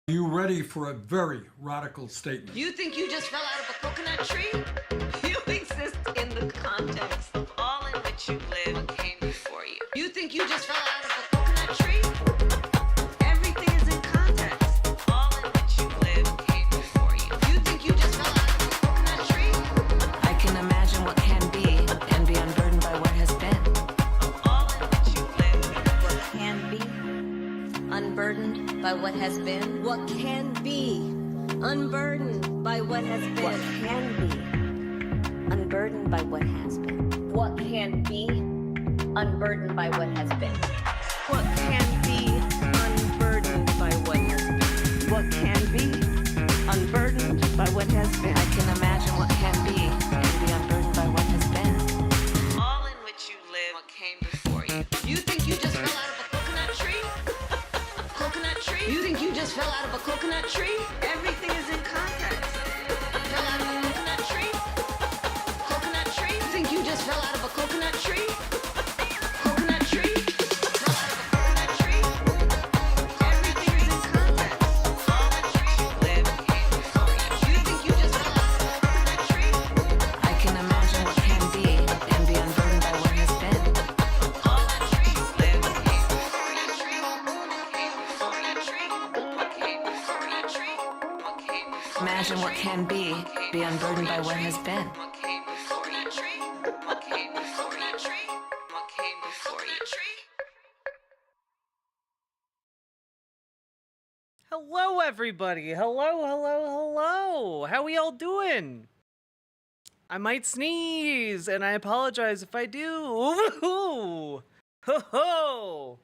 You ready for a very radical statement? You think you just fell out of a coconut tree? You exist in the context of all in which you live and came before you. You think you just fell out of a coconut tree? Everything is in context of all in which you live and came before you. You think you just fell out of a coconut tree? I can imagine what can be and be unburdened by what has been. Of all in which you live. What can be unburdened by what has been. What can be unburdened by what has been. What can be unburdened by what has been. What can be unburdened by what has been. What can be unburdened by what has been. What can be unburdened by what has been. I can imagine what can be and be unburdened by what has been. All in which you live what came before you. You think you just fell out of a coconut tree? Coconut tree? You think you just fell out of a coconut tree? Everything is in context. Fell out of a coconut tree? Coconut tree? You think you just fell out of a coconut tree? Coconut tree? Fell out of a coconut tree? Everything is in context. All in which you live came before you. You think you just fell out of a coconut tree? I can imagine what can be and be unburdened by what has been. All in which you live came before you. Came before you. Tree? What came before you? Tree? What came before you? Imagine what can be unburdened by what has been. What came before you? Tree? What came before you? Tree? What came before you? Tree? Hello, everybody. Hello. How we all doing? I might sneeze, and I apologize if I do. Ooh. Ho ho.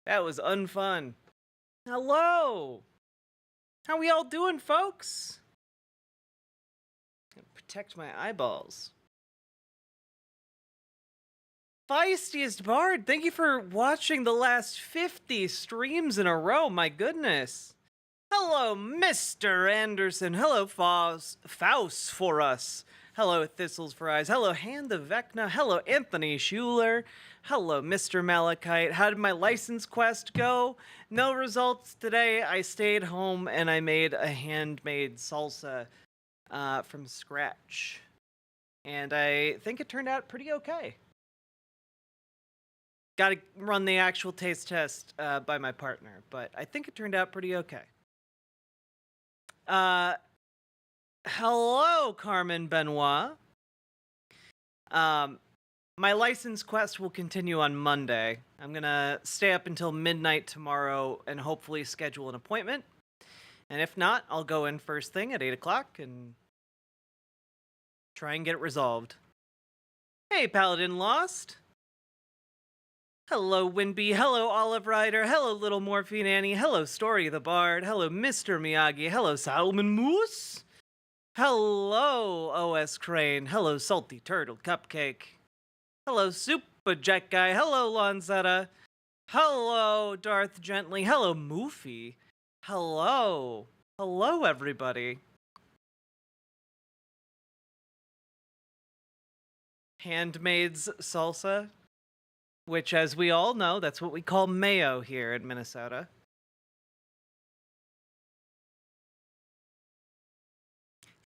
That was unfun. Hello. How we all doing, folks? Gotta protect my eyeballs. Feistiest Bard, thank you for watching the last 50 streams in a row, my goodness. Hello, Mr. Anderson. Hello, Faust for us. Hello, Thistles for Eyes. Hello, Hand of Vecna. Hello, Anthony Schuler. Hello, Mr. Malachite. How did my license quest go? No results today. I stayed home and I made a handmade salsa from scratch. And I think it turned out pretty okay. Gotta run the actual taste test by my partner, but I think it turned out pretty okay. Hello, Carmen Benoit. My license quest will continue on Monday. I'm gonna stay up until midnight tomorrow and hopefully schedule an appointment. And if not, I'll go in first thing at 8 o'clock and try and get it resolved. Hey, Paladin Lost. Hello, Winby. Hello, Olive Rider. Hello, Little Morphine Annie. Hello, Story the Bard. Hello, Mr. Miyagi. Hello, Salmon Moose. Hello, OS Crane. Hello, Salty Turtle Cupcake. Hello, Super Jet Guy. Hello, Lanzetta. Hello, Darth Gently. Hello, Moofy. Hello. Hello, everybody. Handmaid's salsa, which, as we all know, that's what we call mayo here in Minnesota.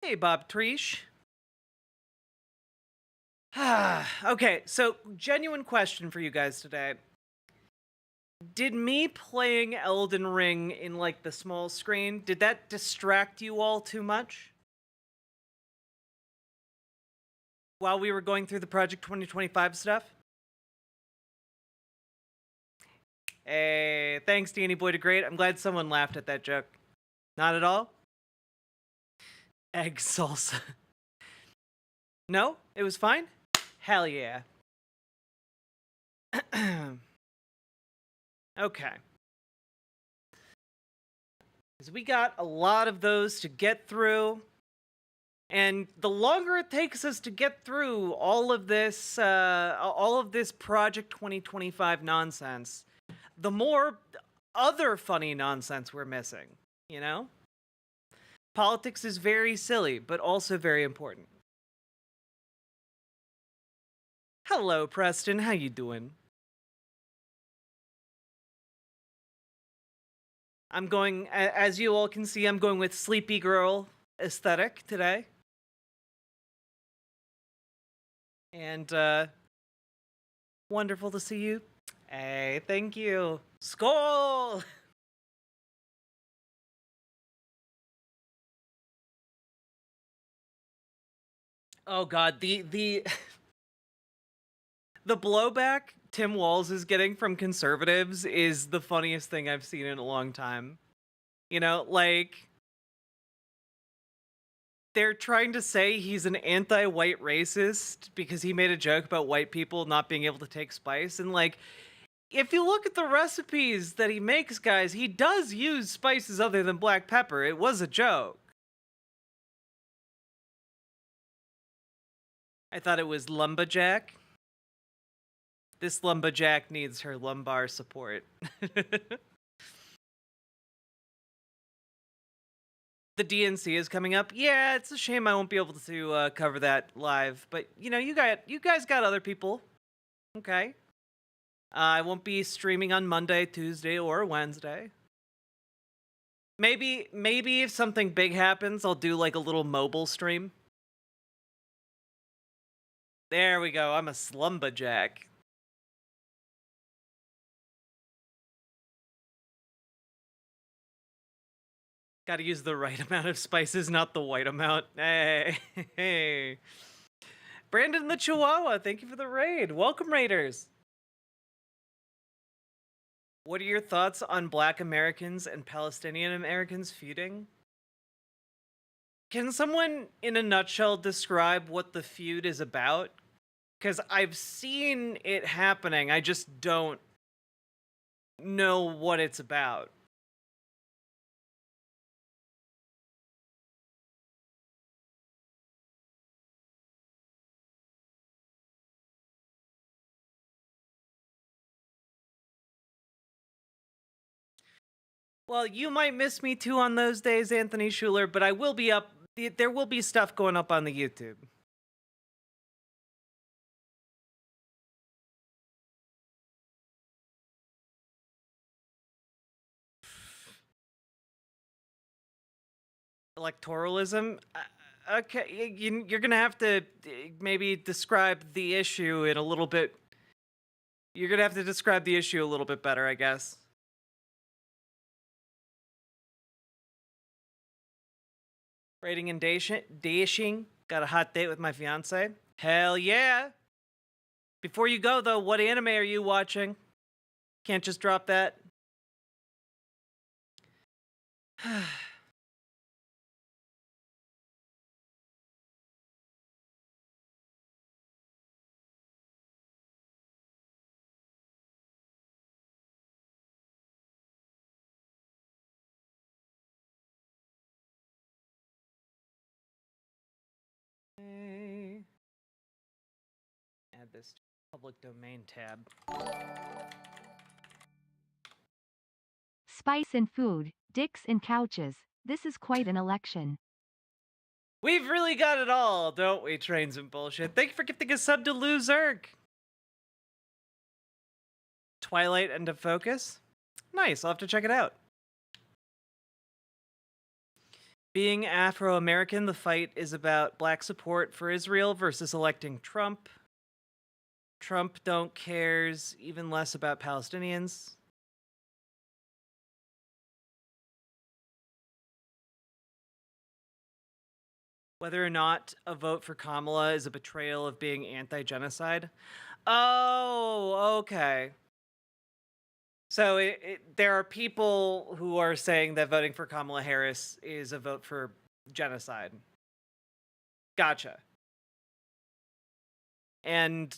Hey, Bob Treesh. Okay, so genuine question for you guys today. Did me playing Elden Ring in, like, the small screen, did that distract you all too much? While we were going through the Project 2025 stuff? Hey, thanks, Danny Boy the Great. I'm glad someone laughed at that joke. Not at all? Egg salsa. No? It was fine? Hell yeah. Okay. Because we got a lot of those to get through. And the longer it takes us to get through all of this Project 2025 nonsense, the more other funny nonsense we're missing, you know? Politics is very silly, but also very important. Hello, Preston. How you doing? I'm going, as you all can see, I'm going with Sleepy Girl aesthetic today. And, wonderful to see you. Hey, thank you. Skål! Oh god, the the blowback Tim Walz is getting from conservatives is the funniest thing I've seen in a long time. You know, like, they're trying to say he's an anti-white racist because he made a joke about white people not being able to take spice. And, like, if you look at the recipes that he makes, guys, he does use spices other than black pepper. It was a joke. I thought it was lumberjack. This lumberjack needs her lumbar support. The DNC is coming up. Yeah, it's a shame I won't be able to cover that live, but you know, you guys got other people. Okay. I won't be streaming on Monday, Tuesday, or Wednesday. Maybe if something big happens, I'll do like a little mobile stream. There we go. I'm a slumberjack. Gotta use the right amount of spices, not the white amount. Hey, hey. Brandon the Chihuahua, thank you for the raid. Welcome, Raiders. What are your thoughts on Black Americans and Palestinian Americans feuding? Can someone, in a nutshell, describe what the feud is about? Because I've seen it happening, I just don't know what it's about. Well, you might miss me too on those days, Anthony Schuler, but I will be up. There will be stuff going up on the YouTube. Electoralism? Okay, you're gonna have to maybe describe the issue in a little bit. You're gonna have to describe the issue a little bit better, I guess. Rating and dashing. Got a hot date with my fiance. Hell yeah. Before you go, though, what anime are you watching? Can't just drop that. Add this to public domain tab. Spice and food, dicks and couches. This is quite an election. We've really got it all, don't we, Trains and Bullshit? Thank you for gifting a sub to Lou Zerg. Twilight and a Focus? Nice, I'll have to check it out. Being Afro-American, the fight is about black support for Israel versus electing Trump. Trump don't cares even less about Palestinians. Whether or not a vote for Kamala is a betrayal of being anti-genocide. Oh, okay. So there are people who are saying that voting for Kamala Harris is a vote for genocide. Gotcha. And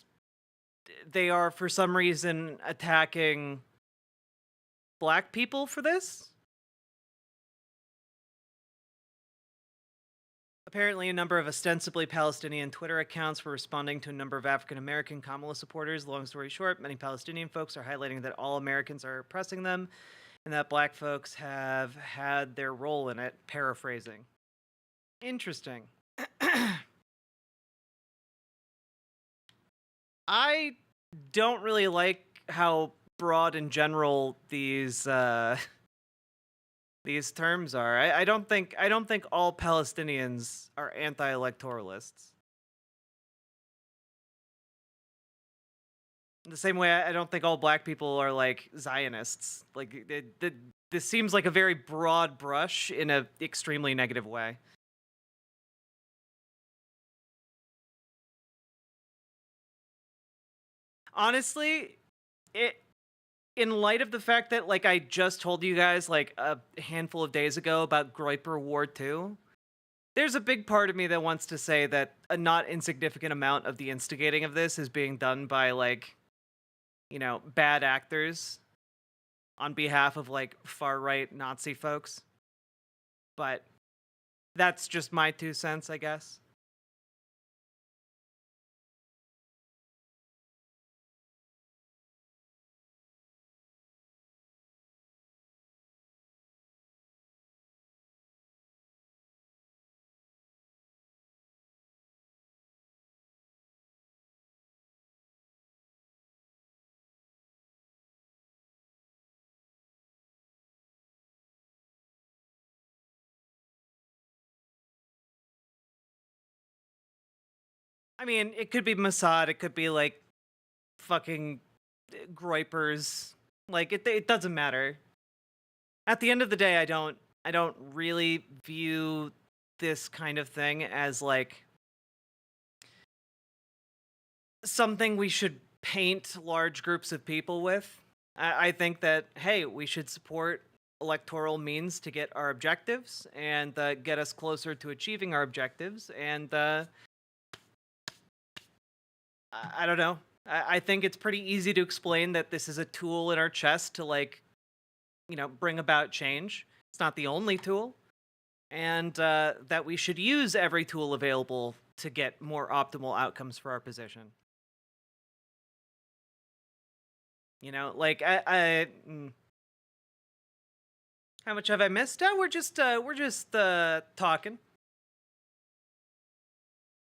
they are, for some reason, attacking black people for this? Apparently, a number of ostensibly Palestinian Twitter accounts were responding to a number of African-American Kamala supporters. Long story short, many Palestinian folks are highlighting that all Americans are oppressing them and that black folks have had their role in it, paraphrasing. Interesting. I don't really like how broad in general these these terms are. I don't think all Palestinians are anti-electoralists. In the same way, I don't think all black people are like Zionists. Like this seems like a very broad brush in an extremely negative way. Honestly, in light of the fact that like I just told you guys like a handful of days ago about Groyper War II, there's a big part of me that wants to say that a not insignificant amount of the instigating of this is being done by like, you know, bad actors on behalf of like far-right Nazi folks. But that's just my 2 cents, I guess. I mean, it could be Mossad, it could be like fucking Groypers. Like it doesn't matter. At the end of the day, I don't really view this kind of thing as like something we should paint large groups of people with. I think that, hey, we should support electoral means to get our objectives and get us closer to achieving our objectives. And I don't know. I think it's pretty easy to explain that this is a tool in our chest to, like, you know, bring about change. It's not the only tool. And that we should use every tool available to get more optimal outcomes for our position. You know, like, how much have I missed? We're just talking.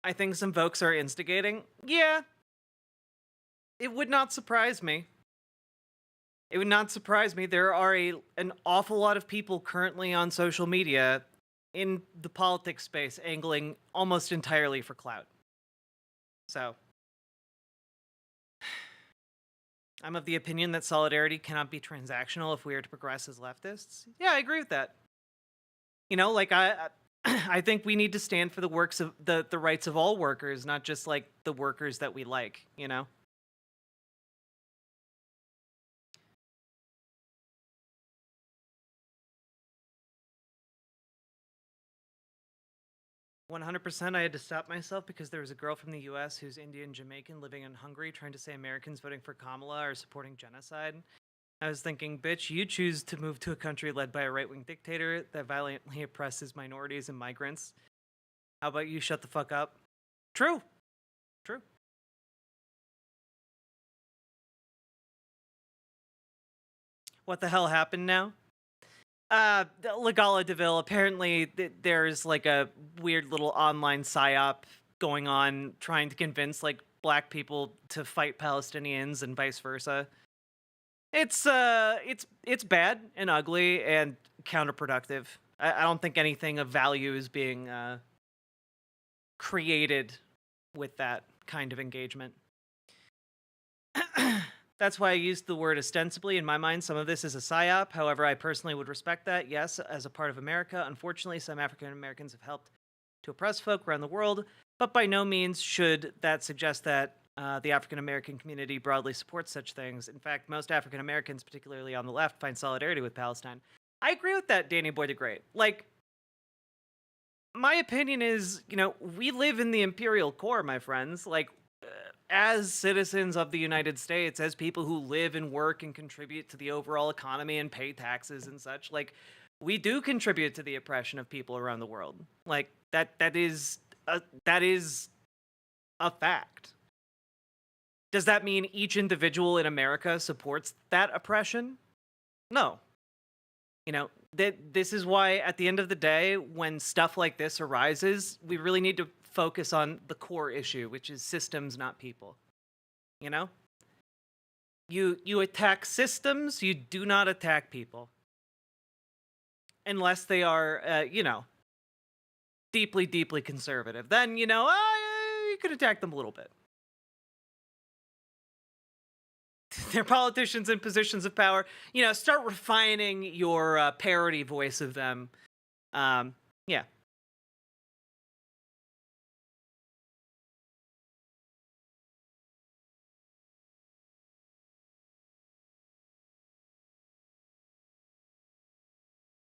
I think some folks are instigating. Yeah. It would not surprise me. It would not surprise me. There are an awful lot of people currently on social media in the politics space angling almost entirely for clout. So, I'm of the opinion that solidarity cannot be transactional if we are to progress as leftists. Yeah, I agree with that. You know, like I think we need to stand for the works of the rights of all workers, not just like the workers that we like, you know? 100%. I had to stop myself because there was a girl from the US who's Indian Jamaican living in Hungary trying to say Americans voting for Kamala are supporting genocide. I was thinking, bitch, you choose to move to a country led by a right-wing dictator that violently oppresses minorities and migrants. How about you shut the fuck up? True. True. What the hell happened now? Legala Deville, apparently there's like a weird little online psyop going on trying to convince like black people to fight Palestinians and vice versa. It's bad and ugly and counterproductive. I don't think anything of value is being created with that kind of engagement. That's why I used the word ostensibly. In my mind, some of this is a psyop. However, I personally would respect that, yes, as a part of America. Unfortunately, some African Americans have helped to oppress folk around the world, but by no means should that suggest that the African American community broadly supports such things. In fact, most African Americans, particularly on the left, find solidarity with Palestine. I agree with that, Danny Boy the Great. Like, my opinion is, you know, we live in the imperial core, my friends. Like, as citizens of the United States, as people who live and work and contribute to the overall economy and pay taxes and such, like, we do contribute to the oppression of people around the world. Like, that is a fact. Does that mean each individual in America supports that oppression? No. You know, this is why at the end of the day, when stuff like this arises, we really need to focus on the core issue, which is systems, not people. You know? You attack systems, you do not attack people. unless they are, deeply, deeply conservative. Then, you could attack them a little bit. They're politicians in positions of power. Start refining your parody voice of them. Yeah.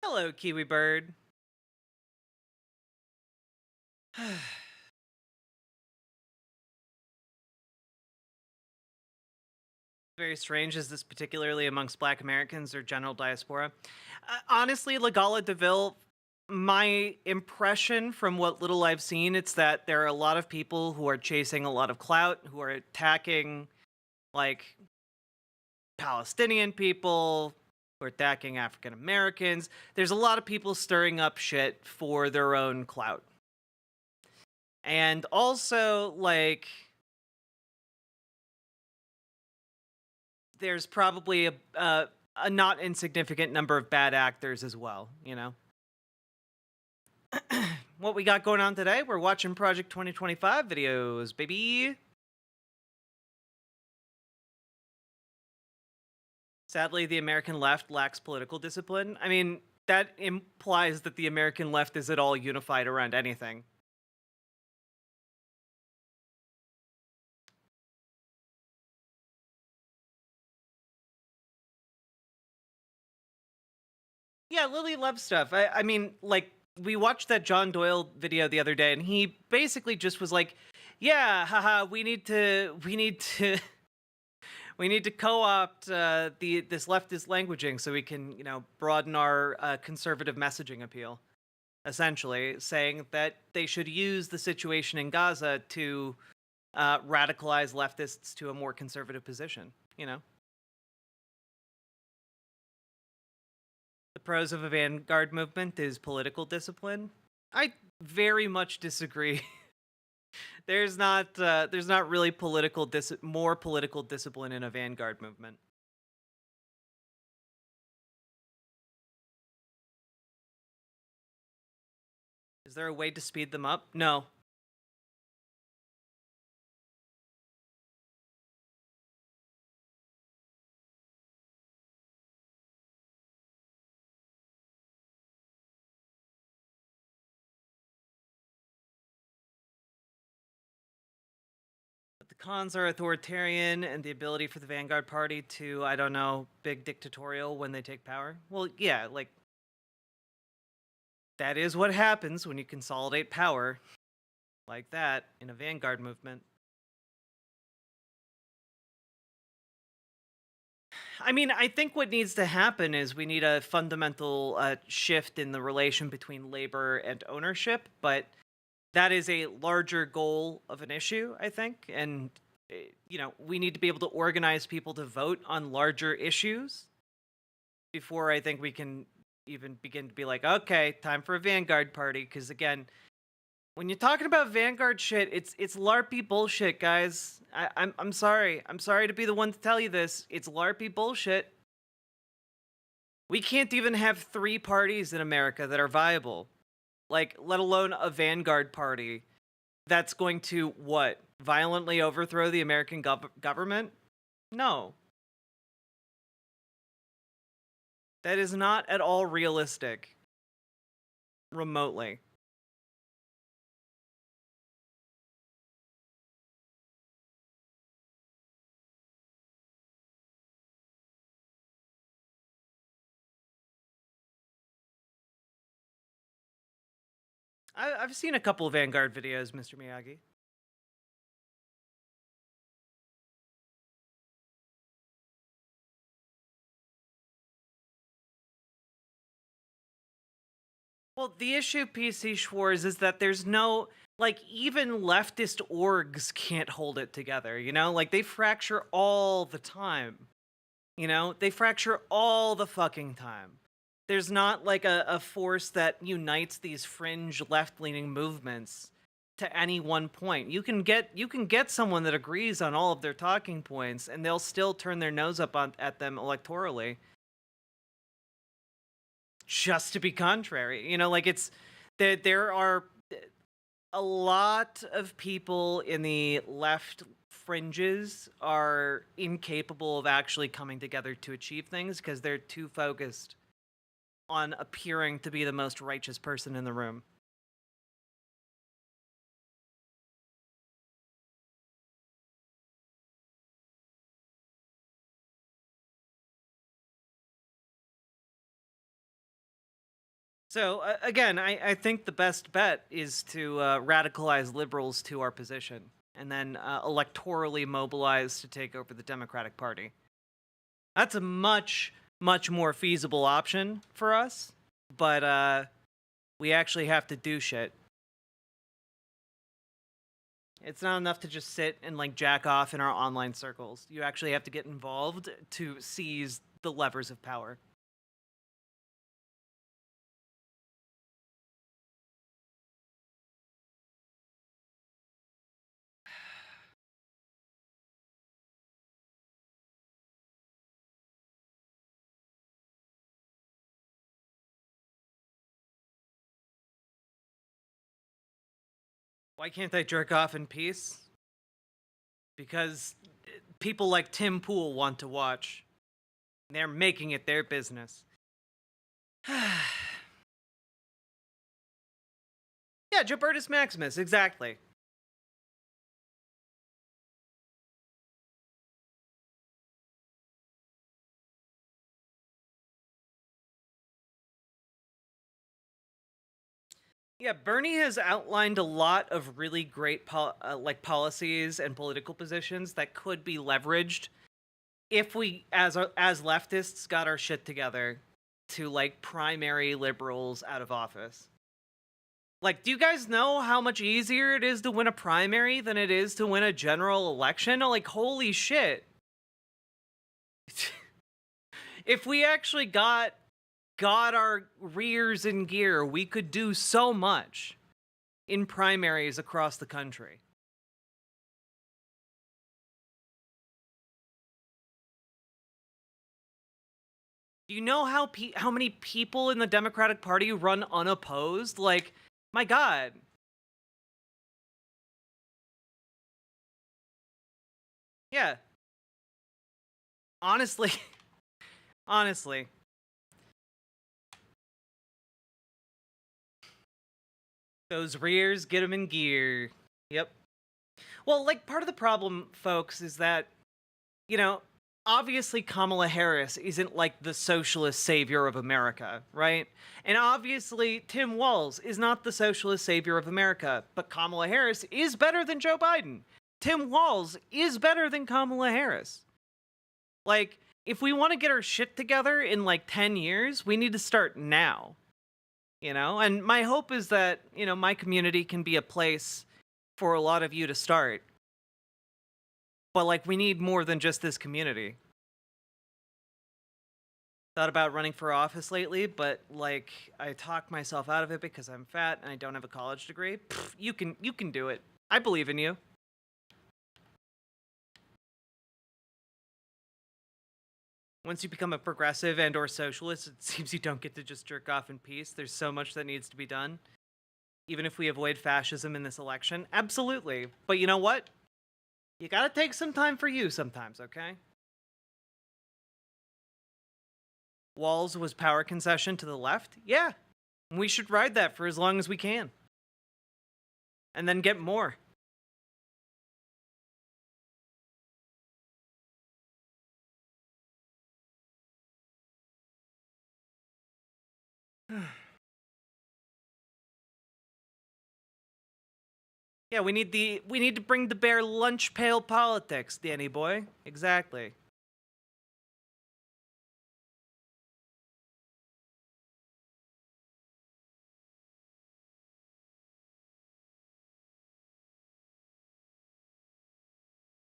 Hello, Kiwi Bird. Very strange. Is this particularly amongst Black Americans or general diaspora? Honestly, Legala DeVille, my impression from what little I've seen, it's that there are a lot of people who are chasing a lot of clout, who are attacking, like, Palestinian people, who are attacking African Americans. There's a lot of people stirring up shit for their own clout. And also, like, there's probably a not insignificant number of bad actors as well, What we got going on today? We're watching Project 2025 videos, baby. Sadly, the American left lacks political discipline. I mean, that implies that the American left is at all unified around anything. Yeah, Lily loves stuff. I mean, like, we watched that John Doyle video the other day, and he basically just was like, yeah, haha, we need to co-opt this leftist languaging so we can, broaden our conservative messaging appeal. Essentially, saying that they should use the situation in Gaza to radicalize leftists to a more conservative position, The pros of a vanguard movement is political discipline. I very much disagree. There's not really more political discipline in a vanguard movement. Is there a way to speed them up? No. The cons are authoritarian and the ability for the Vanguard Party to, I don't know, big dictatorial when they take power. Well, yeah, like, that is what happens when you consolidate power like that in a Vanguard movement. I mean, I think what needs to happen is we need a fundamental shift in the relation between labor and ownership, but that is a larger goal of an issue, I think. And, we need to be able to organize people to vote on larger issues before I think we can even begin to be like, okay, time for a Vanguard Party. Because, again, when you're talking about Vanguard shit, it's LARPy bullshit, guys. I'm sorry. I'm sorry to be the one to tell you this. It's LARPy bullshit. We can't even have 3 parties in America that are viable. Like, let alone a Vanguard Party that's going to, what, violently overthrow the American government? No. That is not at all realistic. Remotely. I've seen a couple of Vanguard videos, Mr. Miyagi. Well, the issue, PC Schwartz, is that there's no, like, even leftist orgs can't hold it together, Like, they fracture all the time. They fracture all the fucking time. There's not, like, a force that unites these fringe left-leaning movements to any one point. You can get someone that agrees on all of their talking points, and they'll still turn their nose up at them electorally. just to be contrary. You know, like it's there are a lot of people in the left fringes are incapable of actually coming together to achieve things because they're too focused on appearing to be the most righteous person in the room. So again, I think the best bet is to radicalize liberals to our position and then electorally mobilize to take over the Democratic Party. That's a much more feasible option for us, but we actually have to do shit. It's not enough to just sit and like jack off in our online circles. You actually have to get involved to seize the levers of power. Why can't I jerk off in peace? Because people like Tim Pool want to watch. They're making it their business. Yeah, Gilbertus Maximus, exactly. Yeah, Bernie has outlined a lot of really great policies and political positions that could be leveraged if we, as leftists, got our shit together to like primary liberals out of office. Like, do you guys know how much easier it is to win a primary than it is to win a general election? Like, holy shit. If we actually got our rears in gear, we could do so much in primaries across the country. Do you know how many people in the Democratic Party run unopposed? Like, my God. Yeah. Honestly. Honestly. Those rears, get them in gear. Yep. Well, like, part of the problem, folks, is that, you know, obviously Kamala Harris isn't like the socialist savior of America, right? And obviously Tim Walz is not the socialist savior of America, but Kamala Harris is better than Joe Biden. Tim Walz is better than Kamala Harris. Like, if we want to get our shit together in like 10 years, we need to start now. You know, and my hope is that, you know, my community can be a place for a lot of you to start. But, like, we need more than just this community. Thought about running for office lately, but, like, I talked myself out of it because I'm fat and I don't have a college degree. Pfft, you can do it. I believe in you. Once you become a progressive and or socialist, it seems you don't get to just jerk off in peace. There's so much that needs to be done. Even if we avoid fascism in this election. Absolutely. But you know what? You gotta take some time for you sometimes, okay? Walz was power concession to the left? Yeah. We should ride that for as long as we can. And then get more. Yeah, we need to bring to bear lunch pail politics, Danny boy. Exactly.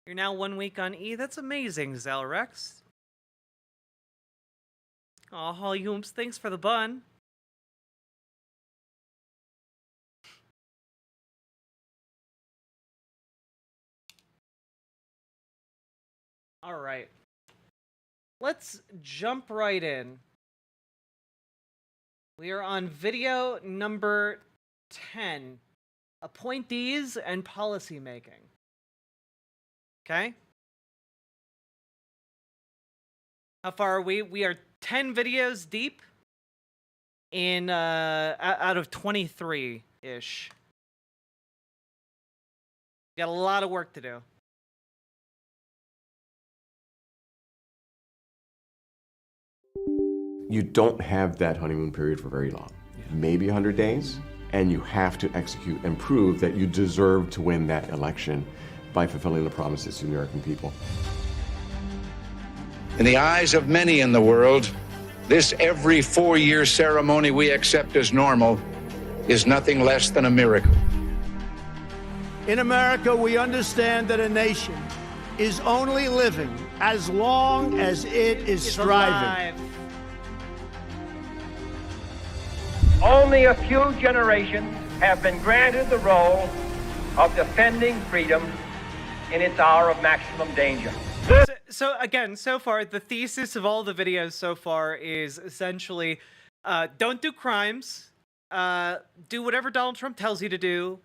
You're now 1 week on E. That's amazing, Zelrex. Aw, Holly Hooms, thanks for the bun. All right. Let's jump right in. We are on video number 10, appointees and policymaking. Okay? How far are we? We are 10 videos deep in out of 23-ish. Got a lot of work to do. You don't have that honeymoon period for very long, maybe 100 days, and you have to execute and prove that you deserve to win that election by fulfilling the promises to the American people. In the eyes of many in the world, this every 4-year ceremony we accept as normal is nothing less than a miracle. In America, we understand that a nation is only living as long as it is striving. Only a few generations have been granted the role of defending freedom in its hour of maximum danger. So again, so far, the thesis of all the videos so far is essentially, don't do crimes, do whatever Donald Trump tells you to do.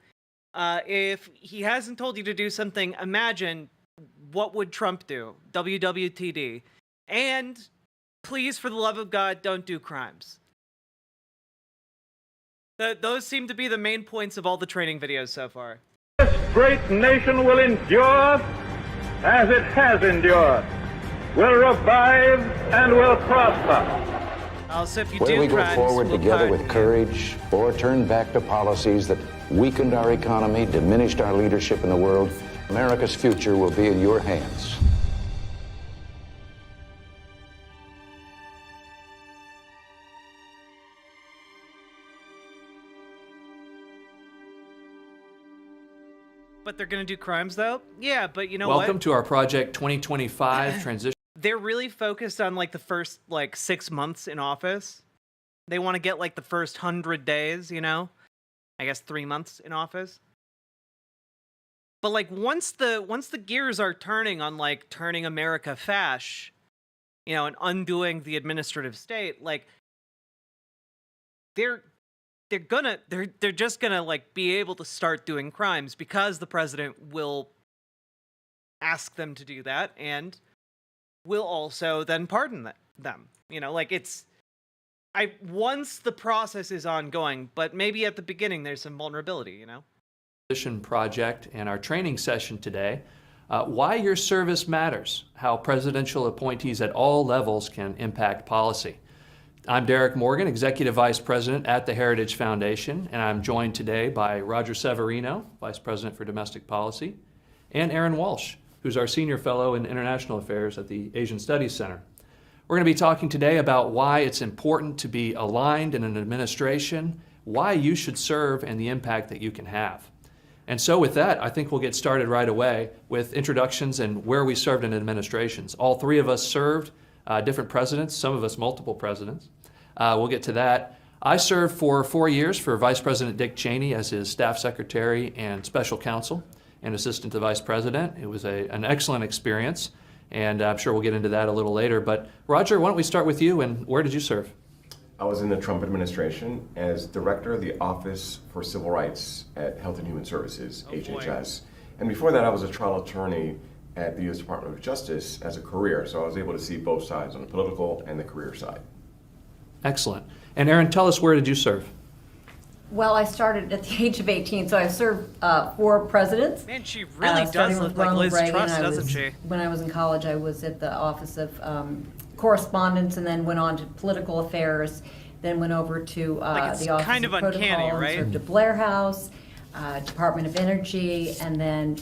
If he hasn't told you to do something, imagine what would Trump do, WWTD. And please, for the love of God, don't do crimes. Those seem to be the main points of all the training videos so far. This great nation will endure as it has endured, will revive and will prosper. Also, if you Whether do we go crimes, forward we'll together pardon with you. courage or turn back to policies that weakened our economy, diminished our leadership in the world, America's future will be in your hands. But they're gonna do crimes, though? Yeah, but you know Welcome what? to our Project 2025 transition. They're really focused on, like, the first, 6 months in office. They want to get, the first 100 days, you know? I guess 3 months in office. But, once the gears are turning on, turning America fash, and undoing the administrative state, they're just gonna be able to start doing crimes because the president will ask them to do that and will also then pardon them. Once the process is ongoing, but maybe at the beginning there's some vulnerability, Transition project and our training session today, why your service matters, how presidential appointees at all levels can impact policy. I'm Derek Morgan, Executive Vice President at the Heritage Foundation, and I'm joined today by Roger Severino, Vice President for Domestic Policy, and Aaron Walsh, who's our Senior Fellow in International Affairs at the Asian Studies Center. We're going to be talking today about why it's important to be aligned in an administration, why you should serve, and the impact that you can have. And so with that, I think we'll get started right away with introductions and where we served in administrations. All three of us served different presidents, some of us multiple presidents. We'll get to that. I served for 4 years for Vice President Dick Cheney as his staff secretary and special counsel and assistant to vice president. It was an excellent experience, and I'm sure we'll get into that a little later. But Roger, why don't we start with you, and where did you serve? I was in the Trump administration as director of the Office for Civil Rights at Health and Human Services, HHS. And before that, I was a trial attorney at the U.S. Department of Justice as a career. So I was able to see both sides, on the political and the career side. Excellent. And Aaron, tell us, where did you serve? Well, I started at the age of 18, so I've served 4 presidents. Man, she really does starting look with like Ronald Liz Reagan. Truss, doesn't she? When I was in college, I was at the Office of Correspondence, and then went on to Political Affairs, then went over to it's the Office kind of of uncanny, Protocol, right? and served at Blair House, Department of Energy, and then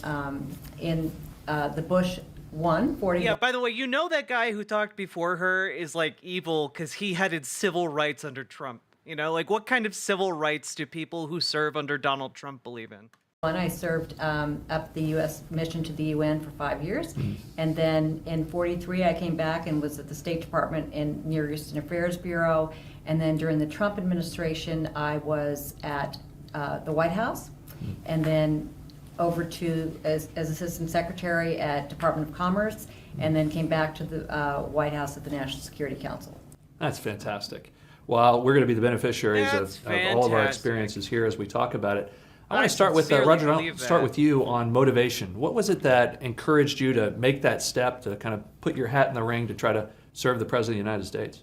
in the Bush 40. Yeah, by the way, that guy who talked before her is evil because he headed civil rights under Trump. What kind of civil rights do people who serve under Donald Trump believe in? And I served up the U.S. mission to the UN for 5 years. And then in 43, I came back and was at the State Department in Near Eastern Affairs Bureau. And then during the Trump administration, I was at the White House. And then over to as Assistant Secretary at Department of Commerce. And then came back to the White House at the National Security Council. That's fantastic. Well, we're going to be the beneficiaries That's of all of our fantastic. experiences here as we talk about it. I want I to start with sincerely Roger. I'll believe start that. with you on motivation. What was it that encouraged you to make that step to kind of put your hat in the ring to try to serve the President of the United States?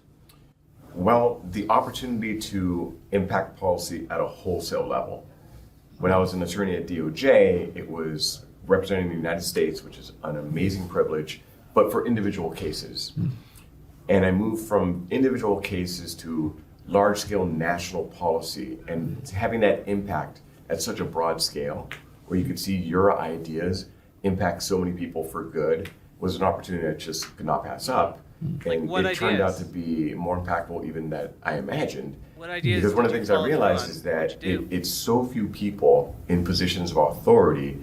Well, the opportunity to impact policy at a wholesale level. When I was an attorney at DOJ, it was representing the United States, which is an amazing privilege, but for individual cases. And I moved from individual cases to large-scale national policy, and having that impact at such a broad scale, where you could see your ideas impact so many people for good, was an opportunity I just could not pass up. And what it turned out ideas? to be more impactful even than I imagined. What ideas Because one of did the you things I follow through realized on? is that What'd you do? it's so few people in positions of authority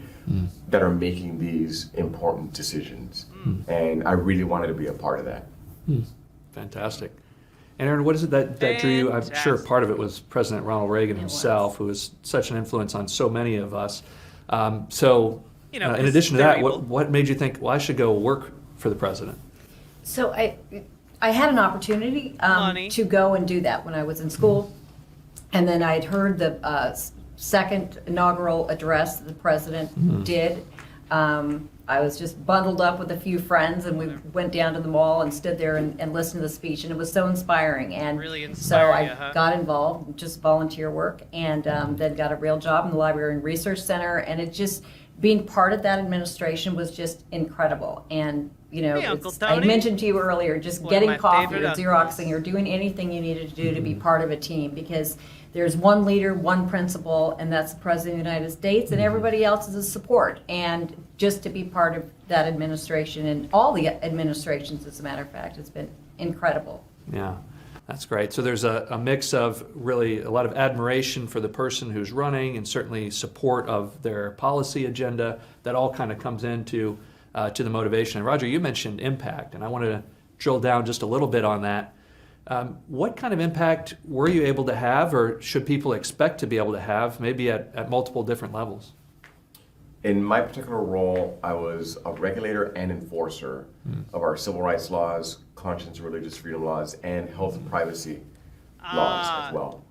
that are making these important decisions. And I really wanted to be a part of that. Fantastic. And Aaron, what is it that drew you? I'm sure Fantastic. part of it was President Ronald Reagan It himself, was. who was such an influence on so many of us. So, You know, in 'cause addition to they're that, evil. what made you think, well, I should go work for the President? So I had an opportunity Money. to go and do that when I was in school. And then I had heard the second inaugural address that the president did. I was just bundled up with a few friends, and we went down to the mall and stood there and listened to the speech, and it was so inspiring. And Really so inspired I you, huh? got involved, just volunteer work, and then got a real job in the Library and Research Center, and it just, being part of that administration was just incredible. And, you know, Hey, Uncle I Tony. mentioned to you earlier, just One of getting my coffee or favorite Xeroxing or doing anything you needed to do to be part of a team, because there's one leader, one principal, and that's the President of the United States, and everybody else is a support. And just to be part of that administration, and all the administrations, as a matter of fact, has been incredible. Yeah, that's great. So there's a mix of really a lot of admiration for the person who's running, and certainly support of their policy agenda. That all kind of comes into to the motivation. And Roger, you mentioned impact, and I wanted to drill down just a little bit on that. What kind of impact were you able to have, or should people expect to be able to have, maybe at multiple different levels? In my particular role, I was a regulator and enforcer of our civil rights laws, conscience and religious freedom laws, and health and privacy laws as well.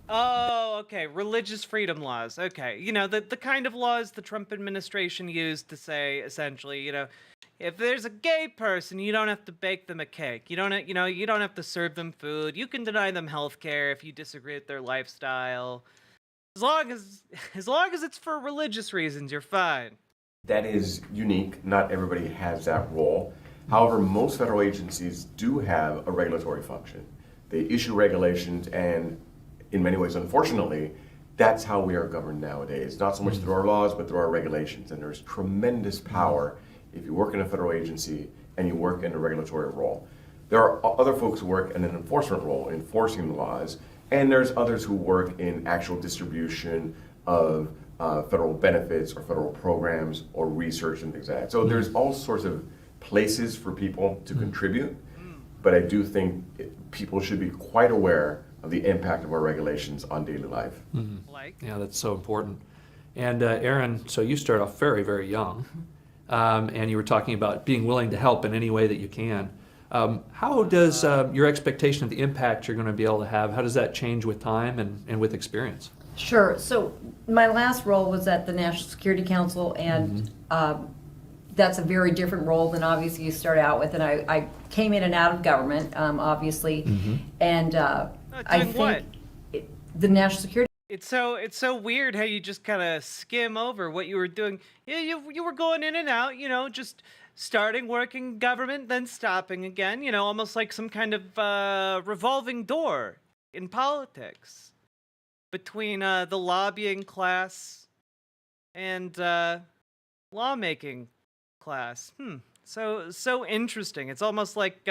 Oh, okay. Religious freedom laws. Okay. You know, the kind of laws the Trump administration used to say, essentially, you know, if there's a gay person, you don't have to bake them a cake. You don't have to serve them food. You can deny them health care if you disagree with their lifestyle. As long as it's for religious reasons, you're fine. That is unique. Not everybody has that role. However, most federal agencies do have a regulatory function. They issue regulations, and in many ways, unfortunately, that's how we are governed nowadays. Not so much through our laws, but through our regulations. And there's tremendous power if you work in a federal agency and you work in a regulatory role. There are other folks who work in an enforcement role, enforcing the laws, and there's others who work in actual distribution of federal benefits or federal programs or research and things like that. So there's all sorts of places for people to contribute, but I do think people should be quite aware of the impact of our regulations on daily life. Like, Yeah, that's so important. And Aaron, so you start off very, very young, and you were talking about being willing to help in any way that you can. How does your expectation of the impact you're going to be able to have, how does that change with time and with experience? Sure. So my last role was at the National Security Council, and that's a very different role than obviously you start out with. And I came in and out of government, obviously, and I doing what? think the National Security. It's so weird how you just kind of skim over what you were doing. Yeah, you were going in and out, you know, just starting working government, then stopping again, you know, almost like some kind of revolving door in politics between the lobbying class and lawmaking class. So interesting. It's almost like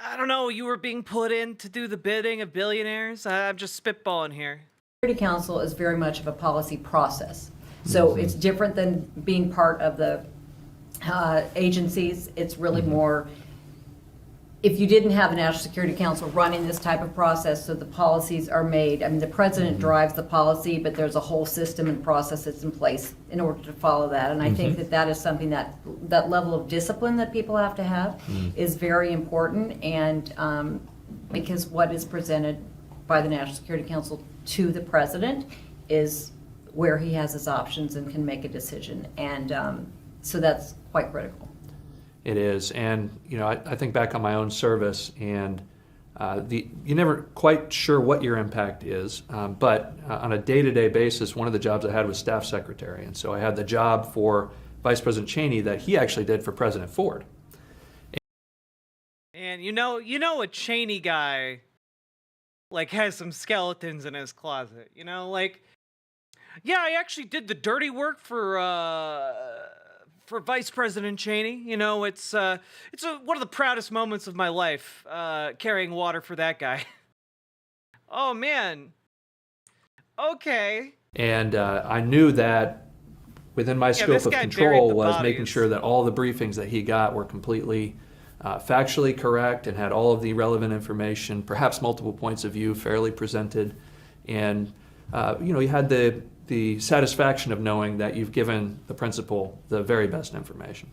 I don't know, you were being put in to do the bidding of billionaires. I'm just spitballing here. Security Council is very much of a policy process. So it's different than being part of the agencies. It's really more if you didn't have a National Security Council running this type of process, so the policies are made, I mean, the president drives the policy, but there's a whole system and process that's in place in order to follow that. And I think that that is something that level of discipline that people have to have is very important. And because what is presented by the National Security Council to the president is where he has his options and can make a decision. And so that's quite critical. It is, and I think back on my own service, and you're never quite sure what your impact is, but on a day-to-day basis, one of the jobs I had was staff secretary, and so I had the job for Vice President Cheney that he actually did for President Ford. And a Cheney guy has some skeletons in his closet. Yeah, I actually did the dirty work for Vice President Cheney. It's one of the proudest moments of my life, carrying water for that guy. Oh, man. Okay. And I knew that within my scope of control was making sure that all the briefings that he got were completely factually correct and had all of the relevant information, perhaps multiple points of view fairly presented. And, you had the satisfaction of knowing that you've given the principal the very best information.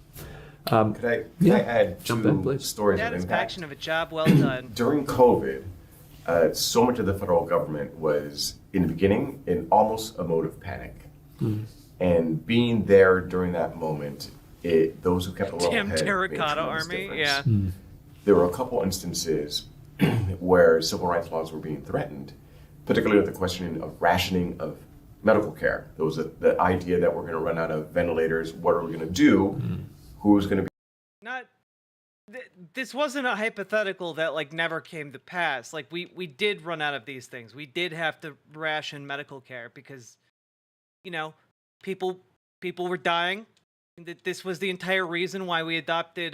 Could I add two stories of impact? Satisfaction of a job well done. During COVID, so much of the federal government was, in the beginning, in almost a mode of panic. And being there during that moment, those who kept a level head made a terracotta tremendous army, difference. yeah. There were a couple instances where civil rights laws were being threatened, particularly with the questioning of rationing of medical care. There was the idea that we're going to run out of ventilators. What are we going to do? Who's going to be? This wasn't a hypothetical that never came to pass. We did run out of these things. We did have to ration medical care because, people were dying. This was the entire reason why we adopted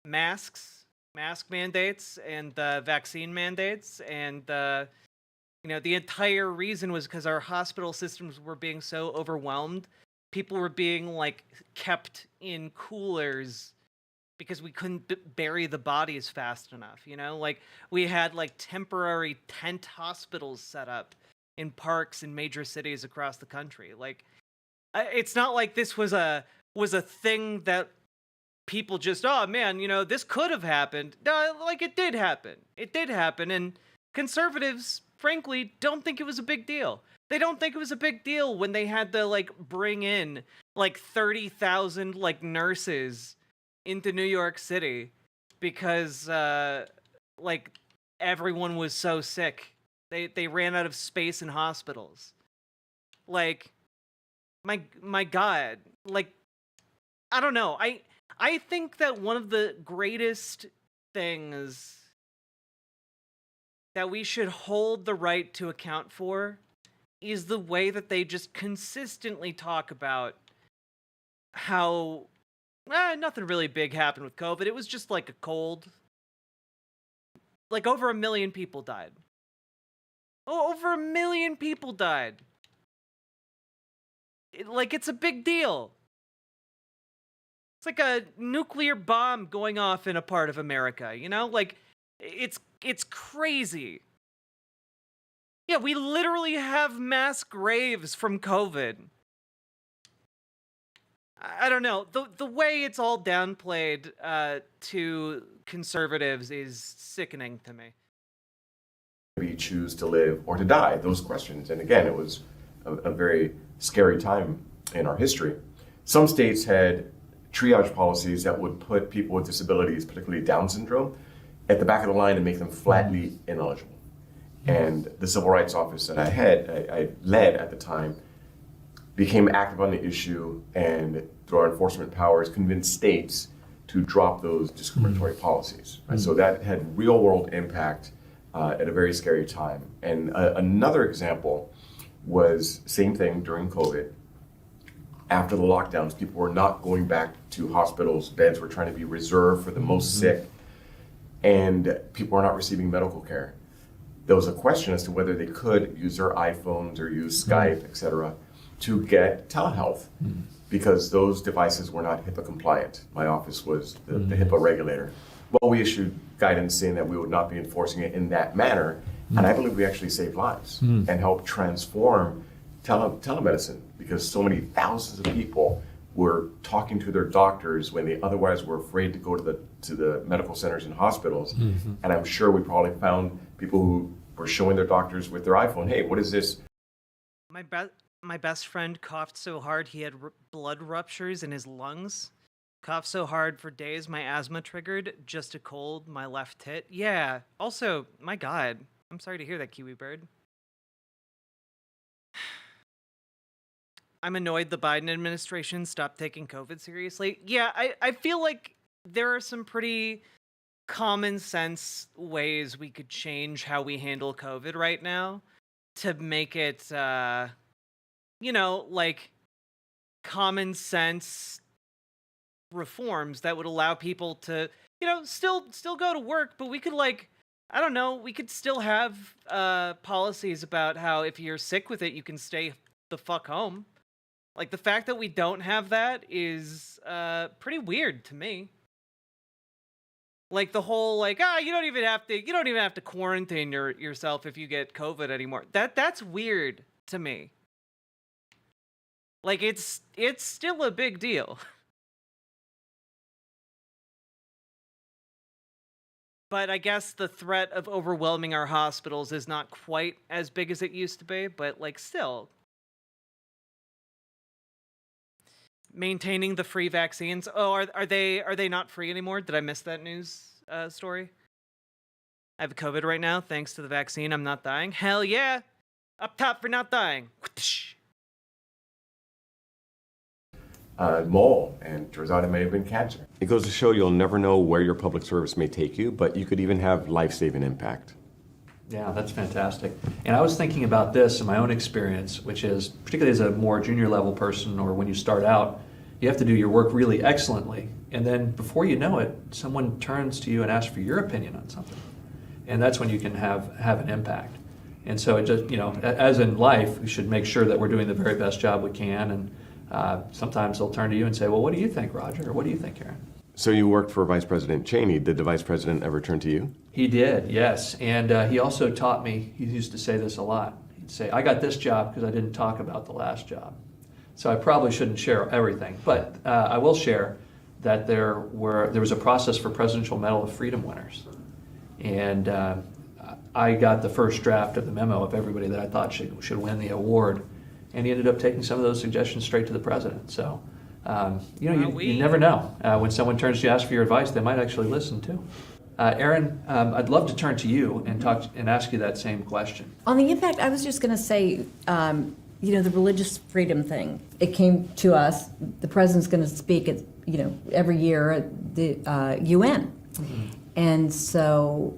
mask mandates and vaccine mandates, and the entire reason was because our hospital systems were being so overwhelmed. People were being kept in coolers because we couldn't bury the bodies fast enough. We had temporary tent hospitals set up in parks in major cities across the country. It's not like this was a thing that people just, oh man, this could have happened. No, it did happen. It did happen, and conservatives, frankly, don't think it was a big deal. They don't think it was a big deal when they had to bring in 30,000 nurses into New York City because everyone was so sick. They ran out of space in hospitals. My God, I don't know. I think that one of the greatest things that we should hold the right to account for is the way that they just consistently talk about how nothing really big happened with COVID. It was just a cold. Over 1 million people died. Over 1 million people died. It's a big deal. It's like a nuclear bomb going off in a part of America, It's crazy. Yeah, we literally have mass graves from COVID. I don't know. The way it's all downplayed to conservatives is sickening to me. We choose to live or to die? Those questions. And again, it was a very scary time in our history. Some states had triage policies that would put people with disabilities, particularly Down syndrome, at the back of the line and make them flatly ineligible. And the civil rights office that I led at the time became active on the issue, and through our enforcement powers convinced states to drop those discriminatory policies. Right? So that had real world impact at a very scary time. And another example was same thing during COVID. After the lockdowns, people were not going back to hospitals. Beds were trying to be reserved for the most sick, and people were not receiving medical care. There was a question as to whether they could use their iPhones or use Skype, et cetera, to get telehealth, because those devices were not HIPAA compliant. My office was the HIPAA regulator. Well, we issued guidance saying that we would not be enforcing it in that manner, and I believe we actually saved lives and helped transform telemedicine, because so many thousands of people were talking to their doctors when they otherwise were afraid to go to the medical centers and hospitals. And I'm sure we probably found people who were showing their doctors with their iPhone, hey, what is this? My best friend coughed so hard he had blood ruptures in his lungs. Coughed so hard for days my asthma triggered. Just a cold, my left tit. Yeah. Also, my God, I'm sorry to hear that, Kiwi Bird. I'm annoyed the Biden administration stopped taking COVID seriously. Yeah, I feel like there are some pretty common sense ways we could change how we handle COVID right now to make it, like common sense reforms that would allow people to, still go to work, but we could we could still have policies about how if you're sick with it, you can stay the fuck home. Like, the fact that we don't have that is pretty weird to me. Like, the whole you don't even have to quarantine yourself if you get COVID anymore. That's weird to me. Like, it's still a big deal. But I guess the threat of overwhelming our hospitals is not quite as big as it used to be, but still. Maintaining the free vaccines. Oh, are they not free anymore? Did I miss that news story? I have COVID right now. Thanks to the vaccine, I'm not dying. Hell yeah! Up top for not dying. Mole, and turns out it may have been cancer. It goes to show you'll never know where your public service may take you, but you could even have life-saving impact. Yeah, that's fantastic. And I was thinking about this in my own experience, which is, particularly as a more junior level person, or when you start out, you have to do your work really excellently. And then before you know it, someone turns to you and asks for your opinion on something. And that's when you can have an impact. And so it just, as in life, we should make sure that we're doing the very best job we can. And sometimes they'll turn to you and say, well, what do you think, Roger? Or what do you think, Karen? So you worked for Vice President Cheney. Did the Vice President ever turn to you? He did, yes. And he also taught me, he used to say this a lot. He'd say, I got this job because I didn't talk about the last job. So I probably shouldn't share everything. But I will share that there was a process for Presidential Medal of Freedom winners. And I got the first draft of the memo of everybody that I thought should win the award. And he ended up taking some of those suggestions straight to the president. So, you never know. When someone turns to you, ask for your advice, they might actually listen too. Erin, I'd love to turn to you and ask you that same question. On the impact, I was just going to say, the religious freedom thing. It came to us. The president's going to speak at, every year at the UN, and so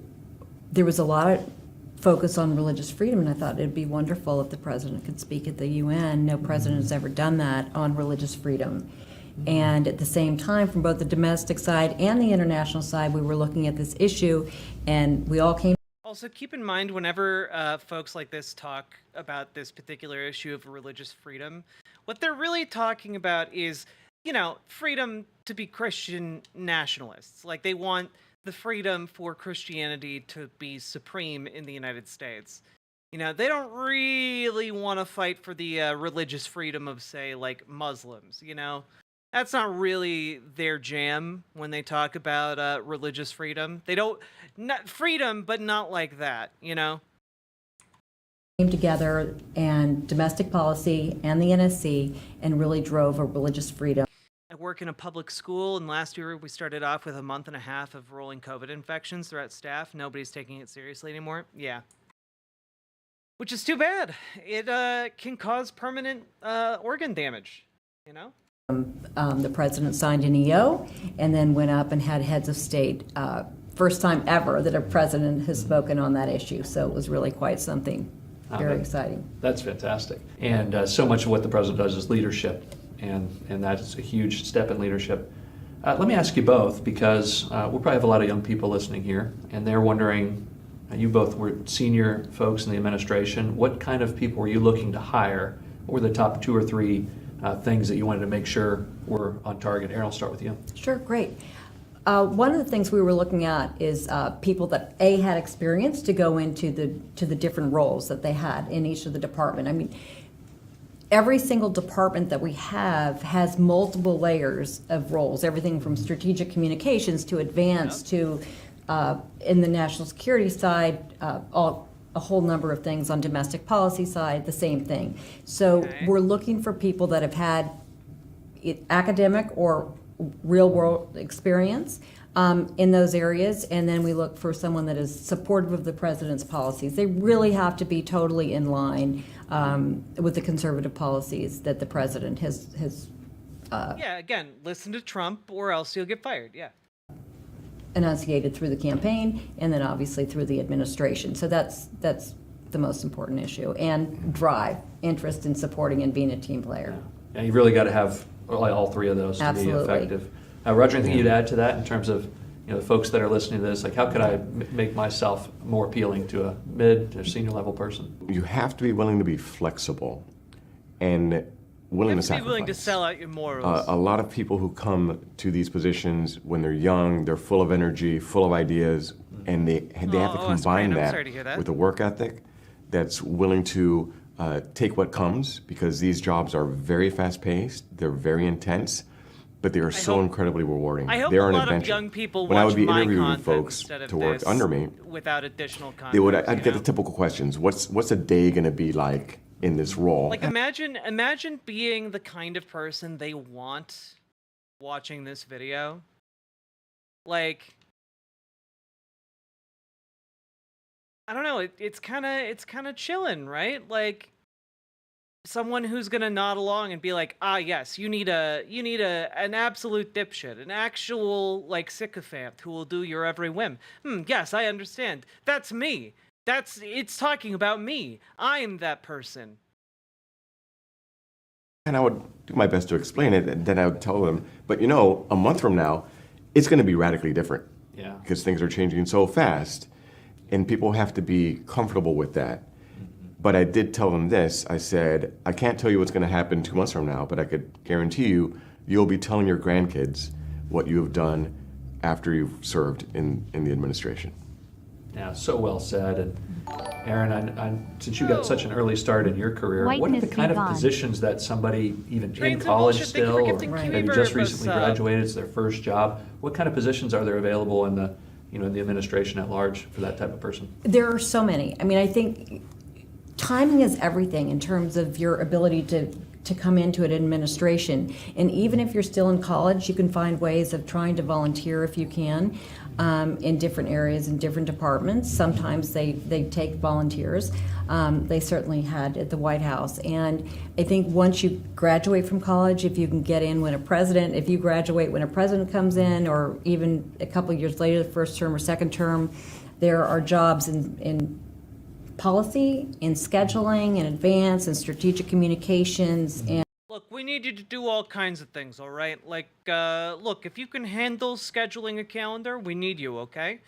there was a lot of focus on religious freedom, and I thought it'd be wonderful if the president could speak at the UN. No president has ever done that on religious freedom. And at the same time, from both the domestic side and the international side, we were looking at this issue, and we all came. Also, keep in mind, whenever folks like this talk about this particular issue of religious freedom, what they're really talking about is, freedom to be Christian nationalists. Like, they want the freedom for Christianity to be supreme in the United States. They don't really want to fight for the religious freedom of, say, like Muslims, That's not really their jam when they talk about religious freedom. They don't, not freedom, but not like that, Came together, and domestic policy and the NSC, and really drove a religious freedom. I work in a public school, and last year we started off with a month and a half of rolling COVID infections throughout staff. Nobody's taking it seriously anymore. Yeah. Which is too bad. It can cause permanent organ damage, The president signed an EO and then went up and had heads of state. First time ever that a president has spoken on that issue. So it was really quite something very exciting. That's fantastic. And so much of what the president does is leadership. And that's a huge step in leadership. Let me ask you both, because we'll probably have a lot of young people listening here, and they're wondering, you both were senior folks in the administration. What kind of people were you looking to hire? What were the top 2 or 3 things that you wanted to make sure were on target? Aaron, I'll start with you. Sure, great. One of the things we were looking at is people that had experience to go into the different roles that they had in each of the department. I mean, every single department that we have has multiple layers of roles, everything from strategic communications to advanced to in the national security side, a whole number of things on domestic policy side, the same thing. So we're looking for people that have had academic or real world experience in those areas, and then we look for someone that is supportive of the president's policies. They really have to be totally in line with the conservative policies that the president has yeah, again, listen to Trump or else you'll get fired, yeah. enunciated through the campaign and then obviously through the administration. So that's the most important issue. And drive, interest in supporting and being a team player. Yeah, you've really got to have all three of those to be effective. Roger, anything you'd add to that in terms of the folks that are listening to this? Like, how could I make myself more appealing to a mid or senior level person? You have to be willing to be flexible and willing to sacrifice. Be willing to sell out your morals. A lot of people who come to these positions when they're young, they're full of energy, full of ideas, and they have to combine that with a work ethic that's willing to take what comes, because these jobs are very fast-paced, they're very intense, but they are so incredibly rewarding. I hope They're a an lot adventure. of young people when I watch would be my interviewing content folks instead of to work this under me, without additional content. I'd get the typical questions. What's a day going to be like in this role? Like, imagine being the kind of person they want watching this video. Like, I don't know, it's kind of chilling, right? Like, someone who's gonna nod along and be like, ah, yes, you need an absolute dipshit, an actual like sycophant who will do your every whim. Yes, I understand. That's me. It's talking about me. I'm that person. And I would do my best to explain it, and then I would tell them, but a month from now, it's going to be radically different. Yeah. Because things are changing so fast, and people have to be comfortable with that. But I did tell them this. I said, I can't tell you what's going to happen 2 months from now, but I could guarantee you'll be telling your grandkids what you have done after you've served in the administration. Yeah, so well said. And Aaron, since you got such an early start in your career, what are the kind of positions that somebody, even in college still, or maybe just recently graduated, it's their first job, what kind of positions are there available in the administration at large for that type of person? There are so many. I mean, I think timing is everything in terms of your ability to come into an administration. And even if you're still in college, you can find ways of trying to volunteer if you can in different areas, in different departments. Sometimes they take volunteers. They certainly had at the White House. And I think once you graduate from college, if you can get in if you graduate when a president comes in, or even a couple of years later, the first term or second term, there are jobs in policy, in scheduling, in advance, in strategic communications, and look, we need you to do all kinds of things, all right? Like, look, if you can handle scheduling a calendar, we need you, okay?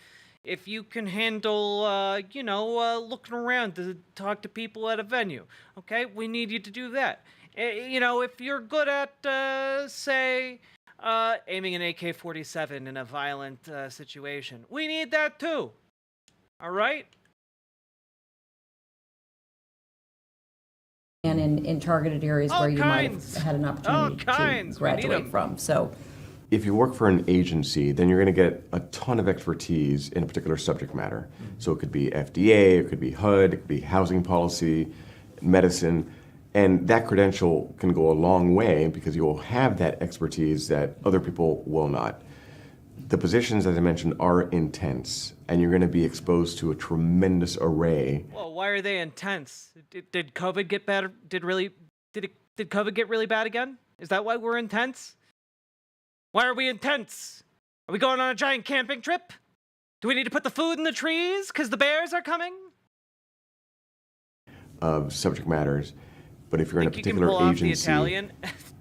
If you can handle, looking around to talk to people at a venue, okay? We need you to do that. If you're good at, say, aiming an AK-47 in a violent situation, we need that too, all right? and in targeted areas where you might have had an opportunity to graduate from. So, if you work for an agency, then you're going to get a ton of expertise in a particular subject matter. So it could be FDA, it could be HUD, it could be housing policy, medicine, and that credential can go a long way because you will have that expertise that other people will not. The positions, as I mentioned, are intense, and you're going to be exposed to a tremendous array. Well, why are they intense? Did COVID get better? Did COVID get really bad again? Is that why we're intense? Why are we intense? Are we going on a giant camping trip? Do we need to put the food in the trees because the bears are coming? Of subject matters, but if you're in a particular agency,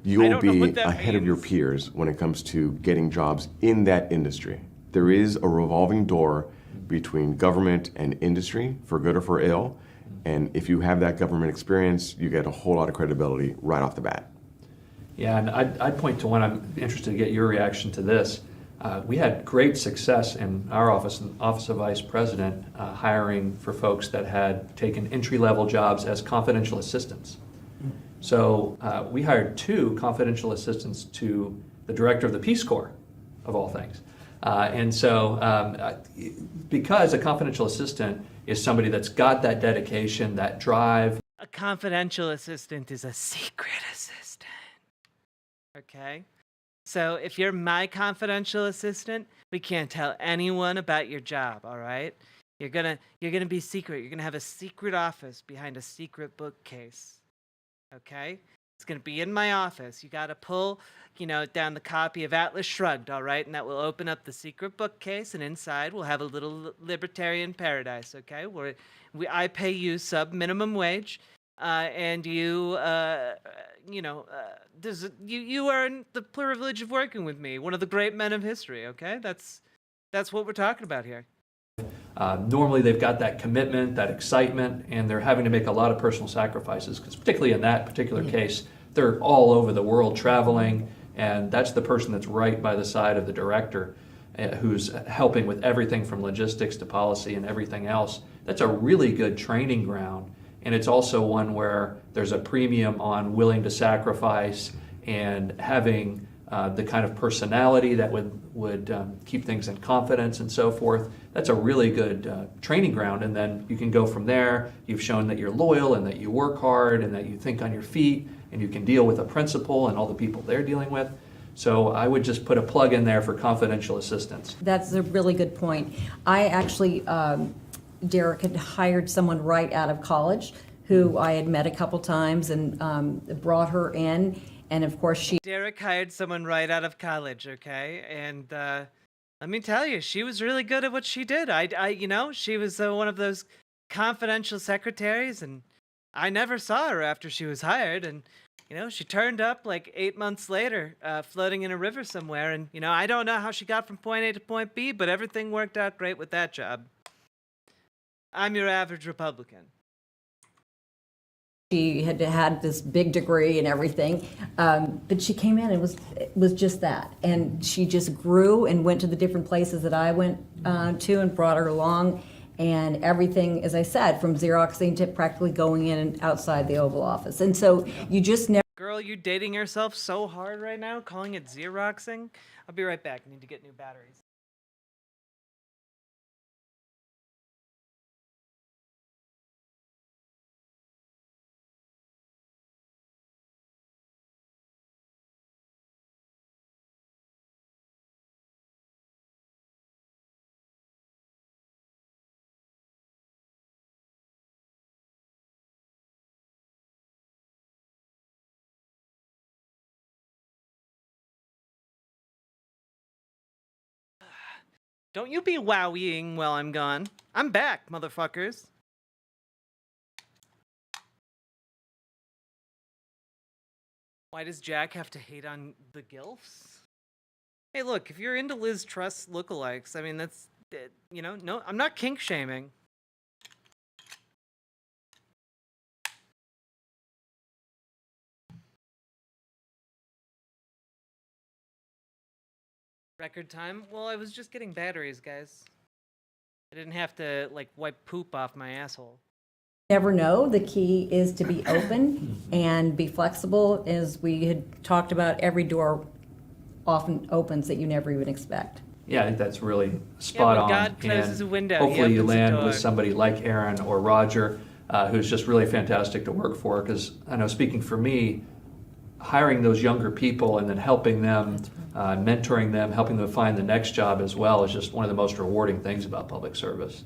you I will don't know be what that ahead of your means. peers when it comes to getting jobs in that industry. There is a revolving door between government and industry, for good or for ill, and if you have that government experience, you get a whole lot of credibility right off the bat. Yeah, and I'd point to one. I'm interested to get your reaction to this. We had great success in our office, Office of Vice President, hiring for folks that had taken entry-level jobs as confidential assistants. So we hired 2 confidential assistants to the director of the Peace Corps, of all things. And so because a confidential assistant is somebody that's got that dedication, that drive. A confidential assistant is a secret assistant. Okay? So if you're my confidential assistant, we can't tell anyone about your job, all right? You're gonna be secret. You're gonna have a secret office behind a secret bookcase. Okay? It's gonna be in my office. You gotta pull, down the copy of Atlas Shrugged, all right? And that will open up the secret bookcase, and inside we'll have a little libertarian paradise, okay? Where I pay you sub-minimum wage, and you earn the privilege of working with me, one of the great men of history, okay? That's what we're talking about here. Normally they've got that commitment, that excitement, and they're having to make a lot of personal sacrifices, because particularly in that particular case, they're all over the world traveling, and that's the person that's right by the side of the director, who's helping with everything from logistics to policy and everything else. That's a really good training ground, and it's also one where there's a premium on willing to sacrifice and having the kind of personality that would keep things in confidence and so forth. That's a really good training ground, and then you can go from there. You've shown that you're loyal and that you work hard and that you think on your feet and you can deal with a principal and all the people they're dealing with. So I would just put a plug in there for confidential assistance. That's a really good point. I actually, Derek had hired someone right out of college who I had met a couple times and brought her in. And of course Derek hired someone right out of college, okay? And let me tell you, she was really good at what she did. She was one of those confidential secretaries, and I never saw her after she was hired. And, she turned up like 8 months later, floating in a river somewhere. And, I don't know how she got from point A to point B, but everything worked out great with that job. I'm your average Republican. She had this big degree and everything, but she came in and it was just that. And she just grew and went to the different places that I went to and brought her along. And everything, as I said, from Xeroxing to practically going in and outside the Oval Office. And so you just never... Girl, you dating yourself so hard right now, calling it Xeroxing? I'll be right back. I need to get new batteries. Don't you be wowing while I'm gone. I'm back, motherfuckers. Why does Jack have to hate on the gilfs? Hey, look, if you're into Liz Truss lookalikes, I mean, that's, no, I'm not kink shaming. Record time? Well, I was just getting batteries, guys. I didn't have to, wipe poop off my asshole. Never know. The key is to be open and be flexible. As we had talked about, every door often opens that you never even expect. Yeah, I think that's really spot on. God closes a window, hopefully you opens a land door. with somebody like Aaron or Roger, who's just really fantastic to work for. Because I know, speaking for me, hiring those younger people and then helping them, mentoring them, helping them find the next job as well is just one of the most rewarding things about public service.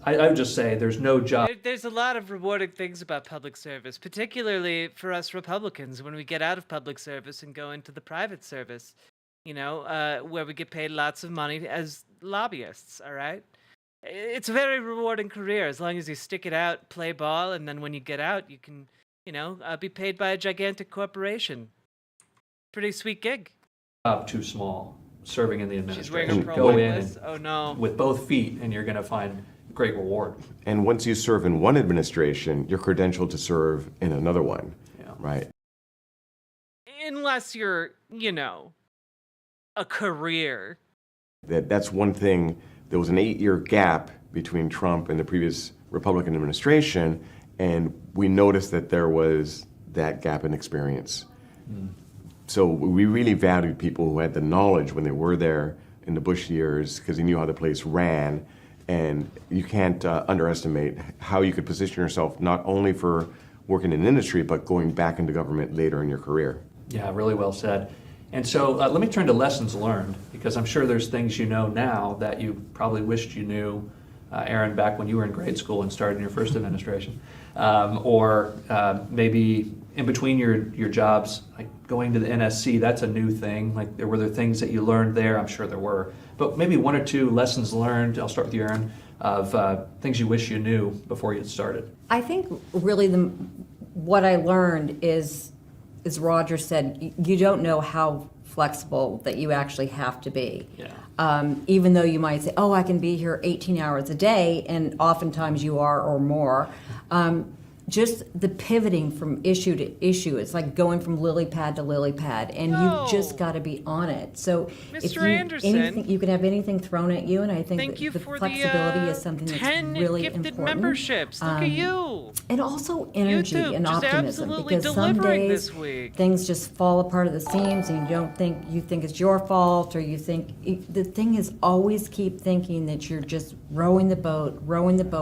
I would just say there's no job. There's a lot of rewarding things about public service, particularly for us Republicans when we get out of public service and go into the private service, where we get paid lots of money as lobbyists, all right? It's a very rewarding career as long as you stick it out, play ball, and then when you get out, you can, be paid by a gigantic corporation. Pretty sweet gig. Too small, serving in the administration. She's wearing a Go in oh no. with both feet, and you're going to find great reward. And once you serve in one administration, you're credentialed to serve in another one, right? Unless you're, a career That's one thing. There was an 8-year gap between Trump and the previous Republican administration, and we noticed that there was that gap in experience. So we really valued people who had the knowledge when they were there in the Bush years, because they knew how the place ran. And you can't underestimate how you could position yourself not only for working in industry, but going back into government later in your career. Yeah, really well said. And so let me turn to lessons learned, because I'm sure there's things you know now that you probably wished you knew, Aaron, back when you were in grade school and started in your first administration. Or maybe in between your jobs, like going to the NSC, that's a new thing. Like, were there things that you learned there? I'm sure there were. But maybe one or two lessons learned, I'll start with you, Aaron, of things you wish you knew before you started. I think really what I learned is, as Roger said, you don't know how flexible that you actually have to be. Yeah. Even though you might say, oh, I can be here 18 hours a day, and oftentimes you are or more. Just the pivoting from issue to issue. It's like going from lily pad to lily pad, and you've just got to be on it. So Mr. Anderson, you can have anything thrown at you, and I think thank you the for flexibility is something that's 10 really gifted important. memberships. Look at you. And also energy YouTube and just optimism, absolutely because some delivering days this week. things just fall apart at the seams, and you think it's your fault, or you think the thing is always keep thinking that you're just rowing the boat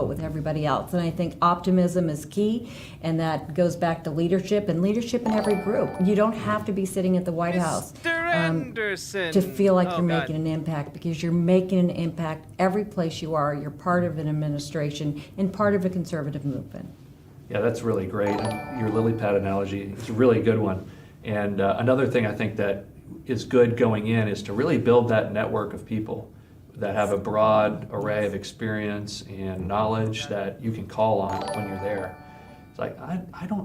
with everybody else. And I think optimism is key, and that goes back to leadership in every group. You don't have to be sitting at the White House Anderson. to feel like Oh, you're God. making an impact, because you're making an impact every place you are. You're part of an administration and part of a conservative movement. Yeah, that's really great. And your lily pad analogy is a really good one. And another thing I think that is good going in is to really build that network of people that have a broad array of experience and knowledge that you can call on when you're there. It's like,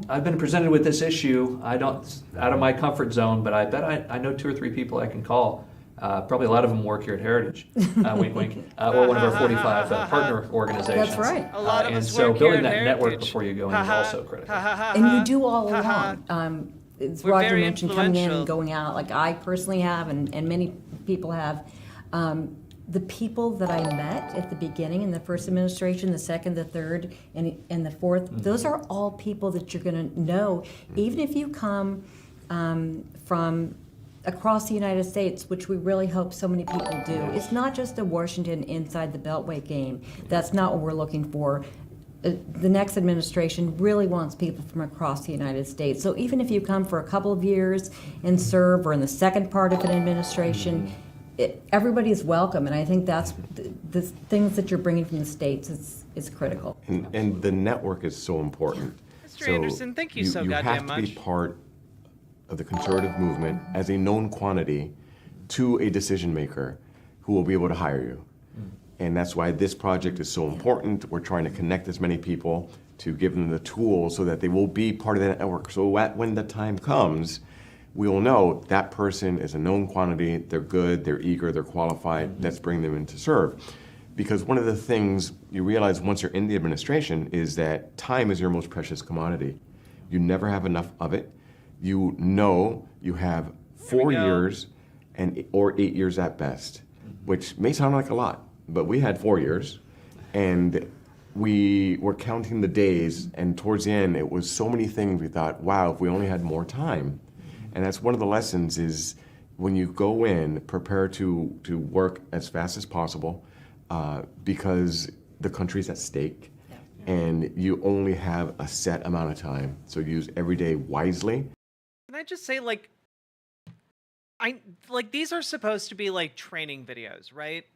I've been presented with this issue. It's out of my comfort zone, but I bet I know 2 or 3 people I can call. Probably a lot of them work here at Heritage, wink, wink, or one of our 45 partner organizations. That's right. A lot of and us so work here building at that network Heritage. before you go in is also critical. And you do all along. As We're Roger very mentioned, coming in influential. and going out, like I personally have, and many people have. The people that I met at the beginning in the first administration, the second, the third, and the fourth, those are all people that you're going to know, even if you come from across the United States, which we really hope so many people do. It's not just a Washington inside the Beltway game. That's not what we're looking for. The next administration really wants people from across the United States. So even if you come for a couple of years and serve, or in the second part of an administration, everybody's welcome, and I think that's the things that you're bringing from the States is critical. And the network is so important. Mr. Anderson, thank you so you goddamn have to much. be part of the conservative movement as a known quantity to a decision maker who will be able to hire you. And that's why this project is so important. We're trying to connect as many people to give them the tools so that they will be part of that network. So when the time comes, we will know that person is a known quantity, they're good, they're eager, they're qualified, let's bring them in to serve. Because one of the things you realize once you're in the administration is that time is your most precious commodity. You never have enough of it. You know you have 4 years or 8 years at best, which may sound like a lot, but we had 4 years, and we were counting the days, and towards the end it was so many things we thought, wow, if we only had more time. And that's one of the lessons is when you go in, prepare to work as fast as possible because the country's at stake and you only have a set amount of time. So use every day wisely. Can I just say, these are supposed to be like training videos, right?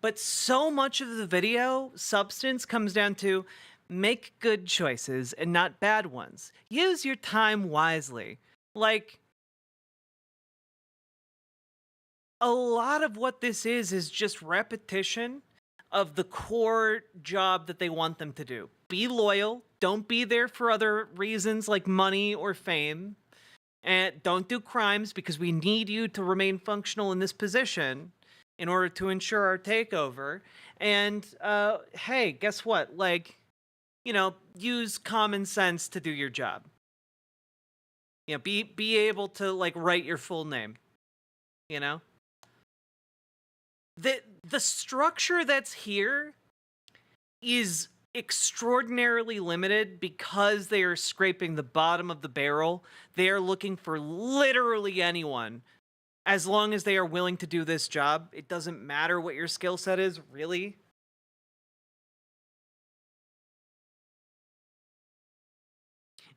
But so much of the video substance comes down to make good choices and not bad ones. Use your time wisely. A lot of what this is just repetition of the core job that they want them to do. Be loyal. Don't be there for other reasons like money or fame. And don't do crimes, because we need you to remain functional in this position in order to ensure our takeover. And hey, guess what? Use common sense to do your job. Be able to write your full name. the structure that's here is extraordinarily limited because they are scraping the bottom of the barrel. They are looking for literally anyone. As long as they are willing to do this job, it doesn't matter what your skill set is, really.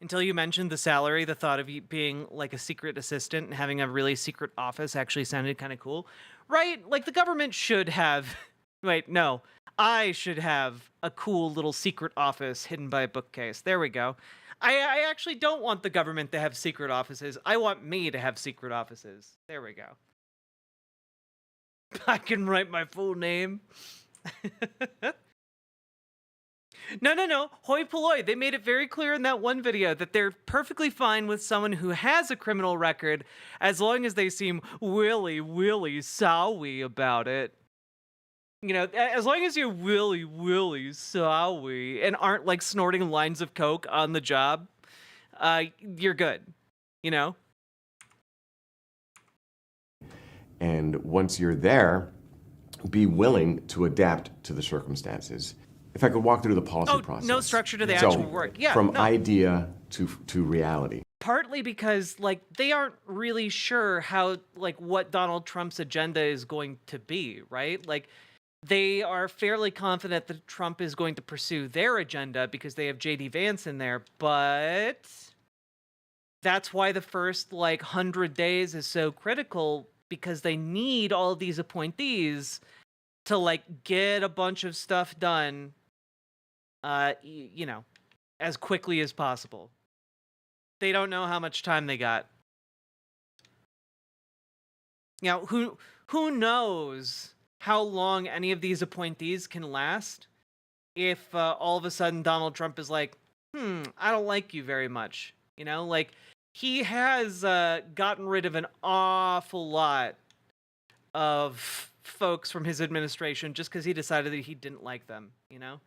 Until you mentioned the salary, the thought of you being like a secret assistant and having a really secret office actually sounded kind of cool. Right? Like the government should have... Wait, no. I should have a cool little secret office hidden by a bookcase. There we go. I actually don't want the government to have secret offices. I want me to have secret offices. There we go. I can write my full name. No. Hoi polloi. They made it very clear in that one video that they're perfectly fine with someone who has a criminal record as long as they seem willy sowy about it. You know, as long as you're willy sowy and aren't like snorting lines of coke on the job, you're good, you know? And once you're there, be willing to adapt to the circumstances. If I could walk through the policy process. No structure to the actual work. Yeah, from no. idea to reality. Partly because, like, they aren't really sure how, like, what Donald Trump's agenda is going to be, right? Like, they are fairly confident that Trump is going to pursue their agenda because they have J.D. Vance in there, but that's why the first, like, 100 days is so critical, because they need all of these appointees to, like, get a bunch of stuff done, you know, as quickly as possible. They don't know how much time they got. You know, who knows how long any of these appointees can last if all of a sudden Donald Trump is like, I don't like you very much. You know, like, he has gotten rid of an awful lot of folks from his administration just because he decided that he didn't like them, you know?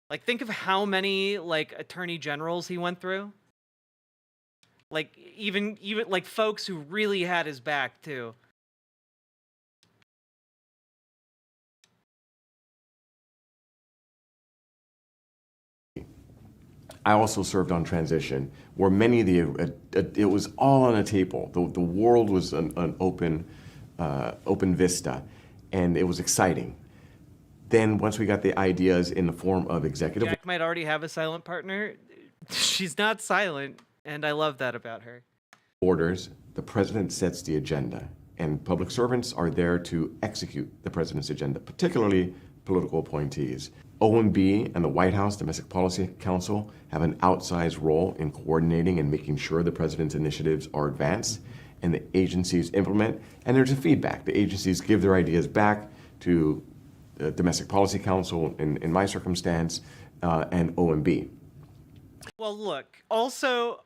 Like, think of how many, like, attorney generals he went through. Like, even like, folks who really had his back, too. I also served on transition, where many of the, it was all on a table. The world was an open vista, and it was exciting. Then once we got the ideas in the form of executive... Jack might already have a silent partner. She's not silent, and I love that about her. Orders, the president sets the agenda, and public servants are there to execute the president's agenda, particularly political appointees. OMB and the White House Domestic Policy Council have an outsized role in coordinating and making sure the president's initiatives are advanced and the agencies implement, and there's a feedback. The agencies give their ideas back to the Domestic Policy Council, in my circumstance, and OMB. Well, look, also,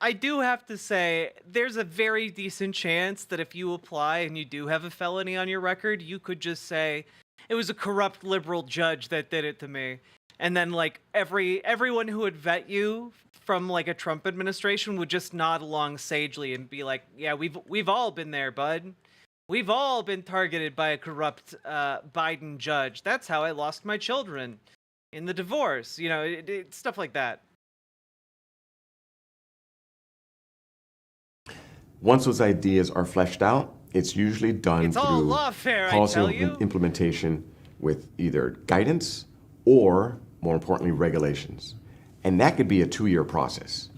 I do have to say, there's a very decent chance that if you apply and you do have a felony on your record, you could just say, it was a corrupt liberal judge that did it to me. And then, like, everyone who would vet you from, like, a Trump administration would just nod along sagely and be like, yeah, we've all been there, bud. We've all been targeted by a corrupt Biden judge. That's how I lost my children in the divorce. You know, stuff like that. Once those ideas are fleshed out, it's usually done It's all through lawfare, I policy tell you. implementation with either guidance or, more importantly, regulations. And that could be a 2-year process.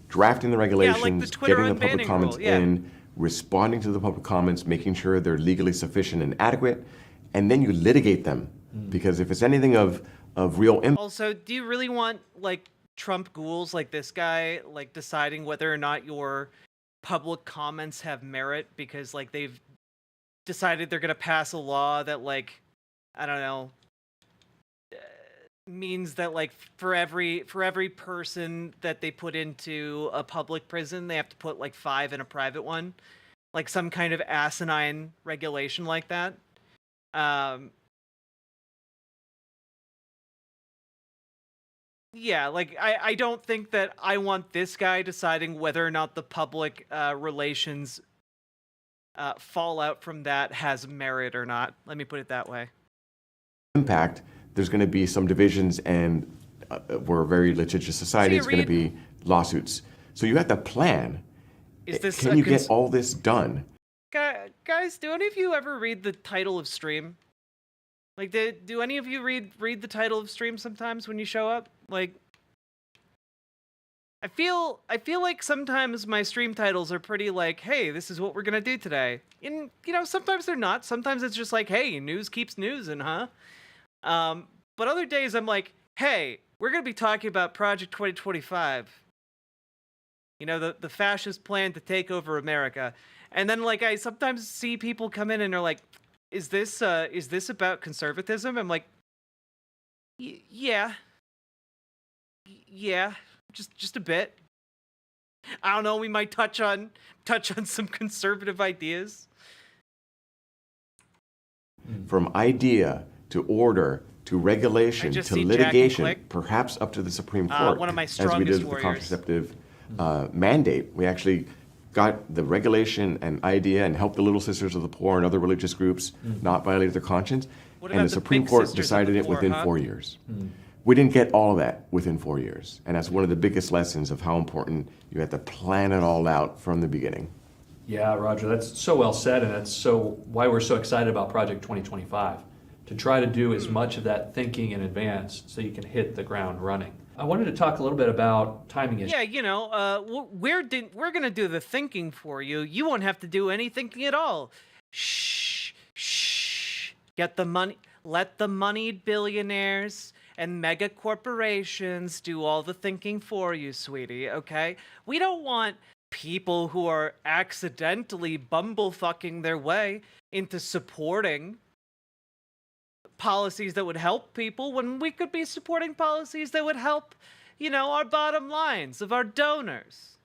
Drafting the regulations, Twitter getting the public unbanning comments rule, yeah. in, responding to the public comments, making sure they're legally sufficient and adequate, and then you litigate them. Because if it's anything of real impact... Also, do you really want, like, Trump ghouls like this guy, like, deciding whether or not your public comments have merit because, like, they've decided they're gonna pass a law that, like, I don't know, means that, like, for every person that they put into a public prison, they have to put, like, 5 in a private one, like some kind of asinine regulation like that. Yeah, like, I don't think that I want this guy deciding whether or not the public relations fallout from that has merit or not. Let me put it that way. Impact, there's going to be some divisions, and we're a very litigious society. It's going to be lawsuits. So you have to plan. Can you get all this done? Guys, do any of you ever read the title of stream? Like, do any of you read the title of stream sometimes when you show up? Like, I feel like sometimes my stream titles are pretty like, hey, this is what we're gonna do today. And sometimes they're not. Sometimes it's just like, hey, news keeps newsing, huh? But other days I'm like, hey, we're gonna be talking about Project 2025. The fascist plan to take over America. And then like I sometimes see people come in and are like, is this about conservatism? I'm like, yeah, just a bit. I don't know. We might touch on some conservative ideas. From idea to order to regulation to litigation, perhaps up to the Supreme Court. One of my as we strongest did with the warriors. contraceptive mandate, we actually got the regulation and idea and helped the Little Sisters of the Poor and other religious groups not violate their conscience. What And about the the Supreme Big Court Sisters of decided the it Poor, within huh? 4 years. We didn't get all of that within 4 years. And that's one of the biggest lessons of how important you have to plan it all out from the beginning. Yeah, Roger, that's so well said, and that's so why we're so excited about Project 2025, to try to do as much of that thinking in advance so you can hit the ground running. I wanted to talk a little bit about timing issues. Yeah, we're gonna do the thinking for you. You won't have to do any thinking at all. Shh. Get the money. Let the moneyed billionaires and mega corporations do all the thinking for you, sweetie. Okay? We don't want people who are accidentally bumblefucking their way into supporting policies that would help people when we could be supporting policies that would help, our bottom lines of our donors.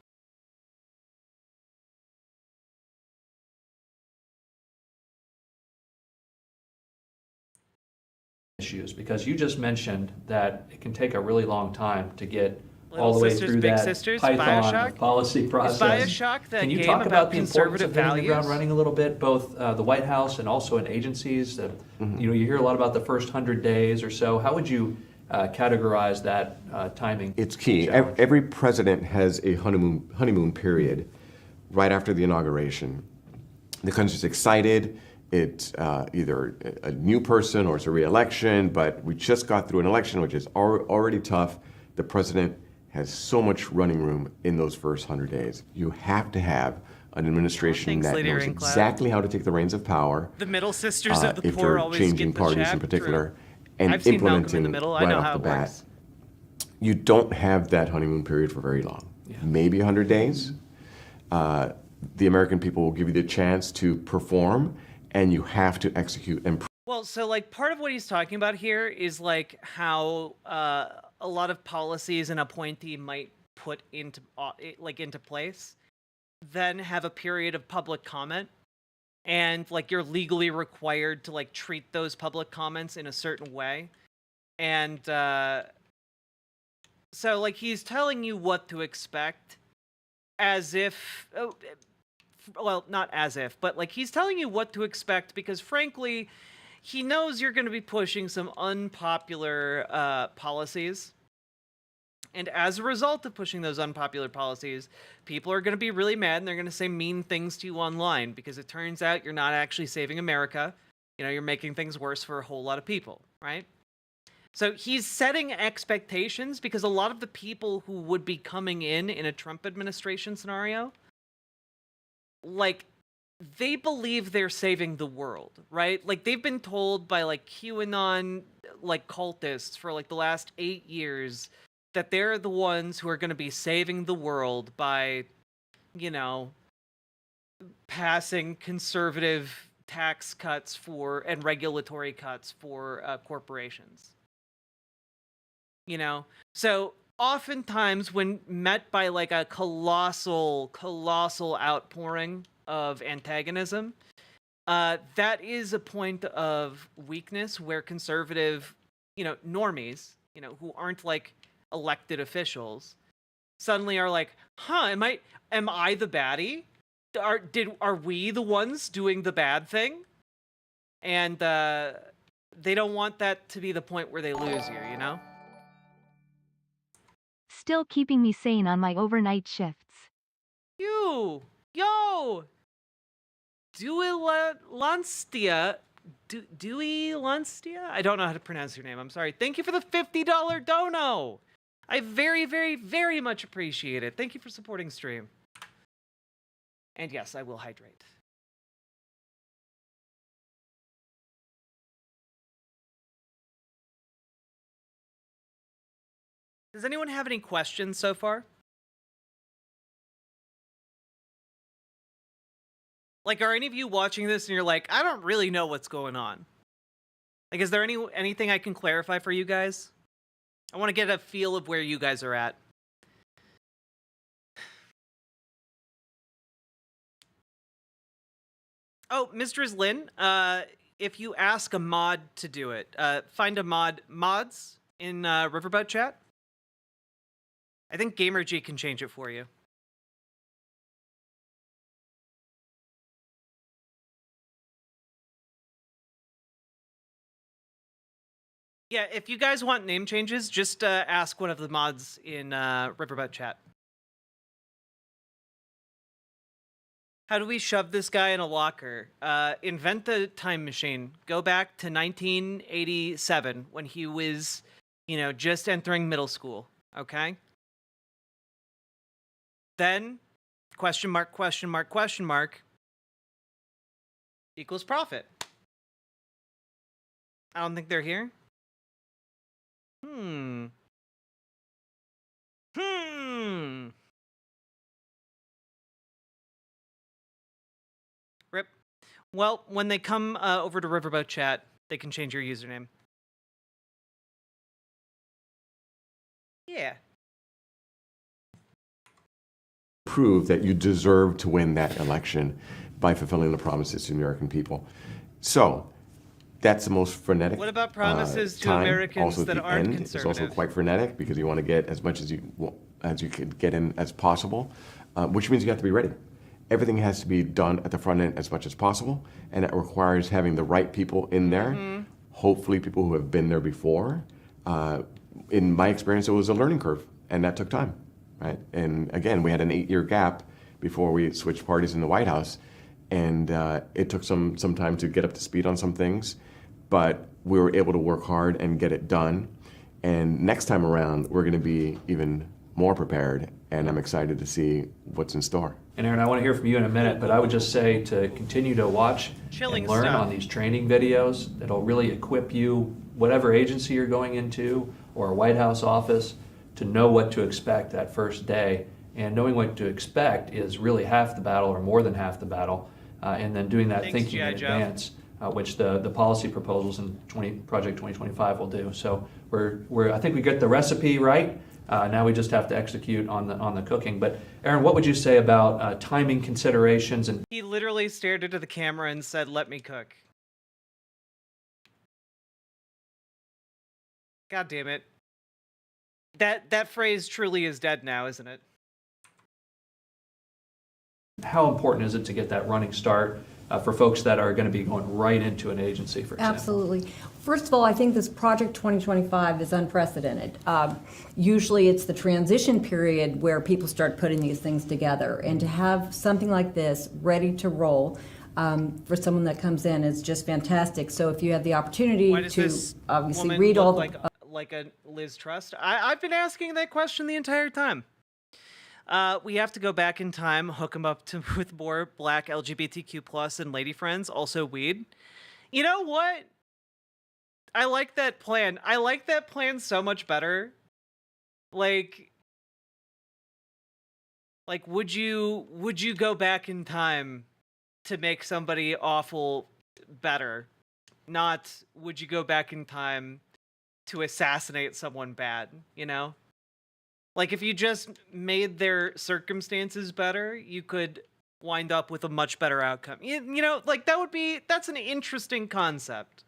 Issues, because you just mentioned that it can take a really long time to get Little all the way Sisters, through Big that Sisters, Python Bioshock? of policy process. Is Bioshock that Can you game talk about about the importance of conservative hitting the ground values? running a little bit, both the White House and also in agencies? That you hear a lot about the first 100 days or so. How would you categorize that timing? It's key. challenge? Every president has a honeymoon period right after the inauguration. The country's excited. It's either a new person or it's a re-election, but we just got through an election, which is already tough. The president has so much running room in those first 100 days. You have to have an administration Thanks, that Lady knows Raincloud. exactly how to take the reins of power. The Middle Sisters of the if Poor they're always changing get the parties in shaft particular, through. and I've seen Malcolm in implementing the Middle. I right know off how the it bat. works. You don't have that honeymoon period for very long. Maybe 100 days. The American people will give you the chance to perform, and you have to execute and Well, so like part of what he's talking about here is like how a lot of policies an appointee might put into place, then have a period of public comment, and like you're legally required to like treat those public comments in a certain way, and so like he's telling you what to expect, as if. Well, not as if, but like he's telling you what to expect because frankly, he knows you're going to be pushing some unpopular policies. And as a result of pushing those unpopular policies, people are going to be really mad and they're going to say mean things to you online because it turns out you're not actually saving America. You're making things worse for a whole lot of people, right? So he's setting expectations because a lot of the people who would be coming in a Trump administration scenario, like, they believe they're saving the world, right? Like, they've been told by, like, QAnon, like, cultists for, like, the last 8 years that they're the ones who are going to be saving the world by, passing conservative tax cuts and regulatory cuts for corporations. So oftentimes when met by like a colossal outpouring of antagonism, that is a point of weakness where conservative, normies, who aren't like elected officials, suddenly are like, am I the baddie? are we the ones doing the bad thing? And they don't want that to be the point where they lose you, you know? Still keeping me sane on my overnight shifts. Yo! Duilanstia. Duilanstia? I don't know how to pronounce your name. I'm sorry. Thank you for the $50 dono. I very, very, very much appreciate it. Thank you for supporting stream. And yes, I will hydrate. Does anyone have any questions so far? Like, are any of you watching this and you're like, I don't really know what's going on? Like, is there anything I can clarify for you guys? I want to get a feel of where you guys are at. Oh, Mistress Lynn, if you ask a mod to do it, find a mods in Riverboat chat. I think GamerG can change it for you. Yeah, if you guys want name changes, just ask one of the mods in Riverboat chat. How do we shove this guy in a locker? Invent the time machine. Go back to 1987 when he was, just entering middle school. Okay? Then, question mark, question mark, question mark, equals profit. I don't think they're here. Rip. Well, when they come over to Riverboat chat, they can change your username. Yeah. Prove that you deserve to win that election by fulfilling the promises to the American people. So that's the most frenetic. What about promises to time. Americans Also, that at the aren't end, conservative? It's also quite frenetic because you want to get as much as you could get in as possible, which means you have to be ready. Everything has to be done at the front end as much as possible, and it requires having the right people in there. Hopefully, people who have been there before. In my experience, it was a learning curve, and that took time. Right, and again, we had an 8-year gap before we switched parties in the White House, and it took some time to get up to speed on some things, but we were able to work hard and get it done. And next time around, we're going to be even more prepared, and I'm excited to see what's in store. And Aaron, I want to hear from you in a minute, but I would just say to continue to watch and learn on these training videos that'll really equip you, whatever agency you're going into or a White House office, to know what to expect that first day. And knowing what to expect is really half the battle or more than half the battle. And then doing that thinking in advance, which the policy proposals in Project 2025 will do. So I think we get the recipe right. Now we just have to execute on the cooking. But Aaron, what would you say about timing considerations? And he literally stared into the camera and said, "Let me cook." God damn it. That phrase truly is dead now, isn't it? how important is it to get that running start for folks that are going to be going right into an agency, for example? Absolutely. First of all, I think this Project 2025 is unprecedented. Usually it's the transition period where people start putting these things together, and to have something like this ready to roll for someone that comes in is just fantastic. So if you have the opportunity to obviously read all the... like a Liz Truss? I've been asking that question the entire time. We have to go back in time, hook them up with more black LGBTQ plus and lady friends, also weed. You know what? I like that plan. I like that plan so much better. Like would you go back in time to make somebody awful better? Not would you go back in time to assassinate someone bad, you know? Like, if you just made their circumstances better, you could wind up with a much better outcome. You know, like, that's an interesting concept.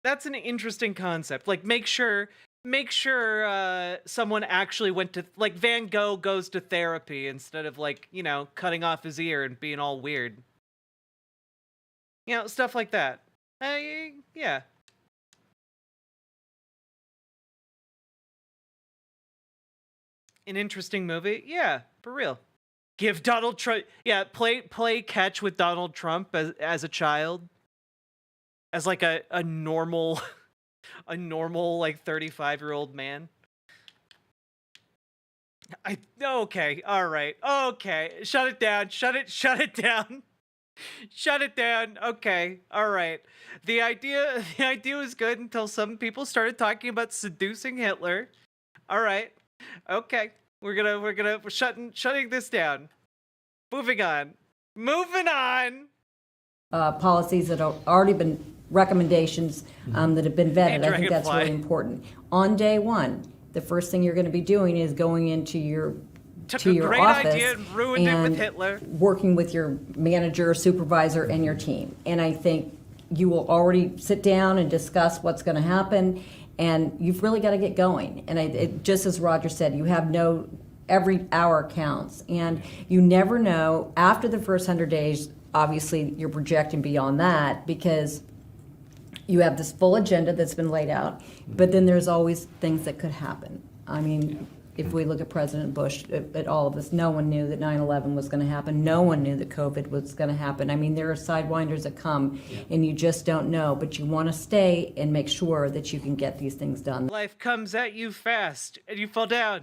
That's an interesting concept. Like, make sure make sure someone actually went to, like, Van Gogh goes to therapy instead of, like, you know, cutting off his ear and being all weird. You know, stuff like that. Yeah. An interesting movie? Yeah, for real. Give Donald Trump, yeah, play catch with Donald Trump as a child. As like a normal a normal like 35-year-old man. Okay, all right. Okay, shut it down. Shut it down. Shut it down. Okay, all right. The idea was good until some people started talking about seducing Hitler. All right. Okay. We're shutting this down. Moving on. Policies that have already been recommendations that have been vetted. Hey, I think that's really Dragonfly. important. On day one, the first thing you're going to be doing is going into your Took to a your great office idea and ruined it with Hitler. working with your manager, supervisor, and your team. And I think you will already sit down and discuss what's going to happen, and you've really got to get going. And just as Roger said, you have every hour counts, and you never know after the first 100 days. Obviously, you're projecting beyond that because you have this full agenda that's been laid out, but then there's always things that could happen. I mean, if we look at President Bush, at all of this, no one knew that 9/11 was going to happen. No one knew that COVID was going to happen. I mean, there are sidewinders that come, and you just don't know, but you want to stay and make sure that you can get these things done. Life comes at you fast, and you fall down,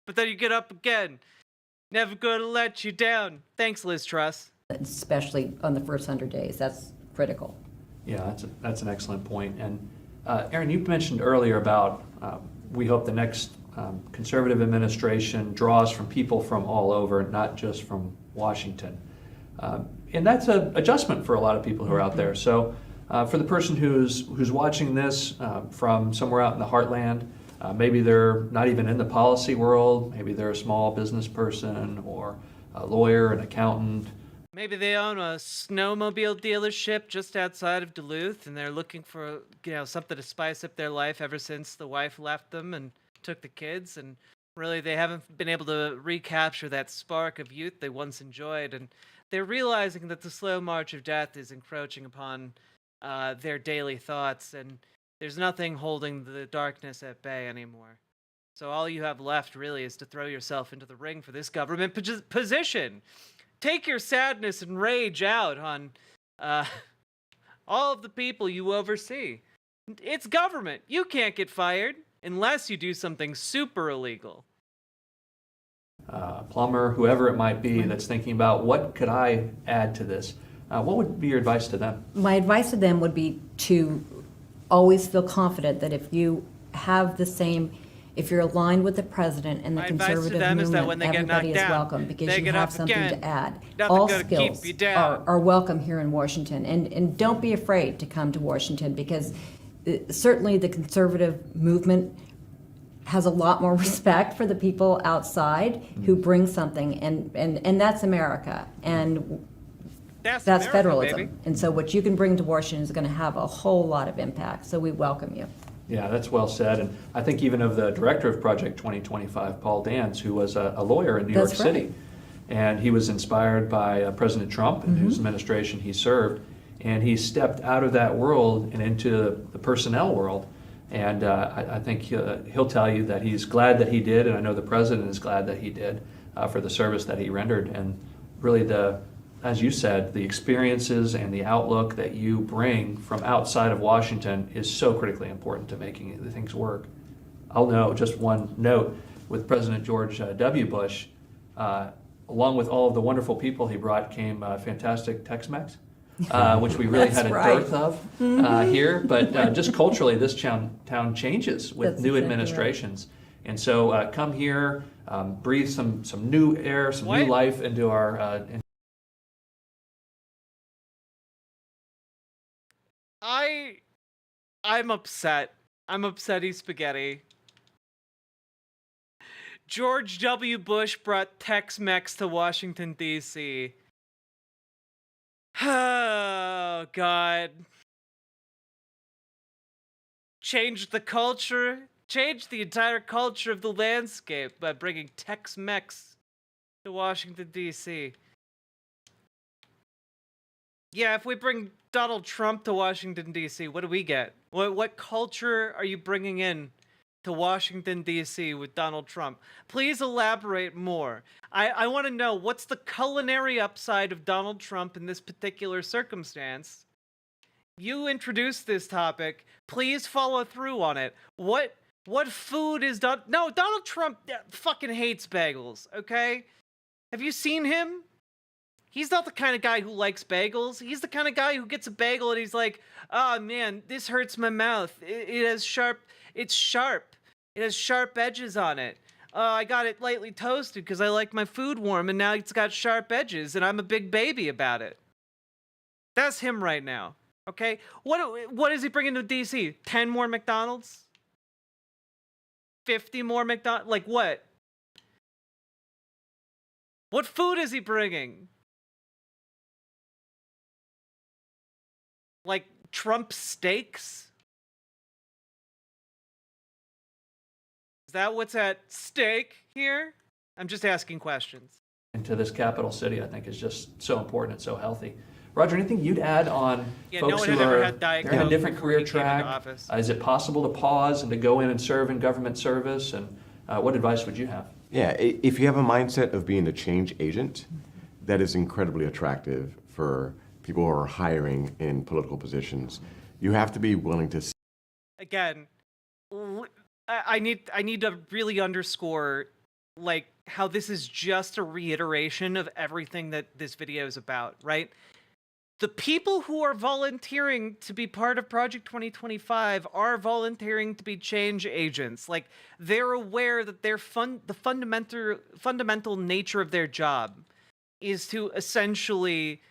but then you get up again. Never gonna let you down. Thanks, Liz Truss. Especially on the first 100 days. That's critical. Yeah, that's an excellent point. And Aaron, you mentioned earlier about we hope the next conservative administration draws from people from all over, not just from Washington. And that's an adjustment for a lot of people who are out there. So for the person who's watching this from somewhere out in the heartland, maybe they're not even in the policy world, maybe they're a small business person or a lawyer, an accountant. Maybe they own a snowmobile dealership just outside of Duluth, and they're looking for, you know, something to spice up their life ever since the wife left them and took the kids, and really they haven't been able to recapture that spark of youth they once enjoyed, and they're realizing that the slow march of death is encroaching upon their daily thoughts, and there's nothing holding the darkness at bay anymore. So all you have left really is to throw yourself into the ring for this government position. Take your sadness and rage out on all of the people you oversee. It's government. You can't get fired unless you do something super illegal. Plumber, whoever it might be that's thinking about what could I add to this, what would be your advice to them? My advice to them would be to always feel confident that if you have the same, if you're aligned with the president and the My advice to conservative them is that movement, when they get everybody knocked is down, welcome because they you get have up something again. to add. Nothing All gonna skills keep you down. are welcome here in Washington, and don't be afraid to come to Washington because certainly the conservative movement has a lot more respect for the people outside who bring something, and that's America, and that's America, federalism. baby. And so what you can bring to Washington is going to have a whole lot of impact. So we welcome you. Yeah, that's well said. And I think even of the director of Project 2025, Paul Dance, who was a lawyer in New York That's right. City. And he was inspired by President Trump and whose administration he served. And he stepped out of that world and into the personnel world. And I think he'll tell you that he's glad that he did, and I know the president is glad that he did for the service that he rendered. And really as you said, the experiences and the outlook that you bring from outside of Washington is so critically important to making the things work. I'll know just one note with President George W. Bush, along with all of the wonderful people he brought came fantastic Tex-Mex, which we really had a dearth of here. But just culturally, this town changes with That's new exactly administrations. And so come here, breathe some new air, some new life into our I'm upset. I'm upsetty spaghetti. George W. Bush brought Tex-Mex to Washington, D.C. Oh, God. Changed the culture, change the entire culture of the landscape by bringing Tex-Mex to Washington, D.C. Yeah, if we bring Donald Trump to Washington, D.C., what do we get? What culture are you bringing in to Washington, D.C. with Donald Trump? Please elaborate more. I want to know, what's the culinary upside of Donald Trump in this particular circumstance? You introduced this topic. Please follow through on it. What food is No, Donald Trump fucking hates bagels, okay? Have you seen him? He's not the kind of guy who likes bagels. He's the kind of guy who gets a bagel and he's like, oh man, this hurts my mouth. It's sharp. It has sharp edges on it. I got it lightly toasted because I like my food warm, and now it's got sharp edges, and I'm a big baby about it. That's him right now, okay? What is he bringing to DC? 10 more McDonald's? 50 more McDonald's? Like what? What food is he bringing? Like Trump steaks? Is that what's at stake here? I'm just asking questions. Into this capital city, I think, is just so important and so healthy. Roger, anything you'd add on folks who are in a different career track? Is it possible to pause and to go in and serve in government service? And what advice would you have? Yeah, if you have a mindset of being a change agent, that is incredibly attractive for people who are hiring in political positions. You have to be willing to... Again, I need to really underscore, like, how this is just a reiteration of everything that this video is about, right? The people who are volunteering to be part of Project 2025 are volunteering to be change agents. Like, they're aware that the fundamental nature of their job is to essentially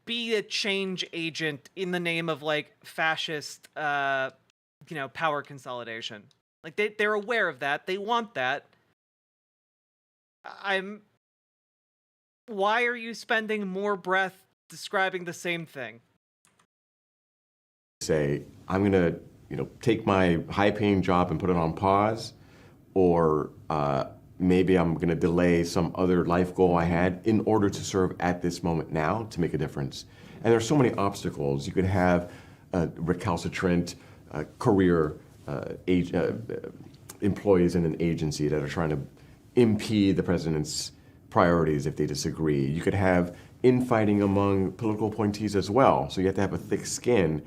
be a change agent in the name of, like, fascist, power consolidation. Like, they're aware of that. They want that. Why are you spending more breath describing the same thing? Say, I'm going to, take my high-paying job and put it on pause, or maybe I'm going to delay some other life goal I had in order to serve at this moment now to make a difference. And there's so many obstacles. You could have a recalcitrant career employees in an agency that are trying to impede the president's priorities if they disagree. You could have infighting among political appointees as well. So you have to have a thick skin,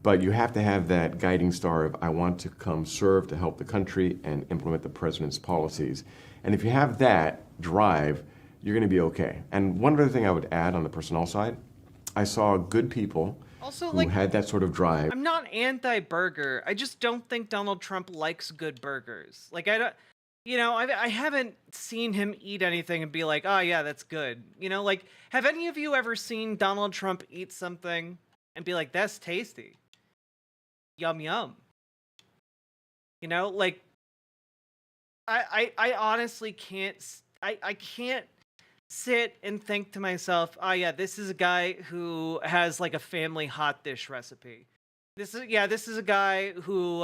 but you have to have that guiding star of, I want to come serve to help the country and implement the president's policies. And if you have that drive, you're going to be okay. And one other thing I would add on the personnel side, I saw good people who had that sort of drive. I'm not anti-burger. I just don't think Donald Trump likes good burgers. Like, I haven't seen him eat anything and be like, oh yeah, that's good. Like, have any of you ever seen Donald Trump eat something and be like, that's tasty? Yum, yum. Like, I honestly can't, I can't sit and think to myself, oh yeah, this is a guy who has like a family hot dish recipe. This is a guy who,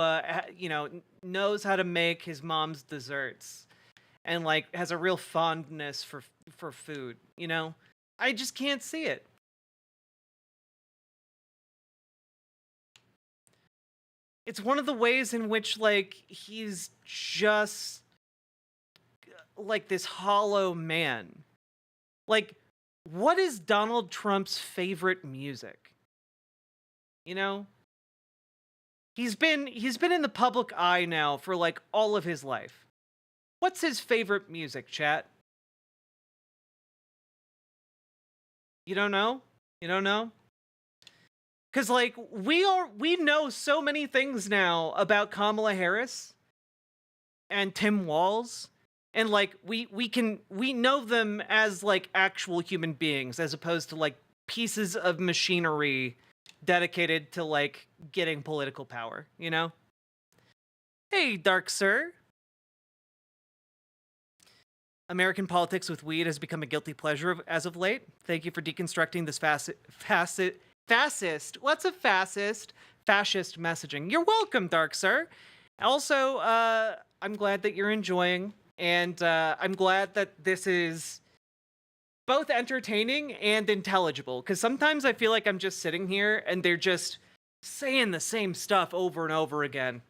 knows how to make his mom's desserts and like has a real fondness for food, I just can't see it. It's one of the ways in which, like, he's just like this hollow man. Like, what is Donald Trump's favorite music? He's been in the public eye now for like all of his life. What's his favorite music, chat? You don't know? You don't know? Cuz like we know so many things now about Kamala Harris and Tim Walz, and like we know them as like actual human beings as opposed to like pieces of machinery dedicated to like getting political power, Hey, Dark Sir. American politics with weed has become a guilty pleasure as of late. Thank you for deconstructing this fascist. What's a fascist? Fascist messaging. You're welcome, Dark Sir. Also, I'm glad that you're enjoying, and I'm glad that this is both entertaining and intelligible, because sometimes I feel like I'm just sitting here and they're just saying the same stuff over and over again.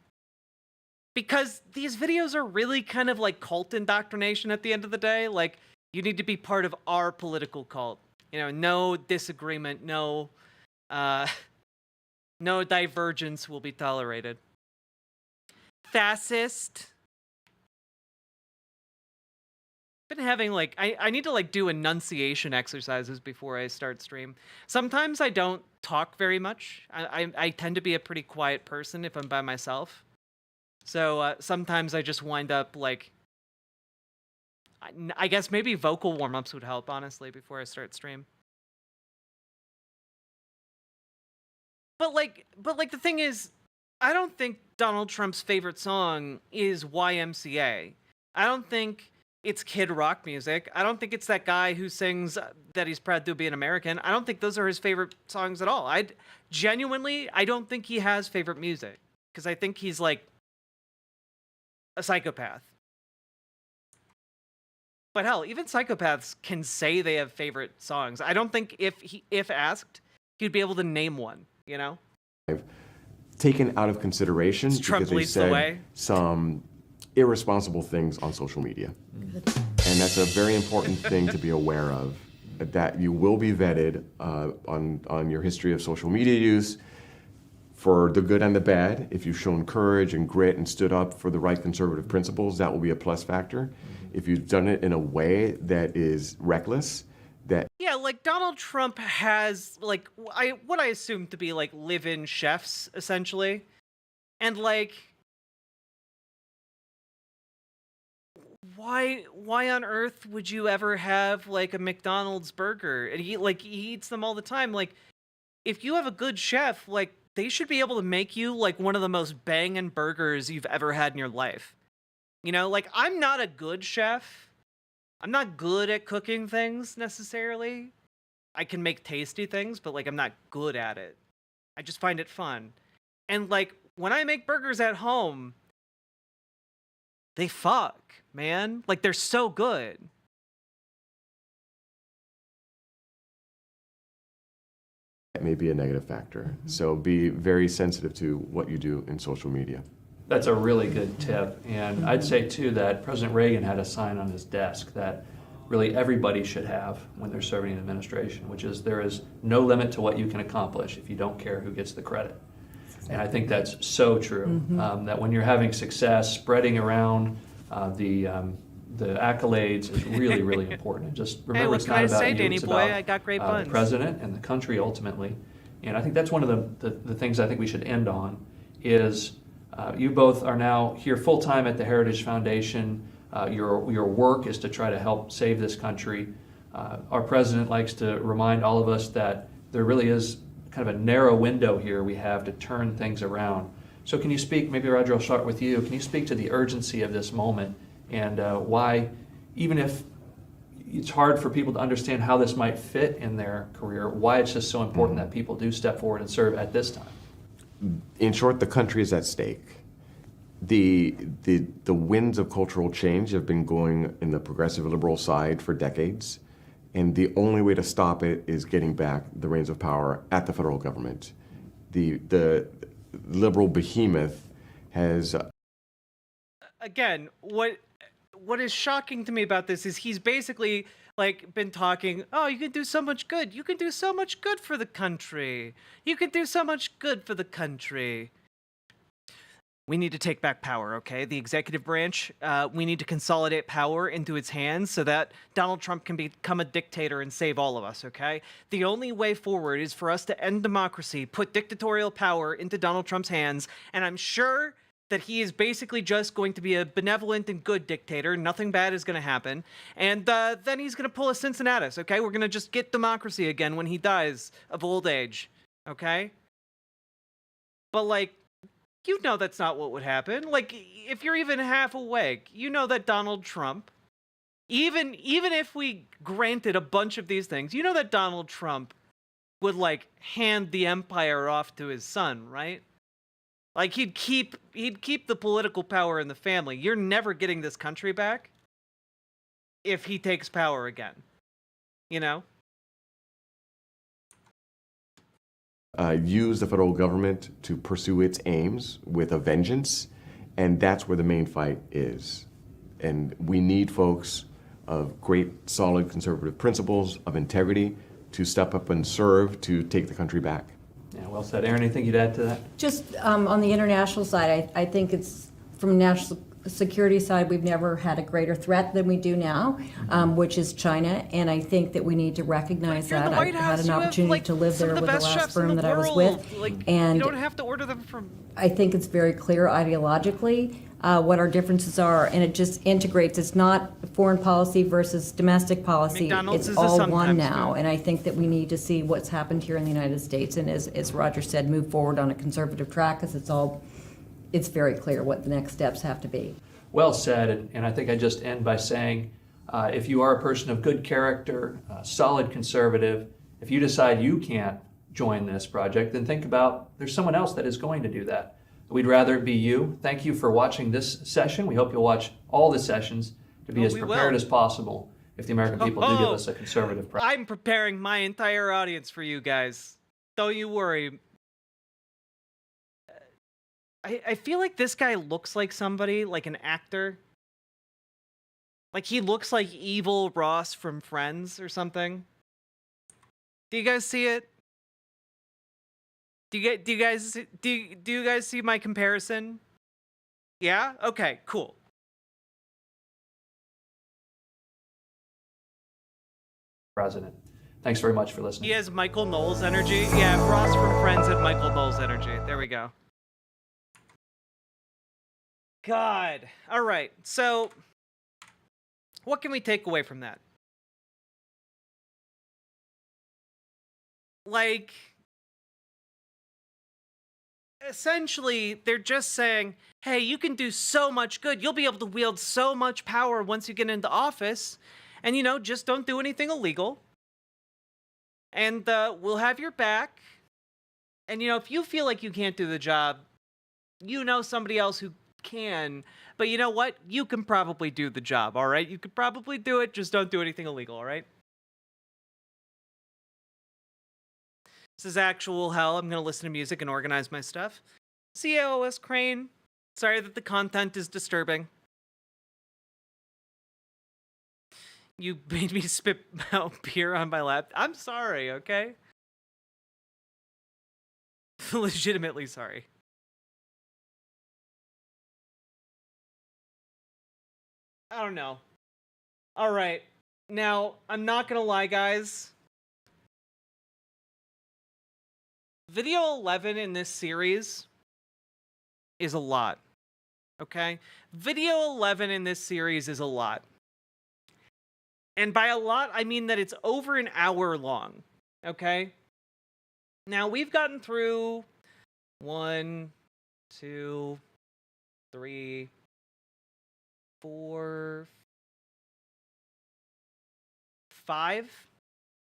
Because these videos are really kind of like cult indoctrination at the end of the day. Like, you need to be part of our political cult. You know, no disagreement, no divergence will be tolerated. Fascist. Been having like I need to like do enunciation exercises before I start stream. Sometimes I don't talk very much. I tend to be a pretty quiet person if I'm by myself. So sometimes I just wind up like I guess maybe vocal warm-ups would help, honestly, before I start stream. But like the thing is, I don't think Donald Trump's favorite song is YMCA. I don't think it's Kid Rock music. I don't think it's that guy who sings that he's proud to be an American. I don't think those are his favorite songs at all. I don't think he has favorite music, because I think he's like a psychopath. But hell, even psychopaths can say they have favorite songs. I don't think if asked, he'd be able to name one, you know? Taken out of consideration Trump because they leads the said way. some irresponsible things on social media. And that's a very important thing to be aware of, that you will be vetted on your history of social media use for the good and the bad. If you've shown courage and grit and stood up for the right conservative principles, that will be a plus factor. If you've done it in a way that is reckless, yeah, like Donald Trump has like what I assume to be like live-in chefs, essentially. And like why on earth would you ever have like a McDonald's burger? And he eats them all the time. Like, if you have a good chef, like they should be able to make you like one of the most banging burgers you've ever had in your life. You know, like I'm not a good chef. I'm not good at cooking things necessarily. I can make tasty things, but like I'm not good at it. I just find it fun. And like when I make burgers at home, they fuck, man. Like they're so good. that may be a negative factor. So be very sensitive to what you do in social media. That's a really good tip. And I'd say, too, that President Reagan had a sign on his desk that really everybody should have when they're serving an administration, which is there is no limit to what you can accomplish if you don't care who gets the credit. And I think that's so true, that when you're having success, spreading around the accolades is really, really important. And just remember, it's not about you, it's about I got great buns. the president and the country ultimately. And I think that's one of the things I think we should end on is you both are now here full-time at the Heritage Foundation. Your work is to try to help save this country. Our president likes to remind all of us that there really is kind of a narrow window here we have to turn things around. So can you speak, maybe Roger, I'll start with you. Can you speak to the urgency of this moment and why, even if it's hard for people to understand how this might fit in their career, why it's just so important that people do step forward and serve at this time? In short, the country is at stake. The winds of cultural change have been going in the progressive liberal side for decades, and the only way to stop it is getting back the reins of power at the federal government. The liberal behemoth has... Again, what is shocking to me about this is he's basically like been talking, oh, you can do so much good. You can do so much good for the country. You can do so much good for the country. We need to take back power, okay? The executive branch, we need to consolidate power into its hands so that Donald Trump can become a dictator and save all of us, okay? The only way forward is for us to end democracy, put dictatorial power into Donald Trump's hands, and I'm sure that he is basically just going to be a benevolent and good dictator. Nothing bad is going to happen. And then he's going to pull a Cincinnatus, okay? We're going to just get democracy again when he dies of old age, okay? But, like, you know that's not what would happen. Like, if you're even half awake, you know that Donald Trump, even if we granted a bunch of these things, you know that Donald Trump would, like, hand the empire off to his son, right? Like he'd keep the political power in the family. You're never getting this country back if he takes power again. You know? Use the federal government to pursue its aims with a vengeance, and that's where the main fight is. And we need folks of great, solid conservative principles, of integrity, to step up and serve to take the country back. Yeah, well said. Aaron, anything you'd add to that? Just on the international side, I think it's from a national security side, we've never had a greater threat than we do now, which is China, and I think that we need to recognize that. I had an opportunity to live there with the last firm that I was with, and you don't have to order them from. I think it's very clear ideologically what our differences are, and it just integrates. It's not foreign policy versus domestic policy. McDonald's it's is a all sometimes one now, food. and I think that we need to see what's happened here in the United States, and as Roger said, move forward on a conservative track, because it's very clear what the next steps have to be. Well said, and I think I just end by saying, if you are a person of good character, solid conservative, if you decide you can't join this project, then think about there's someone else that is going to do that. We'd rather it be you. Thank you for watching this session. We hope you'll watch all the sessions to be as prepared as possible if the American people do give us a conservative project. I'm preparing my entire audience for you guys. Don't you worry. I feel like this guy looks like somebody, like an actor. Like he looks like evil Ross from Friends or something. Do you guys see it? Do you guys see my comparison? Yeah? Okay, cool. President. Thanks very much for listening. He has Michael Knowles energy. Yeah, Ross from Friends had Michael Knowles energy. There we go. God. All right. So, what can we take away from that? Like, essentially, they're just saying, hey, you can do so much good. You'll be able to wield so much power once you get into office. And, you know, just don't do anything illegal. And we'll have your back. And, you know, if you feel like you can't do the job, you know somebody else who can. But you know what? You can probably do the job, all right? You could probably do it. Just don't do anything illegal, all right? This is actual hell. I'm going to listen to music and organize my stuff. CAOS Crane. Sorry that the content is disturbing. You made me spit out beer on my lap. I'm sorry, okay? Legitimately sorry. I don't know. All right. Now, I'm not going to lie, guys. Video 11 in this series is a lot. Okay? Video 11 in this series is a lot. And by a lot, I mean that it's over an hour long. Okay? Now, we've gotten through 1, 2, 3, 4, 5.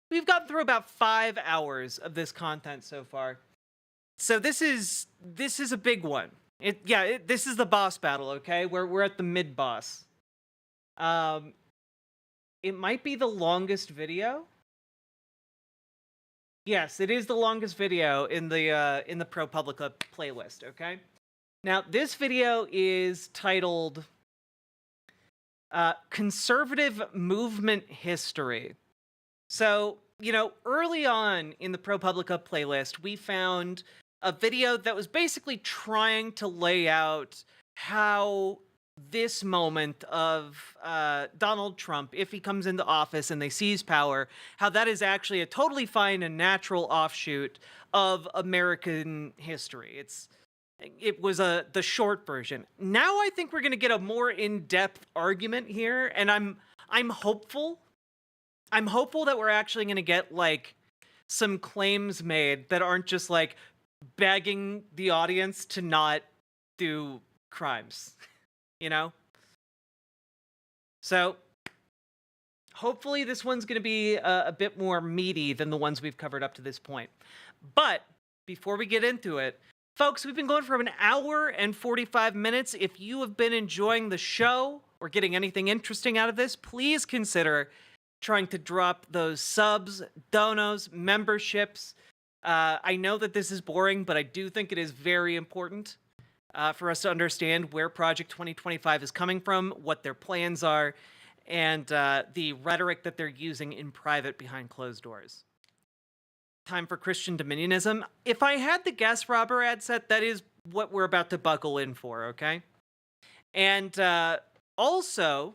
We've gotten through about 5 hours of this content so far. So this is a big one. This is the boss battle, okay? We're at the mid boss. It might be the longest video. Yes, it is the longest video in the ProPublica playlist, okay? Now, this video is titled Conservative Movement History. So, you know, early on in the ProPublica playlist, we found a video that was basically trying to lay out how this moment of Donald Trump, if he comes into office and they seize power, how that is actually a totally fine and natural offshoot of American history. It was the short version. Now I think we're going to get a more in-depth argument here, and I'm hopeful. I'm hopeful that we're actually going to get like some claims made that aren't just like begging the audience to not do crimes, you know? So hopefully this one's going to be a bit more meaty than the ones we've covered up to this point. But before we get into it, Folks, we've been going for an hour and 45 minutes. If you have been enjoying the show or getting anything interesting out of this, please consider trying to drop those subs, donos, memberships. I know that this is boring, but I do think it is very important for us to understand where Project 2025 is coming from, what their plans are, and the rhetoric that they're using in private behind closed doors. Time for Christian dominionism. If I had to guess, Robert Adset, that is what we're about to buckle in for, okay? And also,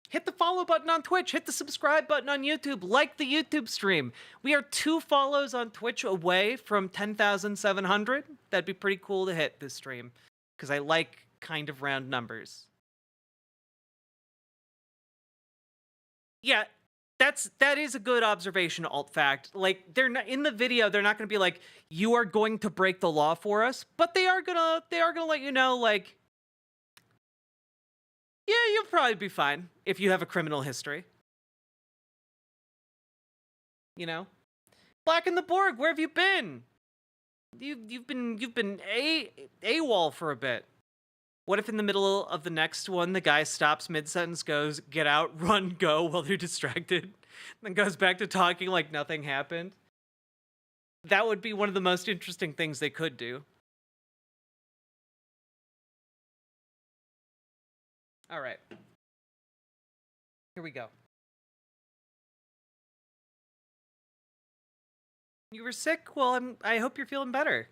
hit the follow button on Twitch, hit the subscribe button on YouTube, like the YouTube stream. We are 2 follows on Twitch away from 10,700. That'd be pretty cool to hit this stream, because I like kind of round numbers. Yeah, that is a good observation, alt fact. Like, they're not in the video, they're not going to be like, you are going to break the law for us, but they are gonna let you know, like, yeah, you'll probably be fine if you have a criminal history. You know? Black in the Borg, where have you been? You've been AWOL for a bit. What if in the middle of the next one, the guy stops mid-sentence, goes, get out, run, go, while they're distracted, then goes back to talking like nothing happened? That would be one of the most interesting things they could do. All right. Here we go. You were sick? Well, I hope you're feeling better.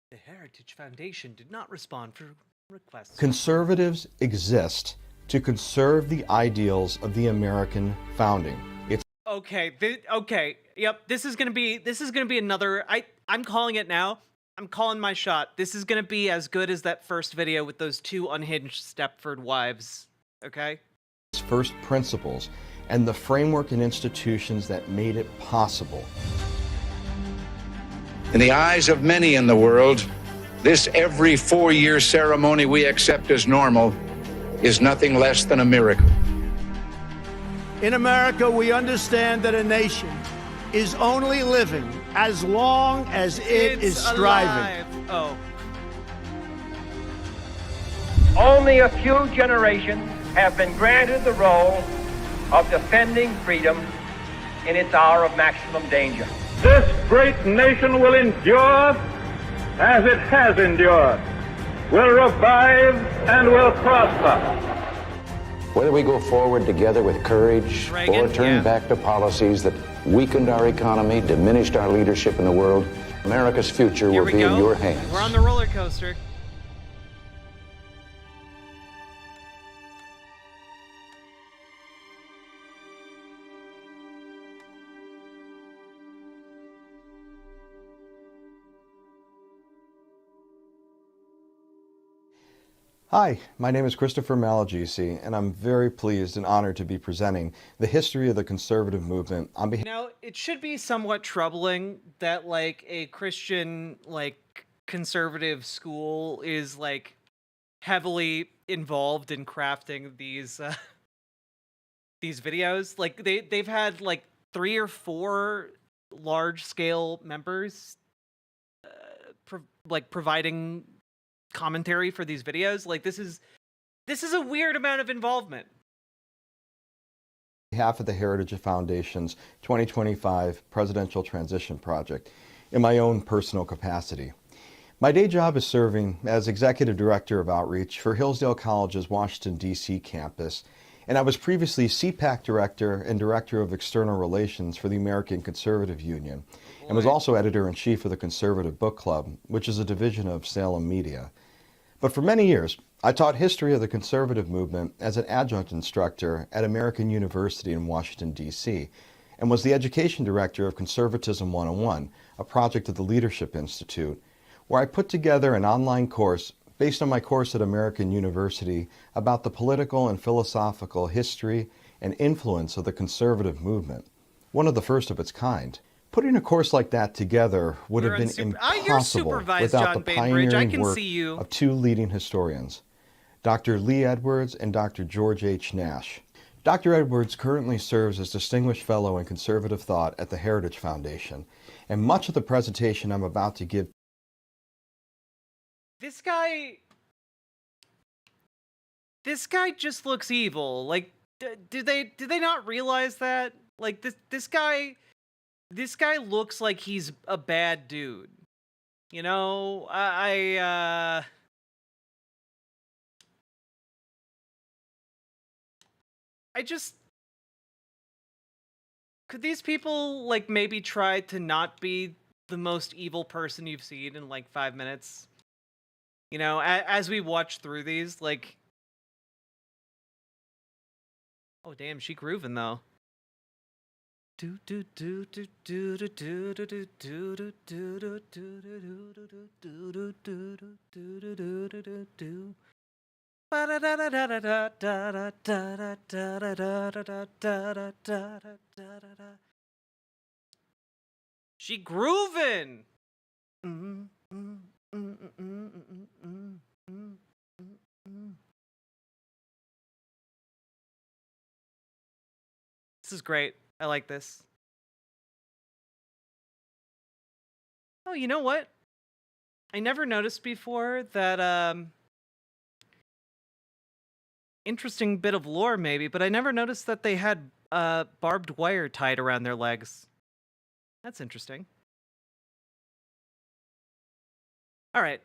The Heritage Foundation did not respond for requests. Conservatives exist to conserve the ideals of the American founding. It's okay. Okay. Yep. This is gonna be another. I'm calling it now. I'm calling my shot. This is gonna be as good as that first video with those 2 unhinged Stepford wives. Okay. first principles and the framework and institutions that made it possible. In the eyes of many in the world, this every 4-year ceremony we accept as normal is nothing less than a miracle. In America, we understand that a nation is only living as long as it is striving. Oh. Only a few generations have been granted the role of defending freedom in its hour of maximum danger. This great nation will endure as it has endured, will revive and will prosper. Whether we go forward together with courage Reagan, or turn back to policies that weakened our economy, diminished our leadership in the world, America's future will be in your hands. We're on the roller coaster. Hi, my name is Christopher Malagisi, and I'm very pleased and honored to be presenting the history of the conservative movement on behalf. Now, it should be somewhat troubling that, like, a Christian, like, conservative school is, like, heavily involved in crafting these videos. Like, they've had, like, 3 or 4 large-scale members, providing commentary for these videos. Like, this is a weird amount of involvement. On behalf of the Heritage Foundation's 2025 Presidential Transition Project in my own personal capacity. My day job is serving as Executive Director of Outreach for Hillsdale College's Washington, D.C. campus, and I was previously CPAC Director and Director of External Relations for the American Conservative Union, and was also Editor-in-Chief of the Conservative Book Club, which is a division of Salem Media. But for many years, I taught history of the conservative movement as an adjunct instructor at American University in Washington, D.C., and was the Education Director of Conservatism 101, a project of the Leadership Institute, where I put together an online course based on my course at American University about the political and philosophical history and influence of the conservative movement, one of the first of its kind. Putting a course like that together would have been impossible without the pioneering work of 2 leading historians, Dr. Lee Edwards and Dr. George H. Nash. Dr. Edwards currently serves as Distinguished Fellow in Conservative Thought at the Heritage Foundation, and much of the presentation I'm about to give. This guy just looks evil. Like, do they not realize that? Like, this guy looks like he's a bad dude. You know, I just, could these people like maybe try to not be the most evil person you've seen in like 5 minutes? You know, as we watch through these, like, oh damn, she grooving though. Do do do do do do do do do do do do do do do do. She grooving. This is great. I like this. Oh, you know what? I never noticed before that, interesting bit of lore maybe, but I never noticed that they had barbed wire tied around their legs. That's interesting. All right.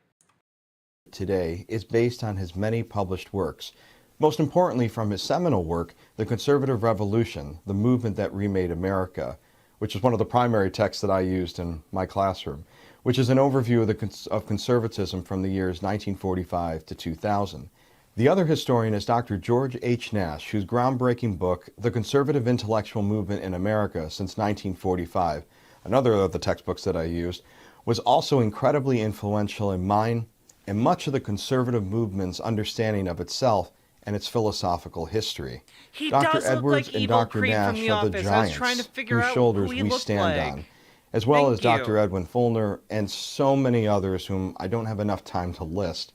Today is based on his many published works, most importantly from his seminal work, The Conservative Revolution, the Movement That Remade America, which is one of the primary texts that I used in my classroom, which is an overview of conservatism from the years 1945 to 2000. The other historian is Dr. George H. Nash, whose groundbreaking book, The Conservative Intellectual Movement in America Since 1945, another of the textbooks that I used, was also incredibly influential in mine and much of the conservative movement's understanding of itself and its philosophical history. He Dr. does look Edwards like and Evil Dr. Creed from Nash The are the Office. I was trying to giants figure whose out shoulders who he we looked stand like. on, as well Thank as Dr. you. Edwin Fulner and so many others whom I don't have enough time to list,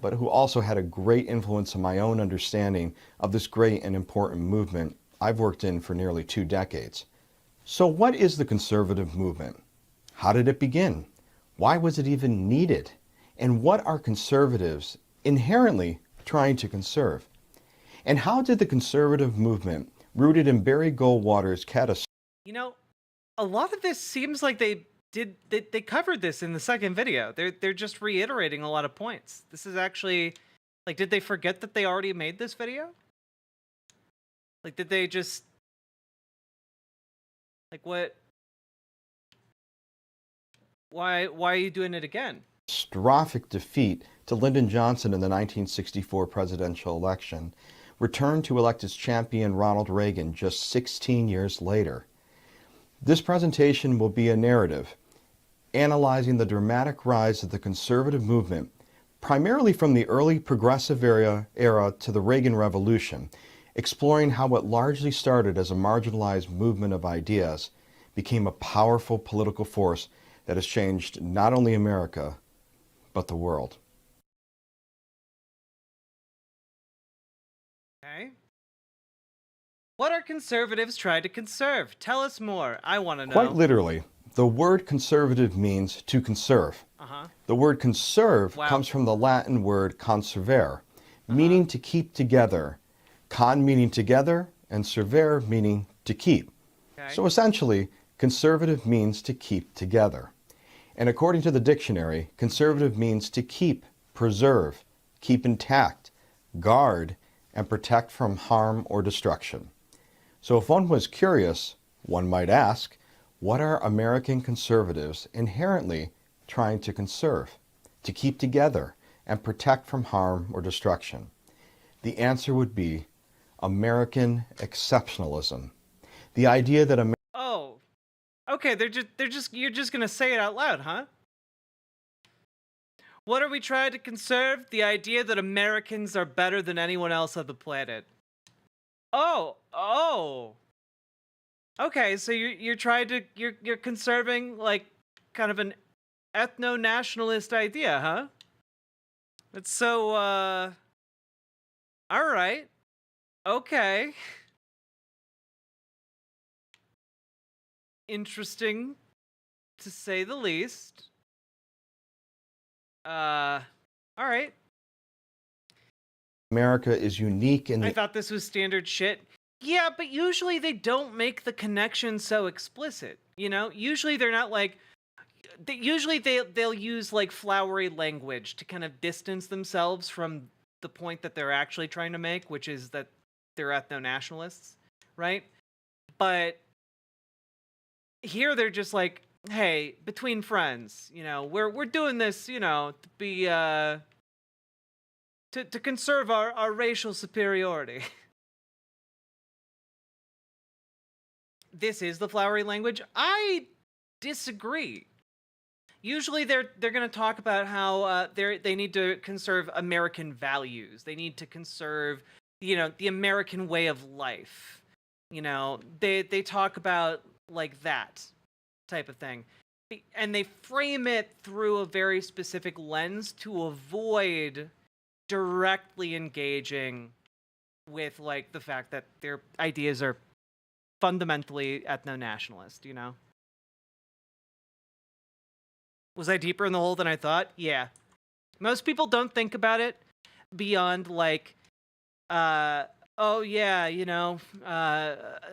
but who also had a great influence on my own understanding of this great and important movement I've worked in for nearly 2 decades. So what is the conservative movement? How did it begin? Why was it even needed? And what are conservatives inherently trying to conserve? And how did the conservative movement, rooted in Barry Goldwater's catastrophe? You know, a lot of this seems like they covered this in the second video. They're just reiterating a lot of points. This is actually, like, did they forget that they already made this video? Like, did they just, like, what? Why are you doing it again? Catastrophic defeat to Lyndon Johnson in the 1964 presidential election, returned to elect his champion Ronald Reagan just 16 years later. This presentation will be a narrative analyzing the dramatic rise of the conservative movement, primarily from the early progressive era to the Reagan Revolution, exploring how what largely started as a marginalized movement of ideas became a powerful political force that has changed not only America, but the world. Okay. What are conservatives trying to conserve? Tell us more. I want to know. Quite literally, the word conservative means to conserve. The word conserve comes from the Latin word conservare, meaning to keep together. Con meaning together, and servare meaning to keep. Okay. So essentially, conservative means to keep together. And according to the dictionary, conservative means to keep, preserve, keep intact, guard, and protect from harm or destruction. So if one was curious, one might ask, what are American conservatives inherently trying to conserve, to keep together, and protect from harm or destruction? The answer would be American exceptionalism. The idea that Oh, okay. You're just gonna say it out loud, huh? What are we trying to conserve? The idea that Americans are better than anyone else on the planet. Oh. Okay, so you're trying to you're conserving like kind of an ethno-nationalist idea, huh? That's so all right. Okay. interesting, to say the least. All right. America is unique in I the thought this was standard shit. Yeah, but usually they don't make the connection so explicit. You know, usually they're not like. Usually they'll use like flowery language to kind of distance themselves from the point that they're actually trying to make, which is that they're ethno-nationalists, right? But here they're just like, hey, between friends, you know, we're doing this, you know, to be to conserve our racial superiority. This is the flowery language. I disagree. Usually they're going to talk about how they need to conserve American values. They need to conserve, you know, the American way of life. You know, they talk about like that type of thing. And they frame it through a very specific lens to avoid directly engaging with like the fact that their ideas are fundamentally ethno-nationalist, you know? Was I deeper in the hole than I thought? Yeah. Most people don't think about it beyond like, oh yeah, you know,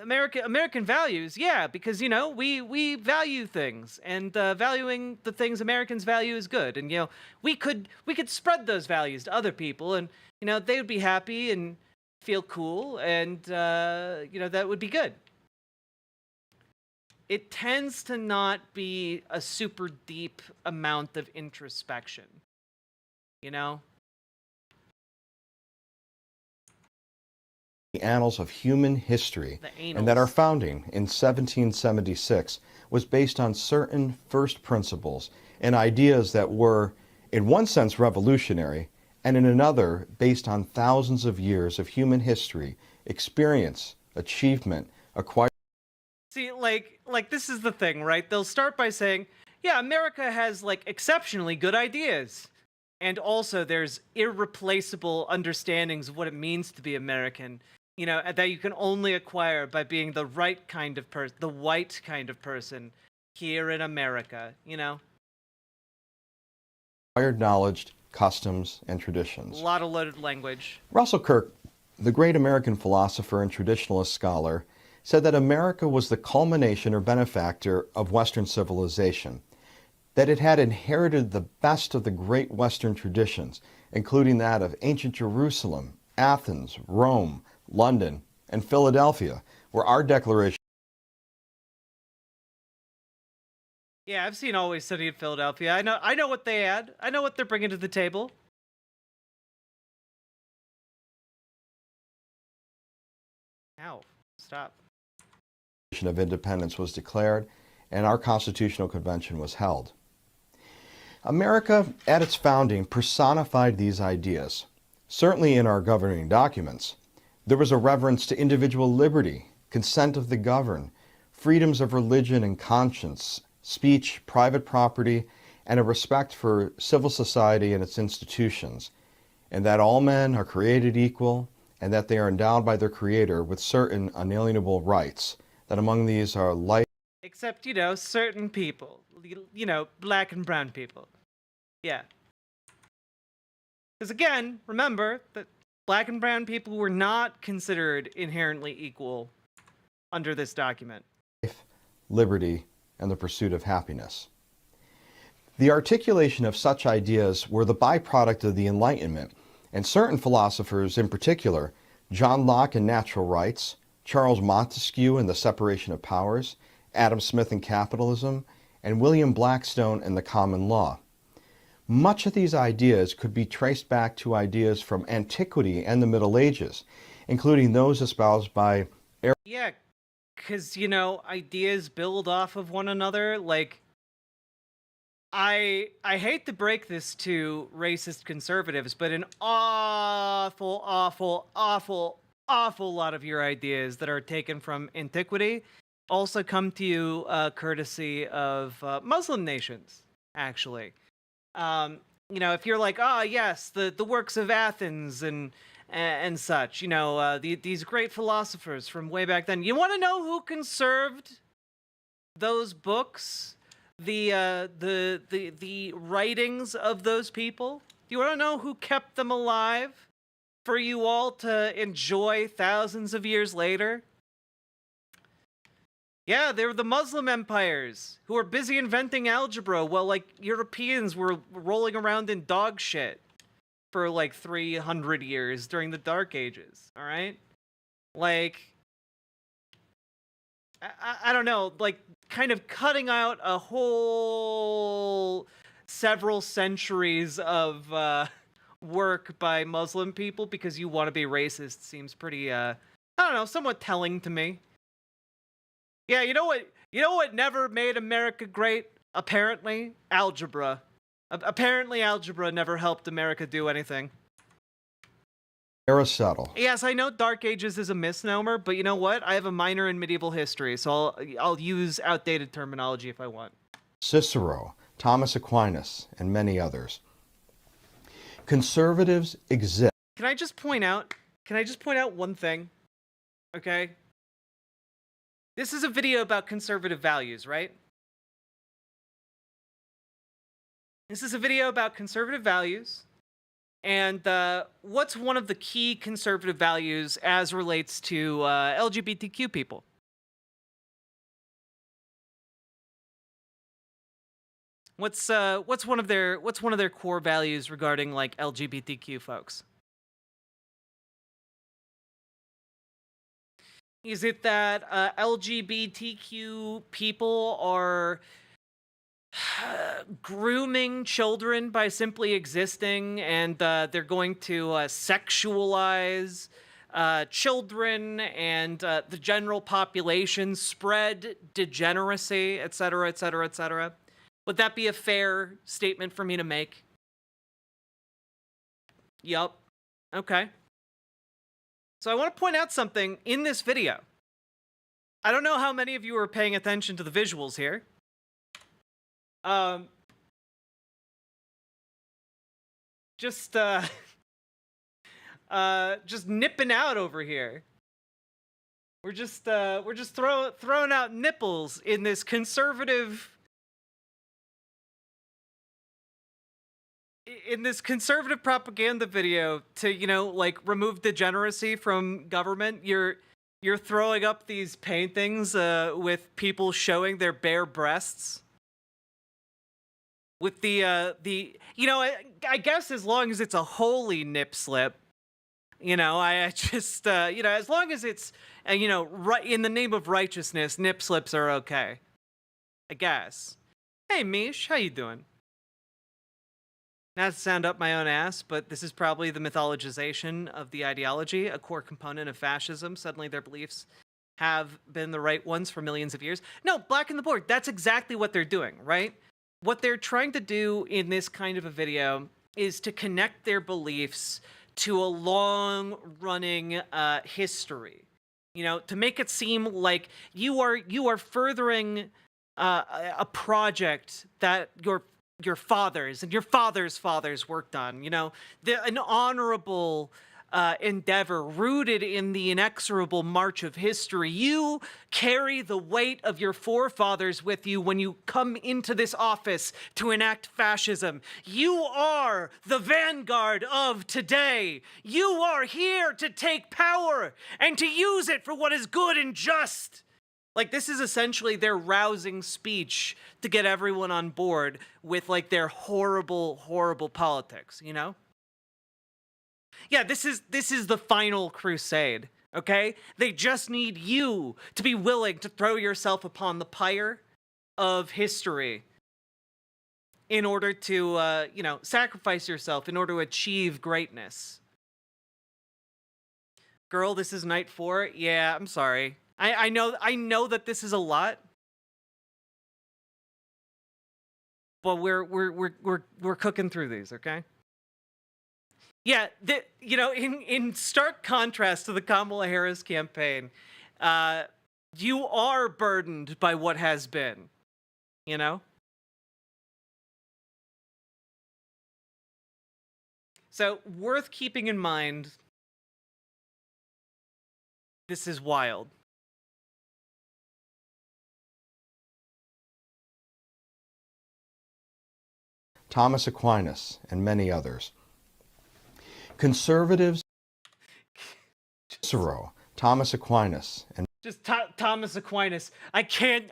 American values. Yeah, because you know we value things, and valuing the things Americans value is good. And you know we could spread those values to other people, and you know they would be happy and feel cool, and you know that would be good. It tends to not be a super deep amount of introspection, you know? the annals of human history, The annals. and that our founding in 1776 was based on certain first principles and ideas that were, in one sense, revolutionary, and in another, based on thousands of years of human history, experience, achievement, acquired. See, like this is the thing, right? They'll start by saying, yeah, America has like exceptionally good ideas. And also there's irreplaceable understandings of what it means to be American, you know, that you can only acquire by being the right kind of person, the white kind of person here in America, you know? Acquired knowledge, customs, and traditions. A lot of loaded language. Russell Kirk, the great American philosopher and traditionalist scholar, said that America was the culmination or benefactor of Western civilization, that it had inherited the best of the great Western traditions, including that of ancient Jerusalem, Athens, Rome, London, and Philadelphia, where our Declaration. Yeah, I've seen Always Sunny in Philadelphia. I know what they add. I know what they're bringing to the table. Ow, stop. Of Independence was declared, and our Constitutional Convention was held. America, at its founding, personified these ideas. Certainly in our governing documents, there was a reverence to individual liberty, consent of the governed, freedoms of religion and conscience, speech, private property, and a respect for civil society and its institutions, and that all men are created equal, and that they are endowed by their Creator with certain unalienable rights, that among these are life. Except, you know, certain people. You know, black and brown people. Yeah. Because again, remember that black and brown people were not considered inherently equal under this document. Life, liberty, and the pursuit of happiness. The articulation of such ideas were the byproduct of the Enlightenment, and certain philosophers in particular, John Locke in Natural Rights, Charles Montesquieu in The Separation of Powers, Adam Smith in Capitalism, and William Blackstone in The Common Law. Much of these ideas could be traced back to ideas from antiquity and the Middle Ages, including those espoused by Yeah, because, you know, ideas build off of one another. Like, I hate to break this to racist conservatives, but an awful lot of your ideas that are taken from antiquity also come to you courtesy of Muslim nations, actually. You know, if you're like, yes, the works of Athens and such, you know, these great philosophers from way back then. You want to know who conserved those books, the writings of those people? Do you want to know who kept them alive for you all to enjoy thousands of years later? Yeah, they were the Muslim empires who were busy inventing algebra while, like, Europeans were rolling around in dog shit for, like, 300 years during the Dark Ages, all right? Like, I don't know, like, kind of cutting out a whole several centuries of work by Muslim people because you want to be racist seems pretty, I don't know, somewhat telling to me. Yeah, you know what never made America great? Apparently, algebra. Apparently, algebra never helped America do anything. Aristotle. Yes, I know Dark Ages is a misnomer, but you know what? I have a minor in medieval history, so I'll use outdated terminology if I want. Cicero, Thomas Aquinas, and many others. Conservatives exist. Can I just point out one thing? Okay? This is a video about conservative values, right? This is a video about conservative values. And what's one of the key conservative values as relates to LGBTQ people? What's one of their core values regarding, like, LGBTQ folks? Is it that LGBTQ people are grooming children by simply existing, and they're going to sexualize children and the general population, spread degeneracy, etc., etc., etc.? Would that be a fair statement for me to make? Yup. Okay. So I want to point out something in this video. I don't know how many of you are paying attention to the visuals here. Just nipping out over here. We're just throwing out nipples in this conservative propaganda video to, you know, like, remove degeneracy from government. You're throwing up these paintings with people showing their bare breasts. With the you know, I guess as long as it's a holy nip slip, you know, I just you know, as long as it's you know, right in the name of righteousness, nip slips are okay, I guess. Hey Mish, how you doing? Not to sound up my own ass, but this is probably the mythologization of the ideology, a core component of fascism. Suddenly their beliefs have been the right ones for millions of years. No, blacken the board. That's exactly what they're doing, right? What they're trying to do in this kind of a video is to connect their beliefs to a long-running history. You know, to make it seem like you are furthering a project that your fathers and your fathers' fathers worked on, you know, an honorable endeavor rooted in the inexorable march of history. You carry the weight of your forefathers with you when you come into this office to enact fascism. You are the vanguard of today. You are here to take power and to use it for what is good and just. Like, this is essentially their rousing speech to get everyone on board with, like, their horrible, horrible politics, you know? Yeah, this is the final crusade, okay? They just need you to be willing to throw yourself upon the pyre of history in order to, you know, sacrifice yourself in order to achieve greatness. Girl, this is night 4. Yeah, I'm sorry. I know that this is a lot, but we're cooking through these, okay? Yeah, you know, in stark contrast to the Kamala Harris campaign, you are burdened by what has been, you know? So, worth keeping in mind, this is wild. Thomas Aquinas, and many others. Conservatives, Cicero, Thomas Aquinas, and Just Thomas Aquinas. I can't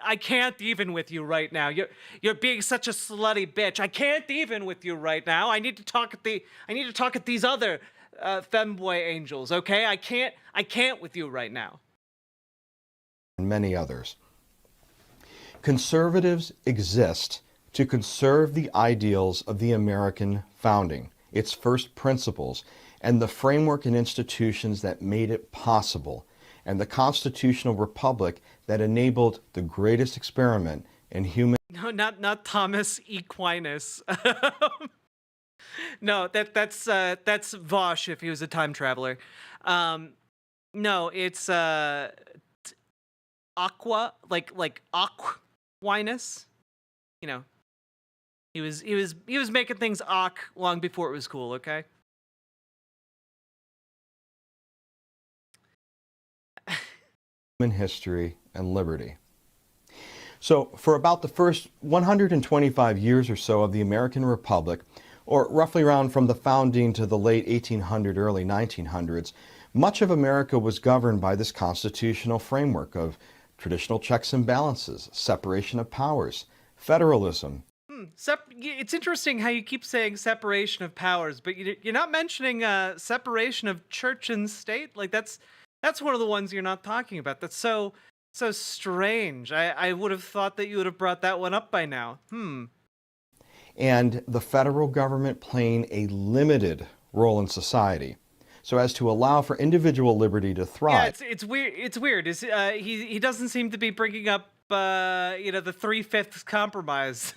even with you right now. You're being such a slutty bitch. I can't even with you right now. I need to talk at these other femboy angels, okay? I can't with you right now. and many others. Conservatives exist to conserve the ideals of the American founding, its first principles, and the framework and institutions that made it possible, and the constitutional republic that enabled the greatest experiment in human. No, not Thomas Aquinas. No, that's Vosh if he was a time traveler. No, it's Aqua, like Aquinas. You know, he was making things long before it was cool. Okay. Human history and liberty. So for about the first 125 years or so of the American Republic, or roughly around from the founding to the late 1800s, early 1900s, much of America was governed by this constitutional framework of traditional checks and balances, separation of powers, federalism. It's interesting how you keep saying separation of powers, but you're not mentioning separation of church and state. Like that's one of the ones you're not talking about. That's so strange. I would have thought that you would have brought that one up by now. And the federal government playing a limited role in society, so as to allow for individual liberty to thrive. Yeah, it's weird. It's weird. He doesn't seem to be bringing up the 3/5 compromise.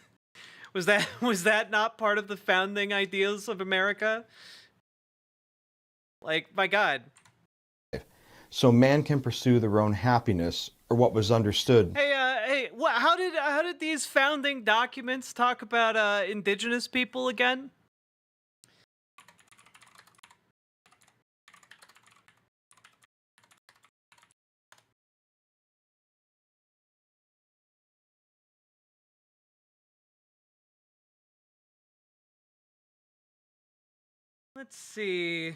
Was that not part of the founding ideals of America? Like, my God. So man can pursue their own happiness, or what was understood. Hey, how did these founding documents talk about indigenous people again? Let's see.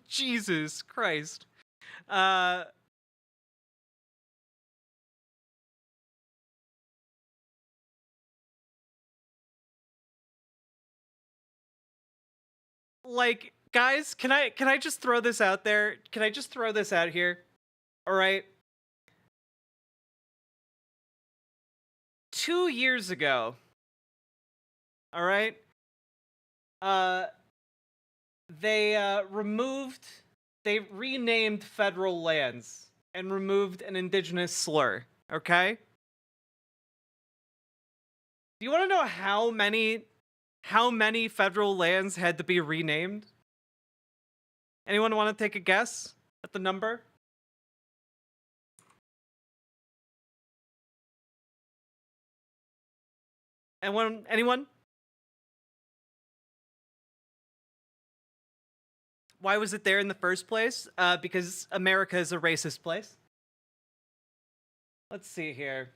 Jesus Christ. Like, guys, can I just throw this out there? Can I just throw this out here? All right. 2 years ago, all right, they renamed federal lands and removed an indigenous slur, okay? Do you want to know how many federal lands had to be renamed? Anyone want to take a guess at the number? Anyone? Why was it there in the first place? Because America is a racist place. Let's see here.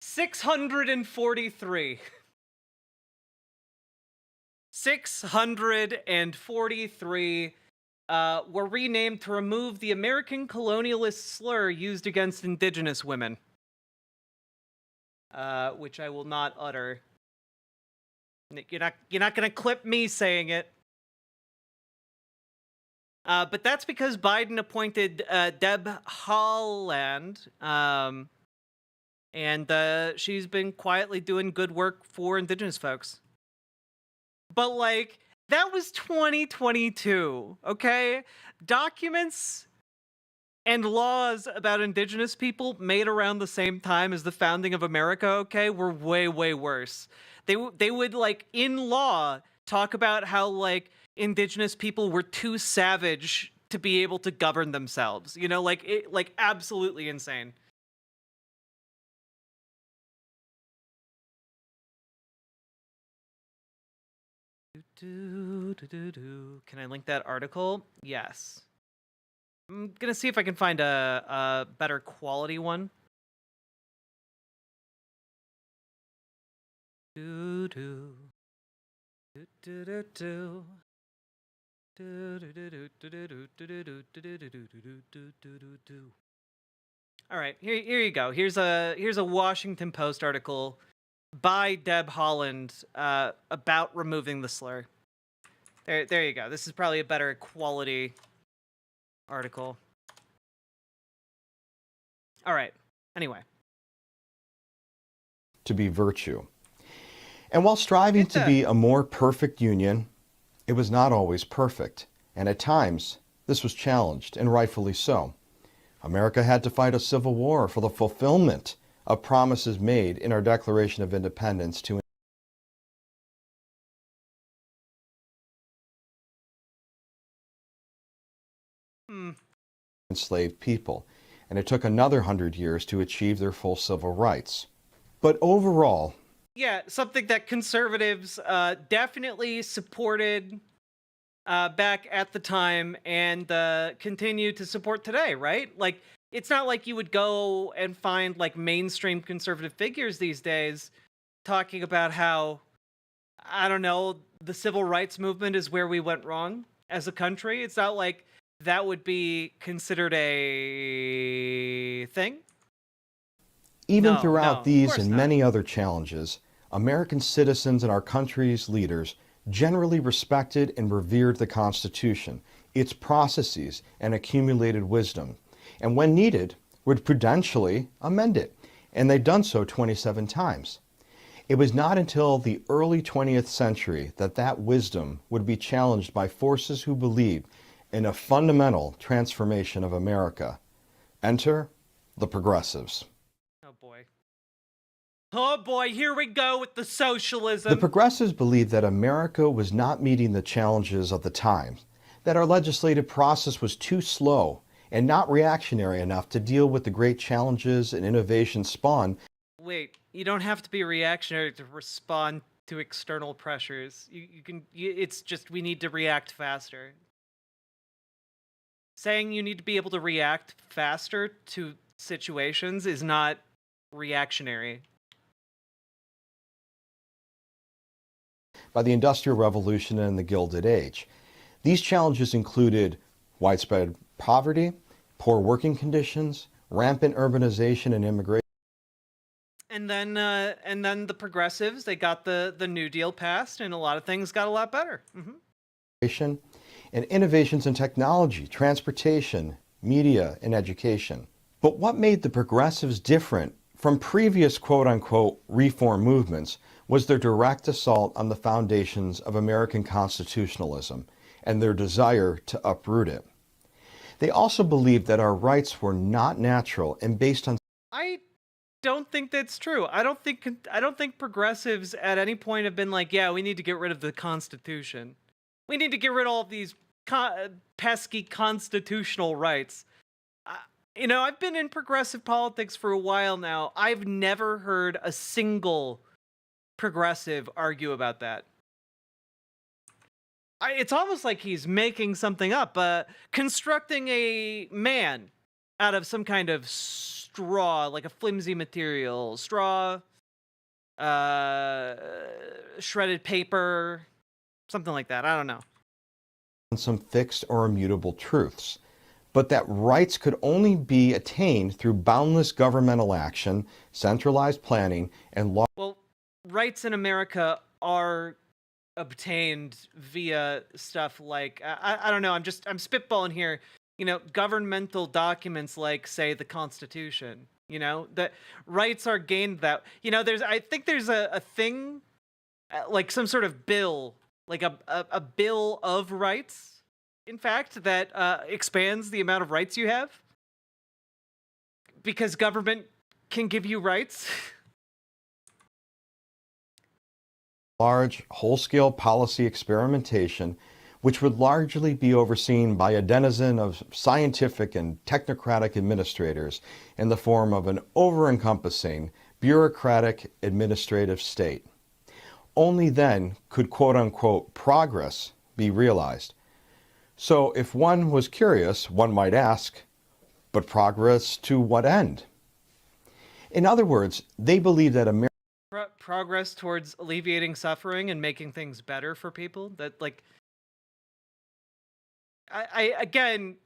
643. 643 were renamed to remove the American colonialist slur used against indigenous women. Which I will not utter. You're not gonna clip me saying it. But that's because Biden appointed Deb Haaland, and she's been quietly doing good work for indigenous folks. But like, that was 2022, okay? Documents and laws about indigenous people made around the same time as the founding of America, okay, were way, way worse. They would, like, in law, talk about how, like, indigenous people were too savage to be able to govern themselves. You know, like, absolutely insane. Can I link that article? Yes. I'm gonna see if I can find a better quality one. All right, here you go. Here's a Washington Post article by Deb Holland about removing the slur. There you go. This is probably a better quality article. All right. Anyway. To be virtue. And while striving to be a more perfect union, it was not always perfect. And at times, this was challenged, and rightfully so. America had to fight a civil war for the fulfillment of promises made in our Declaration of Independence to enslaved people. And it took another 100 years to achieve their full civil rights. But overall, yeah, something that conservatives definitely supported back at the time and continue to support today, right? Like, it's not like you would go and find like mainstream conservative figures these days talking about how, I don't know, the civil rights movement is where we went wrong as a country. It's not like that would be considered a thing. Even throughout these and many other challenges, American citizens and our country's leaders generally respected and revered the Constitution, its processes, and accumulated wisdom, and when needed, would prudentially amend it, and they've done so 27 times. It was not until the early 20th century that that wisdom would be challenged by forces who believed in a fundamental transformation of America. Enter the progressives. Oh boy, here we go with the socialism. The progressives believed that America was not meeting the challenges of the times, that our legislative process was too slow and not reactionary enough to deal with the great challenges and innovations spawned. Wait, you don't have to be reactionary to respond to external pressures. It's just we need to react faster. Saying you need to be able to react faster to situations is not reactionary. By the Industrial Revolution and the Gilded Age. These challenges included widespread poverty, poor working conditions, rampant urbanization and immigration. And then the progressives, they got the New Deal passed, and a lot of things got a lot better. And innovations in technology, transportation, media, and education. But what made the progressives different from previous quote-unquote reform movements was their direct assault on the foundations of American constitutionalism and their desire to uproot it. They also believed that our rights were not natural and based on... I don't think that's true. I don't think progressives at any point have been like, yeah, we need to get rid of the Constitution. We need to get rid of all of these pesky constitutional rights. You know, I've been in progressive politics for a while now. I've never heard a single progressive argue about that. It's almost like he's making something up, constructing a man out of some kind of straw, like a flimsy material, straw, shredded paper, something like that. I don't know. Some fixed or immutable truths, but that rights could only be attained through boundless governmental action, centralized planning, and law. Well, rights in America are obtained via stuff like, I don't know, I'm spitballing here, you know, governmental documents like, say, the Constitution, you know, that rights are gained that, you know, I think there's a thing, like some sort of bill, like a bill of rights, in fact, that expands the amount of rights you have, because government can give you rights. large, whole-scale policy experimentation which would largely be overseen by a denizen of scientific and technocratic administrators in the form of an over-encompassing, bureaucratic administrative state. Only then could quote-unquote progress be realized. So if one was curious, one might ask, but progress to what end? In other words, they believe that progress towards alleviating suffering and making things better for people. That, like, I again,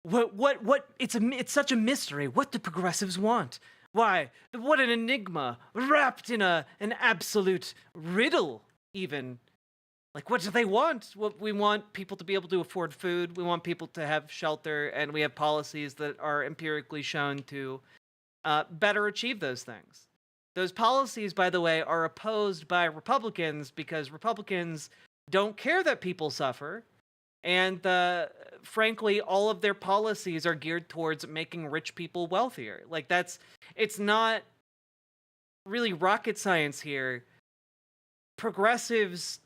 what? It's such a mystery. What do progressives want? Why? What an enigma, wrapped in an absolute riddle. Even, like, what do they want? What we want people to be able to afford food. We want people to have shelter, and we have policies that are empirically shown to better achieve those things. Those policies, by the way, are opposed by Republicans because Republicans don't care that people suffer. And frankly, all of their policies are geared towards making rich people wealthier. Like, it's not really rocket science here. Progressives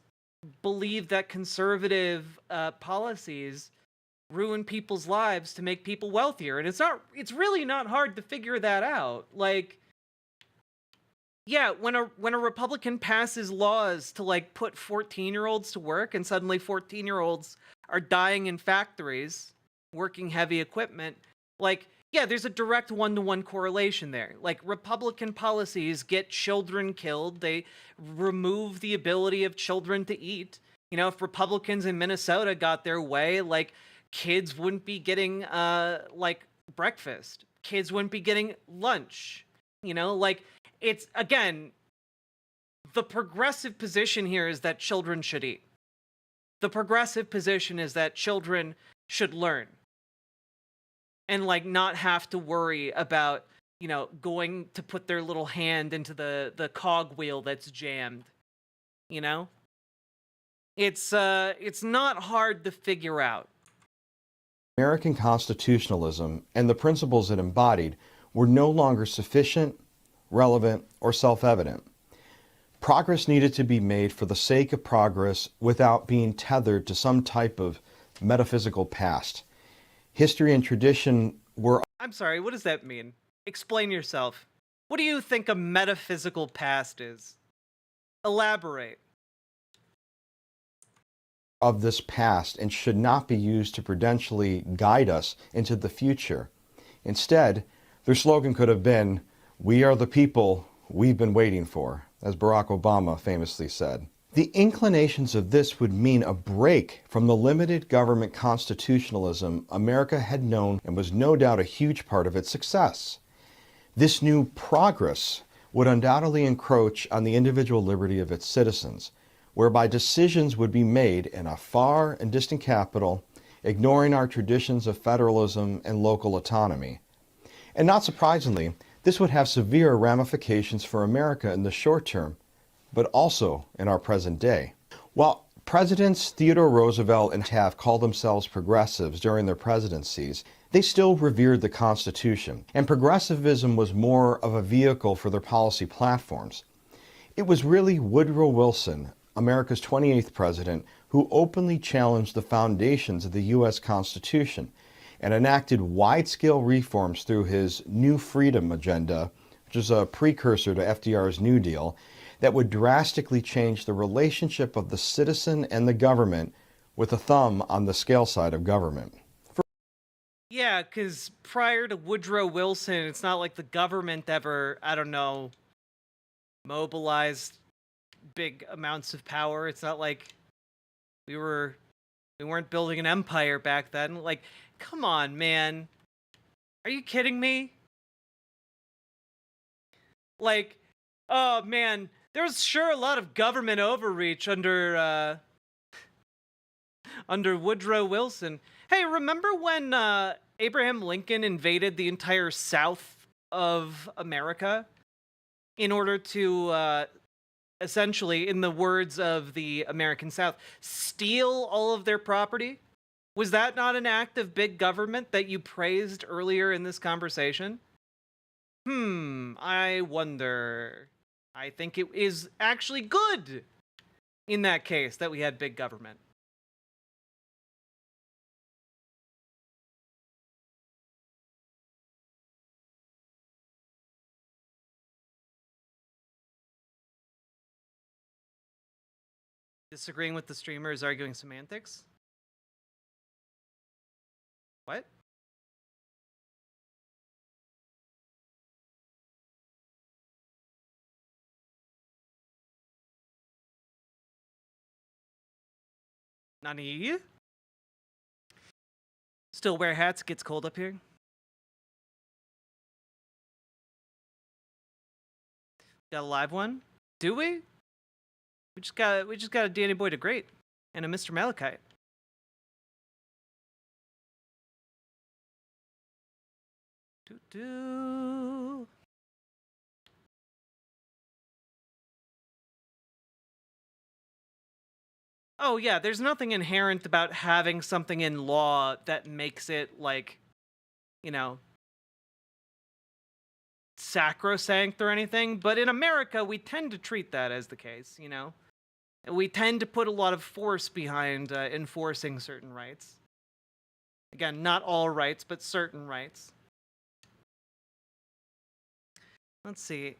believe that conservative policies ruin people's lives to make people wealthier. And it's really not hard to figure that out. Like, yeah, when a Republican passes laws to, like, put 14-year-olds to work, and suddenly 14-year-olds are dying in factories, working heavy equipment, like, yeah, there's a direct one-to-one correlation there. Like, Republican policies get children killed. They remove the ability of children to eat. You know, if Republicans in Minnesota got their way, like, kids wouldn't be getting, like, breakfast. Kids wouldn't be getting lunch. You know, like, it's, again, the progressive position here is that children should eat. The progressive position is that children should learn. And, like, not have to worry about, you know, going to put their little hand into the cogwheel that's jammed. You know? It's not hard to figure out. American constitutionalism and the principles it embodied were no longer sufficient, relevant, or self-evident. Progress needed to be made for the sake of progress without being tethered to some type of metaphysical past. History and tradition were... I'm sorry, what does that mean? Explain yourself. What do you think a metaphysical past is? Elaborate. ...of this past and should not be used to prudentially guide us into the future. Instead, their slogan could have been, "We are the people we've been waiting for," as Barack Obama famously said. The inclinations of this would mean a break from the limited government constitutionalism America had known and was no doubt a huge part of its success. This new progress would undoubtedly encroach on the individual liberty of its citizens, whereby decisions would be made in a far and distant capital, ignoring our traditions of federalism and local autonomy. And not surprisingly, this would have severe ramifications for America in the short term, but also in our present day. While Presidents Theodore Roosevelt and Taft called themselves progressives during their presidencies, they still revered the Constitution, and progressivism was more of a vehicle for their policy platforms. It was really Woodrow Wilson, America's 28th president, who openly challenged the foundations of the U.S. Constitution and enacted wide-scale reforms through his New Freedom agenda, which is a precursor to FDR's New Deal, that would drastically change the relationship of the citizen and the government, with a thumb on the scale side of government. Yeah, because prior to Woodrow Wilson, it's not like the government ever, I don't know, mobilized big amounts of power. It's not like we weren't building an empire back then. Like, come on, man. Are you kidding me? Like, oh man, there was sure a lot of government overreach under Woodrow Wilson. Hey, remember when Abraham Lincoln invaded the entire South of America in order to essentially, in the words of the American South, steal all of their property? Was that not an act of big government that you praised earlier in this conversation? I wonder. I think it is actually good in that case, that we had big government. Disagreeing with the streamer is arguing semantics? What? Nani? Still wear hats, it gets cold up here. Got a live one? Do we? We just got a Danny Boy the Great and a Mr. Malachite. Doo-doo. Oh yeah, there's nothing inherent about having something in law that makes it, like, you know, sacrosanct or anything, but in America we tend to treat that as the case, you know? We tend to put a lot of force behind enforcing certain rights. Again, not all rights, but certain rights. Let's see.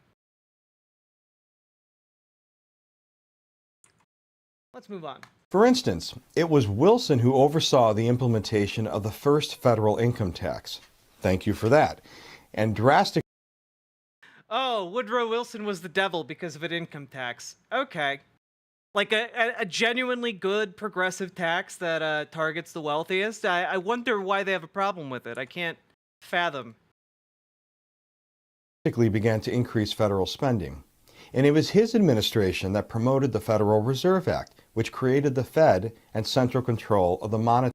Let's move on. For instance, it was Wilson who oversaw the implementation of the first federal income tax. Thank you for that. And drastic. Oh, Woodrow Wilson was the devil because of an income tax. Okay. Like a genuinely good progressive tax that targets the wealthiest. I wonder why they have a problem with it. I can't fathom. Began to increase federal spending. And it was his administration that promoted the Federal Reserve Act, which created the Fed and central control of the monetary.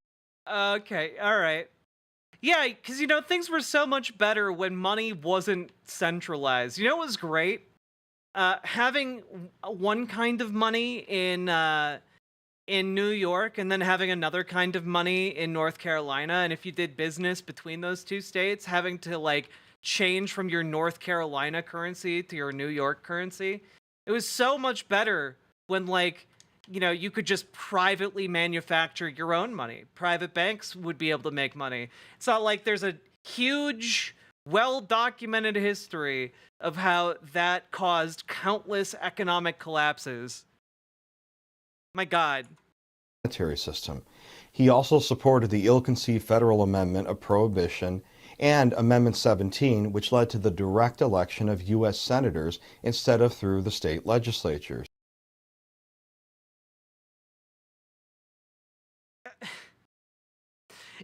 Okay, all right. Yeah, because, you know, things were so much better when money wasn't centralized. You know what was great? Having one kind of money in New York and then having another kind of money in North Carolina. And if you did business between those two states, having to, like, change from your North Carolina currency to your New York currency. It was so much better when, like, you know, you could just privately manufacture your own money. Private banks would be able to make money. It's not like there's a huge, well-documented history of how that caused countless economic collapses. My God. Monetary system. He also supported the ill-conceived federal amendment of prohibition and Amendment 17, which led to the direct election of U.S. senators instead of through the state legislatures.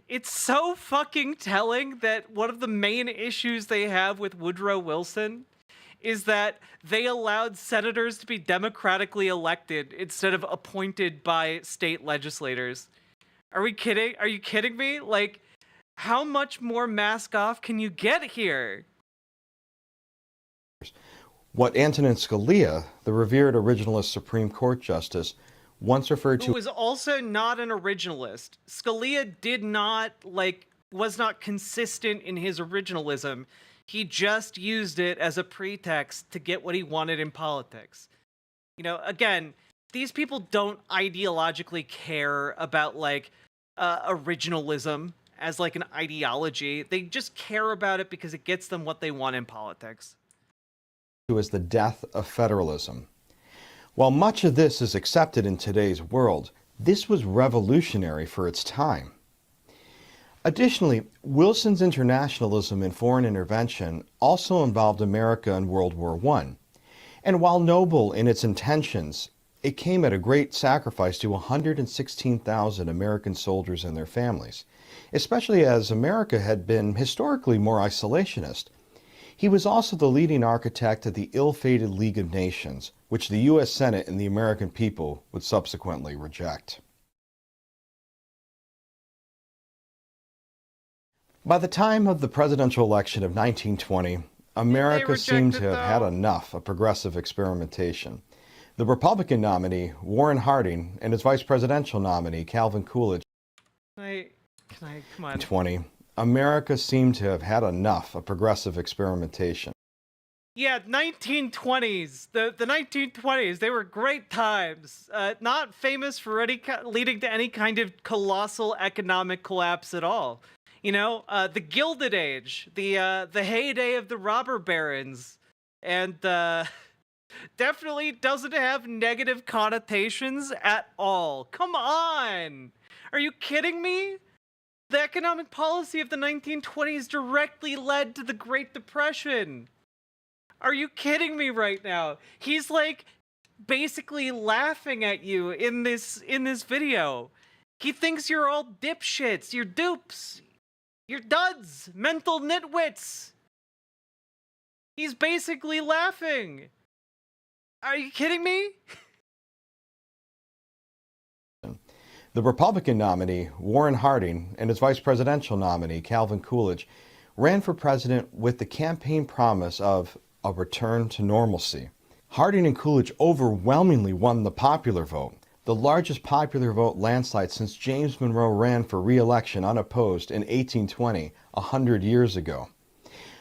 It's so fucking telling that one of the main issues they have with Woodrow Wilson is that they allowed senators to be democratically elected instead of appointed by state legislators. Are we kidding? Are you kidding me? Like, how much more mask off can you get here? What Antonin Scalia, the revered originalist Supreme Court justice, once referred to... Who was also not an originalist. Scalia was not consistent in his originalism. He just used it as a pretext to get what he wanted in politics. You know, again, these people don't ideologically care about, like, originalism as, like, an ideology. They just care about it because it gets them what they want in politics. ...as the death of federalism. While much of this is accepted in today's world, this was revolutionary for its time. Additionally, Wilson's internationalism in foreign intervention also involved America in World War I. And while noble in its intentions, it came at a great sacrifice to 116,000 American soldiers and their families, especially as America had been historically more isolationist. He was also the leading architect of the ill-fated League of Nations, which the U.S. Senate and the American people would subsequently reject. By the time of the presidential election of 1920, America seemed to have had enough of progressive experimentation. The Republican nominee, Warren Harding, and his vice presidential nominee, Calvin Coolidge, come on. 20, America seemed to have had enough of progressive experimentation. Yeah, 1920s. The 1920s, they were great times. Not famous for leading to any kind of colossal economic collapse at all. You know, the Gilded Age, the heyday of the robber barons, and definitely doesn't have negative connotations at all. Come on! Are you kidding me? The economic policy of the 1920s directly led to the Great Depression. Are you kidding me right now? He's like basically laughing at you in this video. He thinks you're all dipshits, you're dupes, you're duds, mental nitwits. He's basically laughing. Are you kidding me? The Republican nominee, Warren Harding, and his vice presidential nominee, Calvin Coolidge, ran for president with the campaign promise of a return to normalcy. Harding and Coolidge overwhelmingly won the popular vote, the largest popular vote landslide since James Monroe ran for re-election unopposed in 1820, 100 years ago.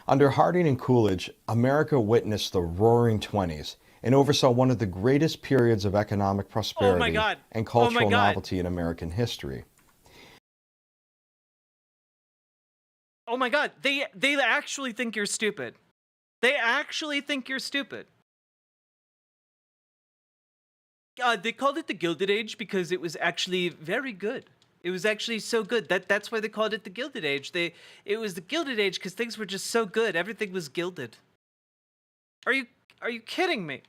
Under Harding and Coolidge, America witnessed the Roaring Twenties and oversaw one of the greatest periods of economic prosperity and cultural novelty in American history. Oh my God, they actually think you're stupid. They actually think you're stupid. They called it the Gilded Age because it was actually very good. It was actually so good. That's why they called it the Gilded Age. It was the Gilded Age because things were just so good. Everything was gilded. Are you kidding me?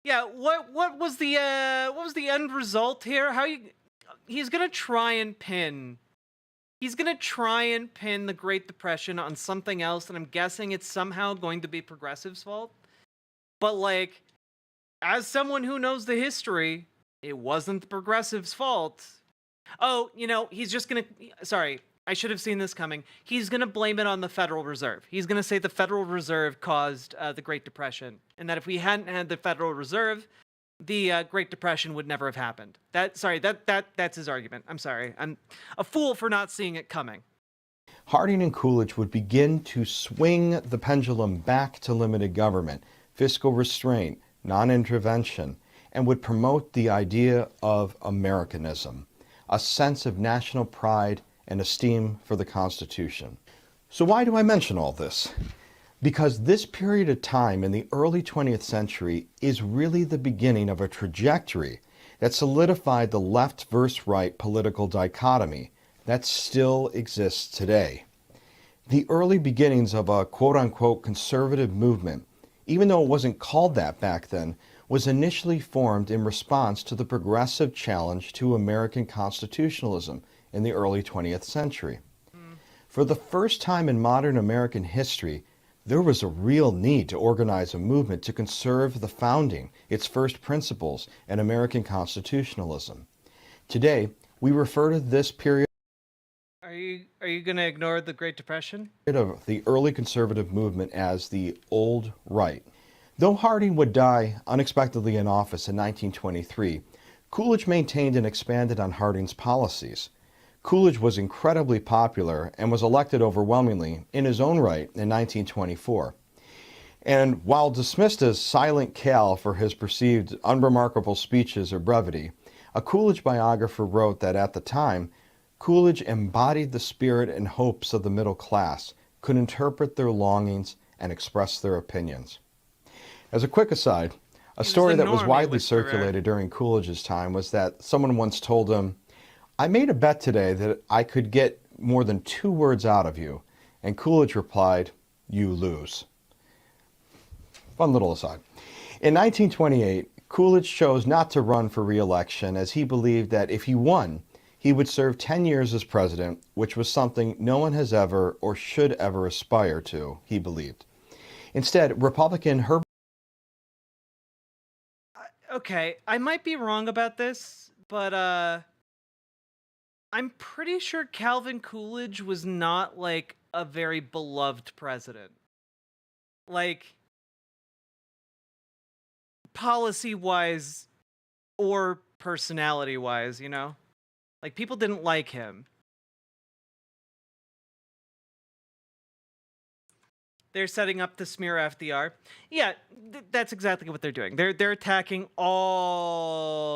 Yeah, what was the end result here? He's gonna try and pin the Great Depression on something else, and I'm guessing it's somehow going to be progressives' fault. But like, as someone who knows the history, it wasn't the progressives' fault. Oh, you know, he's just gonna, sorry, I should have seen this coming. He's gonna blame it on the Federal Reserve. He's gonna say the Federal Reserve caused the Great Depression, and that if we hadn't had the Federal Reserve, the Great Depression would never have happened. That's his argument. I'm sorry. I'm a fool for not seeing it coming. Harding and Coolidge would begin to swing the pendulum back to limited government, fiscal restraint, non-intervention, and would promote the idea of Americanism, a sense of national pride and esteem for the Constitution. So why do I mention all this? Because this period of time in the early 20th century is really the beginning of a trajectory that solidified the left versus right political dichotomy that still exists today. The early beginnings of a quote-unquote conservative movement, even though it wasn't called that back then, was initially formed in response to the progressive challenge to American constitutionalism in the early 20th century. For the first time in modern American history, there was a real need to organize a movement to conserve the founding, its first principles, and American constitutionalism. Today, we refer to this period Are you going to ignore the Great Depression? Of the early conservative movement as the Old Right. Though Harding would die unexpectedly in office in 1923, Coolidge maintained and expanded on Harding's policies. Coolidge was incredibly popular and was elected overwhelmingly in his own right in 1924. And while dismissed as Silent Cal for his perceived unremarkable speeches or brevity, a Coolidge biographer wrote that at the time, Coolidge embodied the spirit and hopes of the middle class, could interpret their longings, and express their opinions. As a quick aside, a story that was widely circulated during Coolidge's time was that someone once told him, "I made a bet today that I could get more than 2 words out of you." And Coolidge replied, "You lose." Fun little aside. In 1928, Coolidge chose not to run for re-election as he believed that if he won, he would serve 10 years as president, which was something no one has ever or should ever aspire to, he believed. Instead, Republican Herbert... Okay, I might be wrong about this, but I'm pretty sure Calvin Coolidge was not, like, a very beloved president. Like, policy-wise or personality-wise, you know? Like, people didn't like him. They're setting up to smear FDR. Yeah, that's exactly what they're doing. They're attacking all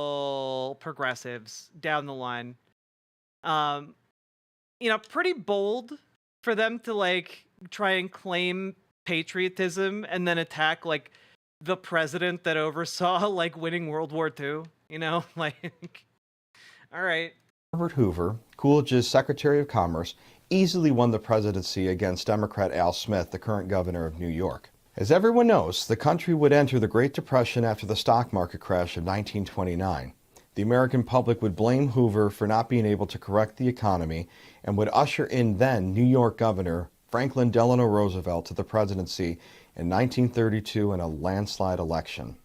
progressives down the line. Pretty bold for them to like try and claim patriotism and then attack like the president that oversaw like winning World War II. Like, all right. Herbert Hoover, Coolidge's Secretary of Commerce, easily won the presidency against Democrat Al Smith, the current governor of New York. As everyone knows, the country would enter the Great Depression after the stock market crash of 1929. The American public would blame Hoover for not being able to correct the economy and would usher in then New York Governor Franklin Delano Roosevelt to the presidency in 1932 in a landslide election.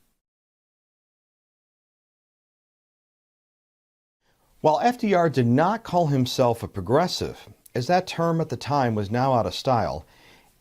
While FDR did not call himself a progressive, as that term at the time was now out of style,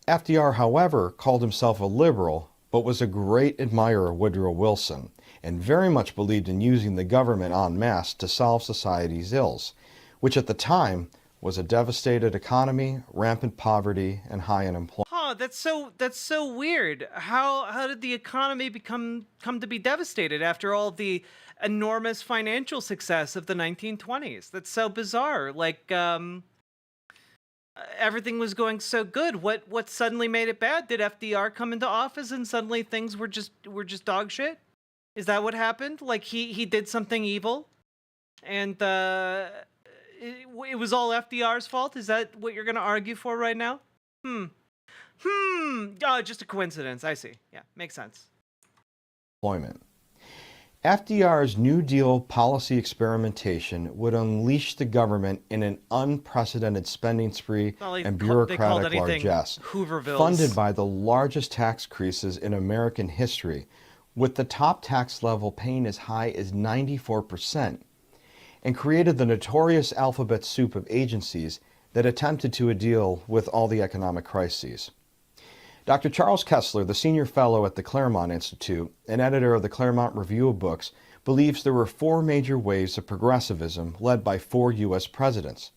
FDR, however, called himself a liberal, but was a great admirer of Woodrow Wilson, and very much believed in using the government en masse to solve society's ills, which at the time was a devastated economy, rampant poverty, and high unemployment. That's so weird. How did the economy come to be devastated after all the enormous financial success of the 1920s? That's so bizarre. Like everything was going so good. What suddenly made it bad? Did FDR come into office and suddenly things were just dog shit? Is that what happened? Like he did something evil, and it was all FDR's fault? Is that what you're going to argue for right now? Oh, just a coincidence. I see. Yeah, makes sense. FDR's New Deal policy experimentation would unleash the government in an unprecedented spending spree and bureaucratic largesse, funded by the largest tax increases in American history, with the top tax level paying as high as 94%, and created the notorious alphabet soup of agencies that attempted to deal with all the economic crises. Dr. Charles Kessler, the senior fellow at the Claremont Institute and editor of the Claremont Review of Books, believes there were 4 major waves of progressivism led by 4 U.S. presidents.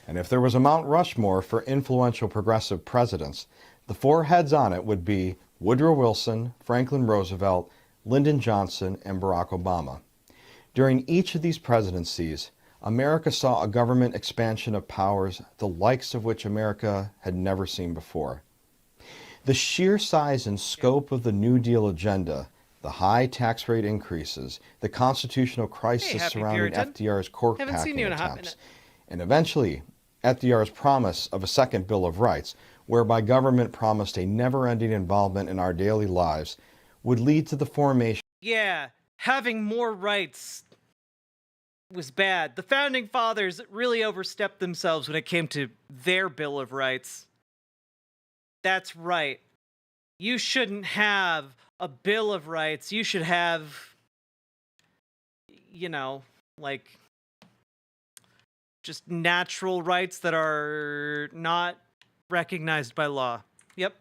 And if there was a Mount Rushmore for influential progressive presidents, the 4 heads on it would be Woodrow Wilson, Franklin Roosevelt, Lyndon Johnson, and Barack Obama. During each of these presidencies, America saw a government expansion of powers the likes of which America had never seen before. The sheer size and scope of the New Deal agenda, the high tax rate increases, the constitutional crisis surrounding FDR's court packing attempts, and eventually FDR's promise of a second Bill of Rights, whereby government promised a never-ending involvement in our daily lives, would lead to the formation. Yeah, having more rights was bad. The Founding Fathers really overstepped themselves when it came to their Bill of Rights. That's right. You shouldn't have a Bill of Rights. You should have, like, just natural rights that are not recognized by law. Yep.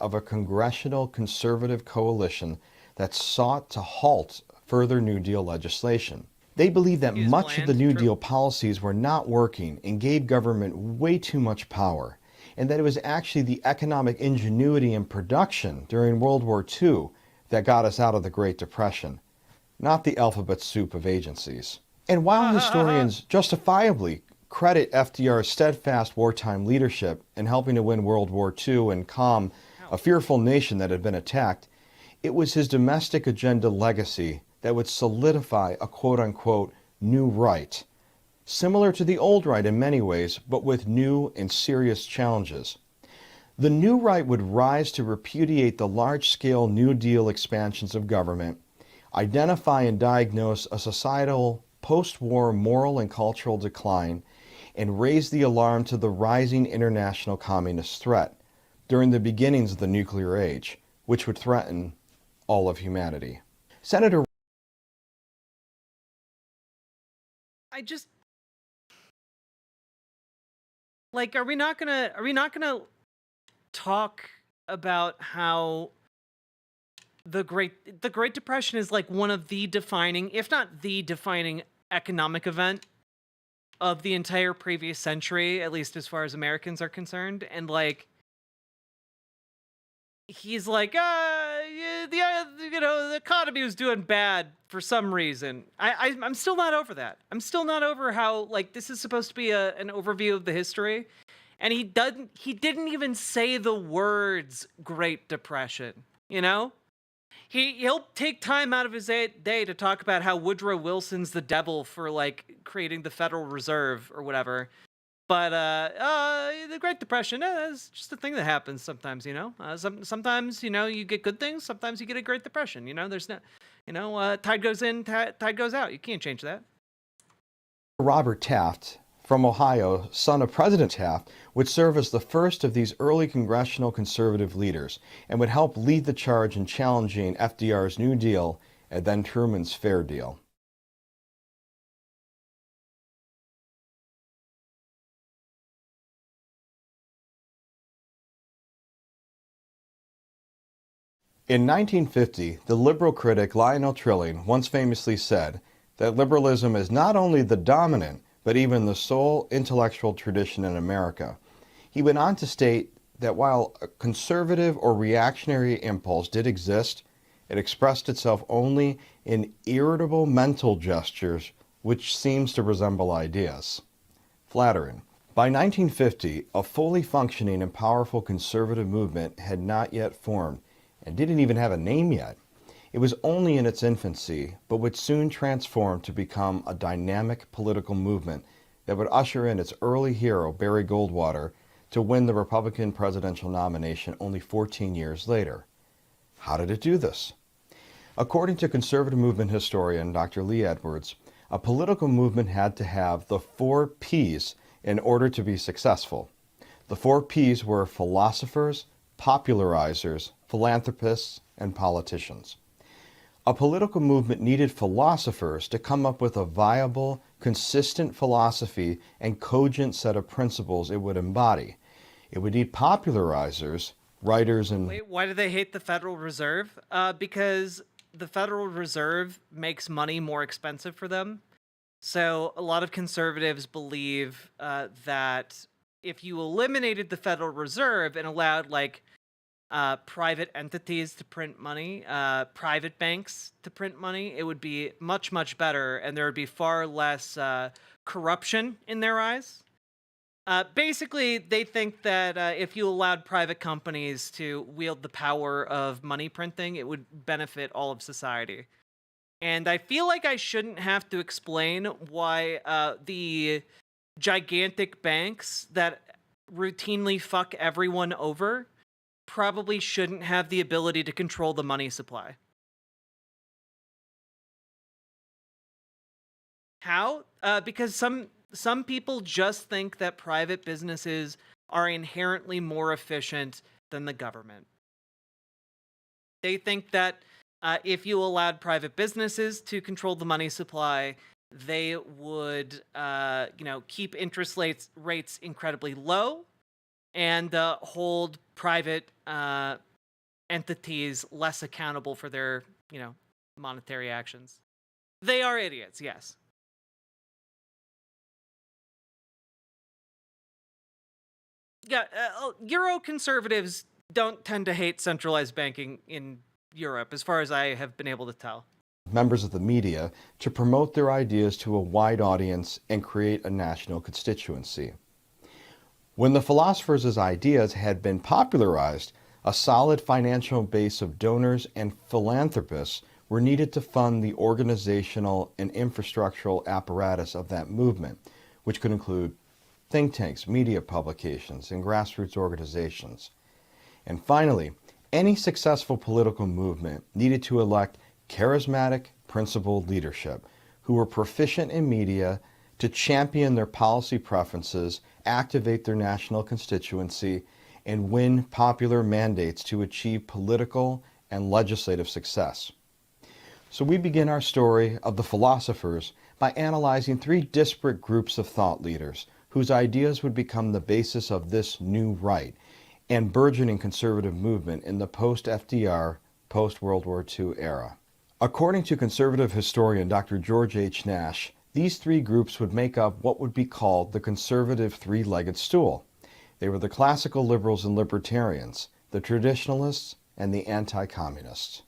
Of a congressional conservative coalition that sought to halt further New Deal legislation. They believed that much of the New Deal policies were not working and gave government way too much power, and that it was actually the economic ingenuity and production during World War II that got us out of the Great Depression, not the alphabet soup of agencies. And while historians justifiably credit FDR's steadfast wartime leadership in helping to win World War II and calm a fearful nation that had been attacked, it was his domestic agenda legacy that would solidify a quote-unquote new right, similar to the old right in many ways, but with new and serious challenges. The new right would rise to repudiate the large-scale New Deal expansions of government, identify and diagnose a societal post-war moral and cultural decline, and raise the alarm to the rising international communist threat during the beginnings of the nuclear age, which would threaten all of humanity. Senator are we not gonna talk about how the Great Depression is like one of the defining, if not the defining, economic event of the entire previous century, at least as far as Americans are concerned, and like he's like, the economy was doing bad for some reason. I'm still not over that. I'm still not over how, like, this is supposed to be an overview of the history, and he didn't even say the words Great Depression, you know? He'll take time out of his day to talk about how Woodrow Wilson's the devil for, like, creating the Federal Reserve or whatever. But the Great Depression is just a thing that happens sometimes, you know. Sometimes, you know, you get good things. Sometimes you get a Great Depression. You know, there's no, you know, tide goes in, tide goes out. You can't change that. Robert Taft, from Ohio, son of President Taft, would serve as the first of these early congressional conservative leaders and would help lead the charge in challenging FDR's New Deal and then Truman's Fair Deal. In 1950, the liberal critic Lionel Trilling once famously said that liberalism is not only the dominant, but even the sole intellectual tradition in America. He went on to state that while a conservative or reactionary impulse did exist, it expressed itself only in irritable mental gestures which seems to resemble ideas. Flattering. By 1950, a fully functioning and powerful conservative movement had not yet formed, and didn't even have a name yet. It was only in its infancy, but would soon transform to become a dynamic political movement that would usher in its early hero, Barry Goldwater, to win the Republican presidential nomination only 14 years later. How did it do this? According to conservative movement historian Dr. Lee Edwards, a political movement had to have the 4 Ps in order to be successful. The 4 Ps were philosophers, popularizers, philanthropists, and politicians. A political movement needed philosophers to come up with a viable, consistent philosophy and cogent set of principles it would embody. It would need popularizers, writers, and... Wait, why do they hate the Federal Reserve? Because the Federal Reserve makes money more expensive for them. So a lot of conservatives believe that if you eliminated the Federal Reserve and allowed, like, private entities to print money, private banks to print money, it would be much, much better, and there would be far less corruption in their eyes. Basically, they think that if you allowed private companies to wield the power of money printing, it would benefit all of society. And I feel like I shouldn't have to explain why the gigantic banks that routinely fuck everyone over probably shouldn't have the ability to control the money supply. How? Because some people just think that private businesses are inherently more efficient than the government. They think that if you allowed private businesses to control the money supply, they would, keep interest rates incredibly low and hold private entities less accountable for their, monetary actions. They are idiots, yes. Yeah, Euro-conservatives don't tend to hate centralized banking in Europe, as far as I have been able to tell. Members of the media to promote their ideas to a wide audience and create a national constituency. When the philosophers' ideas had been popularized, a solid financial base of donors and philanthropists were needed to fund the organizational and infrastructural apparatus of that movement, which could include think tanks, media publications, and grassroots organizations. And finally, any successful political movement needed to elect charismatic, principled leadership who were proficient in media to champion their policy preferences, activate their national constituency, and win popular mandates to achieve political and legislative success. So we begin our story of the philosophers by analyzing 3 disparate groups of thought leaders whose ideas would become the basis of this new right and burgeoning conservative movement in the post-FDR, post-World War II era. According to conservative historian Dr. George H. Nash, these 3 groups would make up what would be called the conservative 3-legged stool. They were the classical liberals and libertarians, the traditionalists, and the anti-communists.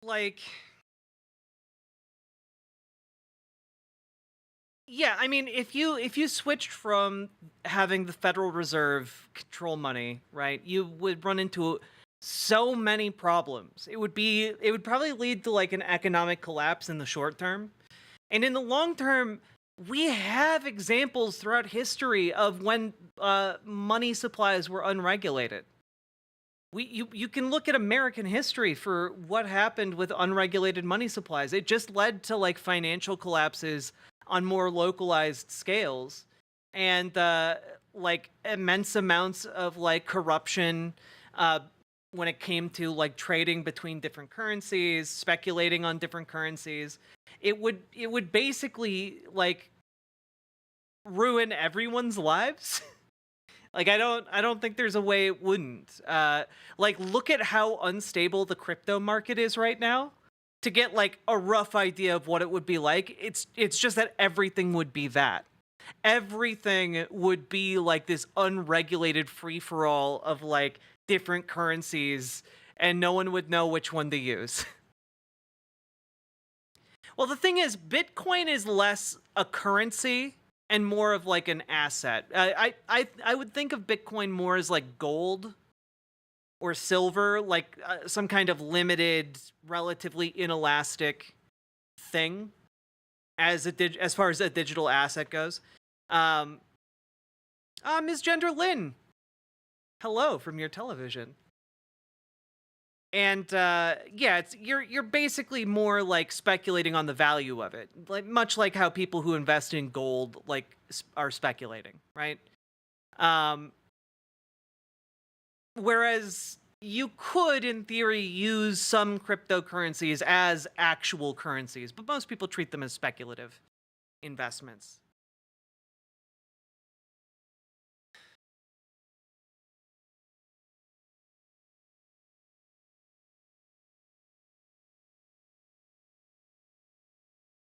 Like, yeah, I mean, if you switched from having the Federal Reserve control money, right, you would run into so many problems. It would probably lead to like an economic collapse in the short term. And in the long term, we have examples throughout history of when money supplies were unregulated. You can look at American history for what happened with unregulated money supplies. It just led to like financial collapses on more localized scales, and like immense amounts of like corruption when it came to like trading between different currencies, speculating on different currencies. It would basically like ruin everyone's lives. Like, I don't think there's a way it wouldn't. Like, look at how unstable the crypto market is right now. To get like a rough idea of what it would be like, it's just that everything would be that. Everything would be like this unregulated free-for-all of like different currencies, and no one would know which one to use. Well, the thing is, Bitcoin is less a currency and more of like an asset. I would think of Bitcoin more as like gold or silver, like some kind of relatively inelastic thing as far as a digital asset goes. Ms. Gender Lynn, hello from your television. And yeah, you're basically more like speculating on the value of it, like much like how people who invest in gold like are speculating, right? Whereas you could, in theory, use some cryptocurrencies as actual currencies, but most people treat them as speculative investments.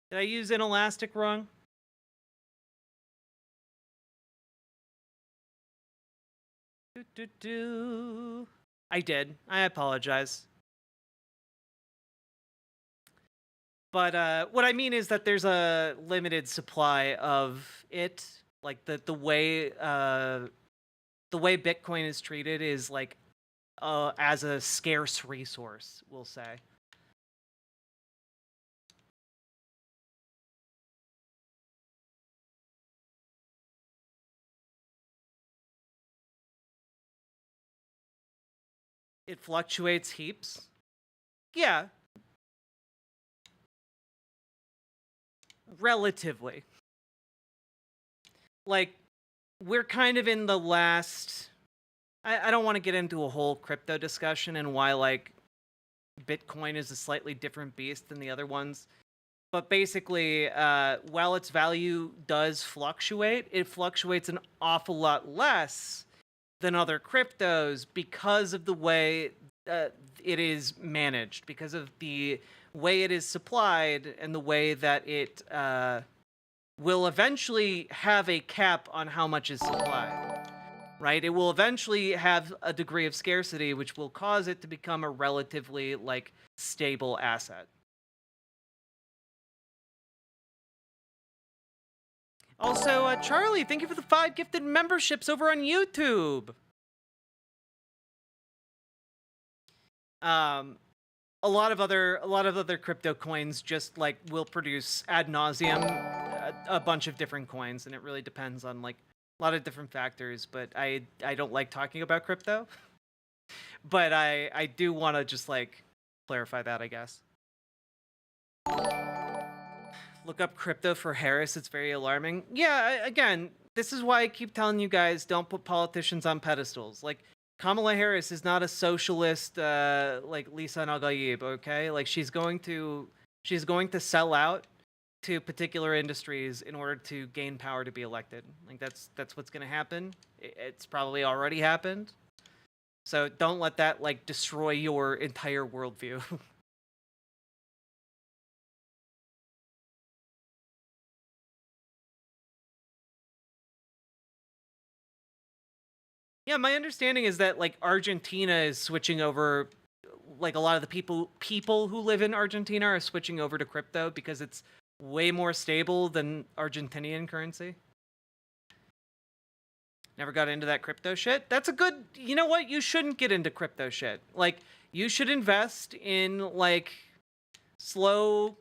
Did I use inelastic wrong? I did. I apologize. But what I mean is that there's a limited supply of it. Like the way Bitcoin is treated is like as a scarce resource, we'll say. It fluctuates heaps. Yeah. Relatively. Like, we're kind of in the last... I don't want to get into a whole crypto discussion and why, like, Bitcoin is a slightly different beast than the other ones. But basically, while its value does fluctuate, it fluctuates an awful lot less than other cryptos because of the way it is managed, because of the way it is supplied and the way that it will eventually have a cap on how much is supplied, right? It will eventually have a degree of scarcity, which will cause it to become a relatively like stable asset. Also, Charlie, thank you for the 5 gifted memberships over on YouTube. A lot of other crypto coins just like will produce ad nauseum a bunch of different coins, and it really depends on like a lot of different factors. But I don't like talking about crypto, but I do want to just like clarify that, I guess. Look up crypto for Harris. It's very alarming. Yeah, again, this is why I keep telling you guys, don't put politicians on pedestals. Like, Kamala Harris is not a socialist like Lisa Nagayib, okay? Like, she's going to sell out to particular industries in order to gain power to be elected. Like, that's what's going to happen. It's probably already happened. So don't let that like destroy your entire worldview. Yeah, my understanding is that like Argentina is switching over, like a lot of the people who live in Argentina are switching over to crypto because it's way more stable than Argentinian currency. Never got into that crypto shit. That's a good, you know what? You shouldn't get into crypto shit. Like, you should invest in like slow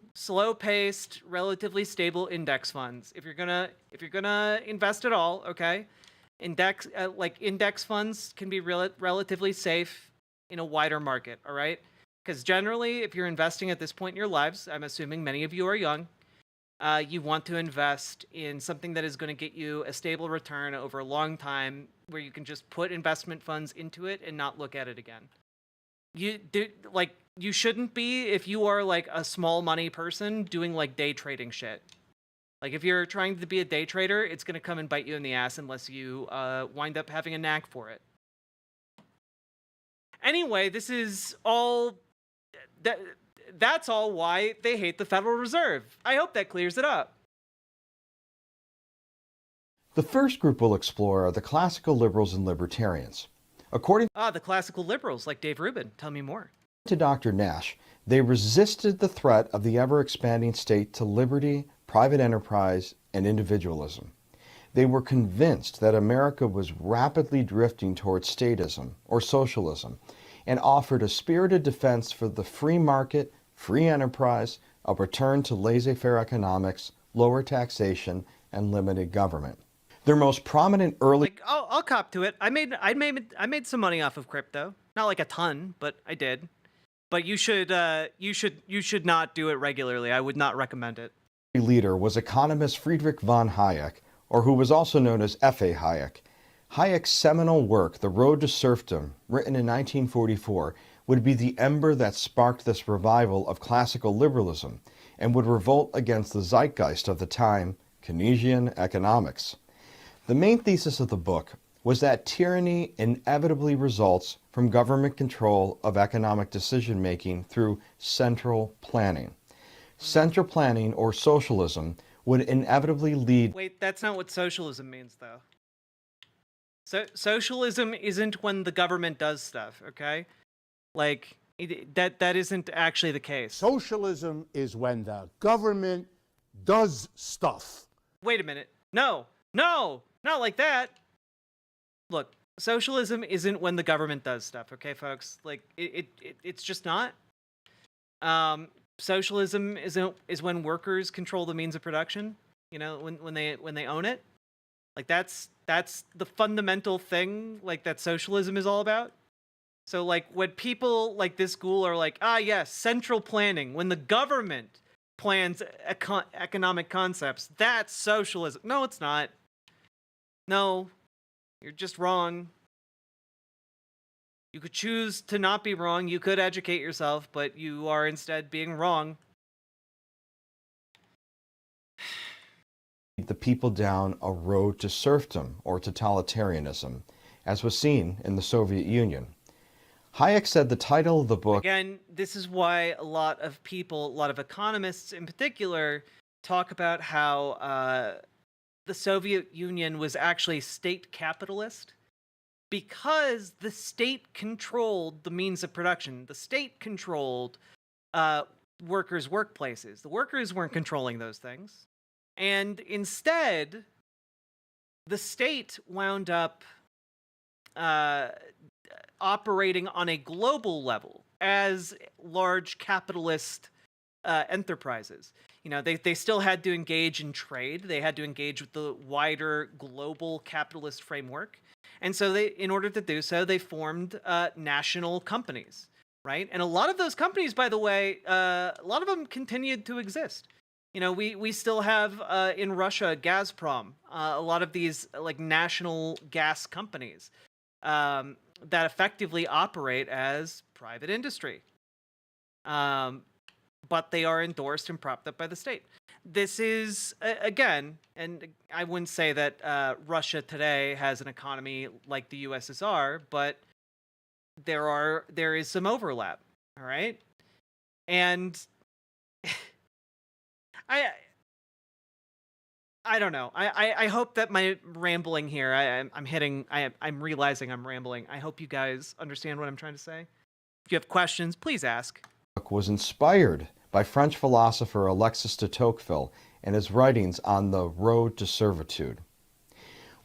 paced, relatively stable index funds. If you're gonna invest at all, okay? Index funds can be relatively safe in a wider market, all right? Because generally, if you're investing at this point in your lives, I'm assuming many of you are young, you want to invest in something that is going to get you a stable return over a long time, where you can just put investment funds into it and not look at it again. You shouldn't be, if you are like a small money person, doing like day trading shit. Like, if you're trying to be a day trader, it's going to come and bite you in the ass unless you wind up having a knack for it. Anyway, this is all... That's all why they hate the Federal Reserve. I hope that clears it up. The first group we'll explore are the classical liberals and libertarians. According the classical liberals, like Dave Rubin. Tell me more. to Dr. Nash, they resisted the threat of the ever-expanding state to liberty, private enterprise, and individualism. They were convinced that America was rapidly drifting towards statism or socialism, and offered a spirited defense for the free market, free enterprise, a return to laissez-faire economics, lower taxation, and limited government. Their most prominent early... I'll cop to it. I made some money off of crypto. Not like a ton, but I did. But you should not do it regularly. I would not recommend it. Leader was economist Friedrich von Hayek, or who was also known as F.A. Hayek. Hayek's seminal work, The Road to Serfdom, written in 1944, would be the ember that sparked this revival of classical liberalism and would revolt against the zeitgeist of the time, Keynesian economics. The main thesis of the book was that tyranny inevitably results from government control of economic decision-making through central planning. Central planning, or socialism, would inevitably lead... Wait, that's not what socialism means, though. So socialism isn't when the government does stuff, okay? Like, that isn't actually the case. Socialism is when the government does stuff. Wait a minute. No, not like that. Look, socialism isn't when the government does stuff, okay, folks? Like, it's just not. Socialism is when workers control the means of production. You know, when they own it. Like, that's the fundamental thing, like, that socialism is all about. So, like, when people like this school are like, yes, central planning, when the government plans economic concepts, that's socialism. No, it's not. No, you're just wrong. You could choose to not be wrong. You could educate yourself, but you are instead being wrong. The people down a road to serfdom or totalitarianism, as was seen in the Soviet Union. Hayek said the title of the book... Again, this is why a lot of people, a lot of economists in particular, talk about how the Soviet Union was actually state capitalist, because the state controlled the means of production. The state controlled workers' workplaces. The workers weren't controlling those things. And instead, the state wound up operating on a global level as large capitalist enterprises. You know, they still had to engage in trade. They had to engage with the wider global capitalist framework. And so in order to do so, they formed national companies, right? And a lot of those companies, by the way, a lot of them continued to exist. You know, we still have in Russia, Gazprom, a lot of these like national gas companies that effectively operate as private industry. But they are endorsed and propped up by the state. This is, again, and I wouldn't say that Russia today has an economy like the USSR, but there is some overlap, all right? And I don't know. I hope that my rambling here, I'm realizing I'm rambling. I hope you guys understand what I'm trying to say. If you have questions, please ask. Was inspired by French philosopher Alexis de Tocqueville and his writings on the road to servitude.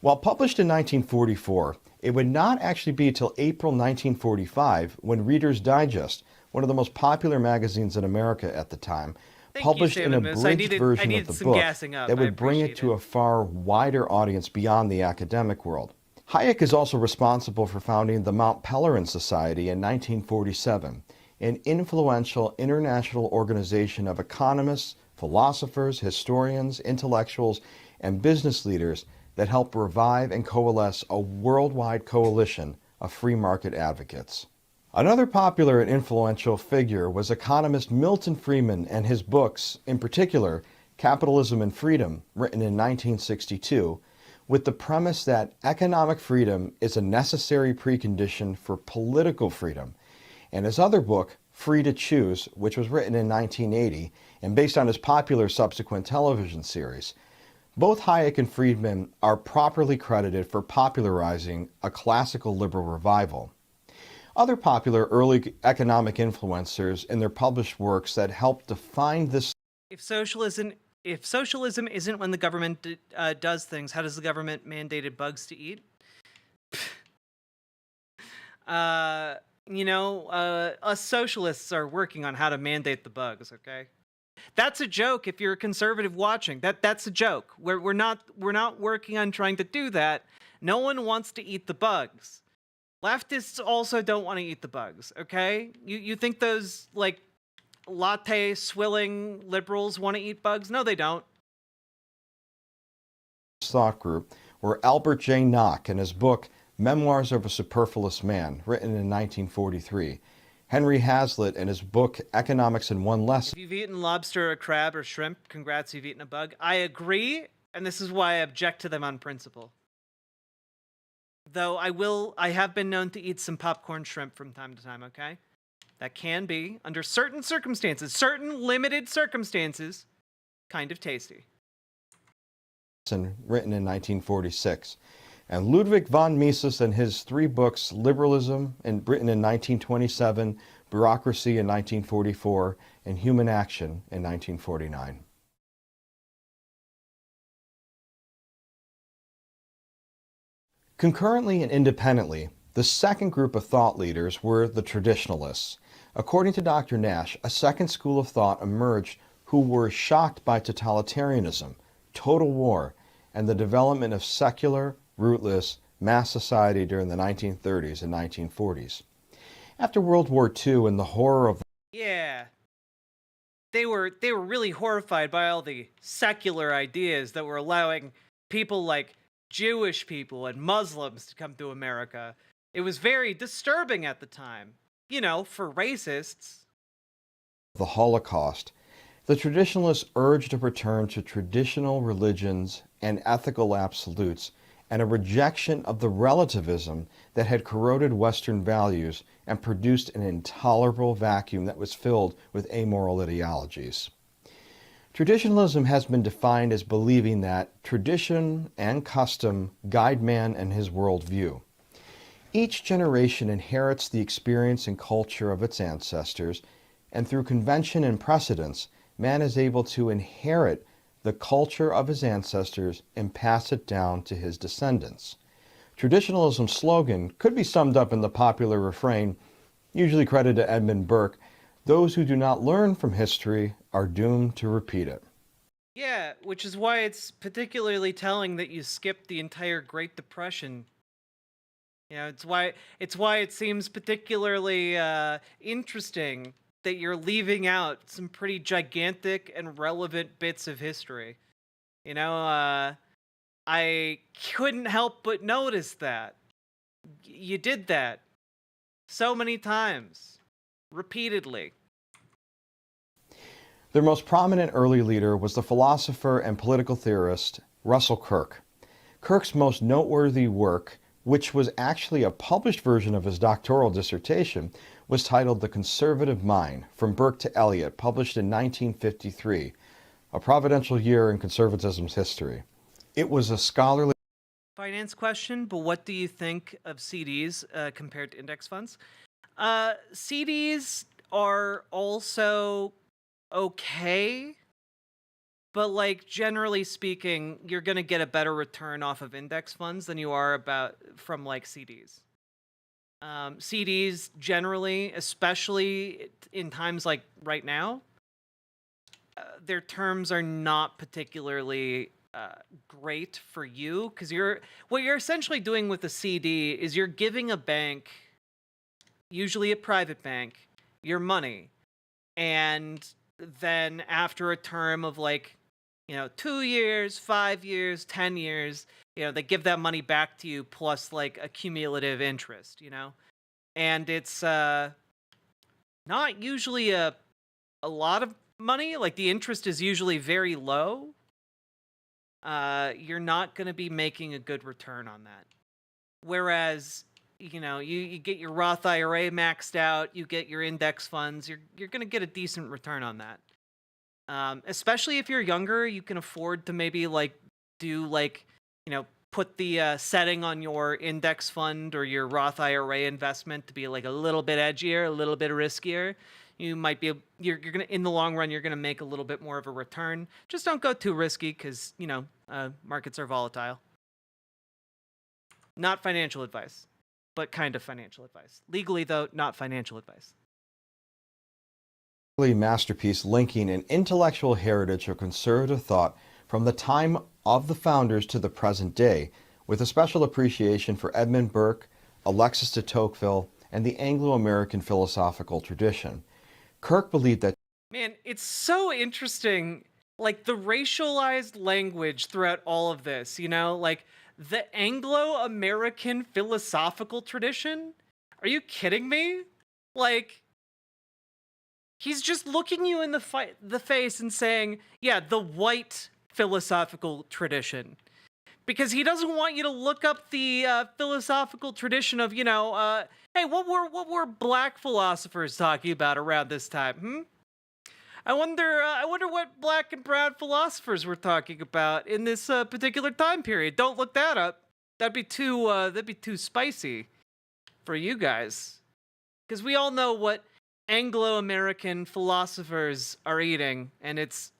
While published in 1944, it would not actually be till April 1945 when Reader's Digest, one of the most popular magazines in America at the time, published an abridged version of the book that would bring it to a far wider audience beyond the academic world. Hayek is also responsible for founding the Mont Pelerin Society in 1947, an influential international organization of economists, philosophers, historians, intellectuals, and business leaders that help revive and coalesce a worldwide coalition of free market advocates. Another popular and influential figure was economist Milton Friedman and his books, in particular, Capitalism and Freedom, written in 1962, with the premise that economic freedom is a necessary precondition for political freedom, and his other book, Free to Choose, which was written in 1980 and based on his popular subsequent television series. Both Hayek and Friedman are properly credited for popularizing a classical liberal revival. Other popular early economic influencers in their published works that helped define this. If socialism isn't when the government does things, how does the government mandated bugs to eat? Us socialists are working on how to mandate the bugs, okay? That's a joke if you're a conservative watching. That's a joke. We're not working on trying to do that. No one wants to eat the bugs. Leftists also don't want to eat the bugs, okay? You think those, like, latte swilling liberals want to eat bugs? No, they don't. Thought group were Albert J. Nock in his book Memoirs of a Superfluous Man, written in 1943, Henry Hazlitt in his book Economics in One Lesson. If you've eaten lobster or crab or shrimp, congrats, you've eaten a bug. I agree, and this is why I object to them on principle. Though I have been known to eat some popcorn shrimp from time to time, okay? That can be, under certain circumstances, certain limited circumstances, kind of tasty. Written in 1946. And Ludwig von Mises and his three books, Liberalism, written in 1927, Bureaucracy in 1944, and Human Action in 1949. Concurrently and independently, the second group of thought leaders were the Traditionalists. According to Dr. Nash, a second school of thought emerged who were shocked by totalitarianism, total war, and the development of secular, rootless, mass society during the 1930s and 1940s. After World War II and the horror of... Yeah. They were really horrified by all the secular ideas that were allowing people like Jewish people and Muslims to come to America. It was very disturbing at the time, for racists. The Holocaust, the Traditionalists urged a return to traditional religions and ethical absolutes and a rejection of the relativism that had corroded Western values and produced an intolerable vacuum that was filled with amoral ideologies. Traditionalism has been defined as believing that tradition and custom guide man and his worldview. Each generation inherits the experience and culture of its ancestors, and through convention and precedence, man is able to inherit the culture of his ancestors and pass it down to his descendants. Traditionalism's slogan could be summed up in the popular refrain, usually credited to Edmund Burke, "Those who do not learn from history are doomed to repeat it." Yeah, which is why it's particularly telling that you skipped the entire Great Depression. It's why it seems particularly interesting that you're leaving out some pretty gigantic and relevant bits of history. I couldn't help but notice that. You did that so many times, repeatedly. Their most prominent early leader was the philosopher and political theorist Russell Kirk. Kirk's most noteworthy work, which was actually a published version of his doctoral dissertation, was titled The Conservative Mind, From Burke to Eliot, published in 1953, a providential year in conservatism's history. It was a scholarly Finance question, but what do you think of CDs compared to index funds? CDs are also okay, but like generally speaking, you're going to get a better return off of index funds than you are from like CDs. CDs generally, especially in times like right now, their terms are not particularly great for you, because what you're essentially doing with a CD is you're giving a bank, usually a private bank, your money, and then after a term of 2 years, 5 years, 10 years, they give that money back to you plus like a cumulative interest, and it's not usually a lot of money. Like the interest is usually very low. You're not going to be making a good return on that. Whereas, you get your Roth IRA maxed out, you get your index funds, you're going to get a decent return on that. Especially if you're younger, you can afford to maybe put the setting on your index fund or your Roth IRA investment to be like a little bit edgier, a little bit riskier. You might be, you're gonna, in the long run, you're gonna make a little bit more of a return. Just don't go too risky, because markets are volatile. Not financial advice, but kind of financial advice. Legally, though, not financial advice. Masterpiece linking an intellectual heritage of conservative thought from the time of the founders to the present day, with a special appreciation for Edmund Burke, Alexis de Tocqueville, and the Anglo-American philosophical tradition. Kirk believed that... Man, it's so interesting, like the racialized language throughout all of this, like the Anglo-American philosophical tradition? Are you kidding me? Like, he's just looking you in the face and saying, yeah, the white philosophical tradition. Because he doesn't want you to look up the philosophical tradition of, hey, what were black philosophers talking about around this time? I wonder what black and brown philosophers were talking about in this particular time period. Don't look that up. That'd be too spicy for you guys, because we all know what Anglo-American philosophers are eating, and it's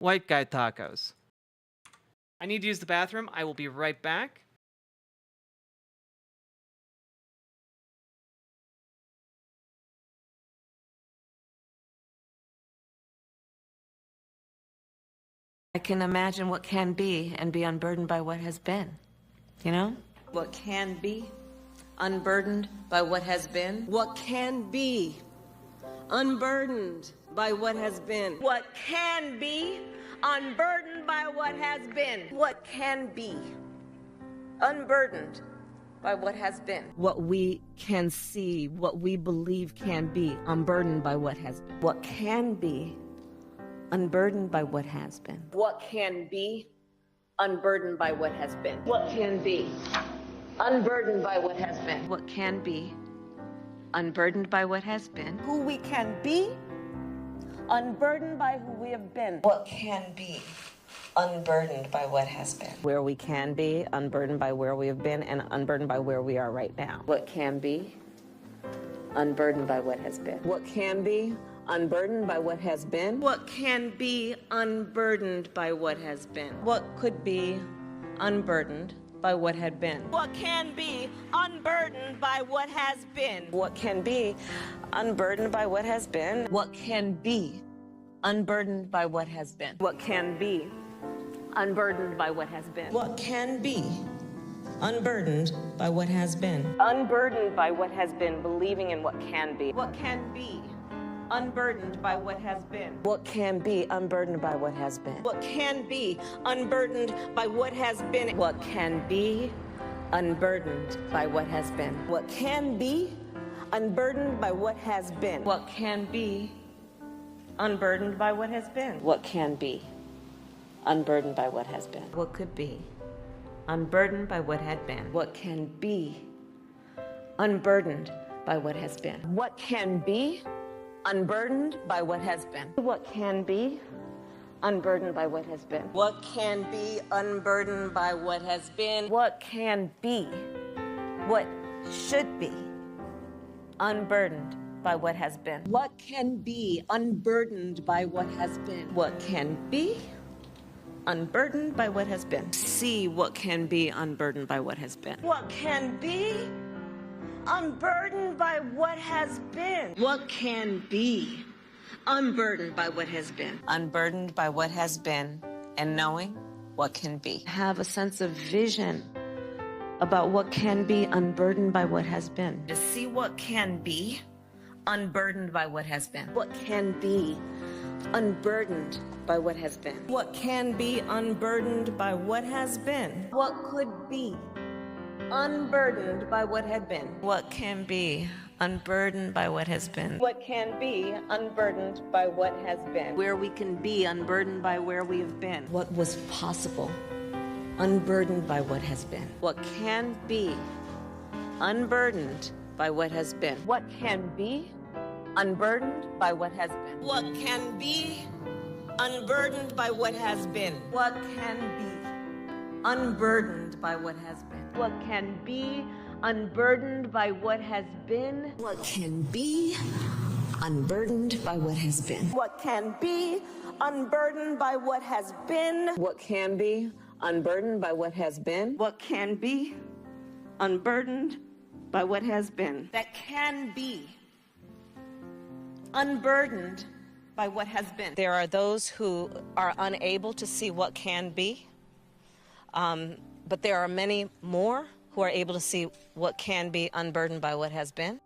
white guy tacos. I need to use the bathroom. I will be right back. I can imagine what can be and be unburdened by what has been. What can be unburdened by what has been. What can be unburdened by what has been. What can be unburdened by what has been. What can be Unburdened by what has been. What we can see, what we believe can be, unburdened by what has been. What can be unburdened by what has been. What can be unburdened by what has been. What can be unburdened by what has been. What can be unburdened by what has been. Who we can be, unburdened by who we have been. What can be unburdened by what has been. Where we can be, unburdened by where we have been, and unburdened by where we are right now. What can be unburdened by what has been. What can be unburdened by what has been. What can be unburdened by what has been. What could be unburdened by what had been. What can be unburdened by what has been. What can be unburdened by what has been. What can be unburdened by what has been. What can be unburdened by what has been. What can be unburdened by what has been. Unburdened by what has been, believing in what can be. What can be unburdened by what has been. What can be unburdened by what has been. What can be unburdened by what has been. What can be unburdened by what has been. What can be unburdened by what has been. What can be unburdened by what has been. What can be unburdened by what has been. What could be unburdened by what had been. What can be unburdened by what has been. What can be unburdened by what has been. What can be unburdened by what has been? What can be unburdened by what has been? What can be? What should be unburdened by what has been? What can be unburdened by what has been? What can be unburdened by what has been? See what can be unburdened by what has been. What can be unburdened by what has been? What can be unburdened by what has been? Unburdened by what has been and knowing what can be. Have a sense of vision about what can be unburdened by what has been. To see what can be unburdened by what has been. What can be unburdened by what has been. What can be unburdened by what has been. What could be unburdened by what had been. What can be unburdened by what has been. What can be unburdened by what has been. Where we can be unburdened by where we have been. What was possible unburdened by what has been. What can be unburdened by what has been. What can be unburdened by what has been. What can be unburdened by what has been. What can be unburdened by what has been. What can be unburdened by what has been. What can be unburdened by what has been. What can be unburdened by what has been. What can be unburdened by what has been. What can be unburdened by what has been. That can be unburdened by what has been. There are those who are unable to see what can be, but there are many more who are able to see what can be unburdened by what has been.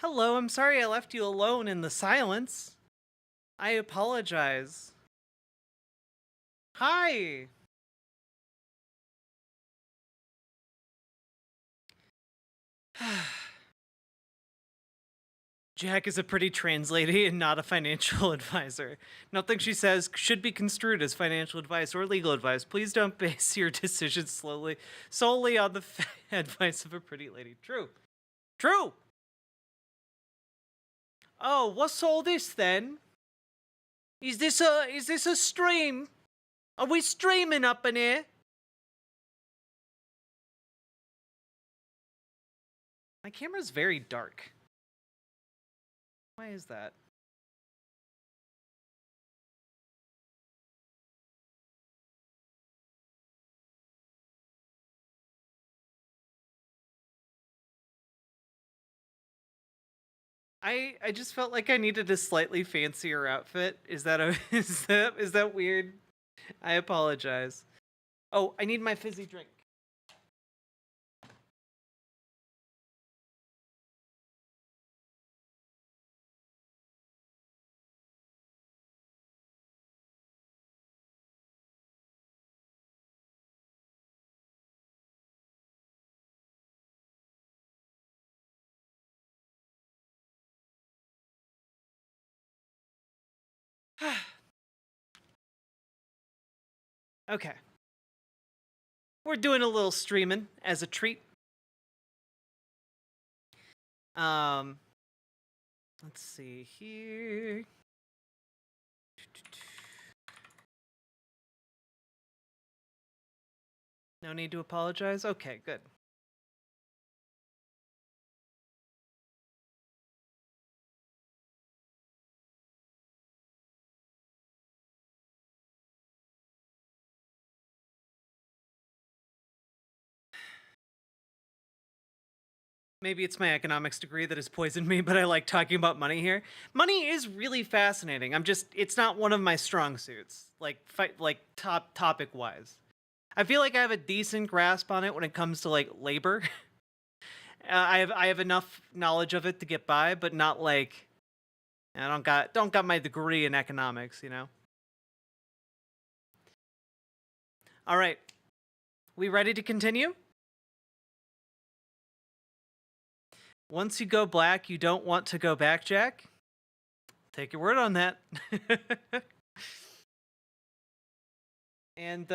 Hello, I'm sorry I left you alone in the silence. I apologize. Hi. Jack is a pretty trans lady and not a financial advisor. Nothing she says should be construed as financial advice or legal advice. Please don't base your decisions solely on the advice of a pretty lady. True. True. Oh, what's all this then? Is this a stream? Are we streaming up in here? My camera's very dark. Why is that? I just felt like I needed a slightly fancier outfit. Is that is that weird? I apologize. Oh, I need my fizzy drink. Okay. We're doing a little streaming as a treat. Let's see here. No need to apologize? Okay, good. Maybe it's my economics degree that has poisoned me, but I like talking about money here. Money is really fascinating. It's not one of my strong suits, like topic wise. I feel like I have a decent grasp on it when it comes to like labor. I have enough knowledge of it to get by, but not like I don't got my degree in economics, you know. All right, we ready to continue? Once you go black, you don't want to go back, Jack? Take your word on that. And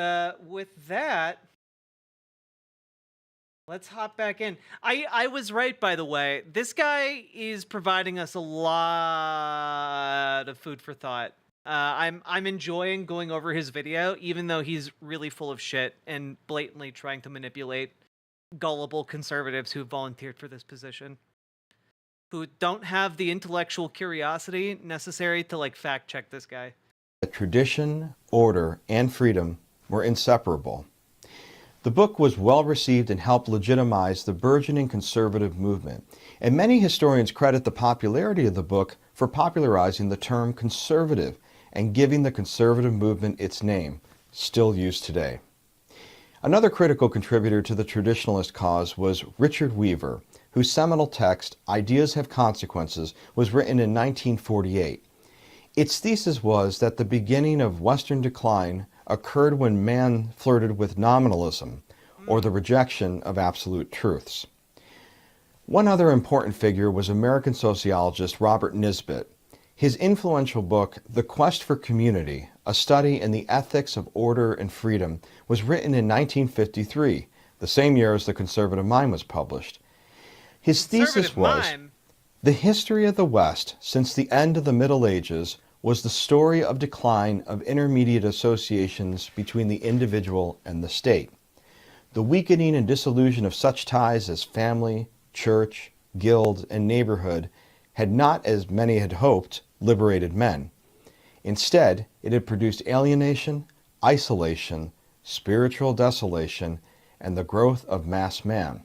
with that, let's hop back in. I was right, by the way. This guy is providing us a lot of food for thought. I'm enjoying going over his video, even though he's really full of shit and blatantly trying to manipulate gullible conservatives who volunteered for this position, who don't have the intellectual curiosity necessary to like fact check this guy. Tradition, order, and freedom were inseparable. The book was well received and helped legitimize the burgeoning conservative movement, and many historians credit the popularity of the book for popularizing the term conservative and giving the conservative movement its name, still used today. Another critical contributor to the traditionalist cause was Richard Weaver, whose seminal text, Ideas Have Consequences, was written in 1948. Its thesis was that the beginning of Western decline occurred when man flirted with nominalism, or the rejection of absolute truths. One other important figure was American sociologist Robert Nisbet. His influential book, The Quest for Community, A Study in the Ethics of Order and Freedom, was written in 1953, the same year as The Conservative Mind was published. His thesis was, the history of the West since the end of the Middle Ages was the story of decline of intermediate associations between the individual and the state. The weakening and dissolution of such ties as family, church, guild, and neighborhood had not, as many had hoped, liberated men. Instead, it had produced alienation, isolation, spiritual desolation, and the growth of mass man.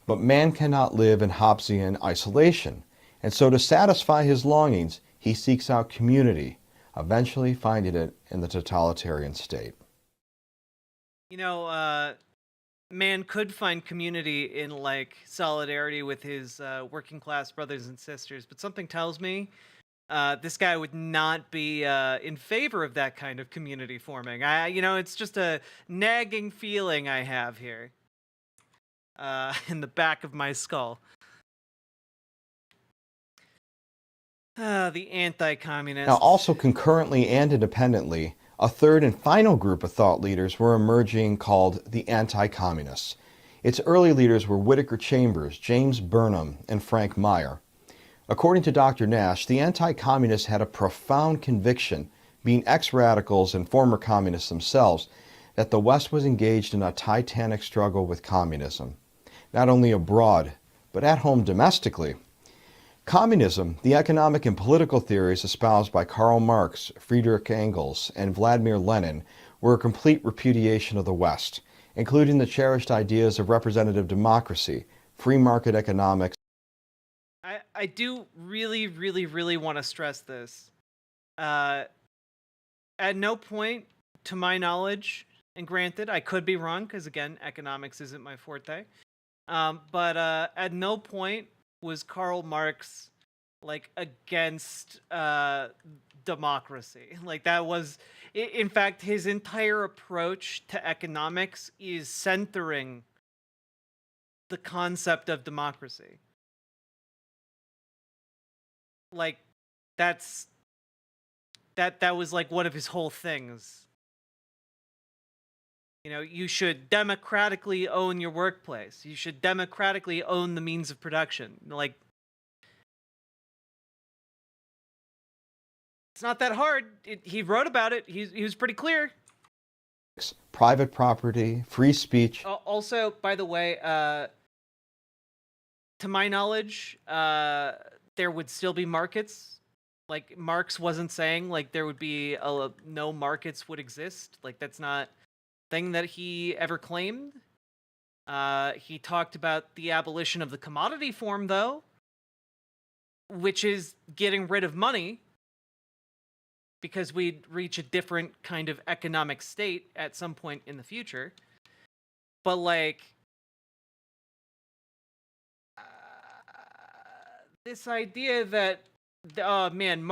But man cannot live in Hobbesian isolation, and so to satisfy his longings, he seeks out community, eventually finding it in the totalitarian state. You know, man could find community in like solidarity with his working class brothers and sisters, but something tells me this guy would not be in favor of that kind of community forming. It's just a nagging feeling I have here in the back of my skull. The anti-communists. Now, also concurrently and independently, a third and final group of thought leaders were emerging called the anti-communists. Its early leaders were Whittaker Chambers, James Burnham, and Frank Meyer. According to Dr. Nash, the anti-communists had a profound conviction, being ex-radicals and former communists themselves, that the West was engaged in a titanic struggle with communism, not only abroad, but at home domestically. Communism, the economic and political theories espoused by Karl Marx, Friedrich Engels, and Vladimir Lenin, were a complete repudiation of the West, including the cherished ideas of representative democracy, free market economics. I do really, really, really want to stress this. At no point, to my knowledge, and granted, I could be wrong, because again, economics isn't my forte, but at no point was Karl Marx like against democracy. Like that was, in fact, his entire approach to economics is centering the concept of democracy. Like that was like one of his whole things. You should democratically own your workplace. You should democratically own the means of production. Like, it's not that hard. He wrote about it. He was pretty clear. Private property, free speech. Also, by the way, to my knowledge, there would still be markets. Like, Marx wasn't saying, like, there would be no markets would exist. Like, that's not thing that he ever claimed. He talked about the abolition of the commodity form, though, which is getting rid of money, because we'd reach a different kind of economic state at some point in the future. But, like, this idea that, oh man,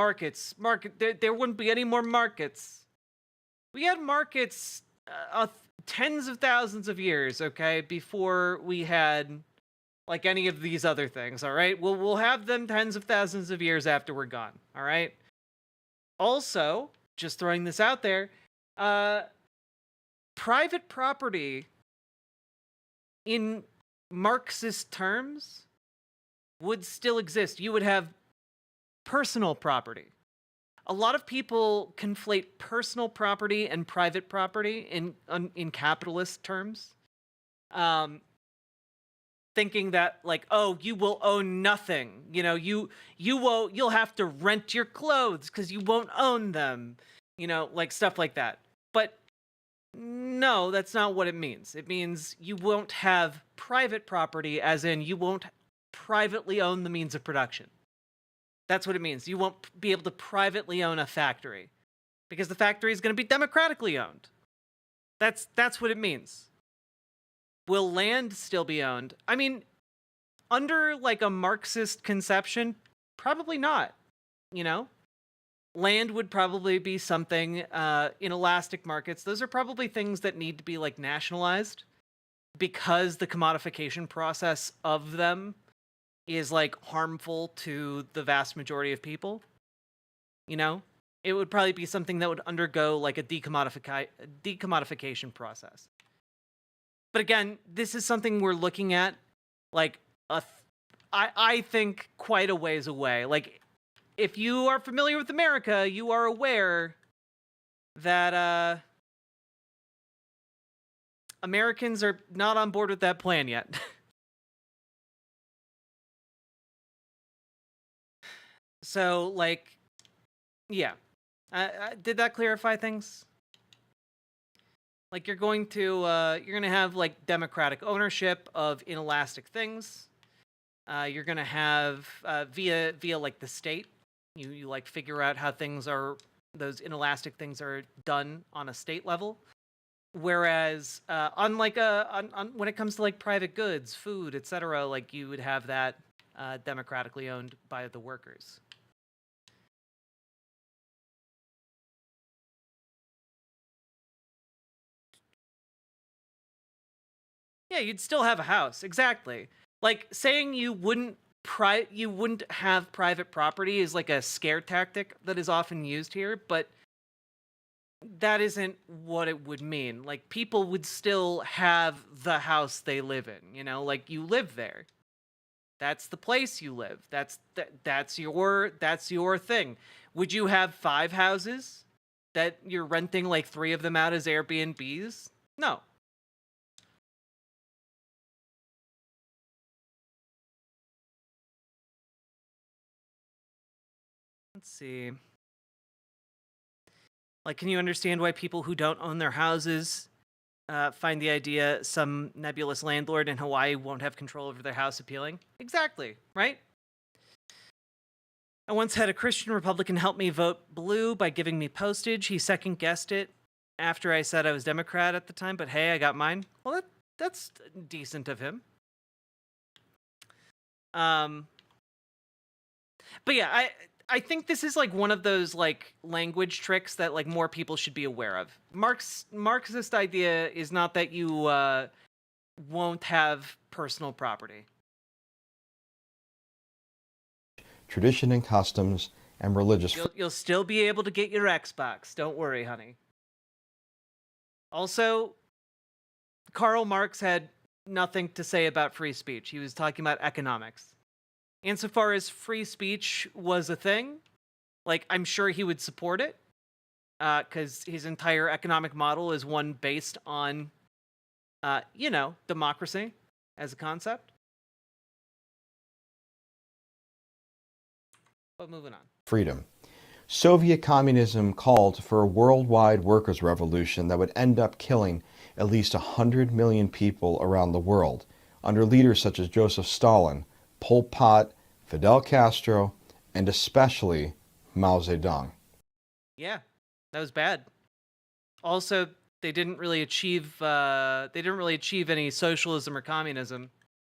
there wouldn't be any more markets. We had markets tens of thousands of years, okay, before we had like any of these other things. All right, we'll have them tens of thousands of years after we're gone. All right. Also, just throwing this out there, private property in Marxist terms would still exist. You would have personal property. A lot of people conflate personal property and private property in capitalist terms, thinking that like, oh, you will own nothing. You'll have to rent your clothes because you won't own them. Like stuff like that. But no, that's not what it means. It means you won't have private property, as in you won't privately own the means of production. That's what it means. You won't be able to privately own a factory because the factory is going to be democratically owned. That's what it means. Will land still be owned? I mean, under like a Marxist conception, probably not. Land would probably be something in elastic markets. Those are probably things that need to be like nationalized because the commodification process of them is like harmful to the vast majority of people. It would probably be something that would undergo like a decommodification process. But again, this is something we're looking at like I think quite a ways away. Like, if you are familiar with America, you are aware that Americans are not on board with that plan yet. So, like, yeah. Did that clarify things? Like, you're going to have, like, democratic ownership of inelastic things. You're going to have, via, like, the state, you, like, figure out how those inelastic things are done on a state level. Whereas on when it comes to like private goods, food, etc., like you would have that democratically owned by the workers. Yeah, you'd still have a house. Exactly. Like saying you wouldn't have private property is like a scare tactic that is often used here, but that isn't what it would mean. Like people would still have the house they live in, you know, like you live there. That's the place you live. That's your thing. Would you have 5 houses that you're renting like 3 of them out as Airbnbs? No. Let's see. Like, can you understand why people who don't own their houses find the idea some nebulous landlord in Hawaii won't have control over their house appealing? Exactly, right? I once had a Christian Republican help me vote blue by giving me postage. He second-guessed it after I said I was Democrat at the time, but hey, I got mine. Well, that's decent of him. But yeah, I think this is like one of those like language tricks that like more people should be aware of. Marxist idea is not that you won't have personal property. Tradition and customs and religious. You'll still be able to get your Xbox. Don't worry, honey. Also, Karl Marx had nothing to say about free speech. He was talking about economics. Insofar as free speech was a thing, like, I'm sure he would support it, because his entire economic model is one based on, democracy as a concept. But moving on. Freedom. Soviet communism called for a worldwide workers' revolution that would end up killing at least 100 million people around the world, under leaders such as Joseph Stalin, Pol Pot, Fidel Castro, and especially Mao Zedong. Yeah, that was bad. Also, they didn't really achieve any socialism or communism.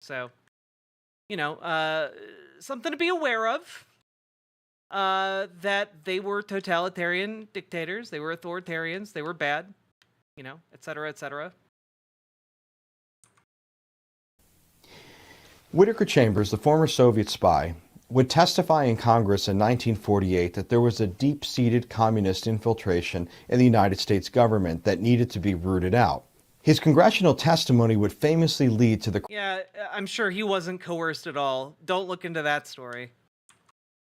So, something to be aware of. That they were totalitarian dictators, they were authoritarians, they were bad, etc., etc. Whittaker Chambers, the former Soviet spy, would testify in Congress in 1948 that there was a deep-seated communist infiltration in the United States government that needed to be rooted out. His congressional testimony would famously lead to the... Yeah, I'm sure he wasn't coerced at all. Don't look into that story.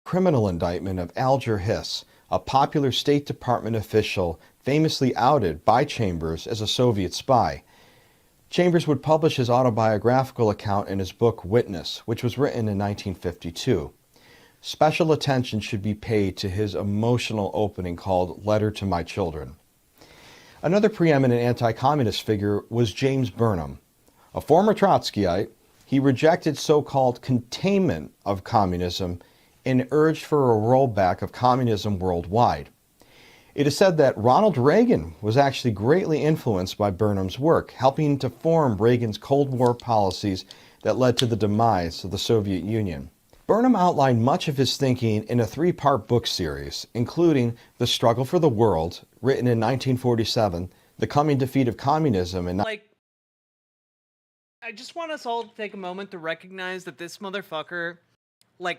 Criminal indictment of Alger Hiss, a popular State Department official famously outed by Chambers as a Soviet spy. Chambers would publish his autobiographical account in his book Witness, which was written in 1952. Special attention should be paid to his emotional opening called Letter to My Children. Another preeminent anti-communist figure was James Burnham. A former Trotskyite, he rejected so-called containment of communism and urged for a rollback of communism worldwide. It is said that Ronald Reagan was actually greatly influenced by Burnham's work, helping to form Reagan's Cold War policies that led to the demise of the Soviet Union. Burnham outlined much of his thinking in a 3-part book series, including The Struggle for the World, written in 1947, The Coming Defeat of Communism, and... I just want us all to take a moment to recognize that this motherfucker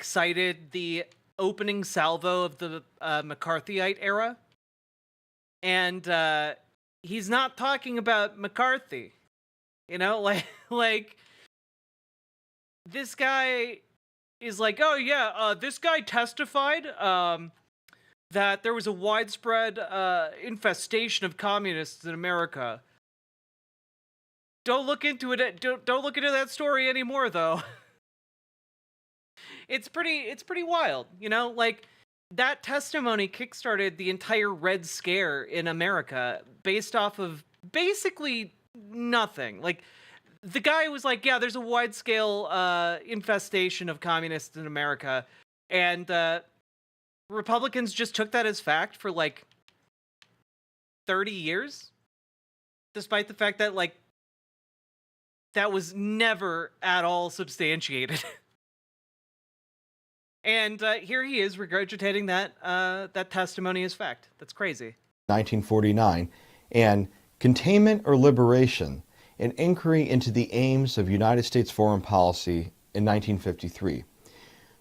cited the opening salvo of the McCarthyite era. And he's not talking about McCarthy. This guy is like, oh yeah, this guy testified that there was a widespread infestation of communists in America. Don't look into it. Don't look into that story anymore, though. It's pretty wild, that testimony kickstarted the entire Red Scare in America based off of basically nothing. The guy was like, yeah, there's a wide-scale infestation of communists in America, and Republicans just took that as fact for 30 years. despite the fact that, like, that was never at all substantiated. And here he is regurgitating that testimony as fact. That's crazy. 1949, and Containment or Liberation, an inquiry into the aims of United States foreign policy in 1953.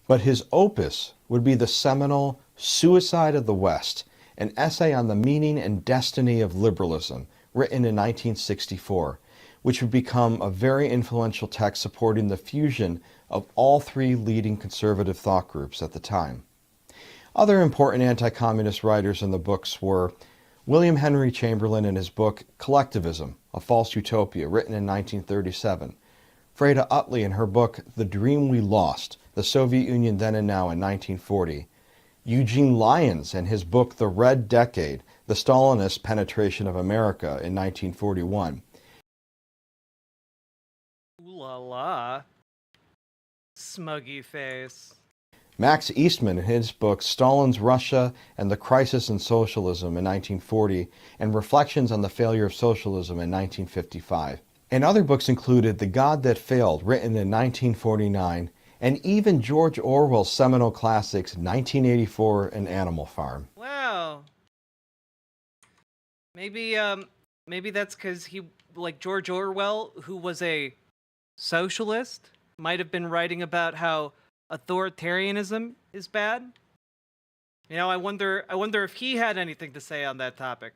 But his opus would be the seminal Suicide of the West, an essay on the meaning and destiny of liberalism, written in 1964, which would become a very influential text supporting the fusion of all three leading conservative thought groups at the time. Other important anti-communist writers in the books were William Henry Chamberlain in his book Collectivism, A False Utopia, written in 1937, Freda Utley in her book The Dream We Lost, The Soviet Union Then and Now in 1940, Eugene Lyons in his book The Red Decade, The Stalinist Penetration of America in 1941. Ooh la la. Smuggy face. Max Eastman in his book Stalin's Russia and the Crisis in Socialism in 1940 and Reflections on the Failure of Socialism in 1955. And other books included The God That Failed, written in 1949, and even George Orwell's seminal classics 1984 and Animal Farm. Wow. Maybe that's because he, like George Orwell, who was a socialist, might have been writing about how authoritarianism is bad. You know, I wonder if he had anything to say on that topic.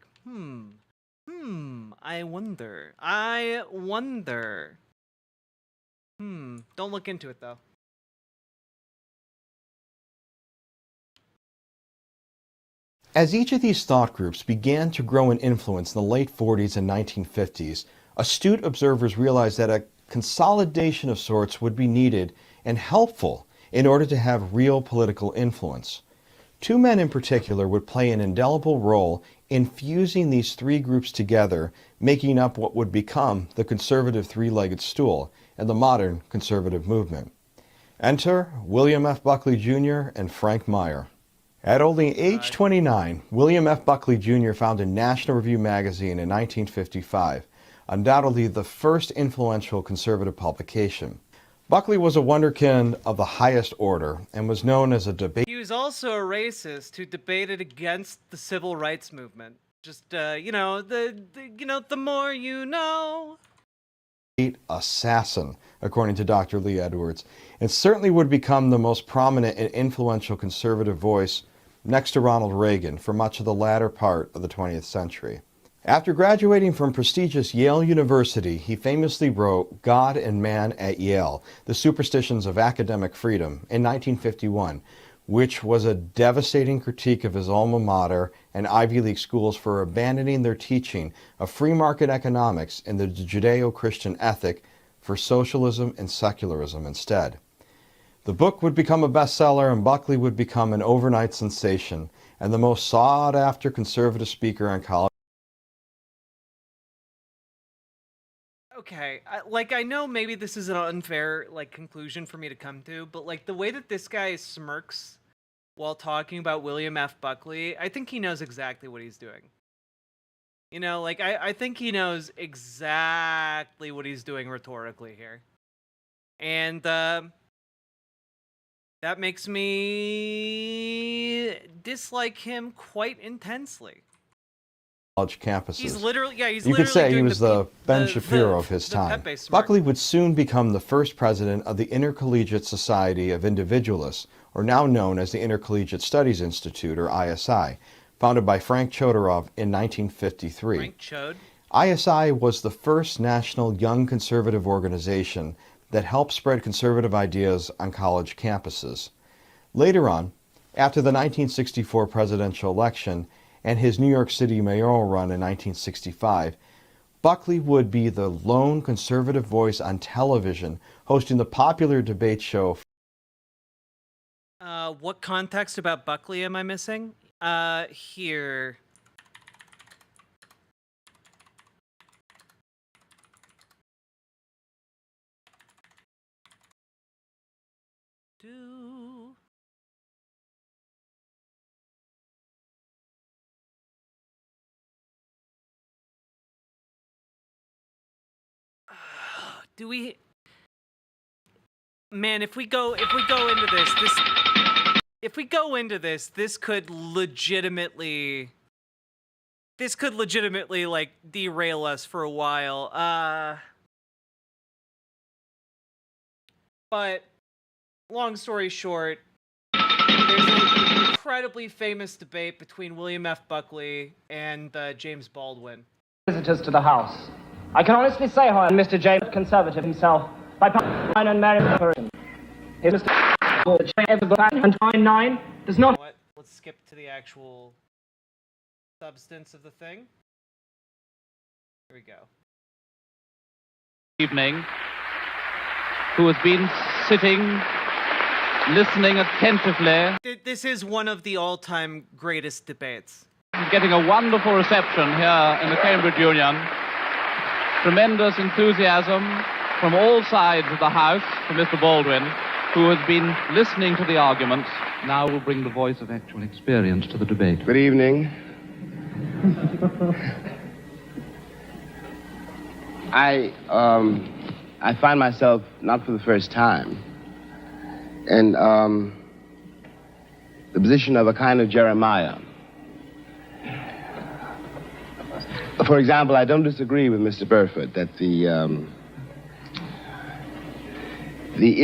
I wonder. Don't look into it, though. As each of these thought groups began to grow in influence in the late 40s and 1950s, astute observers realized that a consolidation of sorts would be needed and helpful in order to have real political influence. Two men in particular would play an indelible role in fusing these three groups together, making up what would become the conservative three-legged stool and the modern conservative movement. Enter William F. Buckley Jr. and Frank Meyer. At only age 29, William F. Buckley Jr. founded National Review magazine in 1955, undoubtedly the first influential conservative publication. Buckley was a wonderkind of the highest order and was known as a debate. He was also a racist who debated against the civil rights movement. Just the more you know. Assassin, according to Dr. Lee Edwards, and certainly would become the most prominent and influential conservative voice next to Ronald Reagan for much of the latter part of the 20th century. After graduating from prestigious Yale University, he famously wrote God and Man at Yale, The Superstitions of Academic Freedom, in 1951, which was a devastating critique of his alma mater and Ivy League schools for abandoning their teaching of free market economics and the Judeo-Christian ethic for socialism and secularism instead. The book would become a bestseller, and Buckley would become an overnight sensation and the most sought-after conservative speaker on college. Okay, I know maybe this is an unfair, conclusion for me to come to, but, the way that this guy smirks while talking about William F. Buckley, I think he knows exactly what he's doing. You know, I think he knows exactly what he's doing rhetorically here. And, that makes me dislike him quite intensely. College campuses. He's literally, you could say he was the Ben Shapiro of his the time. Pepe smirk. Buckley would soon become the first president of the Intercollegiate Society of Individualists, or now known as the Intercollegiate Studies Institute, or ISI, founded by Frank Chodorov in 1953. Frank Chode? ISI was the first national young conservative organization that helped spread conservative ideas on college campuses. Later on, after the 1964 presidential election, and his New York City mayoral run in 1965, Buckley would be the lone conservative voice on television, hosting the popular debate show. What context about Buckley am I missing? Here. do we? Man, if we go into this, this could legitimately like derail us for a while. But long story short, there's an incredibly famous debate between William F. Buckley and James Baldwin. Visitors to the House. I can honestly say, however, Mr. James Conservative himself by Pine and Mary Person. His Mr. The chair of the 9 does not. What? Let's skip to the actual substance of the thing. Here we go. Evening, who has been sitting, listening attentively. This is one of the all-time greatest debates. Getting a wonderful reception here in the Cambridge Union. Tremendous enthusiasm from all sides of the House, from Mr. Baldwin, who has been listening to the arguments. Now will bring the voice of actual experience to the debate. Good evening. I find myself, not for the first time, in the position of a kind of Jeremiah. For example, I don't disagree with Mr. Burford that the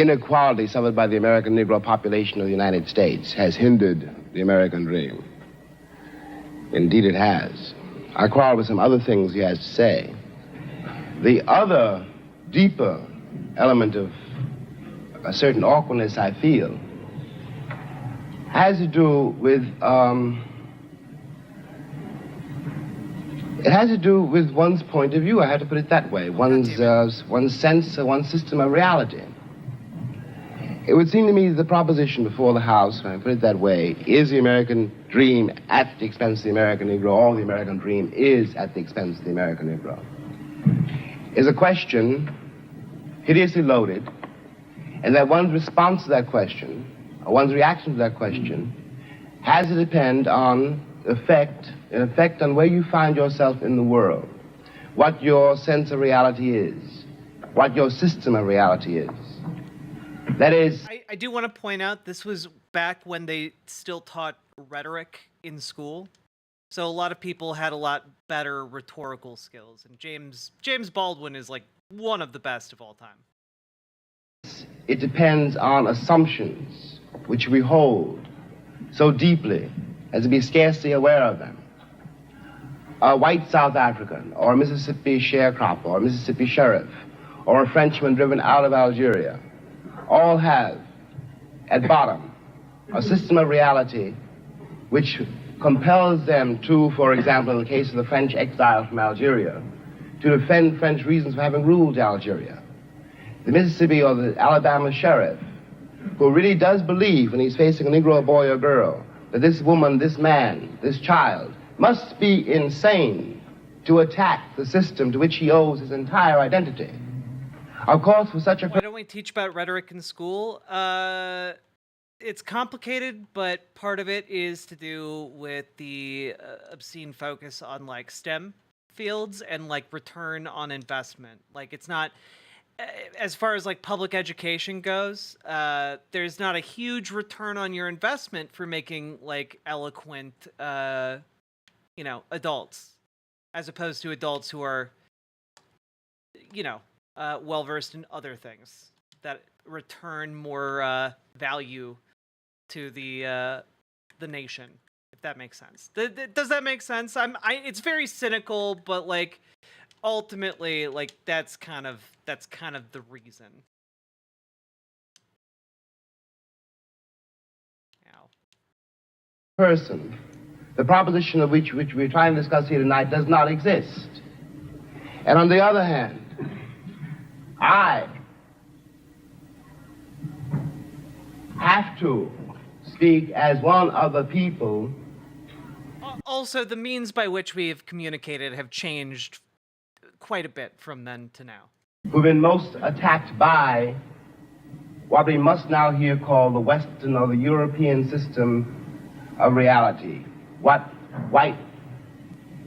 inequality suffered by the American Negro population of the United States has hindered the American dream. Indeed, it has. I quarrel with some other things he has to say. The other, deeper element of a certain awkwardness I feel has to do with it has to do with one's point of view. I have to put it that way. One's sense, one's system of reality. It would seem to me that the proposition before the House, if I put it that way, is the American dream at the expense of the American Negro, or the American dream is at the expense of the American Negro, is a question hideously loaded, and that one's response to that question, or one's reaction to that question, has to depend on an effect on where you find yourself in the world, what your sense of reality is, what your system of reality is. That is... I do want to point out this was back when they still taught rhetoric in school. So a lot of people had a lot better rhetorical skills. And James Baldwin is like one of the best of all time. It depends on assumptions which we hold so deeply as to be scarcely aware of them. A white South African, or a Mississippi sharecropper, or a Mississippi sheriff, or a Frenchman driven out of Algeria, all have, at bottom, a system of reality which compels them to, for example, in the case of the French exile from Algeria, to defend French reasons for having ruled Algeria. The Mississippi or the Alabama sheriff, who really does believe when he's facing a Negro boy or girl, that this woman, this man, this child, must be insane to attack the system to which he owes his entire identity. Of course, for such a... Why don't we teach about rhetoric in school? It's complicated, but part of it is to do with the obscene focus on like STEM fields and like return on investment. Like it's not, as far as like public education goes, there's not a huge return on your investment for making like eloquent, adults, as opposed to adults who are, well-versed in other things that return more value to the nation, if that makes sense. Does that make sense? It's very cynical, but like ultimately, like that's kind of the reason. Ow. Person, the proposition of which we're trying to discuss here tonight does not exist. And on the other hand, I have to speak as one of the people. Also, the means by which we have communicated have changed quite a bit from then to now. Who've been most attacked by what we must now here call the Western or the European system of reality. What white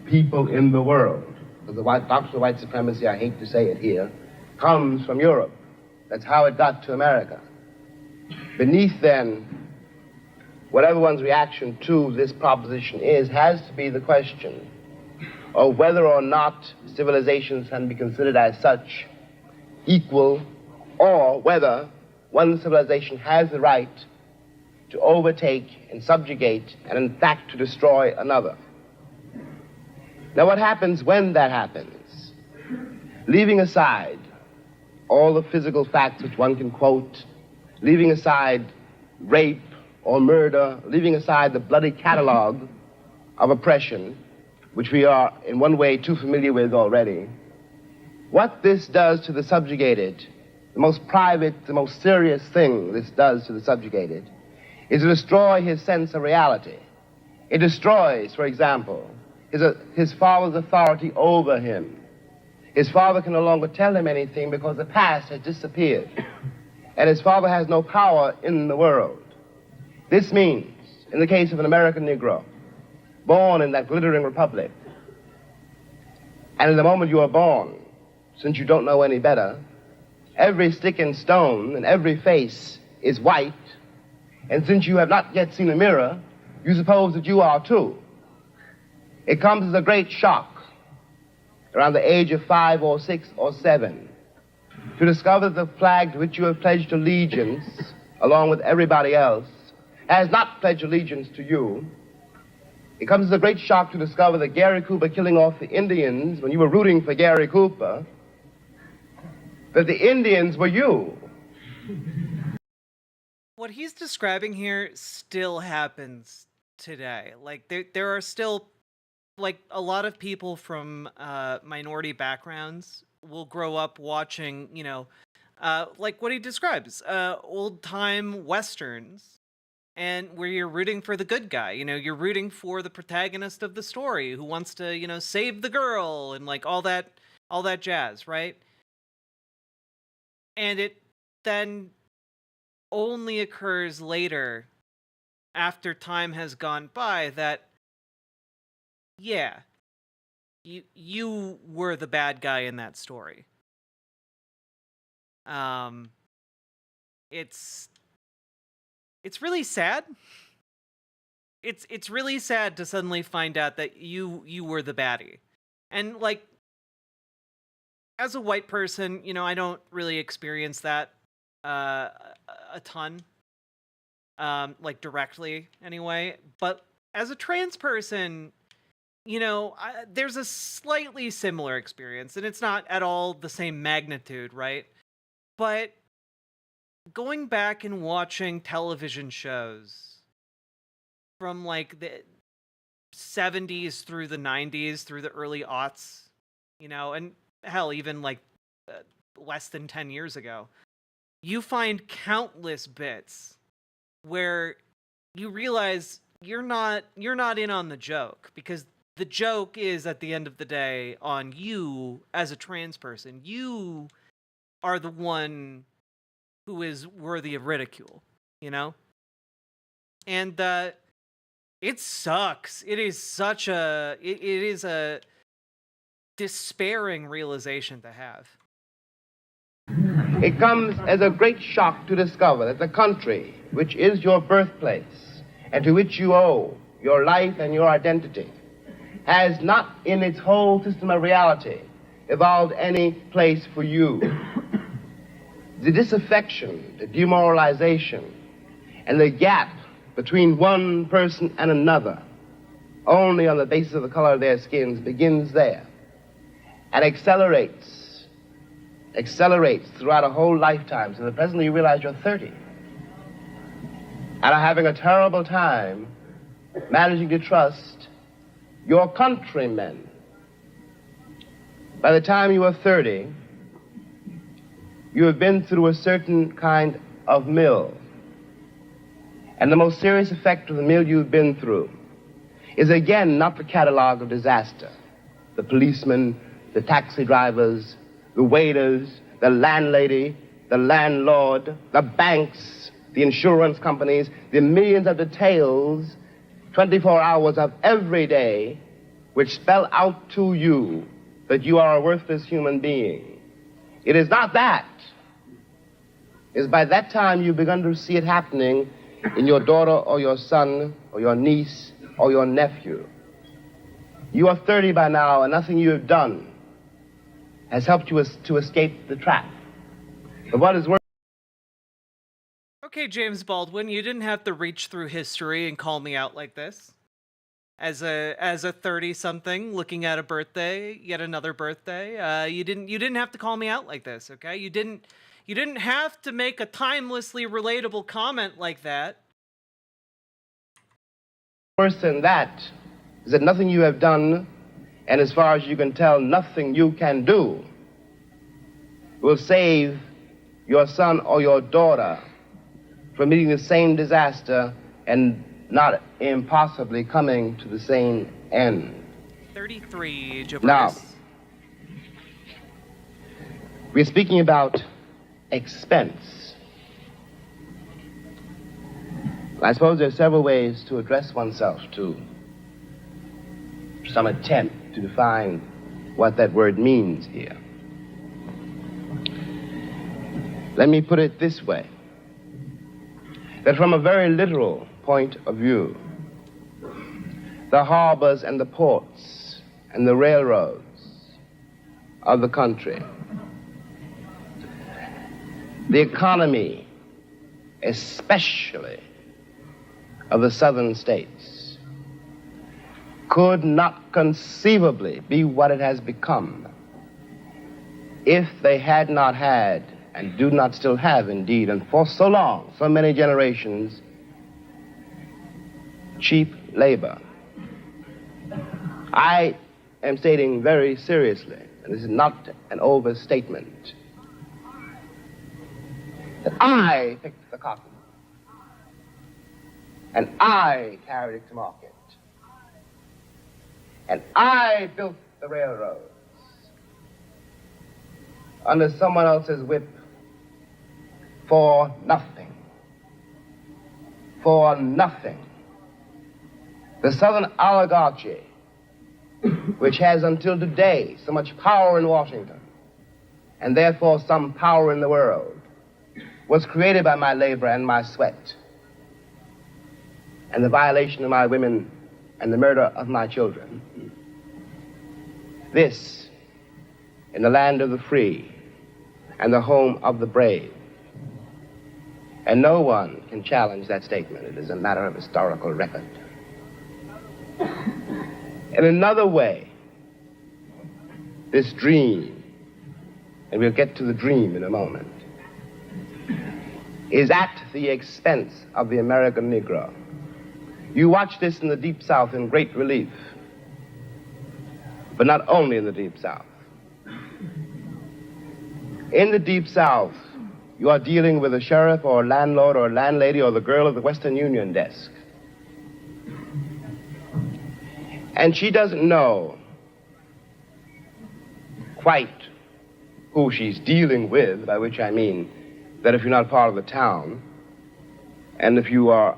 people in the world, the doctrine of white supremacy, I hate to say it here, comes from Europe. That's how it got to America. Beneath, then, whatever one's reaction to this proposition is, has to be the question of whether or not civilizations can be considered as such equal, or whether one civilization has the right to overtake and subjugate and in fact to destroy another. Now what happens when that happens? Leaving aside all the physical facts which one can quote, leaving aside rape or murder, leaving aside the bloody catalog of oppression, which we are in one way too familiar with already, what this does to the subjugated, the most private, the most serious thing this does to the subjugated, is to destroy his sense of reality. It destroys, for example, his father's authority over him. His father can no longer tell him anything because the past has disappeared, and his father has no power in the world. This means, in the case of an American Negro, born in that glittering republic, and in the moment you are born, since you don't know any better, every stick and stone and every face is white, and since you have not yet seen a mirror, you suppose that you are too. It comes as a great shock around the age of 5 or 6 or 7 to discover that the flag to which you have pledged allegiance, along with everybody else, has not pledged allegiance to you. It comes as a great shock to discover that Gary Cooper killing off the Indians when you were rooting for Gary Cooper, that the Indians were you. What he's describing here still happens today. Like, there are still, like, a lot of people from minority backgrounds will grow up watching, you know, like what he describes, old-time Westerns, and where you're rooting for the good guy. You know, you're rooting for the protagonist of the story who wants to, you know, save the girl and, like, all that jazz, right? And it then only occurs later, after time has gone by, that, yeah, you were the bad guy in that story. It's really sad. It's really sad to suddenly find out that you were the baddie. And, like, as a white person, you know, I don't really experience that a ton, like, directly anyway. But as a trans person, you know, there's a slightly similar experience, and it's not at all the same magnitude, right? But going back and watching television shows from, like, the 70s through the 90s, through the early aughts, you know, and hell, even, like, less than 10 years ago, you find countless bits where you realize you're not in on the joke, because the joke is, at the end of the day, on you as a trans person. You are the one who is worthy of ridicule, you know? And it sucks. It is such a... It is a despairing realization to have. It comes as a great shock to discover that the country, which is your birthplace, and to which you owe your life and your identity, has not in its whole system of reality evolved any place for you. The disaffection, the demoralization, and the gap between one person and another, only on the basis of the color of their skins, begins there and accelerates throughout a whole lifetime. So that presently you realize you're 30 and are having a terrible time managing to trust your countrymen. By the time you are 30, you have been through a certain kind of mill. And the most serious effect of the mill you've been through is, again, not the catalog of disaster. The policemen, the taxi drivers, the waiters, the landlady, the landlord, the banks, the insurance companies, the millions of details, 24 hours of every day, which spell out to you that you are a worthless human being. It is not that. It's by that time you've begun to see it happening in your daughter or your son or your niece or your nephew. You are 30 by now, and nothing you have done has helped you to escape the trap. But what is worse... Okay, James Baldwin, you didn't have to reach through history and call me out like this. As a 30-something looking at a birthday, yet another birthday, you didn't have to call me out like this, okay? You didn't have to make a timelessly relatable comment like that. Worse than that is that nothing you have done, and as far as you can tell, nothing you can do, will save your son or your daughter from meeting the same disaster and not impossibly coming to the same end. 33, Joe Now, Burgess. we're speaking about expense. I suppose there are several ways to address oneself to some attempt to define what that word means here. Let me put it this way, that from a very literal point of view, the harbors and the ports and the railroads of the country, the economy, especially of the southern states, could not conceivably be what it has become if they had not had, and do not still have indeed, and for so long, so many generations, cheap labor. I am stating very seriously, and this is not an overstatement, that I picked the cotton, and I carried it to market, and I built the railroads under someone else's whip for nothing. For nothing. The Southern oligarchy, which has until today so much power in Washington, and therefore some power in the world, was created by my labor and my sweat, and the violation of my women and the murder of my children. This, in the land of the free and the home of the brave. And no one can challenge that statement. It is a matter of historical record. In another way, this dream, and we'll get to the dream in a moment, is at the expense of the American Negro. You watch this in the Deep South in great relief, but not only in the Deep South. In the Deep South, you are dealing with a sheriff or a landlord or a landlady or the girl at the Western Union desk. And she doesn't know quite who she's dealing with, by which I mean that if you're not part of the town, and if you are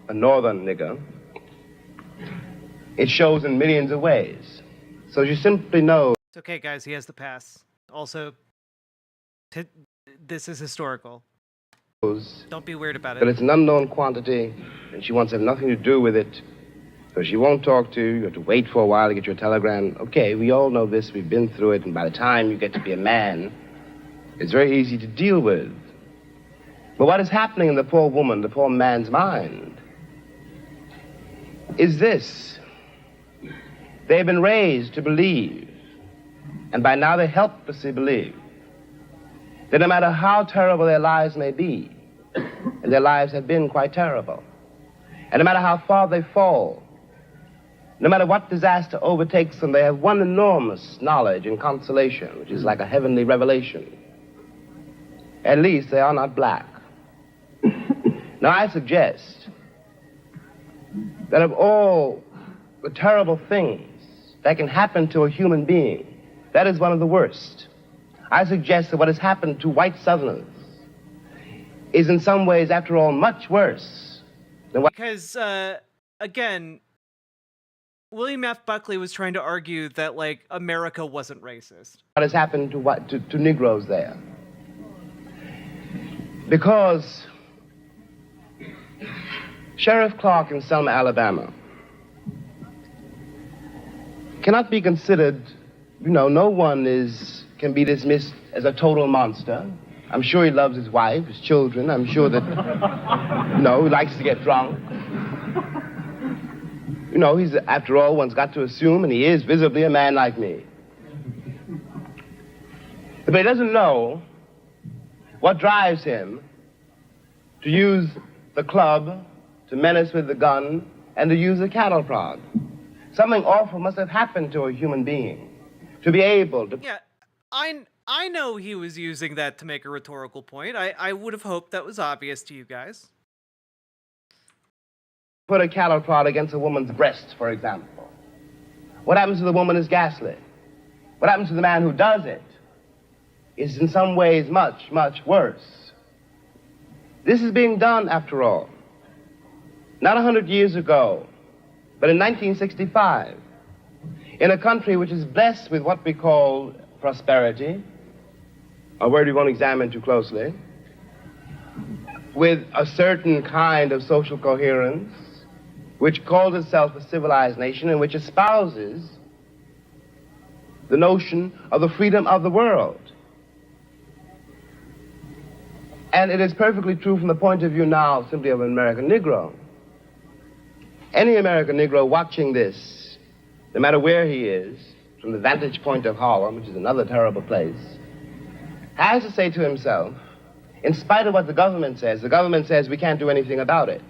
a northern nigger, it shows in millions of ways. So you simply know... It's okay, guys, he has the pass. Also, this is historical. Don't be weird about it. But it's an unknown quantity, and she wants to have nothing to do with it. So she won't talk to you. You have to wait for a while to get your telegram. Okay, we all know this. We've been through it. And by the time you get to be a man, it's very easy to deal with. But what is happening in the poor woman, the poor man's mind, is this. They've been raised to believe, and by now they helplessly believe, that no matter how terrible their lives may be, and their lives have been quite terrible, and no matter how far they fall, no matter what disaster overtakes them, they have one enormous knowledge and consolation, which is like a heavenly revelation. At least they are not black. Now I suggest that of all the terrible things that can happen to a human being, that is one of the worst. I suggest that what has happened to white Southerners is in some ways, after all, much worse than what... Because, again, William F. Buckley was trying to argue that, like, America wasn't racist. What has happened to Negroes there? Because Sheriff Clark in Selma, Alabama, cannot be considered, no one can be dismissed as a total monster. I'm sure he loves his wife, his children. I'm sure that, he likes to get drunk. He's, after all, one's got to assume, and he is visibly a man like me. But he doesn't know what drives him to use the club, to menace with the gun, and to use the cattle prod. Something awful must have happened to a human being to be able to... Yeah, I know he was using that to make a rhetorical point. I would have hoped that was obvious to you guys. Put a cattle prod against a woman's breast, for example. What happens to the woman is ghastly. What happens to the man who does it is in some ways much, much worse. This is being done, after all, not 100 years ago, but in 1965, in a country which is blessed with what we call prosperity, a word we won't examine too closely, with a certain kind of social coherence, which calls itself a civilized nation and which espouses the notion of the freedom of the world. And it is perfectly true from the point of view now simply of an American Negro. Any American Negro watching this, no matter where he is, from the vantage point of Harlem, which is another terrible place, has to say to himself, in spite of what the government says we can't do anything about it.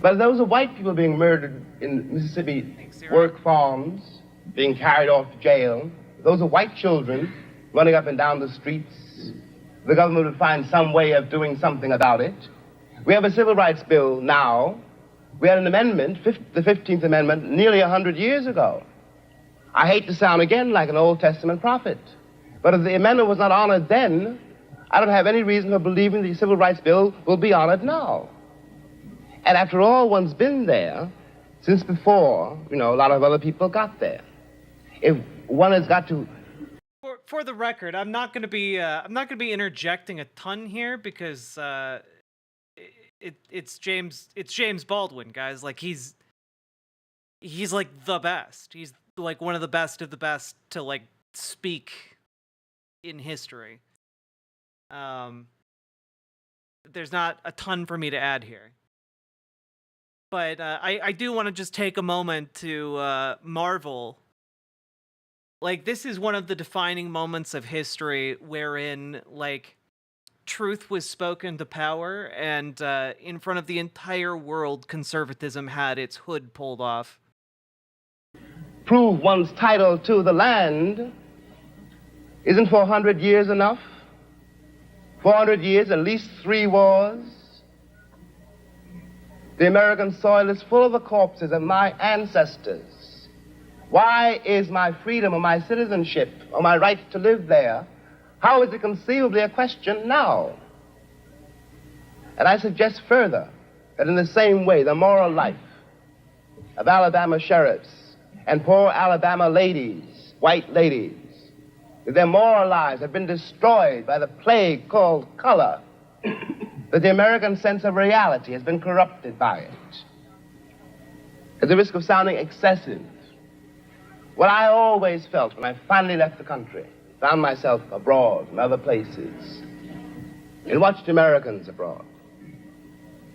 But those are white people being murdered in Mississippi work farms, being carried off to jail. Those are white children running up and down the streets. The government would find some way of doing something about it. We have a civil rights bill now. We had an amendment, the 15th Amendment, nearly 100 years ago. I hate to sound again like an Old Testament prophet, but if the amendment was not honored then, I don't have any reason for believing the civil rights bill will be honored now. And after all, one's been there since before, a lot of other people got there. If one has got to... For the record, I'm not going to be interjecting a ton here because it's James Baldwin, guys. Like he's like the best. He's like one of the best of the best to like speak in history. There's not a ton for me to add here. But I do want to just take a moment to marvel. Like, this is one of the defining moments of history wherein, like, truth was spoken to power, and in front of the entire world, conservatism had its hood pulled off. Prove one's title to the land. Isn't 400 years enough? 400 years, at least 3 wars. The American soil is full of the corpses of my ancestors. Why is my freedom or my citizenship or my right to live there, how is it conceivably a question now? And I suggest further that in the same way, the moral life of Alabama sheriffs and poor Alabama ladies, white ladies, their moral lives have been destroyed by the plague called color, that the American sense of reality has been corrupted by it. At the risk of sounding excessive, what I always felt when I finally left the country, found myself abroad in other places, and watched Americans abroad.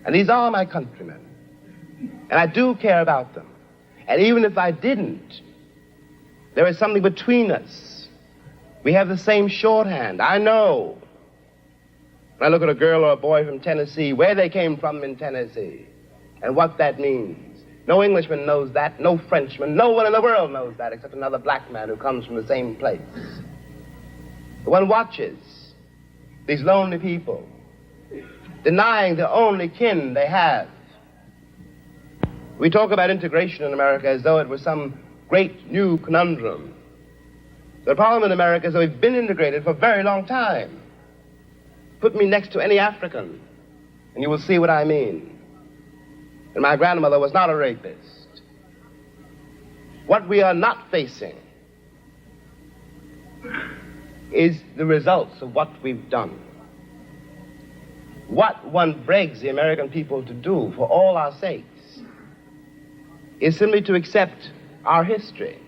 And these are my countrymen. And I do care about them. And even if I didn't, there is something between us. We have the same shorthand. I know, when I look at a girl or a boy from Tennessee, where they came from in Tennessee, and what that means. No Englishman knows that, no Frenchman, no one in the world knows that except another black man who comes from the same place. One watches these lonely people denying the only kin they have. We talk about integration in America as though it was some great new conundrum. The problem in America is that we've been integrated for a very long time. Put me next to any African, and you will see what I mean. and my grandmother was not a rapist. What we are not facing is the results of what we've done. What one begs the American people to do for all our sakes is simply to accept our history.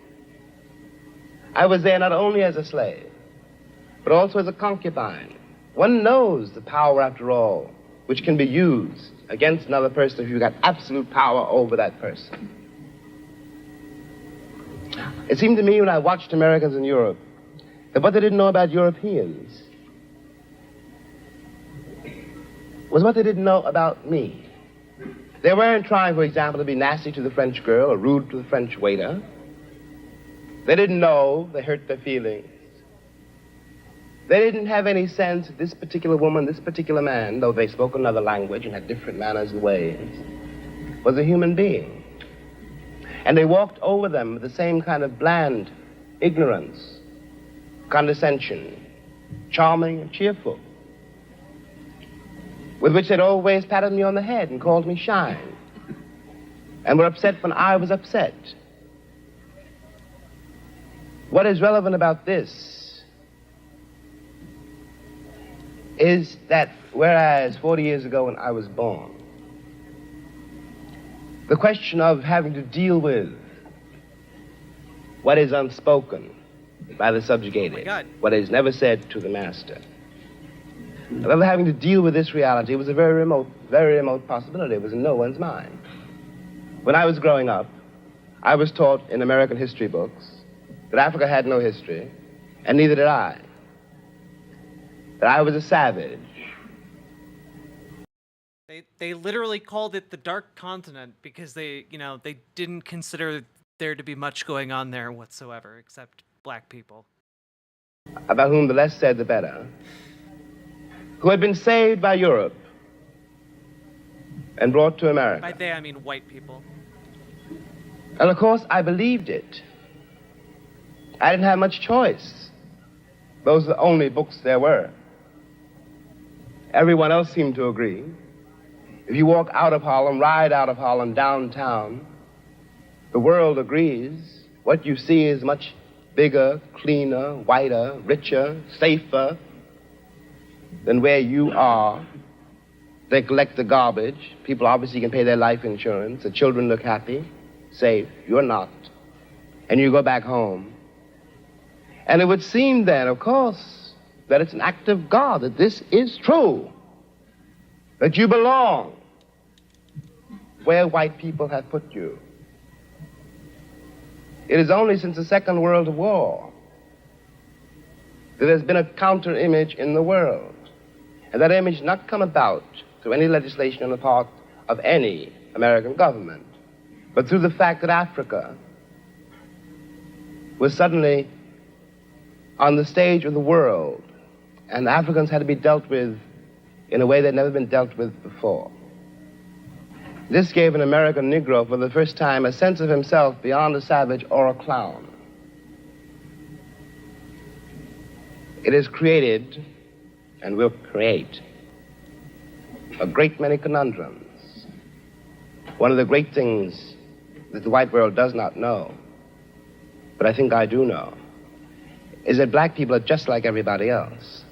I was there not only as a slave, but also as a concubine. One knows the power, after all, which can be used against another person if you've got absolute power over that person. It seemed to me when I watched Americans in Europe that what they didn't know about Europeans was what they didn't know about me. They weren't trying, for example, to be nasty to the French girl or rude to the French waiter. They didn't know they hurt their feelings. They didn't have any sense that this particular woman, this particular man, though they spoke another language and had different manners and ways, was a human being. And they walked over them with the same kind of bland ignorance, condescension, charming and cheerful, with which they'd always patted me on the head and called me shine, and were upset when I was upset. What is relevant about this is that whereas 40 years ago when I was born, the question of having to deal with what is unspoken by the subjugated, what is never said to the master, of having to deal with this reality was a very remote possibility. It was in no one's mind. When I was growing up, I was taught in American history books that Africa had no history, and neither did I. That I was a savage. They literally called it the Dark Continent because they didn't consider there to be much going on there whatsoever except black people. About whom the less said, the better. Who had been saved by Europe and brought to America. By they, I mean white people. And of course, I believed it. I didn't have much choice. Those are the only books there were. Everyone else seemed to agree. If you walk out of Harlem, ride out of Harlem, downtown, the world agrees. What you see is much bigger, cleaner, whiter, richer, safer than where you are. They collect the garbage. People obviously can pay their life insurance. The children look happy, safe. You're not. And you go back home. And it would seem then, of course, that it's an act of God, that this is true, that you belong where white people have put you. It is only since the Second World War that there's been a counter-image in the world. And that image not come about through any legislation on the part of any American government, but through the fact that Africa was suddenly on the stage of the world, and the Africans had to be dealt with in a way that had never been dealt with before. This gave an American Negro for the first time a sense of himself beyond a savage or a clown. It has created and will create a great many conundrums. One of the great things that the white world does not know, but I think I do know, is that black people are just like everybody else.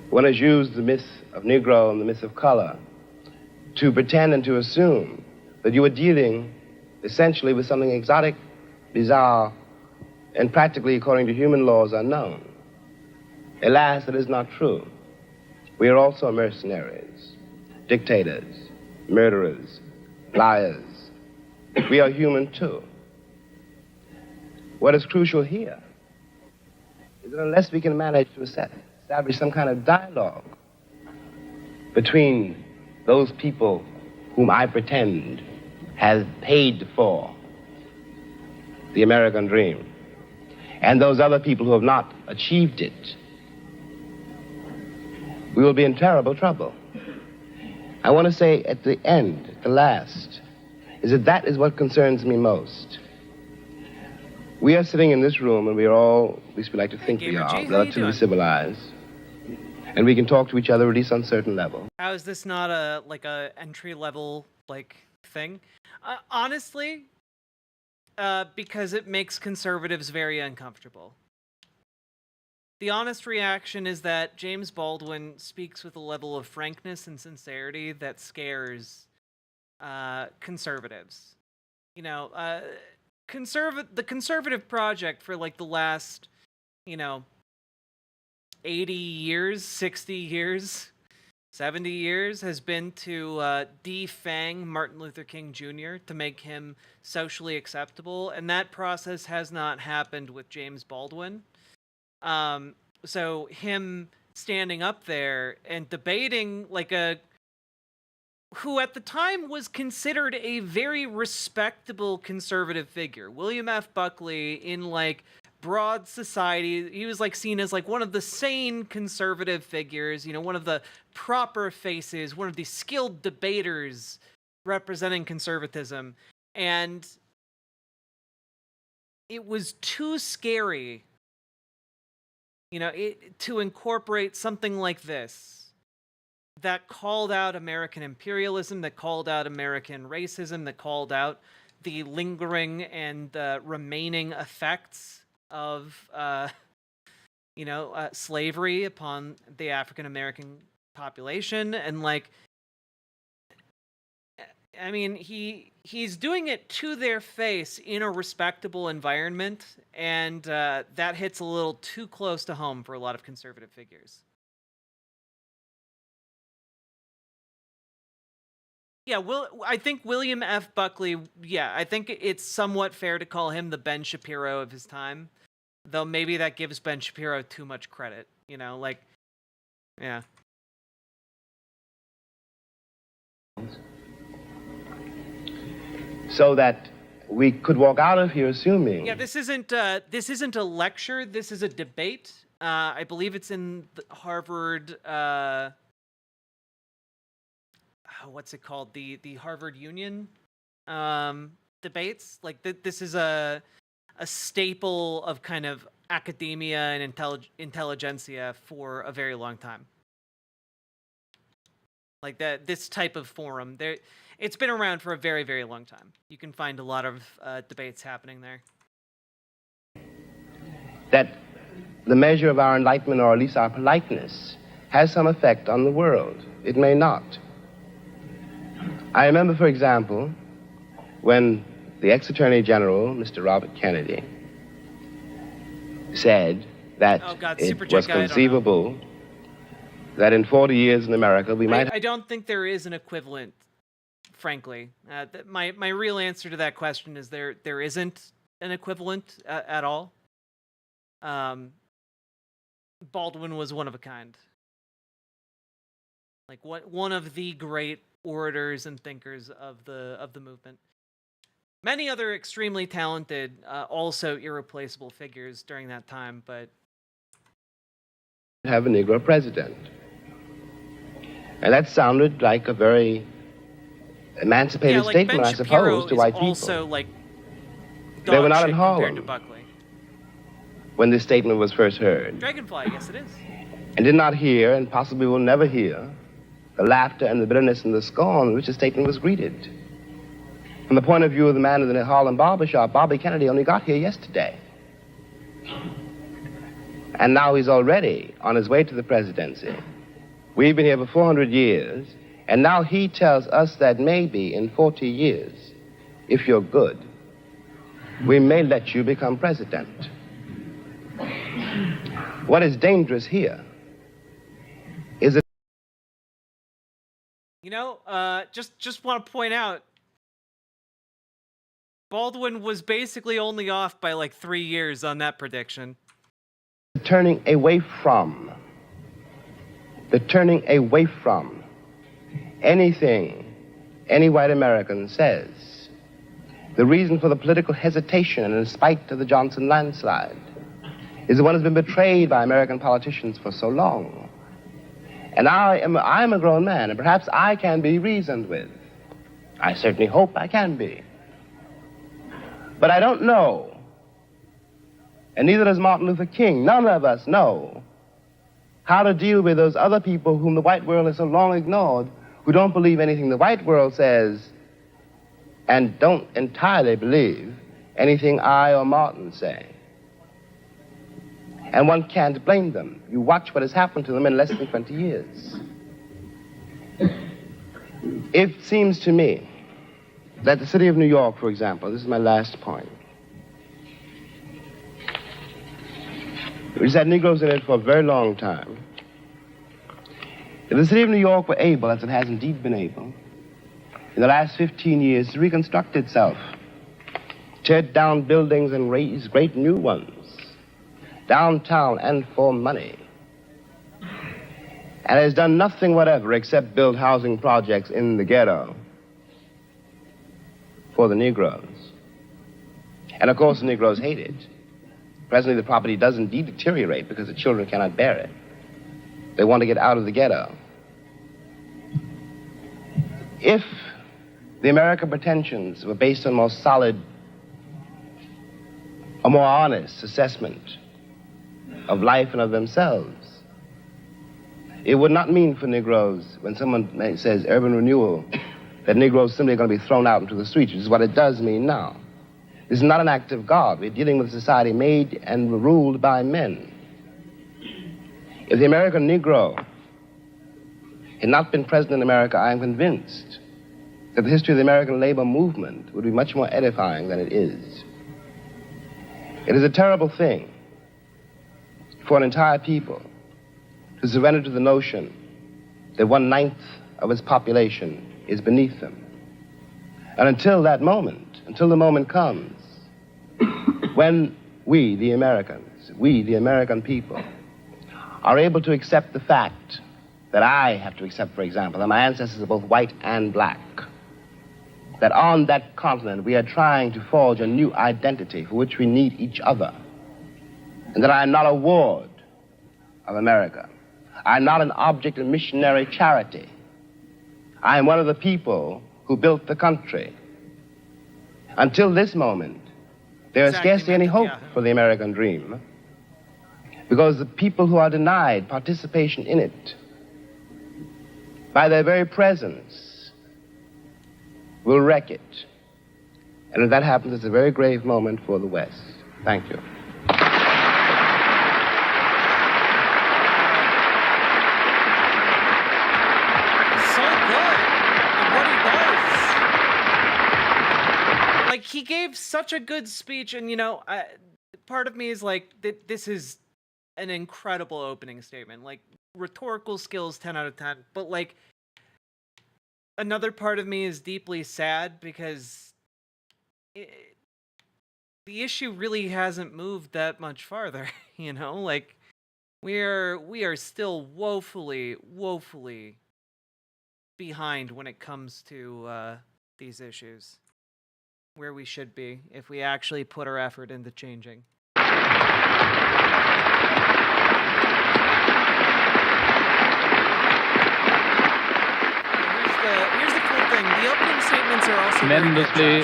One has used the myth of Negro and the myth of color to pretend and to assume that you are dealing essentially with something exotic, bizarre, and practically, according to human laws, unknown. Alas, that is not true. We are also mercenaries, dictators, murderers, liars. We are human too. What is crucial here is that unless we can manage to establish some kind of dialogue between those people whom I pretend have paid for the American dream and those other people who have not achieved it, we will be in terrible trouble. I want to say at the end, at the last, is that is what concerns me most. We are sitting in this room, and we are all, at least we like to think we are, relatively civilized. And we can talk to each other at least on a certain level. How is this not a entry level thing. Honestly, because it makes conservatives very uncomfortable. The honest reaction is that James Baldwin speaks with a level of frankness and sincerity that scares conservatives. You know, the conservative project for like the last, 80 years, 60 years, 70 years has been to defang Martin Luther King Jr. to make him socially acceptable, and that process has not happened with James Baldwin. So him standing up there and debating who at the time was considered a very respectable conservative figure, William F. Buckley, in broad society, he was seen as one of the sane conservative figures, one of the proper faces, one of the skilled debaters representing conservatism. And it was too scary, to incorporate something like this that called out American imperialism, that called out American racism, that called out the lingering and remaining effects of slavery upon the African American population. And he's doing it to their face in a respectable environment, and that hits a little too close to home for a lot of conservative figures. Yeah, I think William F. Buckley, I think it's somewhat fair to call him the Ben Shapiro of his time. Though maybe that gives Ben Shapiro too much credit, yeah. So that we could walk out of here assuming... Yeah, this isn't a lecture, this is a debate. I believe it's in the Harvard... what's it called? The Harvard Union debates. This is a staple of kind of academia and intelligentsia for a very long time. This type of forum, it's been around for a very, very long time. You can find a lot of debates happening there. That the measure of our enlightenment, or at least our politeness, has some effect on the world. It may not. I remember, for example, when the ex-Attorney General, Mr. Robert Kennedy, said that it was conceivable that in 40 years in America we might... I don't think there is an equivalent, frankly. My real answer to that question is there isn't an equivalent at all. Baldwin was one of a kind. One of the great orators and thinkers of the movement. Many other extremely talented, also irreplaceable figures during that time, but... have a Negro president. And that sounded like a very emancipated statement, Ben I suppose, to white people. Also, they were not in Harlem Harlem when this statement was first heard. Dragonfly, yes it is. And did not hear, and possibly will never hear, the laughter and the bitterness and the scorn with which the statement was greeted. From the point of view of the man in the Harlem barbershop, Bobby Kennedy only got here yesterday. And now he's already on his way to the presidency. We've been here for 400 years, and now he tells us that maybe in 40 years, if you're good, we may let you become president. What is dangerous here is that... Just want to point out, Baldwin was basically only off by 3 years on that prediction. Turning away from anything any white American says. The reason for the political hesitation, and in spite of the Johnson landslide, is the one has been betrayed by American politicians for so long. And I am a grown man, and perhaps I can be reasoned with. I certainly hope I can be. But I don't know, and neither does Martin Luther King, none of us know how to deal with those other people whom the white world has so long ignored, who don't believe anything the white world says, and don't entirely believe anything I or Martin say. And one can't blame them. You watch what has happened to them in less than 20 years. It seems to me that the city of New York, for example, this is my last point, which has had Negroes in it for a very long time. If the city of New York were able, as it has indeed been able, in the last 15 years to reconstruct itself, tear down buildings and raise great new ones, downtown and for money, and has done nothing whatever except build housing projects in the ghetto for the Negroes. And of course the Negroes hate it. Presently the property does indeed deteriorate because the children cannot bear it. They want to get out of the ghetto. If the American pretensions were based on more solid, a more honest assessment of life and of themselves, it would not mean for Negroes, when someone says urban renewal, that Negroes simply are going to be thrown out into the streets, which is what it does mean now. This is not an act of God. We're dealing with a society made and ruled by men. If the American Negro had not been present in America, I am convinced that the history of the American labor movement would be much more edifying than it is. It is a terrible thing for an entire people to surrender to the notion that 1/9 of its population is beneath them. And until that moment, until the moment comes when we, the American people, are able to accept the fact that I have to accept, for example, that my ancestors are both white and black, that on that continent we are trying to forge a new identity for which we need each other, and that I am not a ward of America. I am not an object of missionary charity. I am one of the people who built the country. Until this moment, there is scarcely any hope for the American dream, because the people who are denied participation in it, by their very presence, will wreck it. And if that happens, it's a very grave moment for the West. Thank you. Like, he gave such a good speech, and, you know, part of me is like, this is an incredible opening statement. Like, rhetorical skills, 10 out of 10. But, like, another part of me is deeply sad because the issue really hasn't moved that much farther, you know? Like, we are still woefully behind when it comes to these issues, where we should be if we actually put our effort into changing. Here's the cool thing. The opening statements are also tremendously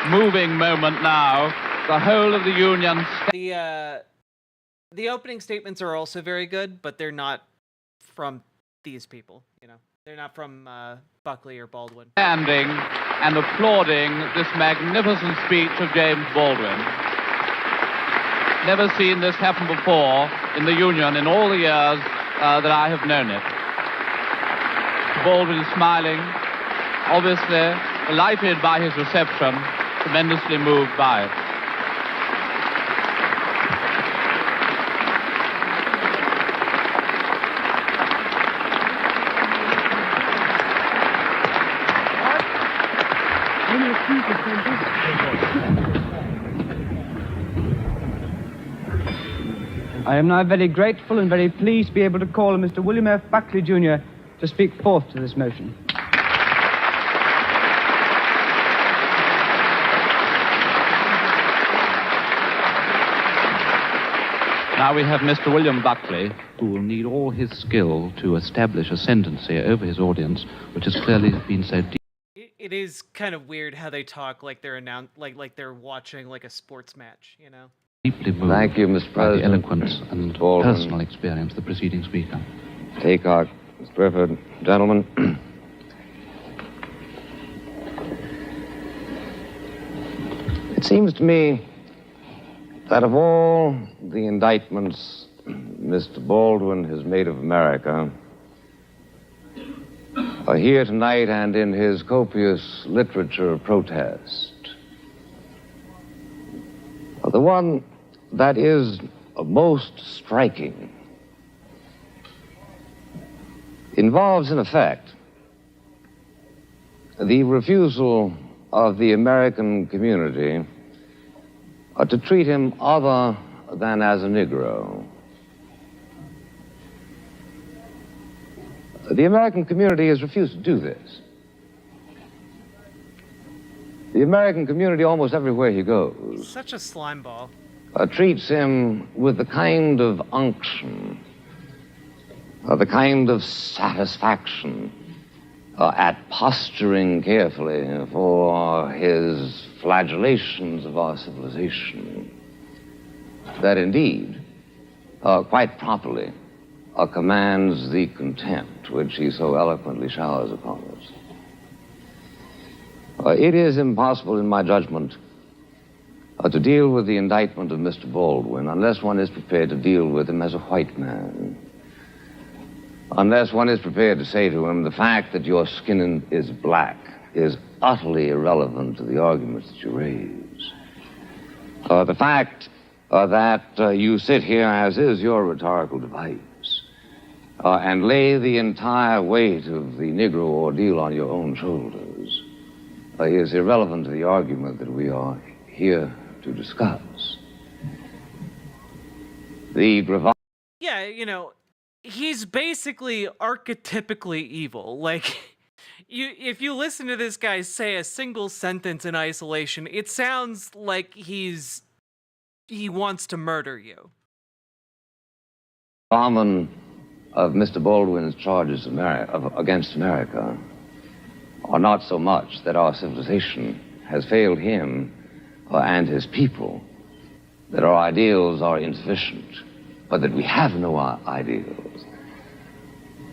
moving moment now. The whole of the Union. The opening statements are also very good, but they're not from these people, you know. They're not from Buckley or Baldwin. Standing and applauding this magnificent speech of James Baldwin. Never seen this happen before in the Union in all the years that I have known it. Baldwin is smiling, obviously delighted by his reception, tremendously moved by it. I am now very grateful and very pleased to be able to call on Mr. William F. Buckley, Jr. to speak forth to this motion. Now we have Mr. William Buckley, who will need all his skill to establish ascendancy over his audience, which has clearly been so deep. It is kind of weird how they talk like they're like they're watching like a sports match, you know. Deeply moved. Thank you, Mr. By the President. eloquence and Baldwin. personal experience of the preceding speaker. Takeout, Mr. Griffith, gentlemen. seems to me that of all the indictments Mr. Baldwin has made of America, here tonight and in his copious literature of protest, the one that is most striking involves, in effect, the refusal of the American community to treat him other than as a Negro. The American community has refused to do this. The American community, almost everywhere he goes, Such a slime ball. Treats him with the kind of unction, the kind of satisfaction at posturing carefully for his flagellations of our civilization, that indeed, quite properly, commands the contempt which he so eloquently showers upon us. It is impossible, in my judgment, to deal with the indictment of Mr. Baldwin unless one is prepared to deal with him as a white man. Unless one is prepared to say to him, the fact that your skin is black is utterly irrelevant to the arguments that you raise. The fact that you sit here, as is your rhetorical device, and lay the entire weight of the Negro ordeal on your own shoulders is irrelevant to the argument that we are here to discuss. Yeah, you know, he's basically archetypically evil. Like, if you listen to this guy say a single sentence in isolation, it sounds like he wants to murder you. Common of Mr. Baldwin's charges against America are not so much that our civilization has failed him and his people, that our ideals are insufficient, but that we have no ideals.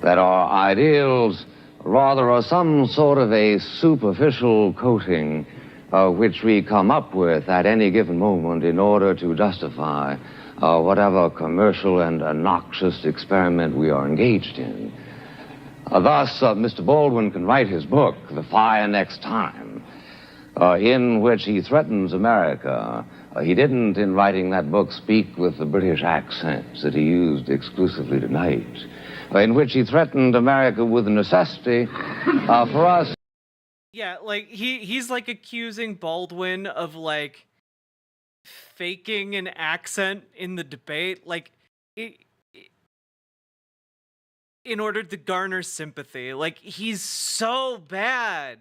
That our ideals rather are some sort of a superficial coating which we come up with at any given moment in order to justify whatever commercial and noxious experiment we are engaged in. Thus, Mr. Baldwin can write his book, The Fire Next Time, in which he threatens America. He didn't, in writing that book, speak with the British accents that he used exclusively tonight, in which he threatened America with the necessity for us. Yeah, like, he's, like, accusing Baldwin of, like, faking an accent in the debate, like, in order to garner sympathy. Like, he's so bad.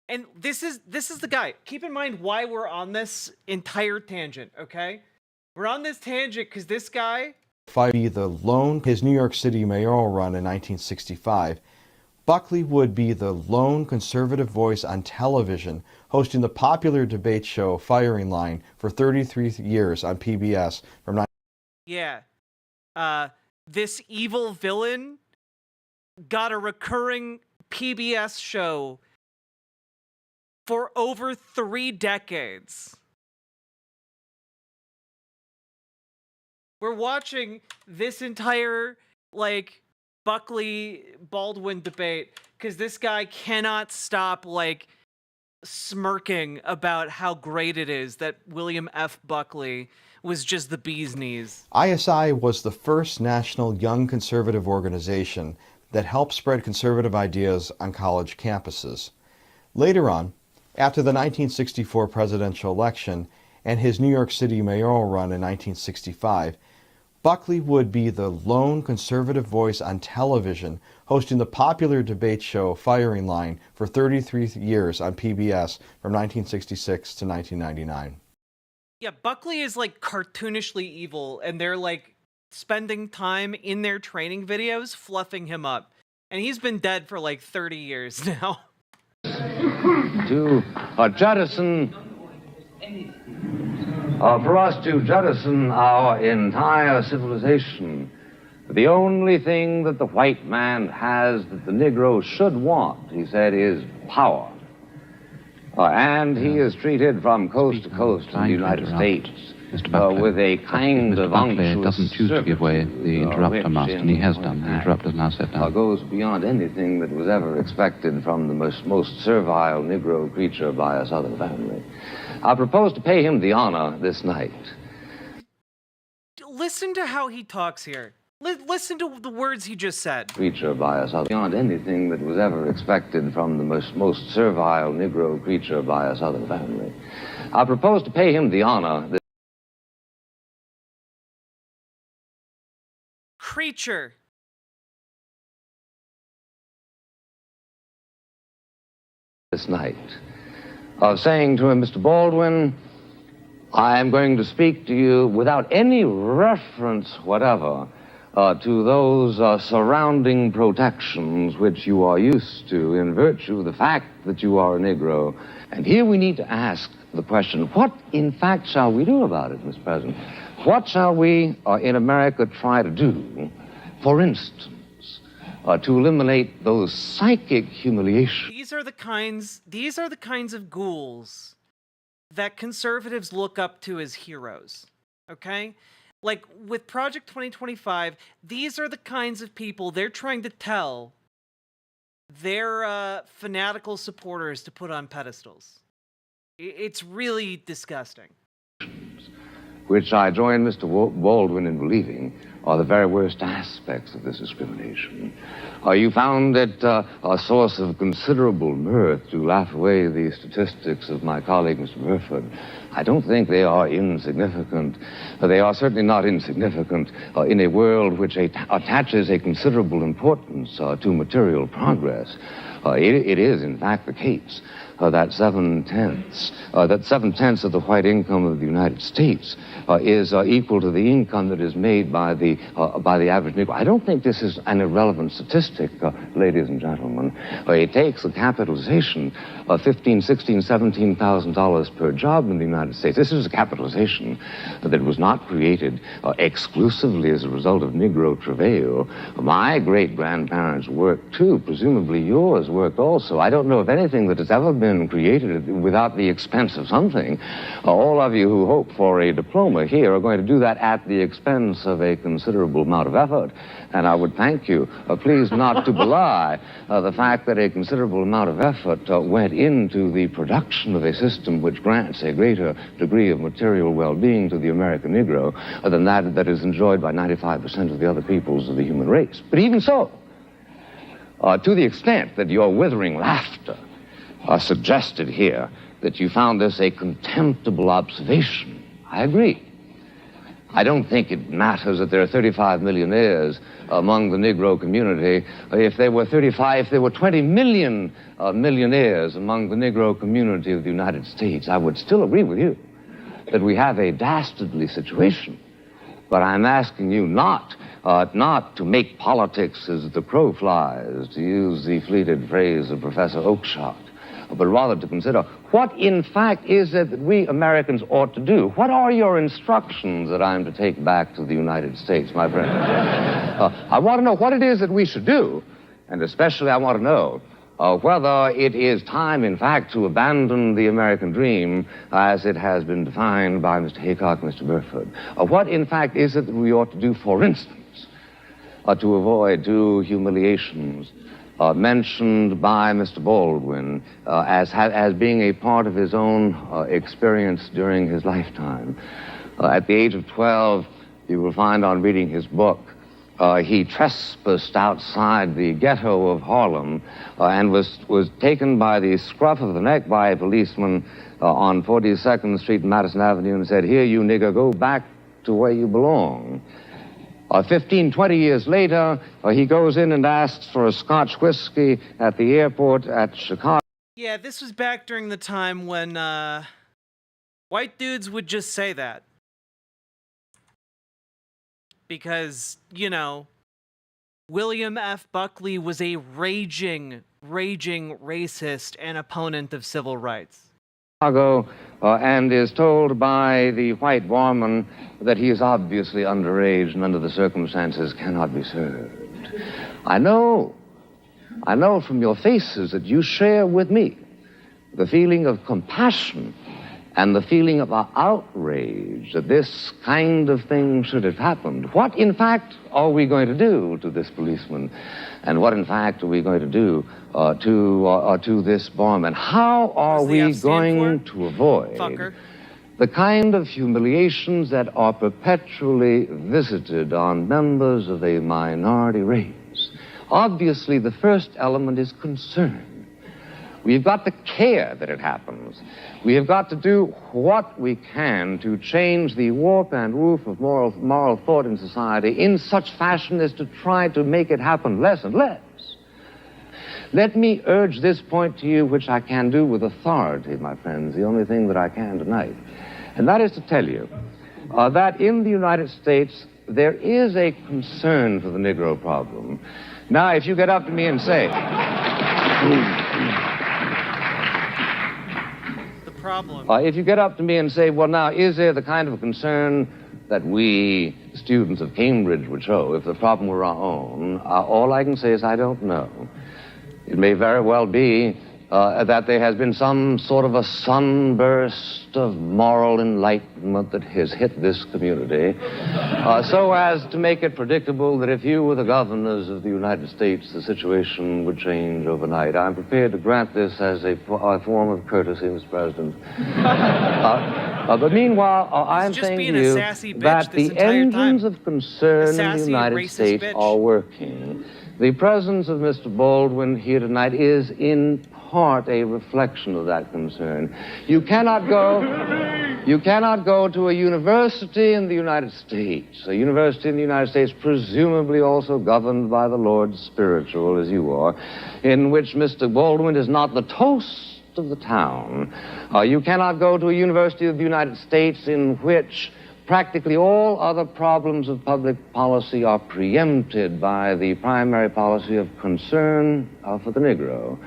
And this is the guy. Keep in mind why we're on this entire tangent, okay? We're on this tangent because this guy... His New York City mayoral run in 1965, Buckley would be the lone conservative voice on television, hosting the popular debate show Firing Line for 33 years on PBS from... Yeah. This evil villain got a recurring PBS show for over 3 decades. We're watching this entire, like, Buckley-Baldwin debate because this guy cannot stop, like, smirking about how great it is that William F. Buckley was just the bee's knees. ISI was the first national young conservative organization that helped spread conservative ideas on college campuses. Later on, after the 1964 presidential election and his New York City mayoral run in 1965, Buckley would be the lone conservative voice on television, hosting the popular debate show Firing Line for 33 years on PBS from 1966 to 1999. Yeah, Buckley is, like, cartoonishly evil, and they're, like, spending time in their training videos fluffing him up. And he's been dead for, like, 30 years now. To jettison... for us to jettison our entire civilization, the only thing that the white man has that the Negro should want, he said, is power. And he is treated from coast to coast in the United States with a kind of unctuous doesn't choose to give way. The interrupter must, and he has done. The interrupter is now set down. Goes beyond anything that was ever expected from the most servile Negro creature by a Southern family. I propose to pay him the honor this night. Listen to how he talks here. Listen to the words he just said. Creature by a Southern, beyond anything that was ever expected from the most servile Negro creature by a Southern family. I propose to pay him the honor creature. This night, of saying to him, Mr. Baldwin, I am going to speak to you without any reference whatever to those surrounding protections which you are used to in virtue of the fact that you are a Negro. And here we need to ask the question, what in fact shall we do about it, Mr. President? What shall we in America try to do, for instance, to eliminate those psychic humiliations? These are the kinds of ghouls that conservatives look up to as heroes, okay? Like, with Project 2025, these are the kinds of people they're trying to tell their fanatical supporters to put on pedestals. It's really disgusting. Which I join Mr. Baldwin in believing are the very worst aspects of this discrimination. You found it a source of considerable mirth to laugh away the statistics of my colleague, Mr. Burford. I don't think they are insignificant. They are certainly not insignificant in a world which attaches a considerable importance to material progress. It is, in fact, the case that 7/10 of the white income of the United States is equal to the income that is made by the average Negro. I don't think this is an irrelevant statistic, ladies and gentlemen. It takes a capitalization of $15,000, $16,000, $17,000 per job in the United States. This is a capitalization that was not created exclusively as a result of Negro travail. My great-grandparents worked too. Presumably yours worked also. I don't know of anything that has ever been created without the expense of something. All of you who hope for a diploma here are going to do that at the expense of a considerable amount of effort. And I would thank you, please not to belie the fact that a considerable amount of effort went into the production of a system which grants a greater degree of material well-being to the American Negro than that is enjoyed by 95% of the other peoples of the human race. But even so, to the extent that your withering laughter suggested here that you found this a contemptible observation, I agree. I don't think it matters that there are 35 millionaires among the Negro community. If there were 20 million millionaires among the Negro community of the United States, I would still agree with you that we have a dastardly situation. But I'm asking you not to make politics as the crow flies, to use the fleeted phrase of Professor Oakeshott, but rather to consider what, in fact, is it that we Americans ought to do? What are your instructions that I'm to take back to the United States, my friend? I want to know what it is that we should do, and especially I want to know whether it is time, in fact, to abandon the American dream as it has been defined by Mr. Haycock and Mr. Burford. What, in fact, is it that we ought to do, for instance, to avoid two humiliations mentioned by Mr. Baldwin as being a part of his own experience during his lifetime. At the age of 12, you will find on reading his book, he trespassed outside the ghetto of Harlem and was taken by the scruff of the neck by a policeman on 42nd Street and Madison Avenue and said, "Here, you nigger, go back to where you belong." 15, 20 years later, he goes in and asks for a Scotch whiskey at the airport at Chicago. Yeah, this was back during the time when white dudes would just say that. Because, you know, William F. Buckley was a raging racist and opponent of civil rights. And is told by the white barman that he is obviously underage and under the circumstances cannot be served. I know from your faces that you share with me the feeling of compassion and the feeling of outrage that this kind of thing should have happened. What, in fact, are we going to do to this policeman? And what, in fact, are we going to do to this barman? How are we going to avoid the kind of humiliations that are perpetually visited on members of a minority race? Obviously, the first element is concern. We've got to care that it happens. We have got to do what we can to change the warp and woof of moral thought in society in such fashion as to try to make it happen less and less. Let me urge this point to you, which I can do with authority, my friends, the only thing that I can tonight. And that is to tell you that in the United States, there is a concern for the Negro problem. Now, if you get up to me and say... if you get up to me and say, well, now, is there the kind of concern that we, students of Cambridge, would show if the problem were our own? All I can say is I don't know. It may very well be that there has been some sort of a sunburst of moral enlightenment that has hit this community, so as to make it predictable that if you were the governors of the United States, the situation would change overnight. I'm prepared to grant this as a form of courtesy, Mr. President. But meanwhile, I'm saying to you that the engines of concern in the United States are working. The presence of Mr. Baldwin here tonight is in part a reflection of that concern. You cannot go to a university in the United States, a university in the United States presumably also governed by the Lord spiritual as you are, in which Mr. Baldwin is not the toast of the town. You cannot go to a university of the United States in which practically all other problems of public policy are preempted by the primary policy of concern for the Negro.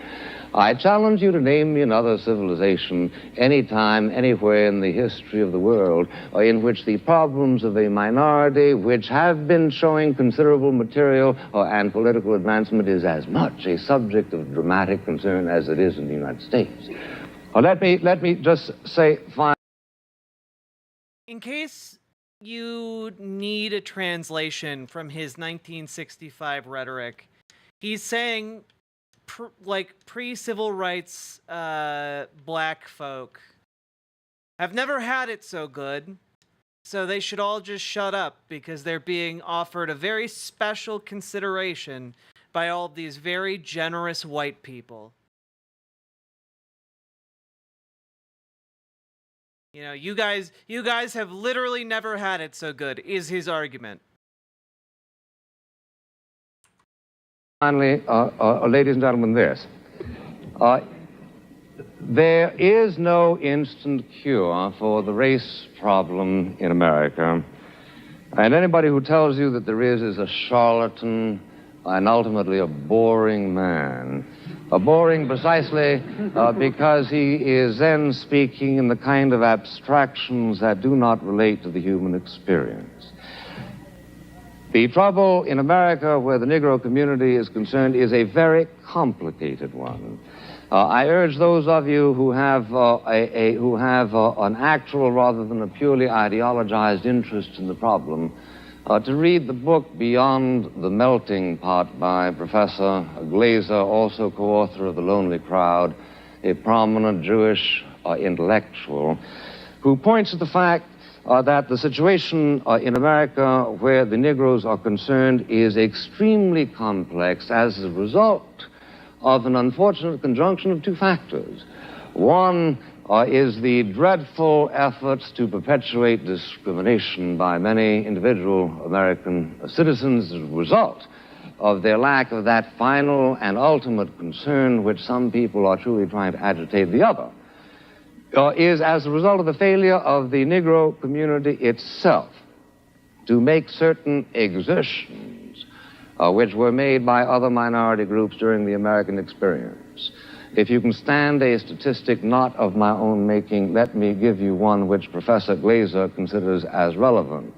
I challenge you to name me another civilization, anytime, anywhere in the history of the world, in which the problems of a minority, which have been showing considerable material and political advancement, is as much a subject of dramatic concern as it is in the United States. Let me just say, finally, in case you need a translation from his 1965 rhetoric, he's saying, pre-civil rights black folk have never had it so good, so they should all just shut up because they're being offered a very special consideration by all of these very generous white people. You know, you guys have literally never had it so good, is his argument. Finally, ladies and gentlemen, this. There is no instant cure for the race problem in America. And anybody who tells you that there is a charlatan and ultimately a boring man. Boring precisely because he is then speaking in the kind of abstractions that do not relate to the human experience. The trouble in America where the Negro community is concerned is a very complicated one. I urge those of you who have an actual rather than a purely ideologized interest in the problem to read the book Beyond the Melting Pot by Professor Glaser, also co-author of The Lonely Crowd, a prominent Jewish intellectual, who points to the fact that the situation in America where the Negroes are concerned is extremely complex as a result of an unfortunate conjunction of two factors. One is the dreadful efforts to perpetuate discrimination by many individual American citizens as a result of their lack of that final and ultimate concern which some people are truly trying to agitate. The other is as a result of the failure of the Negro community itself to make certain exertions which were made by other minority groups during the American experience. If you can stand a statistic not of my own making, let me give you one which Professor Glaser considers as relevant.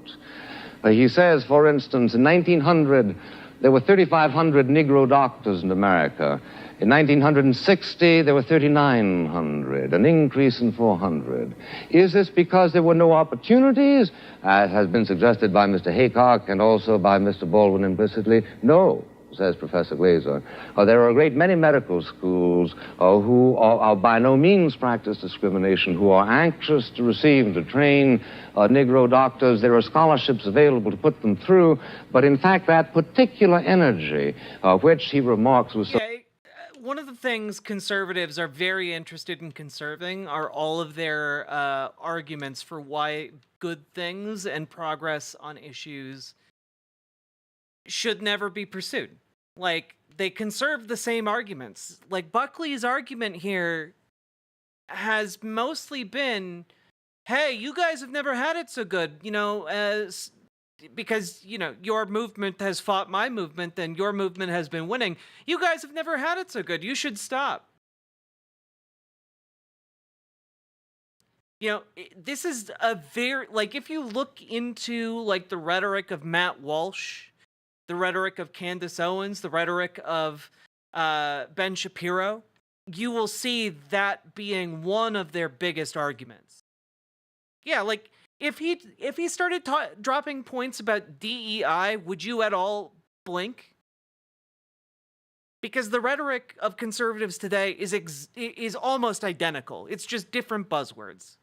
He says, for instance, in 1900, there were 3,500 Negro doctors in America. In 1960, there were 3,900, an increase in 400. Is this because there were no opportunities, as has been suggested by Mr. Haycock and also by Mr. Baldwin implicitly? No, says Professor Glaser. There are a great many medical schools who are by no means practice discrimination, who are anxious to receive and to train Negro doctors. There are scholarships available to put them through, but in fact that particular energy, which he remarks was so... One of the things conservatives are very interested in conserving are all of their arguments for why good things and progress on issues should never be pursued. Like, they conserve the same arguments. Like, Buckley's argument here has mostly been, hey, you guys have never had it so good, you know, because, you know, your movement has fought my movement and your movement has been winning. You guys have never had it so good. You should stop. You know, this is a very, like, if you look into, like, the rhetoric of Matt Walsh, the rhetoric of Candace Owens, the rhetoric of Ben Shapiro, you will see that being one of their biggest arguments. Yeah, like, if he started dropping points about DEI, would you at all blink? Because the rhetoric of conservatives today is almost identical. It's just different buzzwords.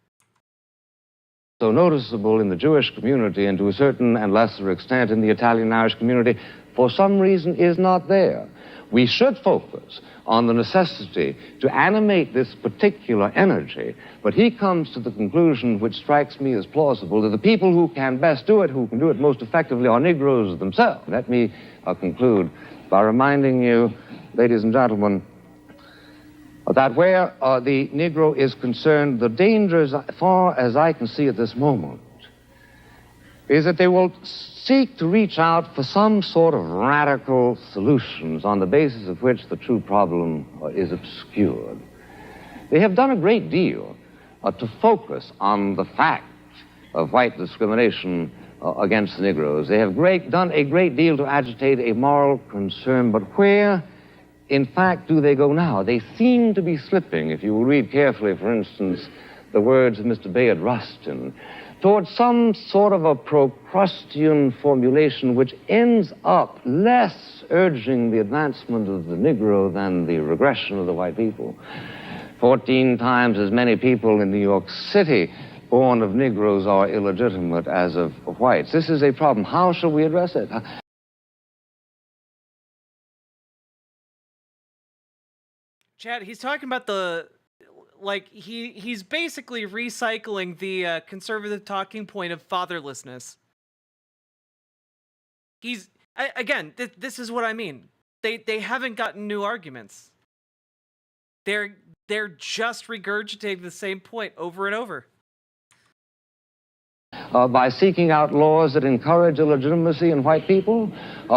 So noticeable in the Jewish community and to a certain and lesser extent in the Italian-Irish community, for some reason is not there. We should focus on the necessity to animate this particular energy, but he comes to the conclusion, which strikes me as plausible, that the people who can best do it, who can do it most effectively, are Negroes themselves. Let me conclude by reminding you, ladies and gentlemen, that where the Negro is concerned, the danger, as far as I can see at this moment, is that they will seek to reach out for some sort of radical solutions on the basis of which the true problem is obscured. They have done a great deal to focus on the fact of white discrimination against the Negroes. They have done a great deal to agitate a moral concern, but where, in fact, do they go now? They seem to be slipping, if you will read carefully, for instance, the words of Mr. Bayard Rustin, towards some sort of a Procrustean formulation which ends up less urging the advancement of the Negro than the regression of the white people. 14 times as many people in New York City born of Negroes are illegitimate as of whites. This is a problem. How shall we address it? Chad, he's talking about the, like, he's basically recycling the conservative talking point of fatherlessness. Again, this is what I mean. They haven't gotten new arguments. They're just regurgitating the same point over and over. By seeking out laws that encourage illegitimacy in white people.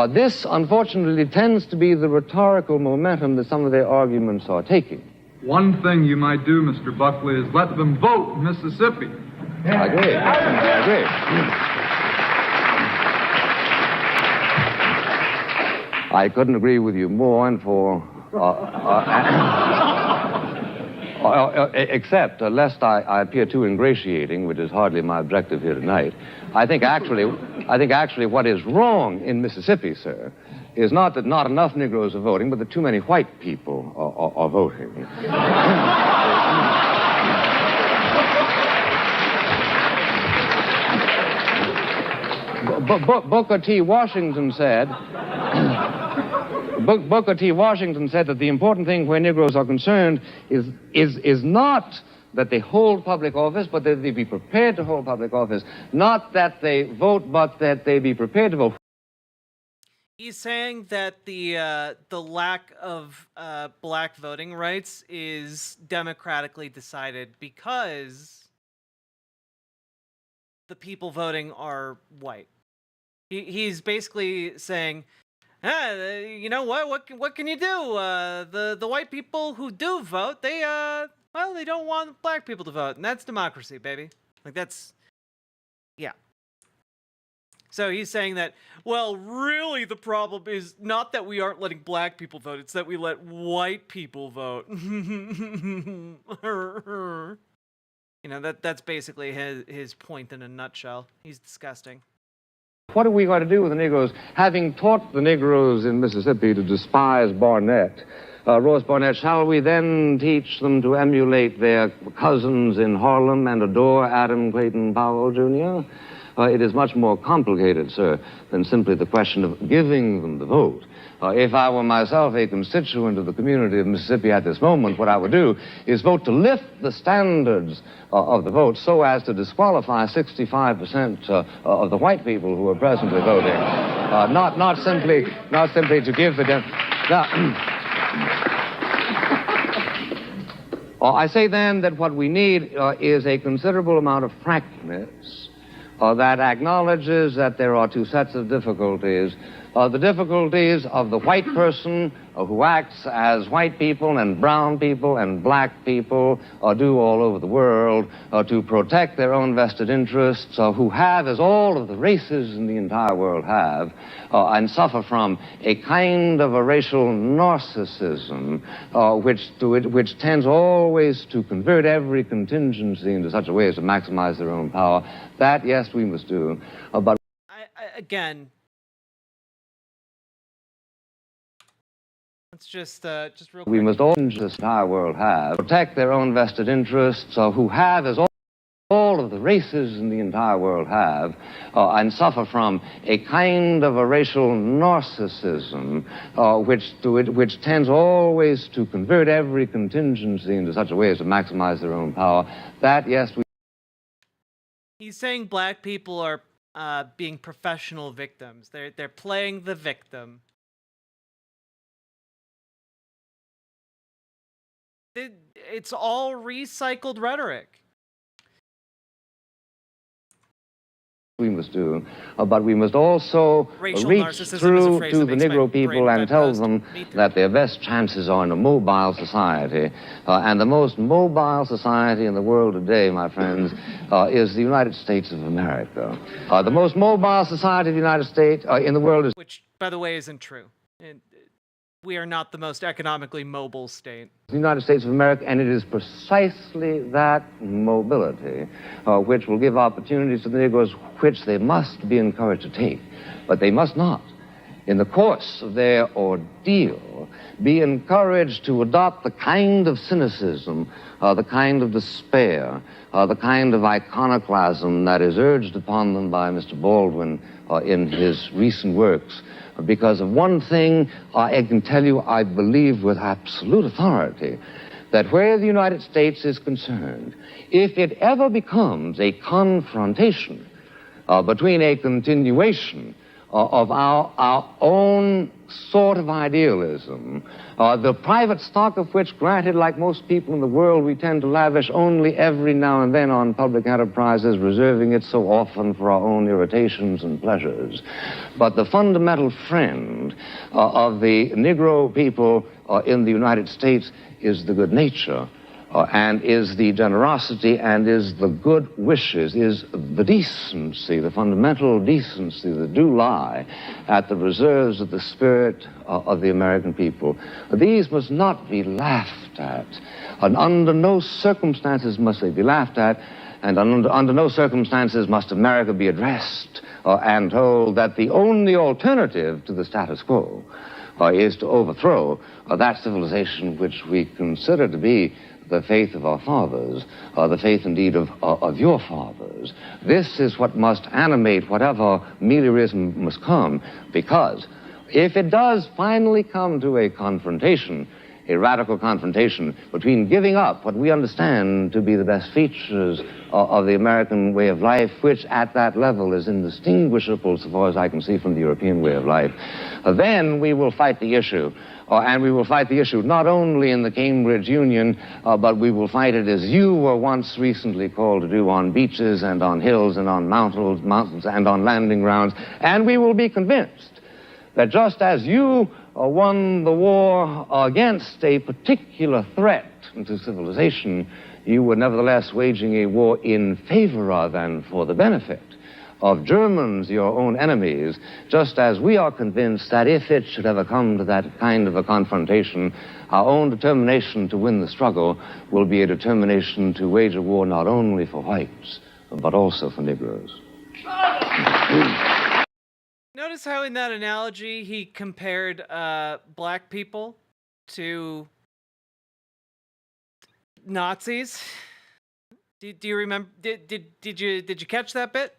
This, unfortunately, tends to be the rhetorical momentum that some of their arguments are taking. One thing you might do, Mr. Buckley, is let them vote in Mississippi. I agree. I agree. I couldn't agree with you more, and for... except, lest I appear too ingratiating, which is hardly my objective here tonight, I think actually what is wrong in Mississippi, sir, is not that not enough Negroes are voting, but that too many white people are voting. Booker T. Washington said... Booker T. Washington said that the important thing where Negroes are concerned is not that they hold public office, but that they be prepared to hold public office. Not that they vote, but that they be prepared to vote. He's saying that the lack of black voting rights is democratically decided because the people voting are white. He's basically saying, you know what can you do? The white people who do vote, they don't want black people to vote, and that's democracy, baby. Like, that's, yeah. So he's saying that, well, really the problem is not that we aren't letting black people vote, it's that we let white people vote. You know, that's basically his point in a nutshell. He's disgusting. What are we going to do with the Negroes? Having taught the Negroes in Mississippi to despise Barnett, Ross Barnett, shall we then teach them to emulate their cousins in Harlem and adore Adam Clayton Powell, Jr.? It is much more complicated, sir, than simply the question of giving them the vote. If I were myself a constituent of the community of Mississippi at this moment, what I would do is vote to lift the standards of the vote so as to disqualify 65% of the white people who are presently voting. Not simply to give the... I say then that what we need is a considerable amount of frankness that acknowledges that there are two sets of difficulties. The difficulties of the white person who acts as white people and brown people and black people do all over the world to protect their own vested interests, who have, as all of the races in the entire world have, and suffer from a kind of a racial narcissism which tends always to convert every contingency into such a way as to maximize their own power. That, yes, we must do. But again, let's just real quick. We must all, this entire world have, protect their own vested interests, who have, as all of the races in the entire world have, and suffer from a kind of a racial narcissism which tends always to convert every contingency into such a way as to maximize their own power. That, yes, we... He's saying black people are being professional victims. They're playing the victim. It's all recycled rhetoric. We must do, but we must also reach through to the Negro people and tell them that their best chances are in a mobile society. And the most mobile society in the world today, my friends, is the United States of America. The most mobile society of the United States in the world is... Which, by the way, isn't true. We are not the most economically mobile state. The United States of America, and it is precisely that mobility which will give opportunities to the Negroes which they must be encouraged to take. But they must not, in the course of their ordeal, be encouraged to adopt the kind of cynicism, the kind of despair, the kind of iconoclasm that is urged upon them by Mr. Baldwin in his recent works. Because of one thing, I can tell you, I believe with absolute authority, that where the United States is concerned, if it ever becomes a confrontation between a continuation of our own sort of idealism, the private stock of which, granted, like most people in the world, we tend to lavish only every now and then on public enterprises, reserving it so often for our own irritations and pleasures. But the fundamental friend of the Negro people in the United States is the good nature, and is the generosity, and is the good wishes, is the decency, the fundamental decency that do lie at the reserves of the spirit of the American people. These must not be laughed at, and under no circumstances must they be laughed at, and under no circumstances must America be addressed and told that the only alternative to the status quo is to overthrow that civilization which we consider to be the faith of our fathers, the faith indeed of your fathers. This is what must animate whatever meliorism must come, because if it does finally come to a confrontation, a radical confrontation between giving up what we understand to be the best features of the American way of life, which at that level is indistinguishable so far as I can see from the European way of life, then we will fight the issue. And we will fight the issue not only in the Cambridge Union, but we will fight it as you were once recently called to do on beaches and on hills and on mountains and on landing grounds. And we will be convinced that just as you won the war against a particular threat to civilization, you were nevertheless waging a war in favor of and for the benefit of Germans, your own enemies, just as we are convinced that if it should ever come to that kind of a confrontation, our own determination to win the struggle will be a determination to wage a war not only for whites, but also for Negroes. Notice how in that analogy he compared black people to Nazis? Do you remember? Did you catch that bit?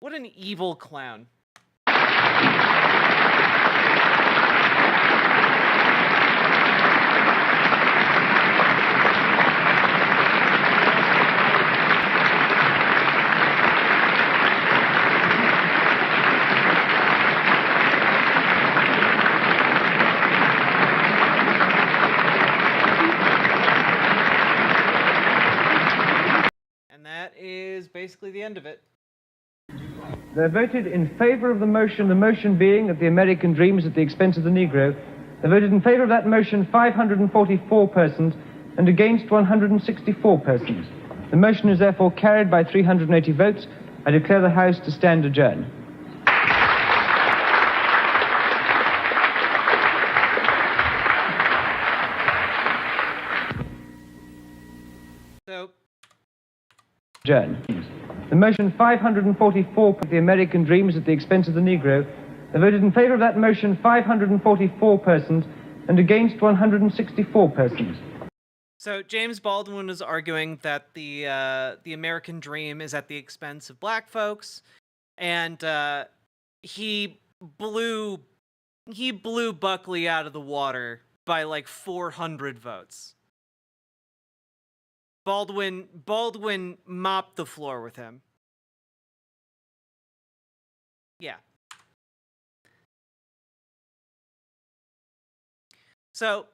What an evil clown. That is basically the end of it. They voted in favor of the motion being that the American dream is at the expense of the Negro. They voted in favor of that motion 544 persons and against 164 persons. The motion is therefore carried by 380 votes. I declare the House to stand adjourned. Adjourned. The motion 544, the American dream is at the expense of the Negro. They voted in favor of that motion 544 persons and against 164 persons. So James Baldwin was arguing that the American dream is at the expense of black folks, and he blew Buckley out of the water by like 400 votes. Baldwin mopped the floor with him. Yeah. So,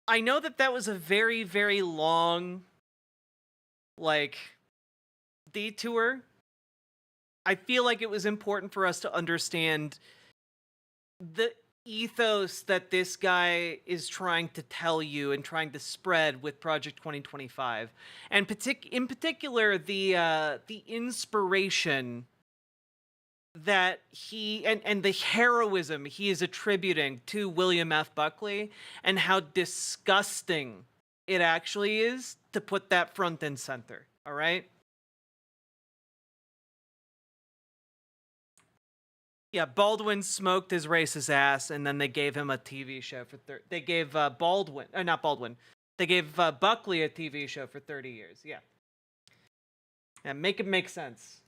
I know that was a very, very long, detour. I feel like it was important for us to understand the ethos that this guy is trying to tell you and trying to spread with Project 2025, and in particular the inspiration that he and the heroism he is attributing to William F. Buckley, and how disgusting it actually is to put that front and center. All right. Yeah, Baldwin smoked his racist ass, and then they gave him a TV show for they gave not Baldwin. They gave Buckley a TV show for 30 years. Yeah. Yeah, make it make sense.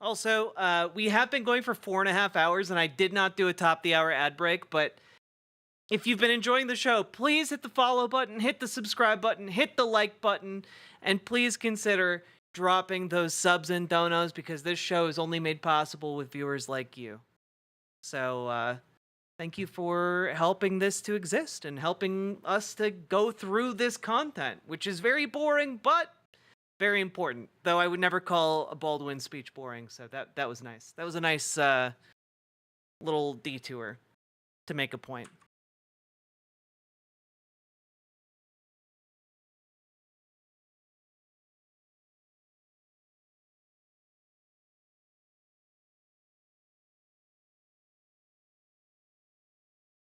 Also, we have been going for 4.5 hours, and I did not do a top of the hour ad break, but if you've been enjoying the show, please hit the follow button, hit the subscribe button, hit the like button, and please consider dropping those subs and donos, because this show is only made possible with viewers like you. So, thank you for helping this to exist and helping us to go through this content, which is very boring, but very important. Though I would never call a Baldwin speech boring, so that was nice. That was a nice little detour to make a point.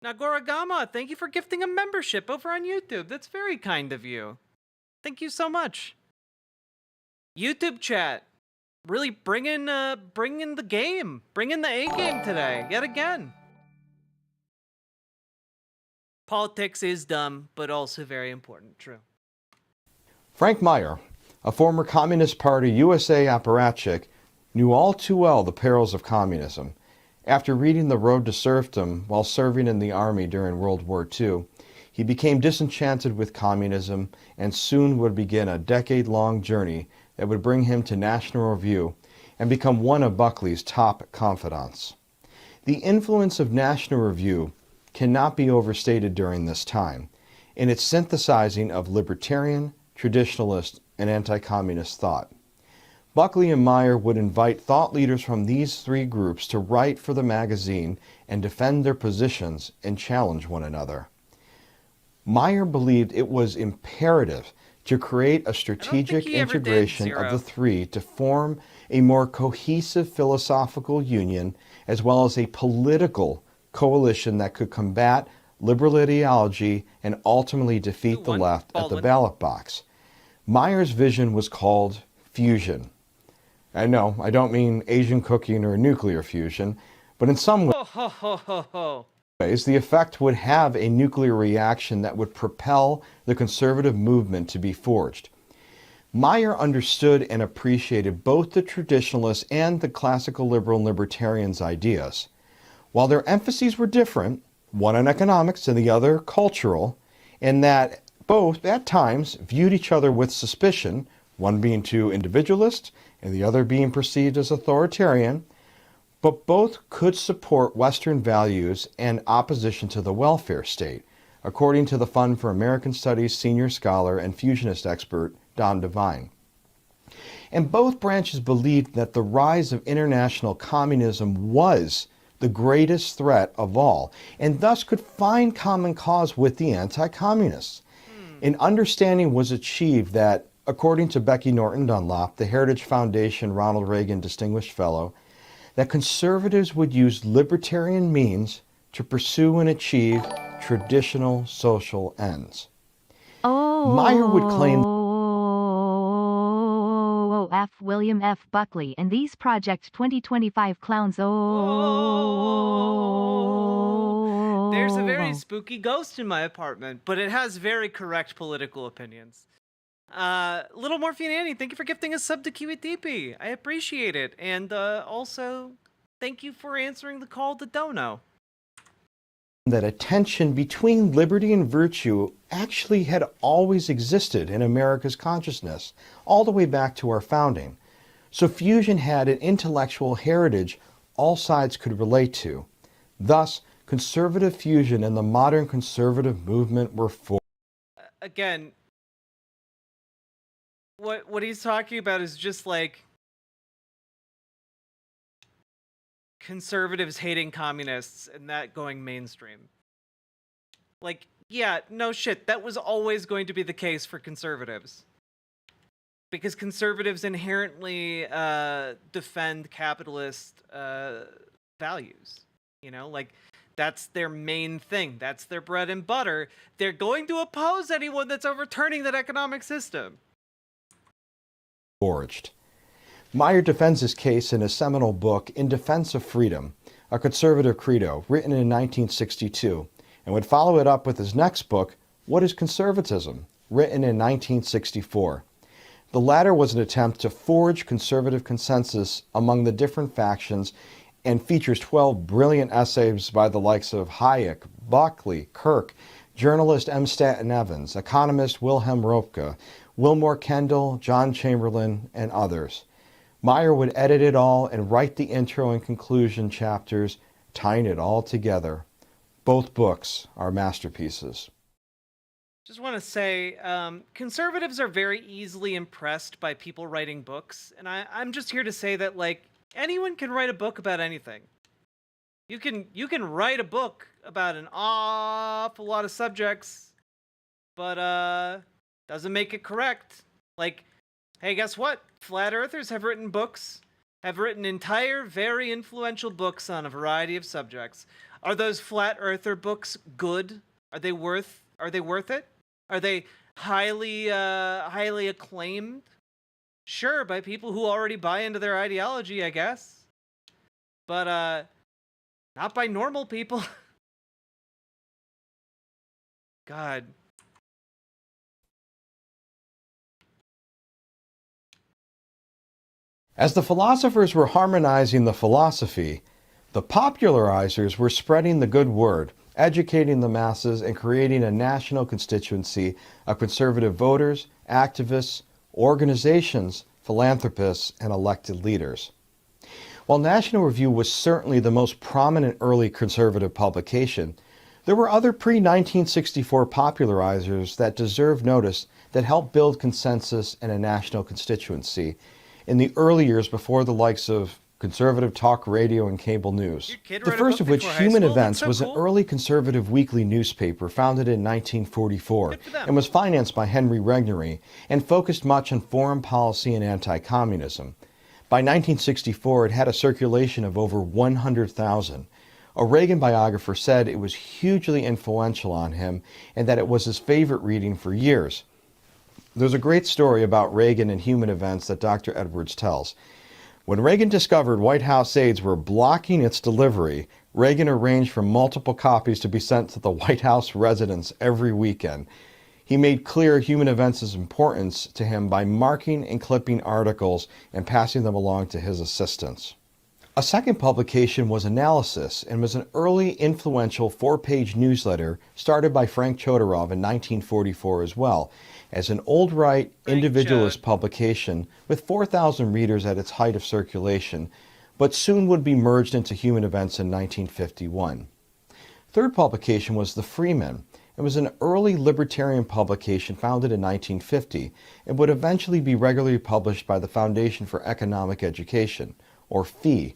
Nagoragama, thank you for gifting a membership over on YouTube. That's very kind of you. Thank you so much. YouTube chat, really bringing the game, bringing the A game today, yet again. Politics is dumb, but also very important. True. Frank Meyer, a former Communist Party USA apparatchik, knew all too well the perils of communism. After reading The Road to Serfdom while serving in the Army during World War II, he became disenchanted with communism and soon would begin a decade-long journey that would bring him to National Review and become one of Buckley's top confidants. The influence of National Review cannot be overstated during this time in its synthesizing of libertarian, traditionalist, and anti-communist thought. Buckley and Meyer would invite thought leaders from these three groups to write for the magazine and defend their positions and challenge one another. Meyer believed it was imperative to create a strategic integration of the three to form a more cohesive philosophical union as well as a political coalition that could combat liberal ideology and ultimately defeat the left at the ballot box. Meyer's vision was called fusion. I know, I don't mean Asian cooking or nuclear fusion, but in some ways, the effect would have a nuclear reaction that would propel the conservative movement to be forged. Meyer understood and appreciated both the traditionalists and the classical liberal and libertarians' ideas. While their emphases were different, one on economics and the other cultural, and that both at times viewed each other with suspicion, one being too individualist and the other being perceived as authoritarian, but both could support Western values and opposition to the welfare state, according to the Fund for American Studies senior scholar and fusionist expert Don Devine. And both branches believed that the rise of international communism was the greatest threat of all, and thus could find common cause with the anti-communists. An understanding was achieved that, according to Becky Norton Dunlop, the Heritage Foundation Ronald Reagan Distinguished Fellow, that conservatives would use libertarian means to pursue and achieve traditional social ends. Meyer would claim F. William F. Buckley and these Project 2025 clowns. There's a very spooky ghost in my apartment, but it has very correct political opinions. Little Morphine Annie, thank you for gifting a sub to QETP. I appreciate it. And also, thank you for answering the call to Dono. That a tension between liberty and virtue actually had always existed in America's consciousness, all the way back to our founding. So fusion had an intellectual heritage all sides could relate to. Thus, conservative fusion and the modern conservative movement were formed. Again, what he's talking about is just like conservatives hating communists and that going mainstream. Like, yeah, no shit, that was always going to be the case for conservatives. Because conservatives inherently defend capitalist values. You know, like, that's their main thing. That's their bread and butter. They're going to oppose anyone that's overturning that economic system. Forged. Meyer defends his case in a seminal book, In Defense of Freedom, A Conservative Credo, written in 1962, and would follow it up with his next book, What is Conservatism?, written in 1964. The latter was an attempt to forge conservative consensus among the different factions and features 12 brilliant essays by the likes of Hayek, Buckley, Kirk, journalist M. Stanton Evans, economist Wilhelm Röpke, Wilmore Kendall, John Chamberlain, and others. Meyer would edit it all and write the intro and conclusion chapters, tying it all together. Both books are masterpieces. Just want to say, conservatives are very easily impressed by people writing books, and I'm just here to say that, like, anyone can write a book about anything. You can write a book about an awful lot of subjects, but doesn't make it correct. Like, hey, guess what? Flat Earthers have written books, have written entire, very influential books on a variety of subjects. Are those Flat Earther books good? Are they worth it? Are they highly acclaimed? Sure, by people who already buy into their ideology, I guess. But not by normal people. God. As the philosophers were harmonizing the philosophy, the popularizers were spreading the good word, educating the masses, and creating a national constituency of conservative voters, activists, organizations, philanthropists, and elected leaders. While National Review was certainly the most prominent early conservative publication, there were other pre-1964 popularizers that deserve notice that helped build consensus and a national constituency, in the early years before the likes of conservative talk radio and cable news. The first of which, Human Events, was an early conservative weekly newspaper founded in 1944 and was financed by Henry Regnery and focused much on foreign policy and anti-communism. By 1964, it had a circulation of over 100,000. A Reagan biographer said it was hugely influential on him and that it was his favorite reading for years. There's a great story about Reagan and Human Events that Dr. Edwards tells. When Reagan discovered White House aides were blocking its delivery, Reagan arranged for multiple copies to be sent to the White House residence every weekend. He made clear Human Events' importance to him by marking and clipping articles and passing them along to his assistants. A second publication was Analysis and was an early influential 4-page newsletter started by Frank Chodorov in 1944 as well, as an old-right individualist publication with 4,000 readers at its height of circulation, but soon would be merged into Human Events in 1951. Third publication was The Freeman. It was an early libertarian publication founded in 1950 and would eventually be regularly published by the Foundation for Economic Education, or FEE,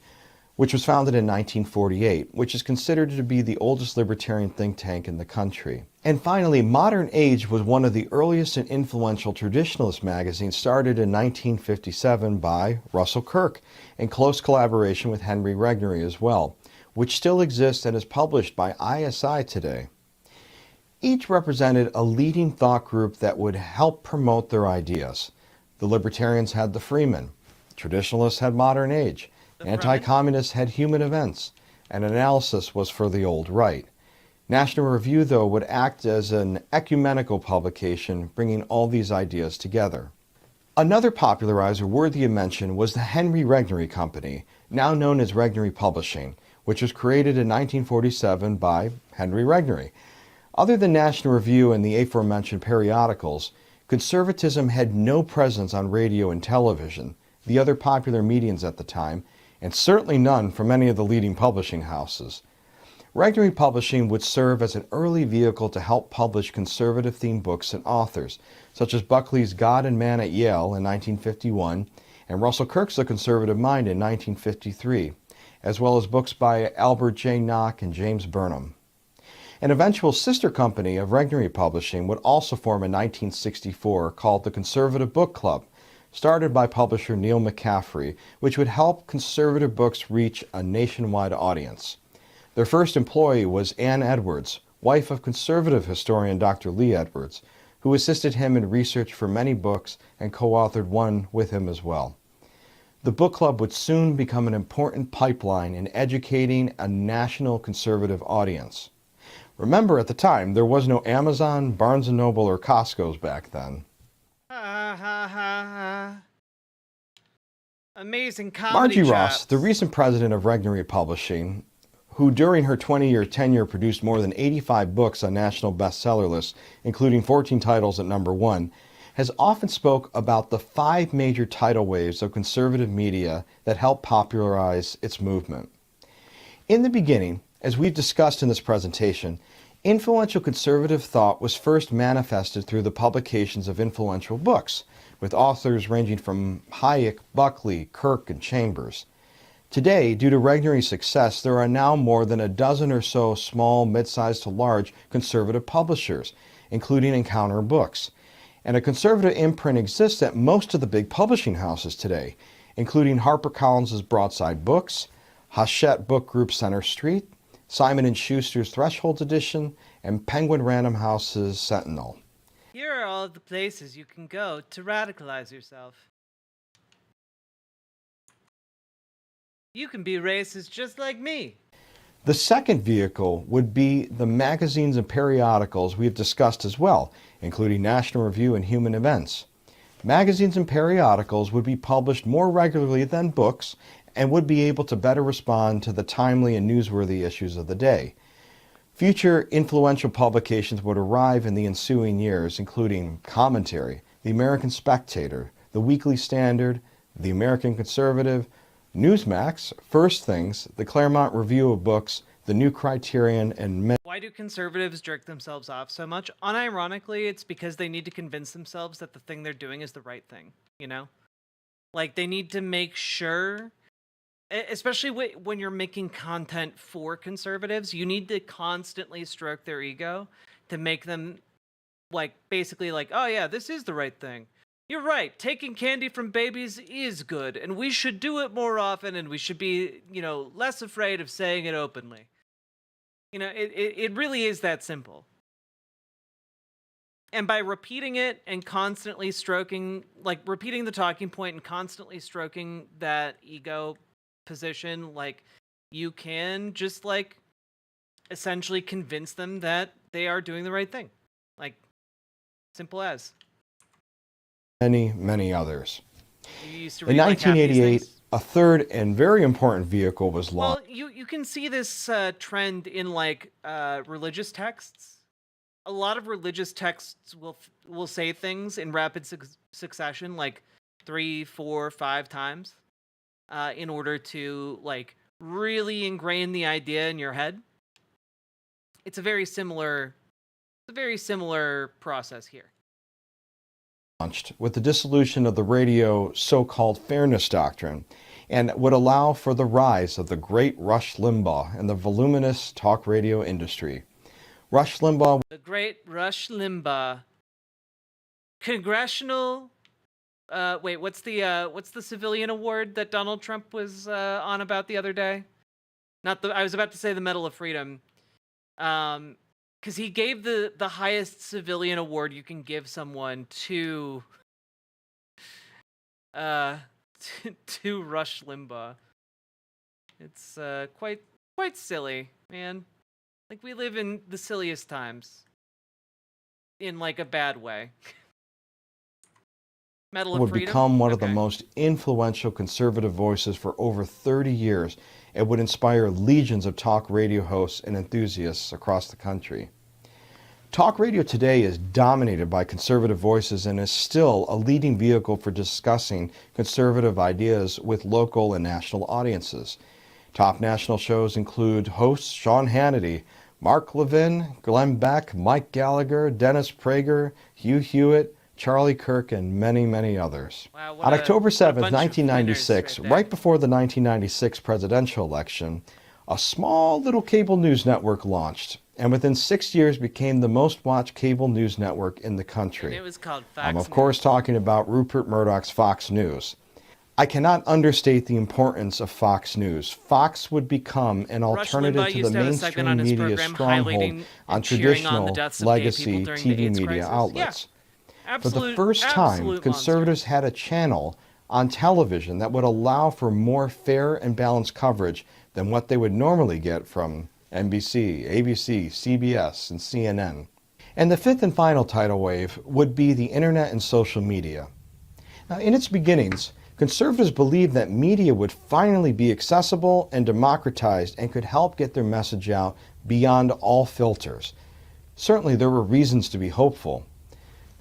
which was founded in 1948, which is considered to be the oldest libertarian think tank in the country. And finally, Modern Age was one of the earliest and influential traditionalist magazines started in 1957 by Russell Kirk, in close collaboration with Henry Regnery as well, which still exists and is published by ISI today. Each represented a leading thought group that would help promote their ideas. The Libertarians had The Freeman, Traditionalists had Modern Age, Anti-communists had Human Events, and Analysis was for the old right. National Review, though, would act as an ecumenical publication, bringing all these ideas together. Another popularizer worthy of mention was the Henry Regnery Company, now known as Regnery Publishing, which was created in 1947 by Henry Regnery. Other than National Review and the aforementioned periodicals, conservatism had no presence on radio and television, the other popular mediums at the time, and certainly none from any of the leading publishing houses. Regnery Publishing would serve as an early vehicle to help publish conservative-themed books and authors, such as Buckley's God and Man at Yale in 1951 and Russell Kirk's The Conservative Mind in 1953, as well as books by Albert J. Nock and James Burnham. An eventual sister company of Regnery Publishing would also form in 1964 called the Conservative Book Club, started by publisher Neil McCaffrey, which would help conservative books reach a nationwide audience. Their first employee was Ann Edwards, wife of conservative historian Dr. Lee Edwards, who assisted him in research for many books and co-authored one with him as well. The book club would soon become an important pipeline in educating a national conservative audience. Remember, at the time, there was no Amazon, Barnes & Noble, or Costco's back then. Amazing comedy Margie chops. Ross, the recent president of Regnery Publishing, who during her 20-year tenure produced more than 85 books on national bestseller lists, including 14 titles at #1, has often spoke about the 5 major tidal waves of conservative media that helped popularize its movement. In the beginning, as we've discussed in this presentation, influential conservative thought was first manifested through the publications of influential books, with authors ranging from Hayek, Buckley, Kirk, and Chambers. Today, due to Regnery's success, there are now more than a dozen or so small, mid-sized to large conservative publishers, including Encounter Books. And a conservative imprint exists at most of the big publishing houses today, including HarperCollins' Broadside Books, Hachette Book Group Center Street, Simon & Schuster's Thresholds Edition, and Penguin Random House's Sentinel. Here are all of the places you can go to radicalize yourself. You can be racist just like me. The second vehicle would be the magazines and periodicals we've discussed as well, including National Review and Human Events. Magazines and periodicals would be published more regularly than books and would be able to better respond to the timely and newsworthy issues of the day. Future influential publications would arrive in the ensuing years, including Commentary, The American Spectator, The Weekly Standard, The American Conservative, Newsmax, First Things, The Claremont Review of Books, The New Criterion, and Why do conservatives jerk themselves off so much? Unironically, it's because they need to convince themselves that the thing they're doing is the right thing, you know? Like, they need to make sure, especially when you're making content for conservatives, you need to constantly stroke their ego to make them, like, basically like, oh yeah, this is the right thing. You're right, taking candy from babies is good, and we should do it more often, and we should be, less afraid of saying it openly. It really is that simple. And by repeating it and constantly stroking, like repeating the talking point and constantly stroking that ego position, like, you can just, like, essentially convince them that they are doing the right thing. Like, simple as. Many, many others. You used to In read, like, half these 1988, things. a third and very important vehicle was launched. Well, you can see this trend in, like, religious texts. A lot of religious texts will say things in rapid succession, like 3, 4, 5 times, in order to, like, really ingrain the idea in your head. It's a very similar process here. With the dissolution of the radio so-called fairness doctrine, and would allow for the rise of the great Rush Limbaugh and the voluminous talk radio industry. Rush Limbaugh. The great Rush Limbaugh. Congressional. What's the civilian award that Donald Trump was on about the other day? I was about to say the Medal of Freedom. Because he gave the highest civilian award you can give someone to Rush Limbaugh. It's quite silly, man. Like, we live in the silliest times. In, like, a bad way. Medal of would Freedom? become one of the most influential conservative voices for over 30 years. It would inspire legions of talk radio hosts and enthusiasts across the country. Talk radio today is dominated by conservative voices and is still a leading vehicle for discussing conservative ideas with local and national audiences. Top national shows include hosts Sean Hannity, Mark Levin, Glenn Beck, Mike Gallagher, Dennis Prager, Hugh Hewitt, Charlie Kirk, and many, many others. Wow, On October 7, bunch of 1996, winners right right before the 1996 presidential election, a small little cable news network launched, and within 6 years became the most watched cable news network in the country. And it was called Fox I'm of News. course talking about Rupert Murdoch's Fox News. I cannot understate the importance of Fox News. Fox would become an alternative to the mainstream media stronghold on traditional legacy TV media outlets. For the first time, conservatives had a channel on television that would allow for more fair and balanced coverage than what they would normally get from NBC, ABC, CBS, and CNN. And the fifth and final tidal wave would be the internet and social media. Now, in its beginnings, conservatives believed that media would finally be accessible and democratized and could help get their message out beyond all filters. Certainly, there were reasons to be hopeful.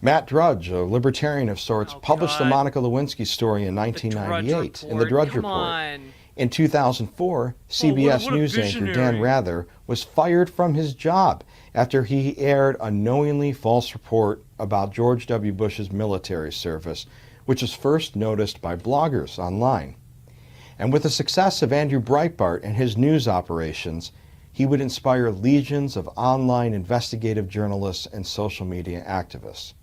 Matt Drudge, a libertarian of sorts, published the Monica Lewinsky story in 1998 in the Drudge Report. In 2004, CBS News anchor Dan Rather was fired from his job after he aired a knowingly false report about George W. Bush's military service, which was first noticed by bloggers online. And with the success of Andrew Breitbart and his news operations, he would inspire legions of online investigative journalists and social media activists.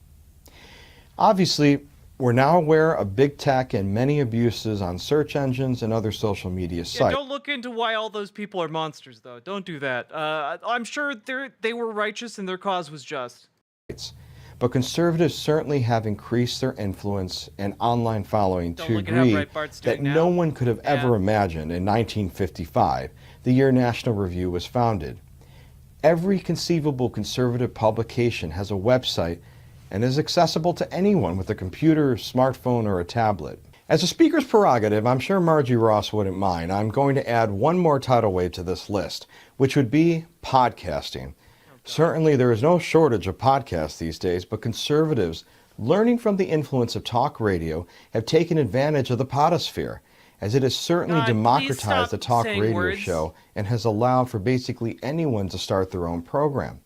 Obviously, we're now aware of big tech and many abuses on search engines and other social media sites. Yeah, don't look into why all those people are monsters, though. Don't do that. I'm sure they were righteous and their cause was just. But conservatives certainly have increased their influence and online following to a degree that no one could have ever imagined in 1955, the year National Review was founded. Every conceivable conservative publication has a website and is accessible to anyone with a computer, smartphone, or a tablet. As a speaker's prerogative, I'm sure Margie Ross wouldn't mind. I'm going to add one more tidal wave to this list, which would be podcasting. Certainly there is no shortage of podcasts these days, but conservatives, learning from the influence of talk radio, have taken advantage of the podosphere, as it has certainly democratized the talk radio show and has allowed for basically anyone to start their own program.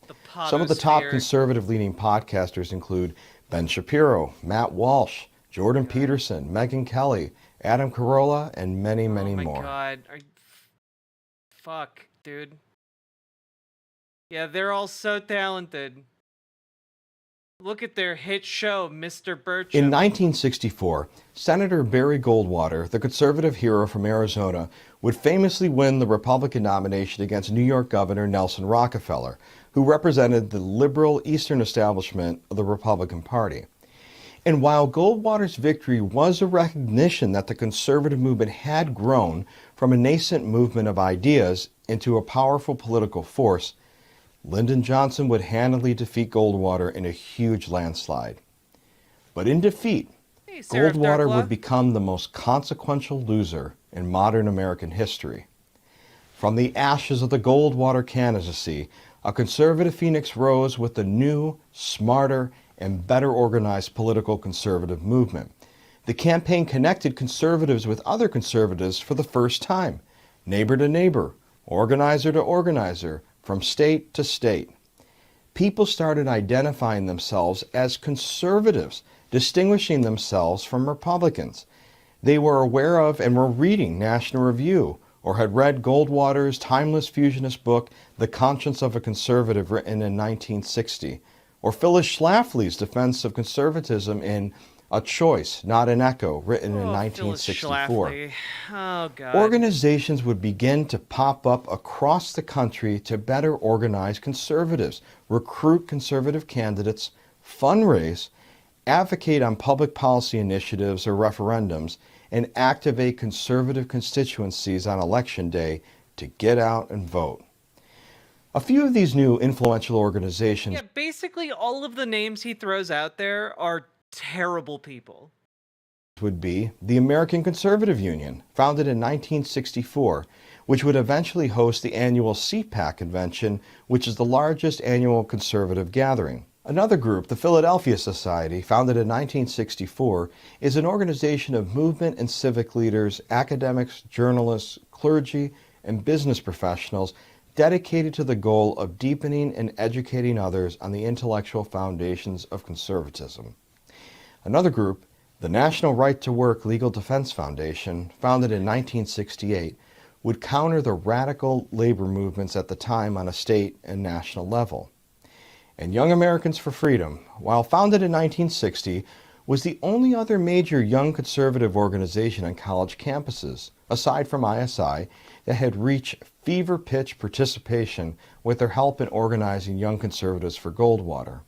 Some of the top conservative-leaning podcasters include Ben Shapiro, Matt Walsh, Jordan Peterson, Megyn Kelly, Adam Carolla, and many, many more. Oh my god. Fuck, dude. Yeah, they're all so talented. Look at their hit show, Mr. Bircham. In 1964, Senator Barry Goldwater, the conservative hero from Arizona, would famously win the Republican nomination against New York Governor Nelson Rockefeller, who represented the liberal Eastern establishment of the Republican Party. And while Goldwater's victory was a recognition that the conservative movement had grown from a nascent movement of ideas into a powerful political force, Lyndon Johnson would handily defeat Goldwater in a huge landslide. But in defeat, Goldwater would become the most consequential loser in modern American history. From the ashes of the Goldwater candidacy, a conservative phoenix rose with a new, smarter, and better organized political conservative movement. The campaign connected conservatives with other conservatives for the first time, neighbor to neighbor, organizer to organizer, from state to state. People started identifying themselves as conservatives, distinguishing themselves from Republicans. They were aware of and were reading National Review, or had read Goldwater's timeless fusionist book, The Conscience of a Conservative, written in 1960, or Phyllis Schlafly's defense of conservatism in A Choice, Not an Echo, written in 1964. Oh, God. Organizations would begin to pop up across the country to better organize conservatives, recruit conservative candidates, fundraise, advocate on public policy initiatives or referendums, and activate conservative constituencies on Election Day to get out and vote. A few of these new influential organizations... Yeah, basically all of the names he throws out there are terrible people. ...would be the American Conservative Union, founded in 1964, which would eventually host the annual CPAC convention, which is the largest annual conservative gathering. Another group, the Philadelphia Society, founded in 1964, is an organization of movement and civic leaders, academics, journalists, clergy, and business professionals dedicated to the goal of deepening and educating others on the intellectual foundations of conservatism. Another group, the National Right to Work Legal Defense Foundation, founded in 1968, would counter the radical labor movements at the time on a state and national level. And Young Americans for Freedom, while founded in 1960, was the only other major young conservative organization on college campuses, aside from ISI, that had reached fever-pitch participation with their help in organizing young conservatives for Goldwater.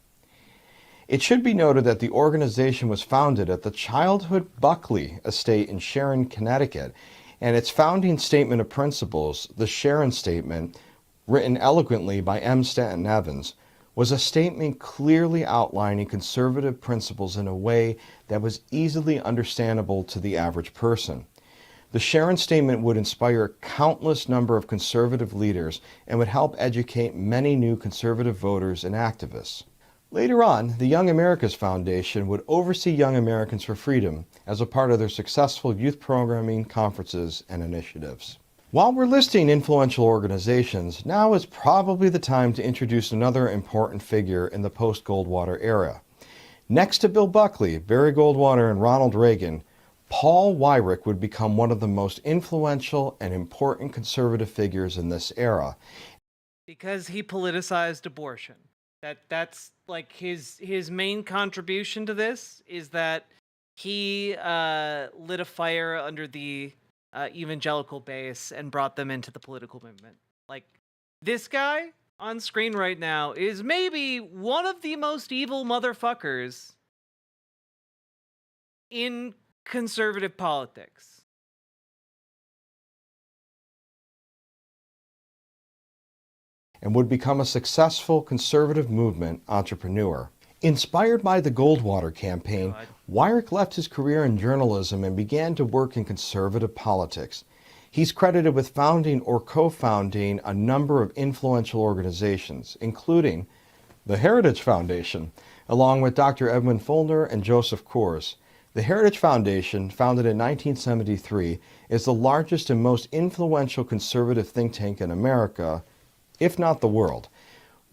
It should be noted that the organization was founded at the Childhood Buckley estate in Sharon, Connecticut, and its founding statement of principles, the Sharon Statement, written eloquently by M. Stanton Evans, was a statement clearly outlining conservative principles in a way that was easily understandable to the average person. The Sharon Statement would inspire a countless number of conservative leaders and would help educate many new conservative voters and activists. Later on, the Young Americas Foundation would oversee Young Americans for Freedom as a part of their successful youth programming, conferences, and initiatives. While we're listing influential organizations, now is probably the time to introduce another important figure in the post-Goldwater era. Next to Bill Buckley, Barry Goldwater, and Ronald Reagan, Paul Weyrich would become one of the most influential and important conservative figures in this era. Because he politicized abortion. That's like his main contribution to this is that he lit a fire under the evangelical base and brought them into the political movement. Like, this guy on screen right now is maybe one of the most evil motherfuckers in conservative politics. And would become a successful conservative movement entrepreneur. Inspired by the Goldwater campaign, Weyrich left his career in journalism and began to work in conservative politics. He's credited with founding or co-founding a number of influential organizations, including the Heritage Foundation, along with Dr. Edwin Fulner and Joseph Coors. The Heritage Foundation, founded in 1973, is the largest and most influential conservative think tank in America, if not the world.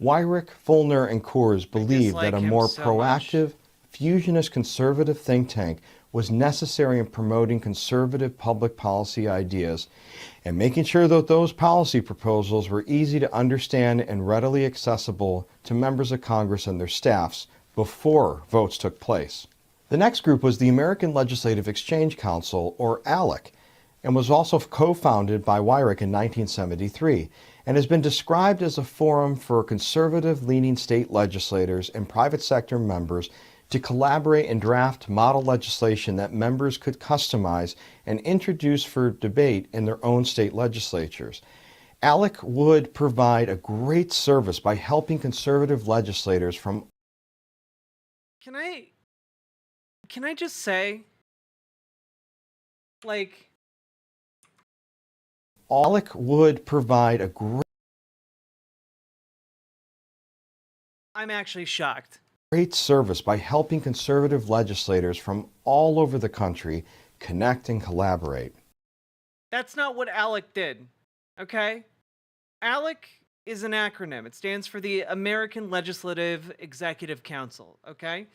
Weyrich, Fulner, and Coors believe that a more proactive, fusionist conservative think tank was necessary in promoting conservative public policy ideas and making sure that those policy proposals were easy to understand and readily accessible to members of Congress and their staffs before votes took place. The next group was the American Legislative Exchange Council, or ALEC, and was also co-founded by Weyrich in 1973, and has been described as a forum for conservative-leaning state legislators and private sector members to collaborate and draft model legislation that members could customize and introduce for debate in their own state legislatures. ALEC would provide a great service by helping conservative legislators from... Can I just say, like... ALEC would provide a I'm actually shocked. Great service by helping conservative legislators from all over the country connect and collaborate. That's not what ALEC did, okay? ALEC is an acronym. It stands for the American Legislative Executive Council, okay?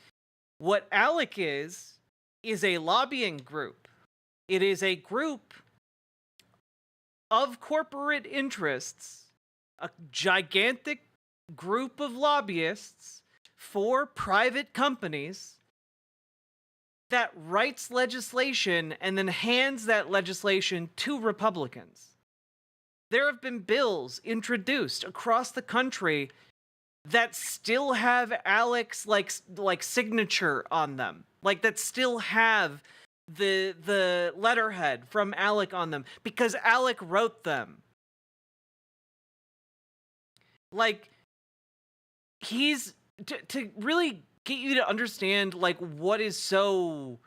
What ALEC is a lobbying group. It is a group of corporate interests, a gigantic group of lobbyists for private companies that writes legislation and then hands that legislation to Republicans. There have been bills introduced across the country that still have ALEC's like signature on them, like that still have the letterhead from ALEC on them because ALEC wrote them. Like, he's to really get you to understand like what is so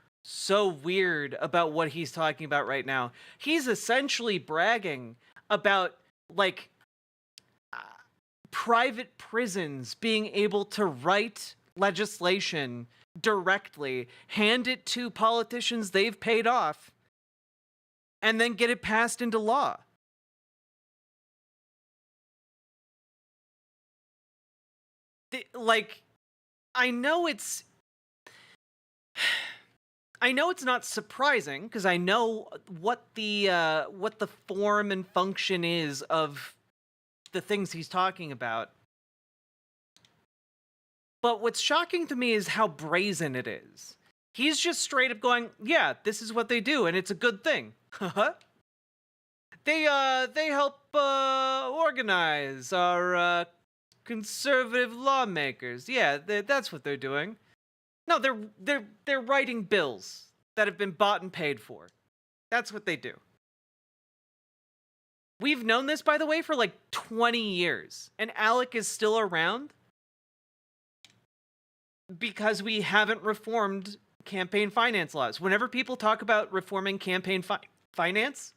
weird about what he's talking about right now. He's essentially bragging about like private prisons being able to write legislation directly, hand it to politicians they've paid off, and then get it passed into law. Like, I know it's not surprising because I know what the form and function is of the things he's talking about. But what's shocking to me is how brazen it is. He's just straight up going, yeah, this is what they do, and it's a good thing. They help organize our conservative lawmakers. Yeah, that's what they're doing. No, they're writing bills that have been bought and paid for. That's what they do. We've known this, by the way, for like 20 years, and ALEC is still around because we haven't reformed campaign finance laws. Whenever people talk about reforming campaign finance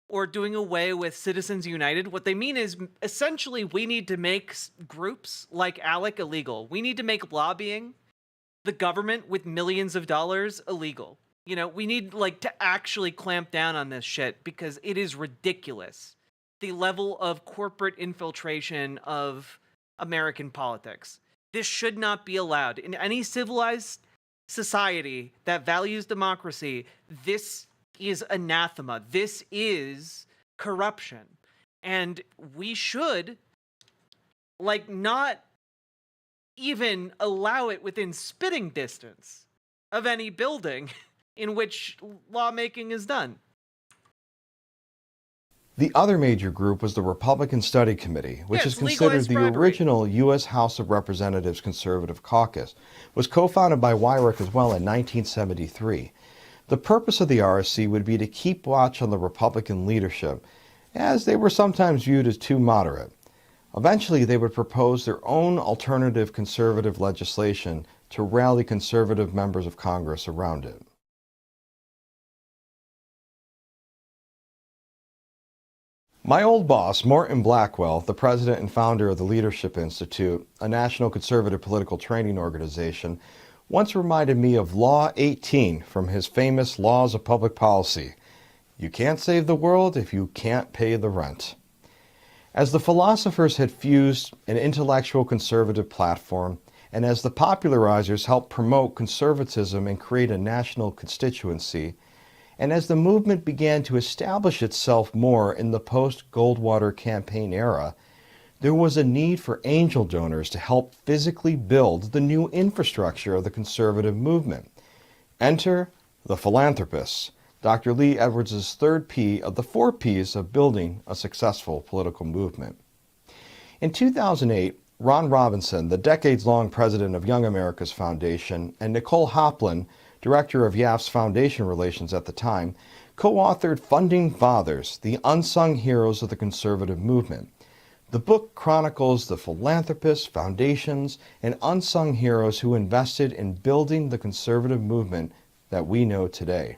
or doing away with Citizens United, what they mean is essentially we need to make groups like ALEC illegal. We need to make lobbying the government with millions of dollars illegal. You know, we need like to actually clamp down on this shit because it is ridiculous. The level of corporate infiltration of American politics. This should not be allowed. In any civilized society that values democracy, this is anathema. This is corruption. And we should, like, not even allow it within spitting distance of any building in which lawmaking is done. The other major group was the Republican Study Committee, which is considered legalized the bribery. original U.S. House of Representatives Conservative Caucus, was co-founded by Weyrich as well in 1973. The purpose of the RSC would be to keep watch on the Republican leadership, as they were sometimes viewed as too moderate. Eventually, they would propose their own alternative conservative legislation to rally conservative members of Congress around it. My old boss, Morton Blackwell, the president and founder of the Leadership Institute, a national conservative political training organization, once reminded me of Law 18 from his famous Laws of Public Policy. You can't save the world if you can't pay the rent. As the philosophers had fused an intellectual conservative platform and as the popularizers helped promote conservatism and create a national constituency, and as the movement began to establish itself more in the post-Goldwater campaign era, there was a need for angel donors to help physically build the new infrastructure of the conservative movement. Enter the philanthropists, Dr. Lee Edwards' third P of the 4 Ps of building a successful political movement. In 2008, Ron Robinson, the decades-long president of Young America's Foundation, and Nicole Hoplin, director of YAF's foundation relations at the time, co-authored Funding Fathers, the Unsung Heroes of the Conservative Movement. The book chronicles the philanthropists, foundations, and unsung heroes who invested in building the conservative movement that we know today.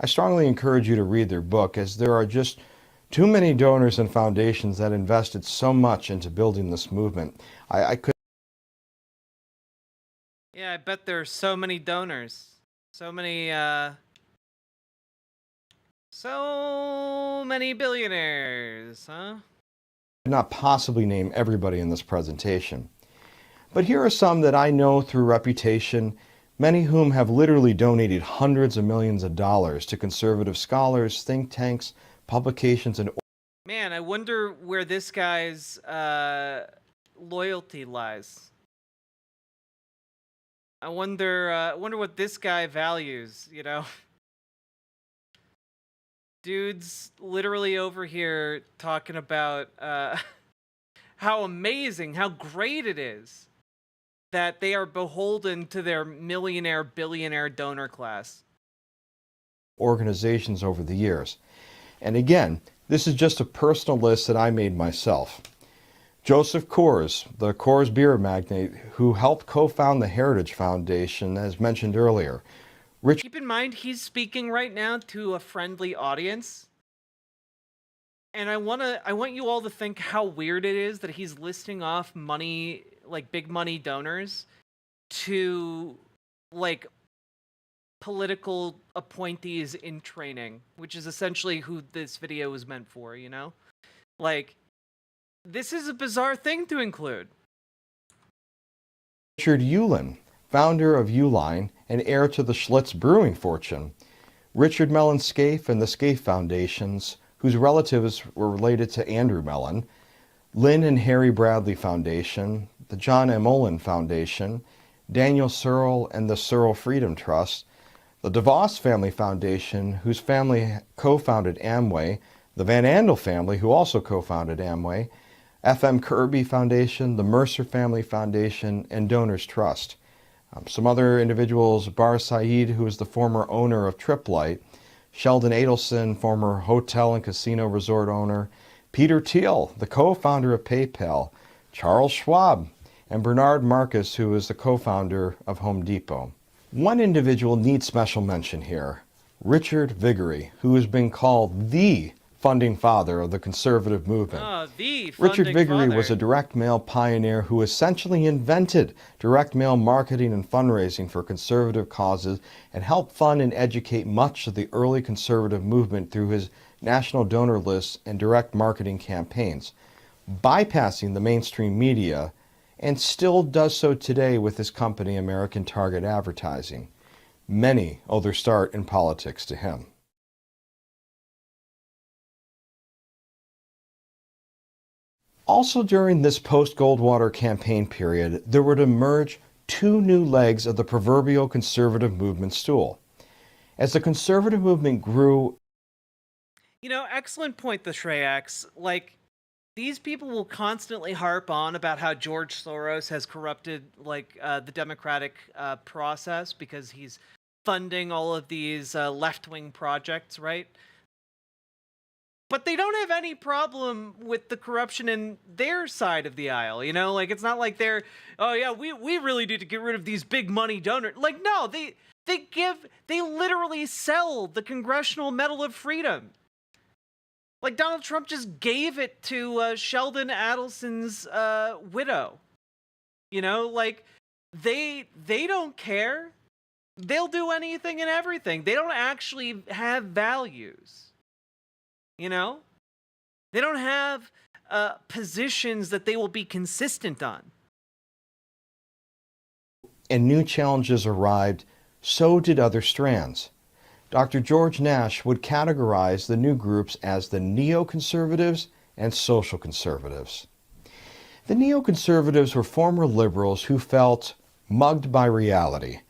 I strongly encourage you to read their book, as there are just too many donors and foundations that invested so much into building this movement. I could. Yeah, I bet there are so many donors. So many billionaires, huh? Not possibly name everybody in this presentation. But here are some that I know through reputation, many whom have literally donated hundreds of millions of dollars to conservative scholars, think tanks, publications, and... Man, I wonder where this guy's loyalty lies. I wonder what this guy values, you know? Dude's literally over here talking about how amazing, how great it is that they are beholden to their millionaire, billionaire donor class. Organizations over the years. And again, this is just a personal list that I made myself. Joseph Coors, the Coors beer magnate who helped co-found the Heritage Foundation, as mentioned earlier. Keep in mind, he's speaking right now to a friendly audience. And I want you all to think how weird it is that he's listing off money, like big money donors, to like political appointees in training, which is essentially who this video was meant for, you know? Like, this is a bizarre thing to include. Richard Uihlein, founder of Uihlein and heir to the Schlitz brewing fortune. Richard Mellon Scaife and the Scaife Foundations, whose relatives were related to Andrew Mellon. Lynn and Harry Bradley Foundation, the John M. Olin Foundation, Daniel Searle and the Searle Freedom Trust, the DeVos Family Foundation, whose family co-founded Amway, the Van Andel family, who also co-founded Amway, F.M. Kirby Foundation, the Mercer Family Foundation, and Donors Trust. Some other individuals, Bar Said, who is the former owner of Triplight, Sheldon Adelson, former hotel and casino resort owner, Peter Thiel, the co-founder of PayPal, Charles Schwab, and Bernard Marcus, who is the co-founder of Home Depot. One individual needs special mention here, Richard Viguerie, who has been called the funding father of the conservative movement. Richard Viguerie was a direct mail pioneer who essentially invented direct mail marketing and fundraising for conservative causes and helped fund and educate much of the early conservative movement through his national donor lists and direct marketing campaigns, bypassing the mainstream media, and still does so today with his company American Target Advertising. Many owe their start in politics to him. Also during this post-Goldwater campaign period, there would emerge two new legs of the proverbial conservative movement stool. As the conservative movement grew... You know, excellent point, the Shreyax. Like, these people will constantly harp on about how George Soros has corrupted, like, the democratic process because he's funding all of these left-wing projects, right? But they don't have any problem with the corruption in their side of the aisle, you know? Like, it's not like they're, oh yeah, we really need to get rid of these big money donors. Like, no, they literally sell the Congressional Medal of Freedom. Like, Donald Trump just gave it to Sheldon Adelson's widow. You know, like, they don't care. They'll do anything and everything. They don't actually have values. You know? They don't have positions that they will be consistent on. and new challenges arrived, so did other strands. Dr. George Nash would categorize the new groups as the neoconservatives and social conservatives. The neoconservatives were former liberals who felt mugged by reality.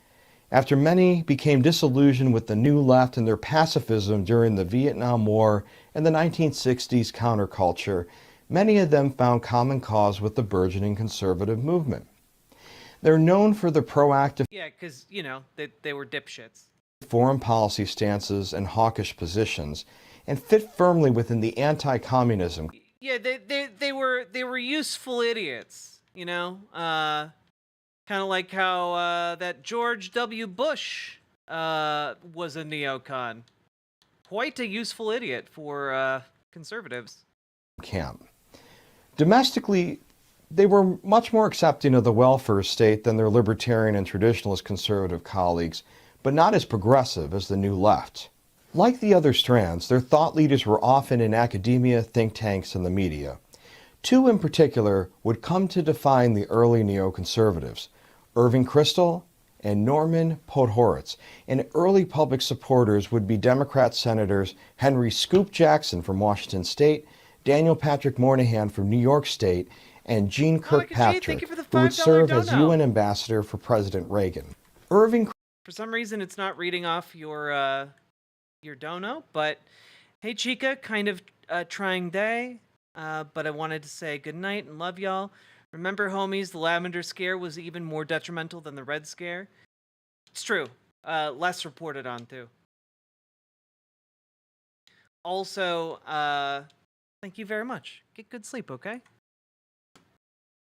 After many became disillusioned with the new left and their pacifism during the Vietnam War and the 1960s counterculture, many of them found common cause with the burgeoning conservative movement. They're known for their proactive Yeah, because, you know, they were dipshits. foreign policy stances and hawkish positions, and fit firmly within the anti-communism. Yeah, they were useful idiots, you know? Kind of like how that George W. Bush was a neocon. Quite a useful idiot for conservatives. Camp. Domestically, they were much more accepting of the welfare state than their libertarian and traditionalist conservative colleagues, but not as progressive as the new left. Like the other strands, their thought leaders were often in academia, think tanks, and the media. Two in particular would come to define the early neoconservatives, Irving Kristol and Norman Podhoretz, and early public supporters would be Democrat Senators Henry Scoop Jackson from Washington State, Daniel Patrick Moynihan from New York State, and Jeane Kirkpatrick, who would serve as UN ambassador for President Reagan. Irving. For some reason, it's not reading off your dono, but hey, Chica, kind of trying day, but I wanted to say good night and love y'all. Remember, homies, the Lavender Scare was even more detrimental than the Red Scare. It's true. Less reported on, too. Also, thank you very much. Get good sleep, okay?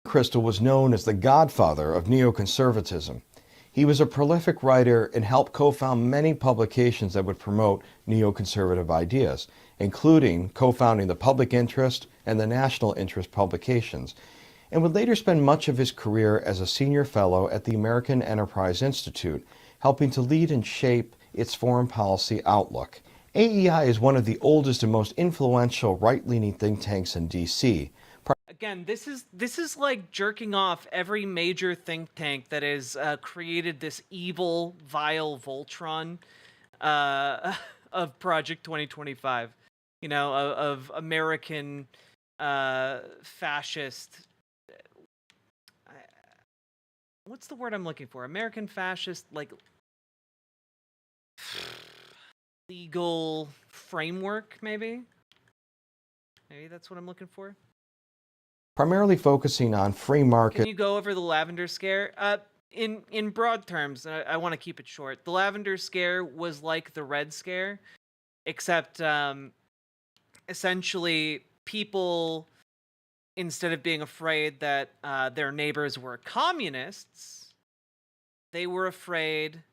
Kristol was known as the godfather of neoconservatism. He was a prolific writer and helped co-found many publications that would promote neoconservative ideas, including co-founding the Public Interest and the National Interest publications, and would later spend much of his career as a senior fellow at the American Enterprise Institute, helping to lead and shape its foreign policy outlook. AEI is one of the oldest and most influential right-leaning think tanks in D.C. Again, this is like jerking off every major think tank that has created this evil, vile Voltron of Project 2025. You know, of American fascist. What's the word I'm looking for? American fascist, like legal framework, maybe? Maybe that's what I'm looking for. Primarily focusing on free market. Can you go over the Lavender Scare? In broad terms, I want to keep it short. The Lavender Scare was like the Red Scare, except essentially people, instead of being afraid that their neighbors were communists, they were afraid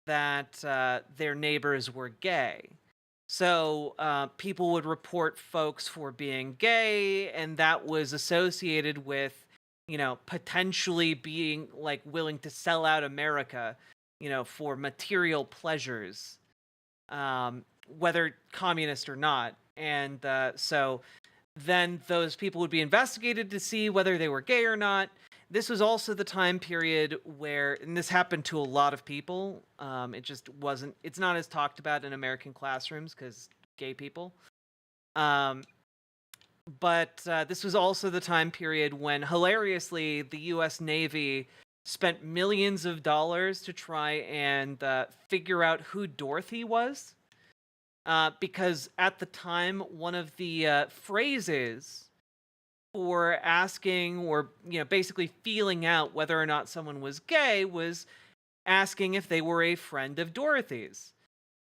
that their neighbors were gay. So people would report folks for being gay, and that was associated with, you know, potentially being like willing to sell out America, you know, for material pleasures, whether communist or not. And so then those people would be investigated to see whether they were gay or not. This was also the time period where, and this happened to a lot of people, it's not as talked about in American classrooms because gay people. But this was also the time period when, hilariously, the U.S. Navy spent millions of dollars to try and figure out who Dorothy was. Because at the time, one of the phrases for asking or, you know, basically feeling out whether or not someone was gay was asking if they were a friend of Dorothy's.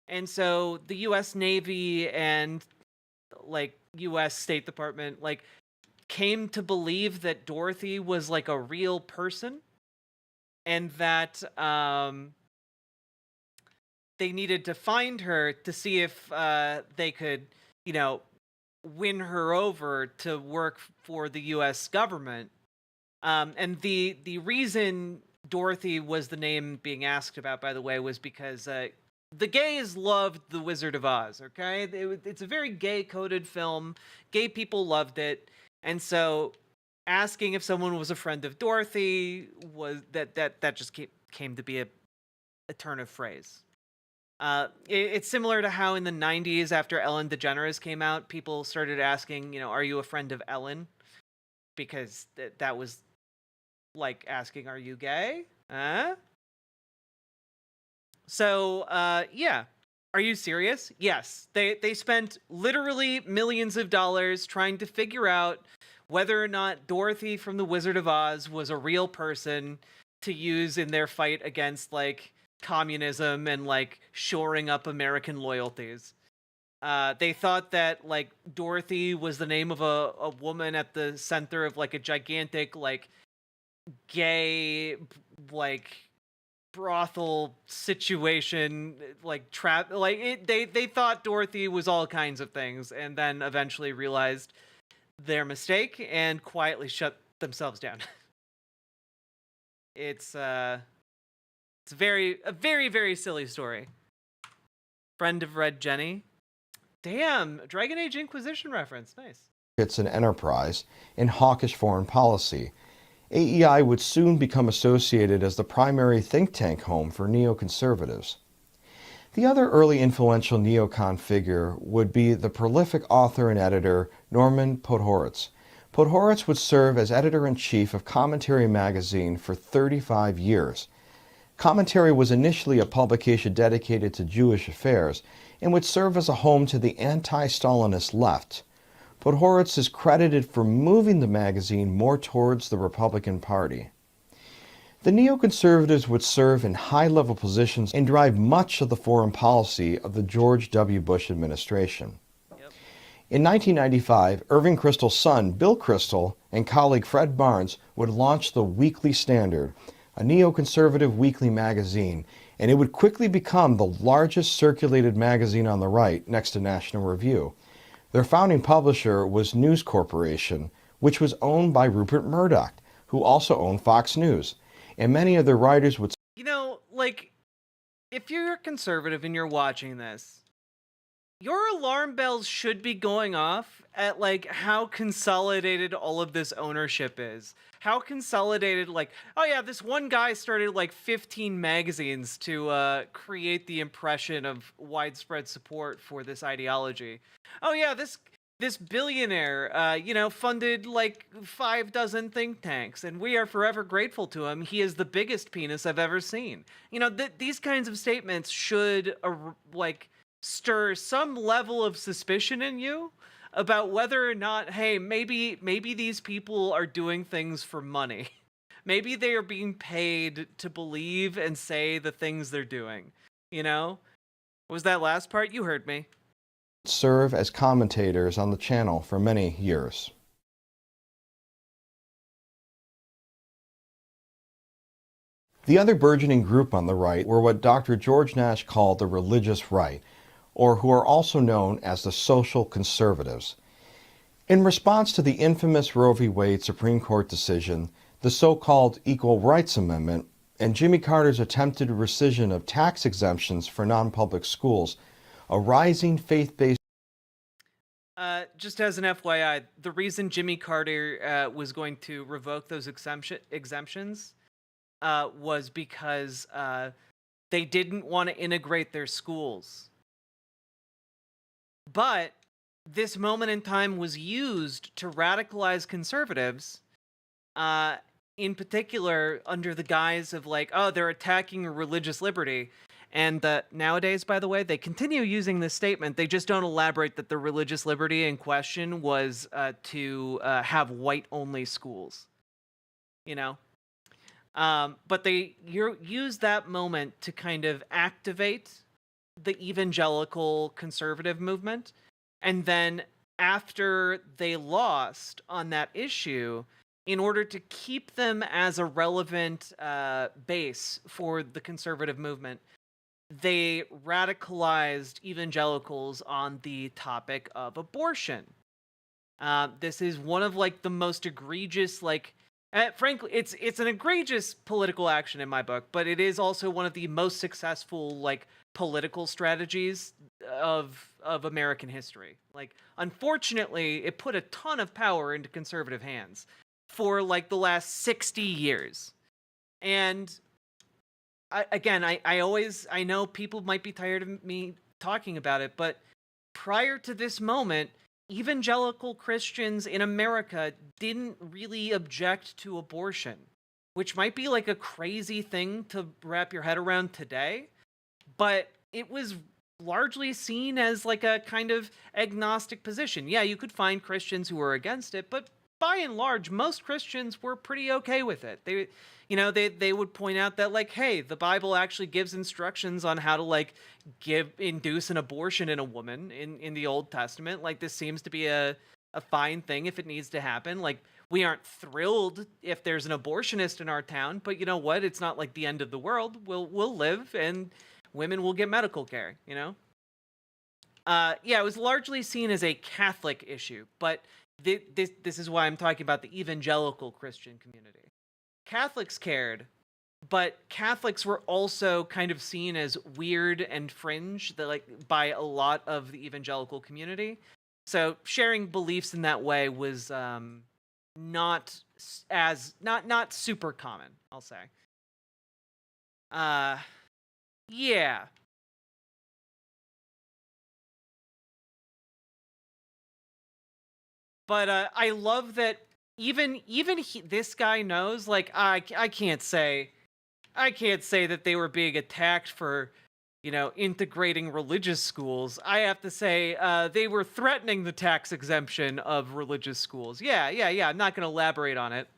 And so the U.S. Navy and, like, U.S. State Department, like, came to believe that Dorothy was, like, a real person and that they needed to find her to see if they could, you know, win her over to work for the U.S. government. And the reason Dorothy was the name being asked about, by the way, was because the gays loved The Wizard of Oz, okay? It's a very gay-coded film. Gay people loved it. And so asking if someone was a friend of Dorothy was that just came to be a turn of phrase. It's similar to how in the 90s, after Ellen DeGeneres came out, people started asking, are you a friend of Ellen? Because that was like asking, are you gay? Huh? So, yeah. Are you serious? Yes. They spent literally millions of dollars trying to figure out whether or not Dorothy from The Wizard of Oz was a real person to use in their fight against, like, communism and, like, shoring up American loyalties. They thought that, like, Dorothy was the name of a woman at the center of, like, a gigantic, like, gay, like, brothel situation, like trap, like they thought Dorothy was all kinds of things, and then eventually realized their mistake and quietly shut themselves down. It's a very very silly story. Friend of Red Jenny. Damn, Dragon Age Inquisition reference. Nice. It's an enterprise in hawkish foreign policy. AEI would soon become associated as the primary think tank home for neoconservatives. The other early influential neocon figure would be the prolific author and editor Norman Podhoretz. Podhoretz would serve as editor-in-chief of Commentary magazine for 35 years. Commentary was initially a publication dedicated to Jewish affairs and would serve as a home to the anti-Stalinist left. Podhoretz is credited for moving the magazine more towards the Republican Party. The neoconservatives would serve in high-level positions and drive much of the foreign policy of the George W. Bush administration. In 1995, Irving Kristol's son, Bill Kristol, and colleague Fred Barnes would launch the Weekly Standard, a neoconservative weekly magazine, and it would quickly become the largest circulated magazine on the right next to National Review. Their founding publisher was News Corporation, which was owned by Rupert Murdoch, who also owned Fox News. And many of their writers would... Like, if you're a conservative and you're watching this, your alarm bells should be going off at, like, how consolidated all of this ownership is. How consolidated, like, oh yeah, this one guy started, like, 15 magazines to create the impression of widespread support for this ideology. Oh yeah, this billionaire, funded, like, 5 dozen think tanks, and we are forever grateful to him. He is the biggest penis I've ever seen. These kinds of statements should, stir some level of suspicion in you about whether or not, hey, maybe these people are doing things for money. Maybe they are being paid to believe and say the things they're doing. What was that last part? You heard me. serve as commentators on the channel for many years. The other burgeoning group on the right were what Dr. George Nash called the religious right, or who are also known as the social conservatives. In response to the infamous Roe v. Wade Supreme Court decision, the so-called Equal Rights Amendment, and Jimmy Carter's attempted rescission of tax exemptions for non-public schools, a rising faith-based... Just as an FYI, the reason Jimmy Carter was going to revoke those exemptions was because they didn't want to integrate their schools. But this moment in time was used to radicalize conservatives, in particular under the guise of like, oh, they're attacking religious liberty. And nowadays, by the way, they continue using this statement. They just don't elaborate that the religious liberty in question was to have white-only schools. You know? But they use that moment to kind of activate the evangelical conservative movement. And then after they lost on that issue, in order to keep them as a relevant base for the conservative movement, they radicalized evangelicals on the topic of abortion. This is one of like the most egregious, like, frankly, it's an egregious political action in my book, but it is also one of the most successful like political strategies of American history. Like, unfortunately, it put a ton of power into conservative hands for like the last 60 years. And I know people might be tired of me talking about it, but prior to this moment, evangelical Christians in America didn't really object to abortion, which might be like a crazy thing to wrap your head around today, but it was largely seen as like a kind of agnostic position. Yeah, you could find Christians who were against it, but by and large, most Christians were pretty okay with it. They would point out that, like, hey, the Bible actually gives instructions on how to like induce an abortion in a woman in the Old Testament. Like, this seems to be a fine thing if it needs to happen. Like, we aren't thrilled if there's an abortionist in our town, but you know what? It's not like the end of the world. We'll live, and women will get medical care, you know? Yeah, it was largely seen as a Catholic issue, but this is why I'm talking about the evangelical Christian community. Catholics cared, but Catholics were also kind of seen as weird and fringe by a lot of the evangelical community. So sharing beliefs in that way was not super common, I'll say. Yeah. But I love that this guy knows, like, I can't say that they were being attacked for, integrating religious schools. I have to say they were threatening the tax exemption of religious schools. Yeah. I'm not going to elaborate on it.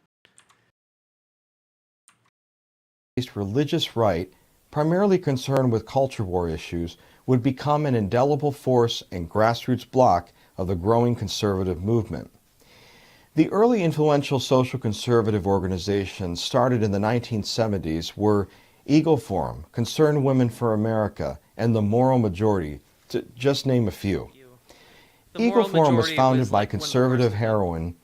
Religious right, primarily concerned with culture war issues, would become an indelible force and grassroots bloc of the growing conservative movement. The early influential social conservative organizations started in the 1970s were Eagle Forum, Concerned Women for America, and the Moral Majority, to just name a few. Eagle Forum was founded by conservative heroine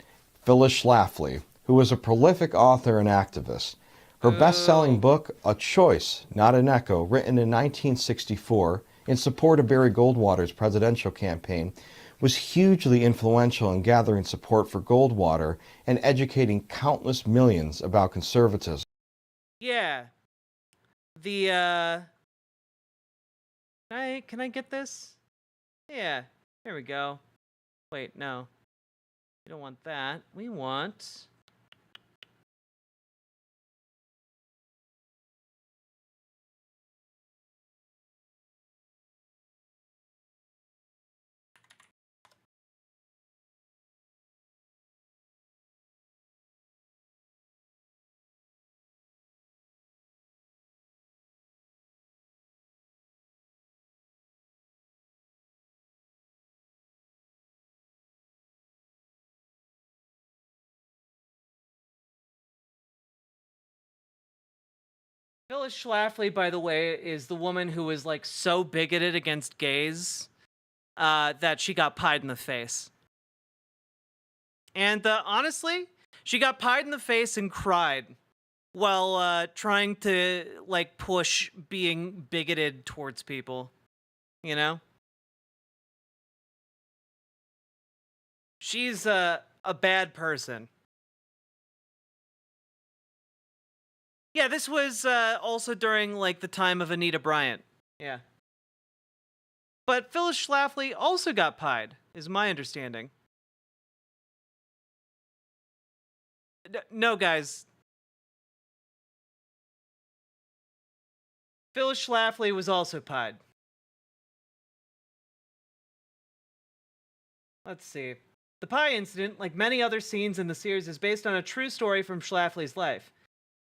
Phyllis Schlafly, who was a prolific author and activist. Her best-selling book, A Choice, Not an Echo, written in 1964 in support of Barry Goldwater's presidential campaign, was hugely influential in gathering support for Goldwater and educating countless millions about conservatism. Yeah. Can I get this? Yeah. There we go. Wait, no. We don't want that. We want... Phyllis Schlafly, by the way, is the woman who was like so bigoted against gays that she got pied in the face. And honestly, she got pied in the face and cried while trying to like push being bigoted towards people, you know? She's a bad person. Yeah, this was also during like the time of Anita Bryant. Yeah. But Phyllis Schlafly also got pied, is my understanding. No, guys. Phyllis Schlafly was also pied. Let's see. The pie incident, like many other scenes in the series, is based on a true story from Schlafly's life.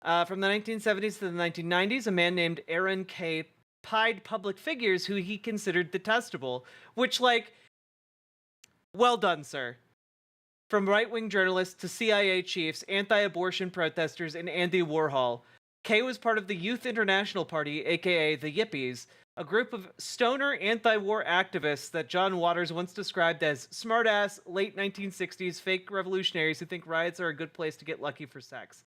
From the 1970s to the 1990s, a man named Aaron K. pied public figures who he considered detestable, which, like, well done, sir. From right-wing journalists to CIA chiefs, anti-abortion protesters, and Andy Warhol, K was part of the Youth International Party, aka the Yippies, a group of stoner anti-war activists that John Waters once described as smart-ass, late 1960s fake revolutionaries who think riots are a good place to get lucky for sex.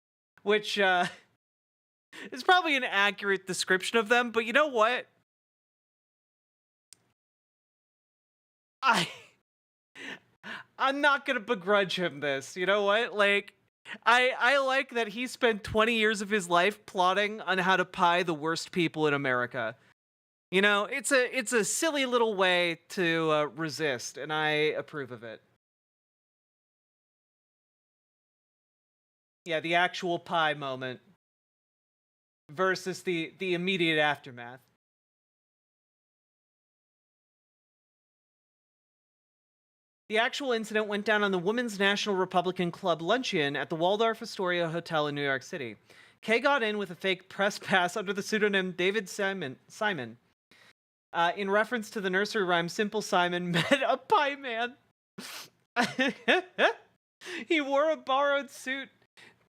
Which is probably an accurate description of them, but you know what? I'm not gonna begrudge him this. You know what? Like, I like that he spent 20 years of his life plotting on how to pie the worst people in America. You know, it's a silly little way to resist, and I approve of it. Yeah, the actual pie moment versus the immediate aftermath. The actual incident went down on the Women's National Republican Club luncheon at the Waldorf Astoria Hotel in New York City. Kay got in with a fake press pass under the pseudonym David Simon, in reference to the nursery rhyme Simple Simon met a pie man. He wore a borrowed suit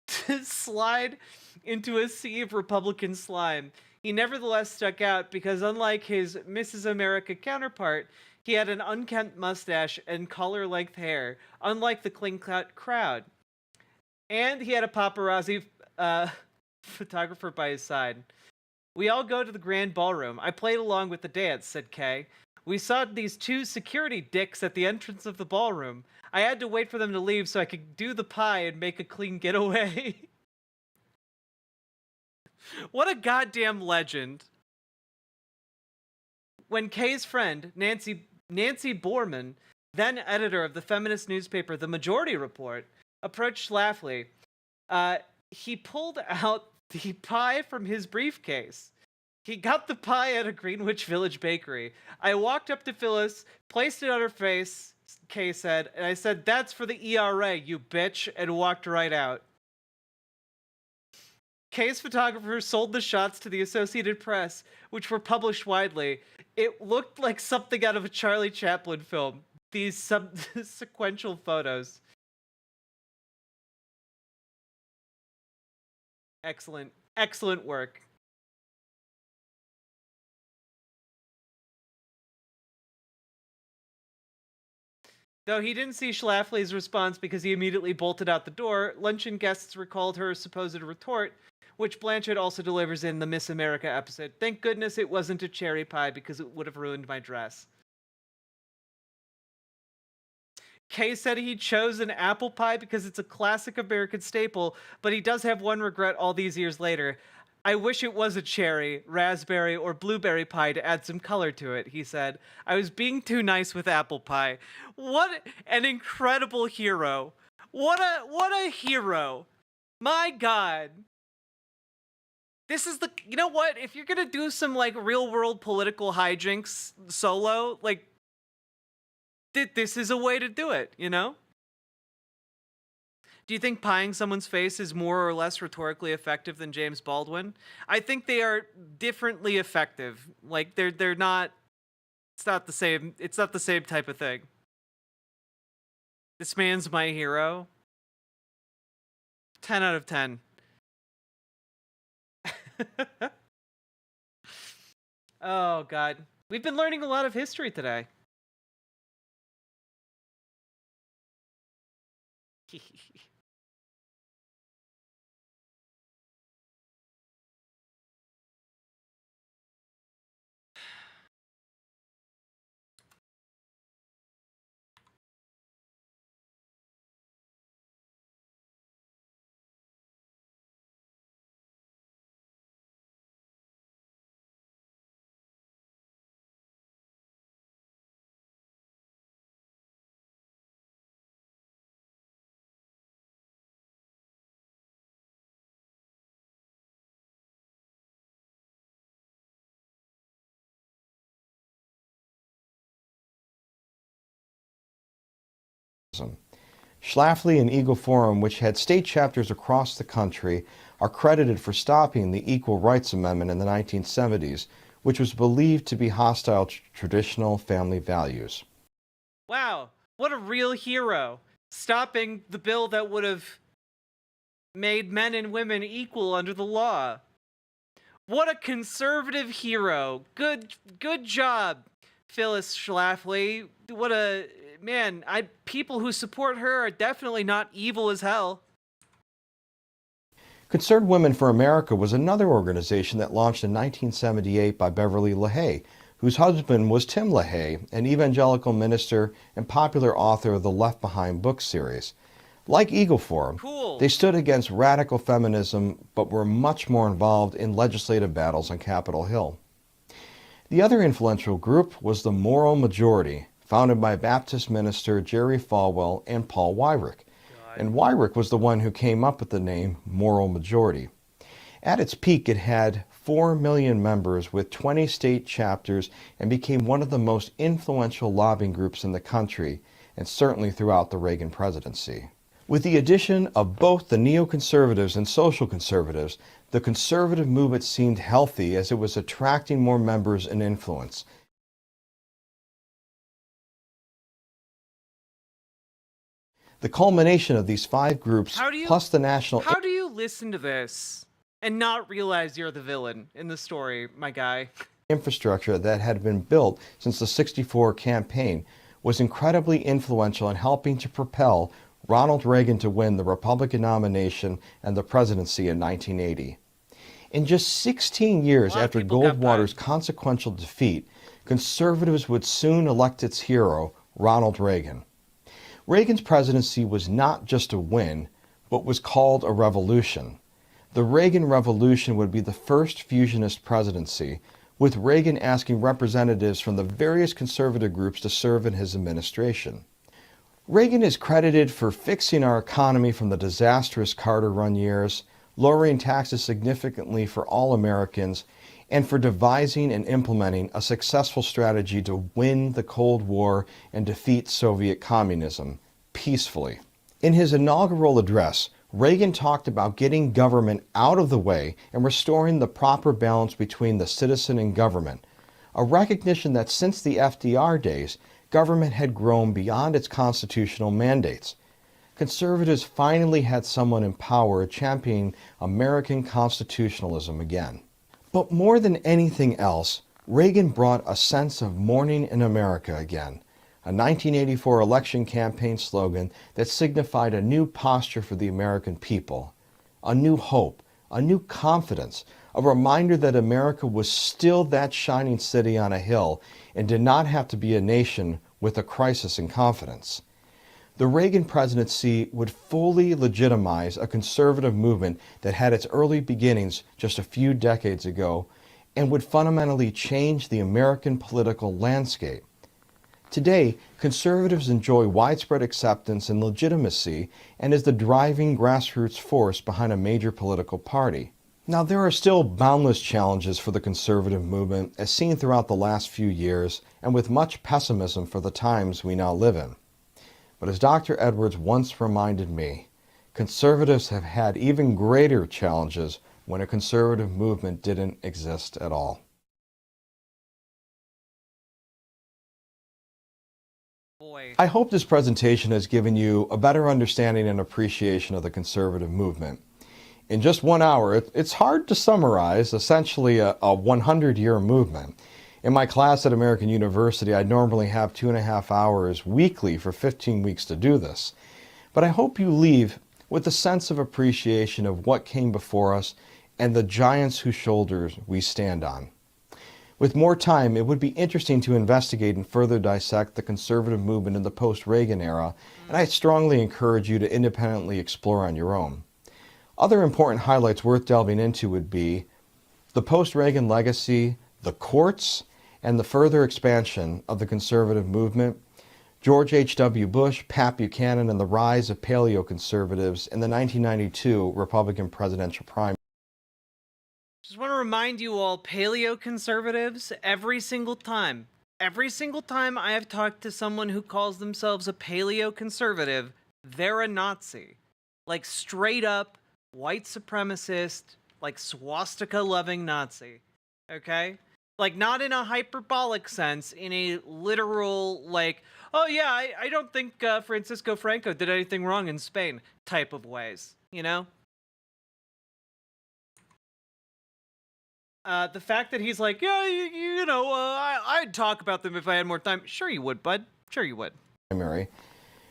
to slide into a sea of Republican slime. He nevertheless stuck out because, unlike his Mrs. America counterpart, he had an unkempt mustache and collar-length hair, unlike the clean-cut crowd. And he had a paparazzi photographer by his side. We all go to the grand ballroom. I played along with the dance, said Kay. We saw these two security dicks at the entrance of the ballroom. I had to wait for them to leave so I could do the pie and make a clean getaway. What a goddamn legend. When Kay's friend, Nancy Borman, then editor of the feminist newspaper The Majority Report, approached Schlafly, he pulled out the pie from his briefcase. He got the pie at a Greenwich Village bakery. I walked up to Phyllis, placed it on her face, Kay said, and I said, "That's for the ERA, you bitch," and walked right out. Kay's photographer sold the shots to the Associated Press, which were published widely. It looked like something out of a Charlie Chaplin film, these sequential photos. Excellent, excellent work. Though he didn't see Schlafly's response because he immediately bolted out the door, luncheon guests recalled her supposed retort, which Blanchett also delivers in the Miss America episode. Thank goodness it wasn't a cherry pie because it would have ruined my dress. Kay said he chose an apple pie because it's a classic American staple, but he does have one regret all these years later. I wish it was a cherry, raspberry, or blueberry pie to add some color to it, he said. I was being too nice with apple pie. What an incredible hero. What a hero. My God. This is you know what? If you're going to do some like real world political hijinks solo, like this is a way to do it, you know? Do you think pieing someone's face is more or less rhetorically effective than James Baldwin? I think they are differently effective. Like they're not. It's not the same. It's not the same type of thing. This man's my hero. 10 out of 10. Oh God, we've been learning a lot of history today. Schlafly and Eagle Forum, which had state chapters across the country, are credited for stopping the Equal Rights Amendment in the 1970s, which was believed to be hostile to traditional family values. Wow, what a real hero. Stopping the bill that would have made men and women equal under the law. What a conservative hero. Good job, Phyllis Schlafly. What a man. People who support her are definitely not evil as hell. Concerned Women for America was another organization that launched in 1978 by Beverly LaHaye, whose husband was Tim LaHaye, an evangelical minister and popular author of the Left Behind book series. Like Eagle Forum, Cool. they stood against radical feminism but were much more involved in legislative battles on Capitol Hill. The other influential group was the Moral Majority, founded by Baptist minister Jerry Falwell and Paul Weyrich. And Weyrich was the one who came up with the name Moral Majority. At its peak, it had 4 million members with 20 state chapters and became one of the most influential lobbying groups in the country, and certainly throughout the Reagan presidency. With the addition of both the neoconservatives and social conservatives, the conservative movement seemed healthy as it was attracting more members and influence. The culmination of these 5 groups, plus the national... How do you listen to this and not realize you're the villain in the story, my guy? Infrastructure that had been built since the '64 campaign was incredibly influential in helping to propel Ronald Reagan to win the Republican nomination and the presidency in 1980. In just 16 years after Goldwater's consequential defeat, conservatives would soon elect its hero, Ronald Reagan. Reagan's presidency was not just a win, but was called a revolution. The Reagan Revolution would be the first fusionist presidency, with Reagan asking representatives from the various conservative groups to serve in his administration. Reagan is credited for fixing our economy from the disastrous Carter-run years, lowering taxes significantly for all Americans, and for devising and implementing a successful strategy to win the Cold War and defeat Soviet communism peacefully. In his inaugural address, Reagan talked about getting government out of the way and restoring the proper balance between the citizen and government, a recognition that since the FDR days, government had grown beyond its constitutional mandates. Conservatives finally had someone in power championing American constitutionalism again. But more than anything else, Reagan brought a sense of morning in America again, a 1984 election campaign slogan that signified a new posture for the American people, a new hope, a new confidence, a reminder that America was still that shining city on a hill and did not have to be a nation with a crisis in confidence. The Reagan presidency would fully legitimize a conservative movement that had its early beginnings just a few decades ago and would fundamentally change the American political landscape. Today, conservatives enjoy widespread acceptance and legitimacy and is the driving grassroots force behind a major political party. Now, there are still boundless challenges for the conservative movement as seen throughout the last few years and with much pessimism for the times we now live in. But as Dr. Edwards once reminded me, conservatives have had even greater challenges when a conservative movement didn't exist at all. I hope this presentation has given you a better understanding and appreciation of the conservative movement. In just 1 hour, it's hard to summarize essentially a 100-year movement. In my class at American University, I normally have 2.5 hours weekly for 15 weeks to do this. But I hope you leave with a sense of appreciation of what came before us and the giants whose shoulders we stand on. With more time, it would be interesting to investigate and further dissect the conservative movement in the post-Reagan era, and I strongly encourage you to independently explore on your own. Other important highlights worth delving into would be the post-Reagan legacy, the courts, and the further expansion of the conservative movement, George H.W. Bush, Pat Buchanan, and the rise of paleoconservatives in the 1992 Republican presidential primary. Just want to remind you all, paleoconservatives, every single time I have talked to someone who calls themselves a paleoconservative, they're a Nazi. Like straight up white supremacist, like swastika-loving Nazi, okay? Like, not in a hyperbolic sense, in a literal, like, oh yeah, I don't think Francisco Franco did anything wrong in Spain type of ways, you know? The fact that he's like, yeah, you know, I'd talk about them if I had more time. Sure you would, bud. Sure you would.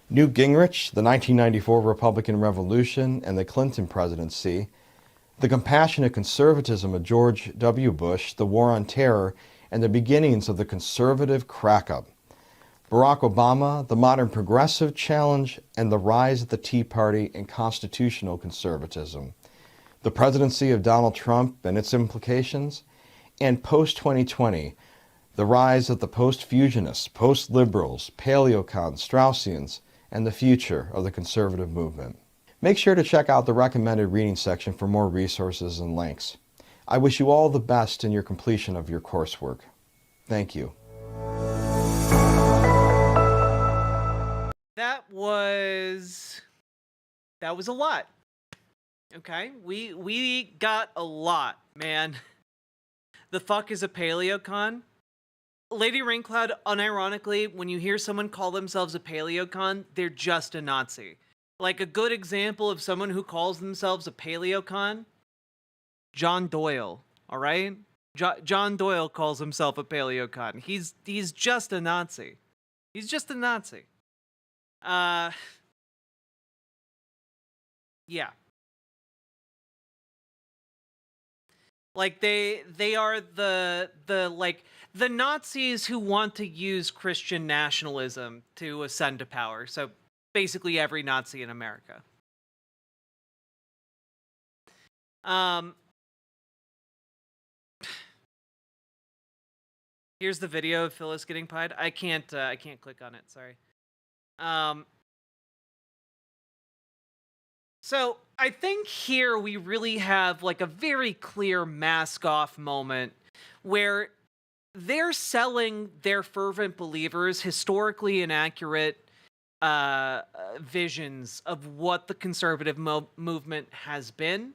Newt Gingrich, the 1994 Republican Revolution, and the Clinton presidency, the compassionate conservatism of George W. Bush, the war on terror, and the beginnings of the conservative crack-up. Barack Obama, the modern progressive challenge, and the rise of the Tea Party and constitutional conservatism, the presidency of Donald Trump and its implications, and post-2020, the rise of the post-Fusionists, post-liberals, paleocons, Straussians, and the future of the conservative movement. Make sure to check out the recommended reading section for more resources and links. I wish you all the best in your completion of your coursework. Thank you. That was a lot. Okay, we got a lot, man. The fuck is a paleocon? Lady Raincloud, unironically, when you hear someone call themselves a paleocon, they're just a Nazi. Like, a good example of someone who calls themselves a paleocon, John Doyle, all right? John Doyle calls himself a paleocon. He's just a Nazi. He's just a Nazi. Yeah. Like, they are the Nazis who want to use Christian nationalism to ascend to power. So basically every Nazi in America. Here's the video of Phyllis getting pied. I can't click on it, sorry. So I think here we really have like a very clear mask off moment where they're selling their fervent believers historically inaccurate visions of what the conservative movement has been,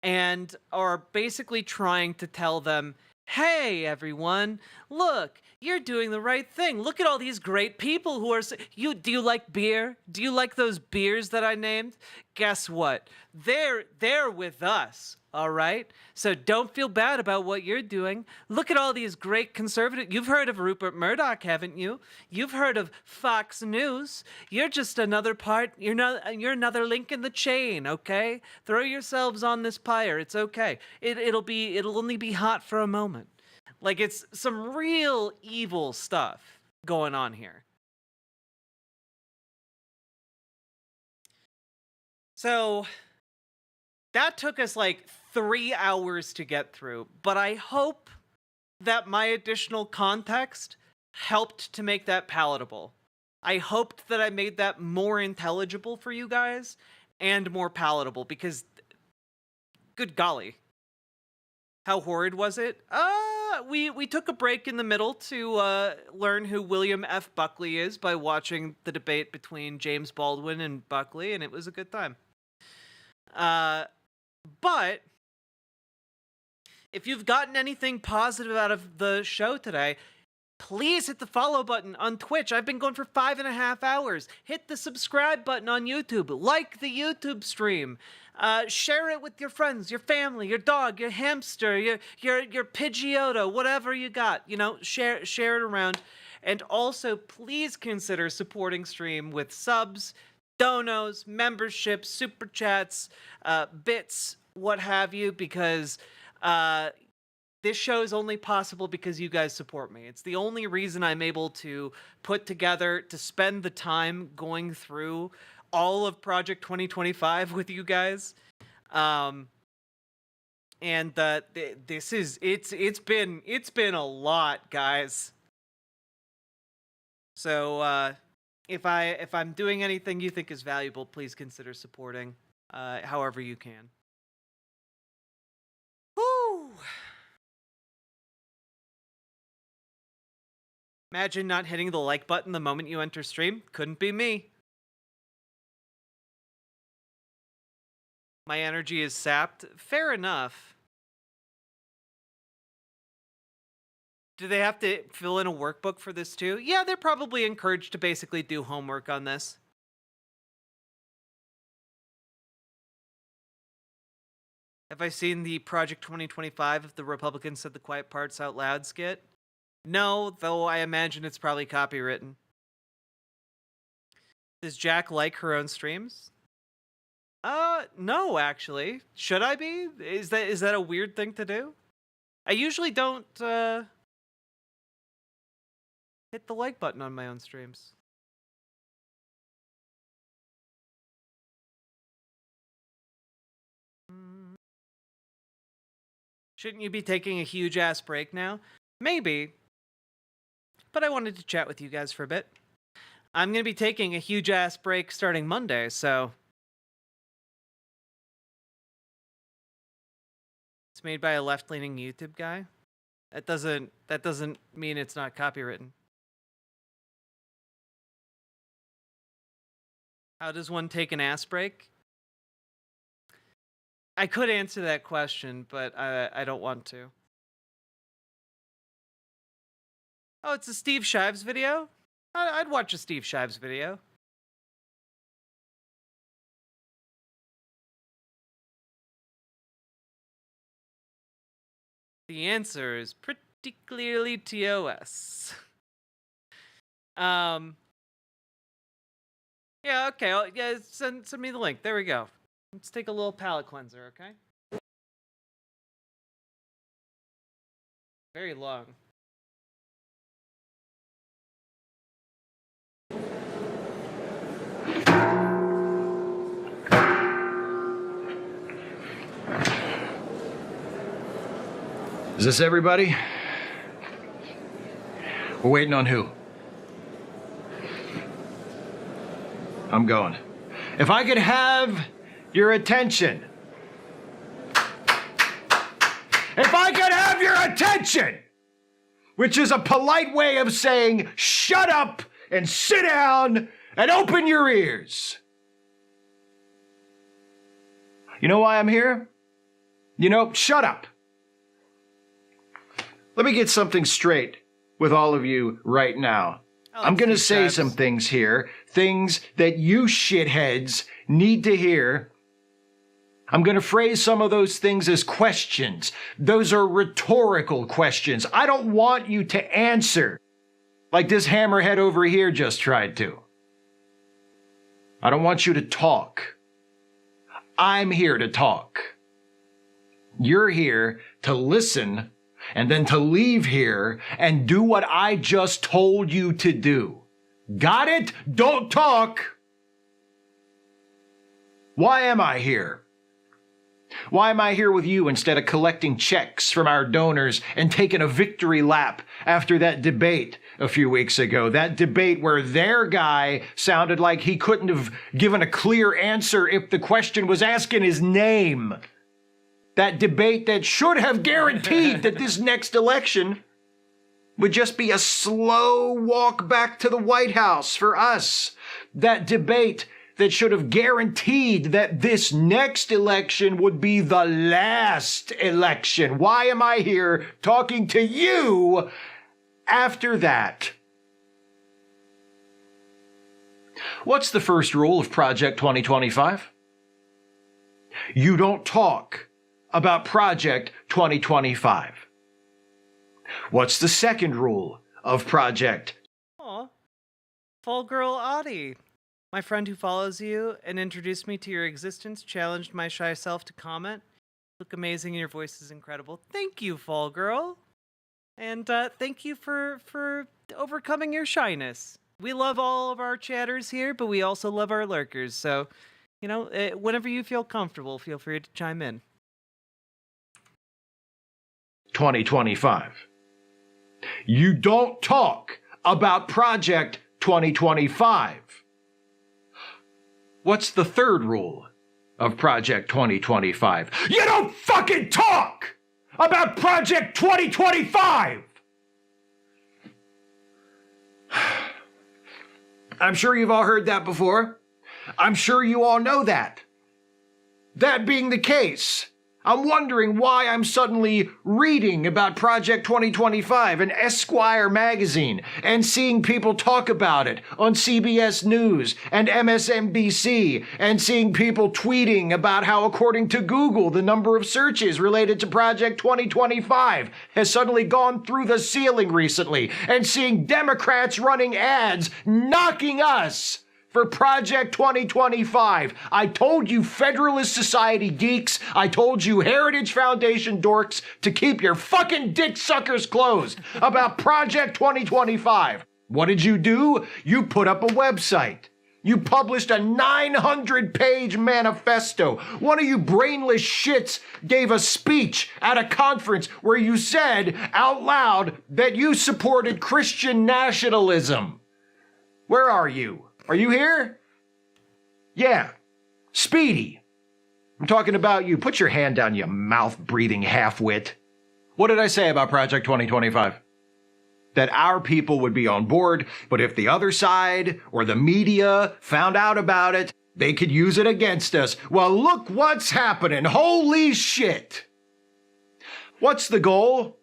and are basically trying to tell them, hey everyone, look, you're doing the right thing. Look at all these great people who are... Do you like beer? Do you like those beers that I named? Guess what? They're with us, all right? So don't feel bad about what you're doing. Look at all these great conservative... You've heard of Rupert Murdoch, haven't you? You've heard of Fox News. You're just another part... You're another link in the chain, okay? Throw yourselves on this pyre. It's okay. It'll only be hot for a moment. Like, it's some real evil stuff going on here. So that took us like 3 hours to get through, but I hope that my additional context helped to make that palatable. I hoped that I made that more intelligible for you guys and more palatable, because good golly, how horrid was it? We took a break in the middle to learn who William F. Buckley is by watching the debate between James Baldwin and Buckley, and it was a good time. But if you've gotten anything positive out of the show today, please hit the follow button on Twitch. I've been going for 5.5 hours. Hit the subscribe button on YouTube. Like the YouTube stream. Share it with your friends, your family, your dog, your hamster, your Pidgeotto, whatever you got. You know, share it around. And also, please consider supporting stream with subs, donos, memberships, super chats, bits, what have you, because this show is only possible because you guys support me. It's the only reason I'm able to put together, to spend the time going through all of Project 2025 with you guys. And it's been a lot, guys. So if I'm doing anything you think is valuable, please consider supporting however you can. Woo! Imagine not hitting the like button the moment you enter stream. Couldn't be me. My energy is sapped. Fair enough. Do they have to fill in a workbook for this too? Yeah, they're probably encouraged to basically do homework on this. Have I seen the Project 2025 if the Republicans said the quiet parts out loud skit? No, though I imagine it's probably copywritten. Does Jack like her own streams? No, actually. Should I be? Is that a weird thing to do? I usually don't, hit the like button on my own streams. Shouldn't you be taking a huge ass break now? Maybe. But I wanted to chat with you guys for a bit. I'm going to be taking a huge ass break starting Monday, so it's made by a left-leaning YouTube guy. That doesn't mean it's not copywritten. How does one take an ass break? I could answer that question, but I don't want to. Oh, it's a Steve Shives video? I'd watch a Steve Shives video. The answer is pretty clearly TOS. Yeah, okay. Yeah, send me the link. There we go. Let's take a little palate cleanser, okay? Very long. Is this everybody? We're waiting on who? I'm going. If I could have your attention. If I could have your attention! Which is a polite way of saying, shut up and sit down and open your ears. You know why I'm here? Shut up. Let me get something straight with all of you right now. I'm going to say some things here, things that you shitheads need to hear. I'm going to phrase some of those things as questions. Those are rhetorical questions. I don't want you to answer like this hammerhead over here just tried to. I don't want you to talk. I'm here to talk. You're here to listen and then to leave here and do what I just told you to do. Got it? Don't talk. Why am I here? Why am I here with you instead of collecting checks from our donors and taking a victory lap after that debate a few weeks ago? That debate where their guy sounded like he couldn't have given a clear answer if the question was asking his name. That debate that should have guaranteed that this next election would just be a slow walk back to the White House for us. That debate that should have guaranteed that this next election would be the last election. Why am I here talking to you after that? What's the first rule of Project 2025? You don't talk about Project 2025. What's the second rule of Project? Aw, Fall Girl Audie. My friend who follows you and introduced me to your existence challenged my shy self to comment. Look amazing and your voice is incredible. Thank you, Fall Girl. And thank you for overcoming your shyness. We love all of our chatters here, but we also love our lurkers. So, whenever you feel comfortable, feel free to chime in. 2025. You don't talk about Project 2025. What's the third rule of Project 2025? You don't fucking talk about Project 2025! I'm sure you've all heard that before. I'm sure you all know that. That being the case, I'm wondering why I'm suddenly reading about Project 2025 in Esquire magazine and seeing people talk about it on CBS News and MSNBC and seeing people tweeting about how, according to Google, the number of searches related to Project 2025 has suddenly gone through the ceiling recently, and seeing Democrats running ads knocking us for Project 2025. I told you Federalist Society geeks, I told you Heritage Foundation dorks to keep your fucking dick suckers closed about Project 2025. What did you do? You put up a website. You published a 900-page manifesto. One of you brainless shits gave a speech at a conference where you said out loud that you supported Christian nationalism. Where are you? Are you here? Yeah. Speedy. I'm talking about you. Put your hand down, you mouth-breathing half-wit. What did I say about Project 2025? That our people would be on board, but if the other side or the media found out about it, they could use it against us. Well, look what's happening. Holy shit. What's the goal?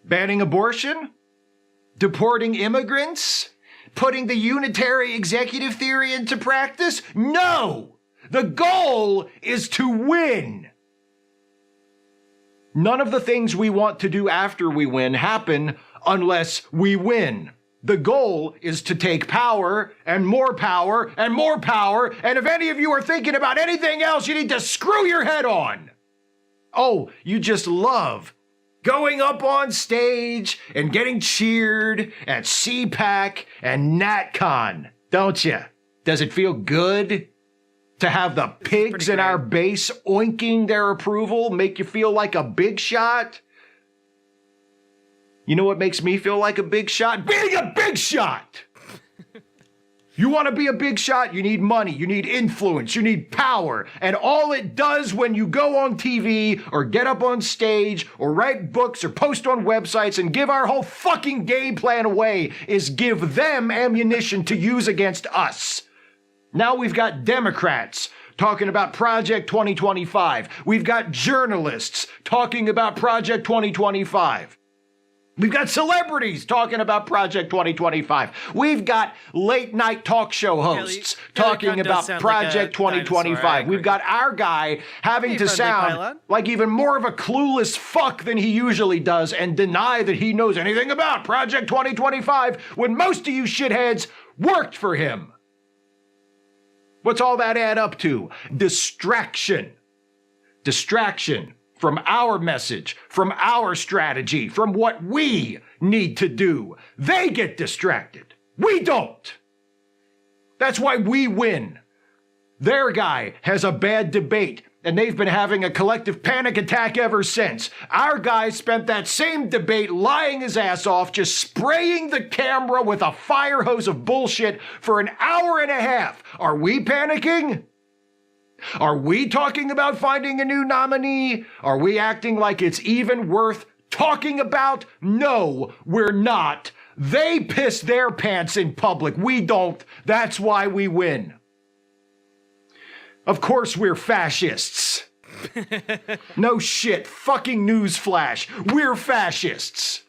Banning abortion? Deporting immigrants? Putting the unitary executive theory into practice? No! The goal is to win. None of the things we want to do after we win happen unless we win. The goal is to take power and more power and more power, and if any of you are thinking about anything else, you need to screw your head on. Oh, you just love going up on stage and getting cheered at CPAC and NatCon, don't you? Does it feel good to have the pigs in our base oinking their approval make you feel like a big shot? You know what makes me feel like a big shot? Being a big shot! You want to be a big shot? You need money, you need influence, you need power. And all it does when you go on TV or get up on stage or write books or post on websites and give our whole fucking game plan away is give them ammunition to use against us. Now we've got Democrats talking about Project 2025. We've got journalists talking about Project 2025. We've got celebrities talking about Project 2025. We've got late night talk show hosts talking about Project 2025. We've got our guy having to sound like even more of a clueless fuck than he usually does and deny that he knows anything about Project 2025 when most of you shitheads worked for him. What's all that add up to? Distraction. Distraction from our message, from our strategy, from what we need to do. They get distracted. We don't. That's why we win. Their guy has a bad debate, and they've been having a collective panic attack ever since. Our guy spent that same debate lying his ass off, just spraying the camera with a fire hose of bullshit for an hour and a half. Are we panicking? Are we talking about finding a new nominee? Are we acting like it's even worth talking about? No, we're not. They piss their pants in public. We don't. That's why we win. Of course we're fascists. No shit. Fucking newsflash. We're fascists.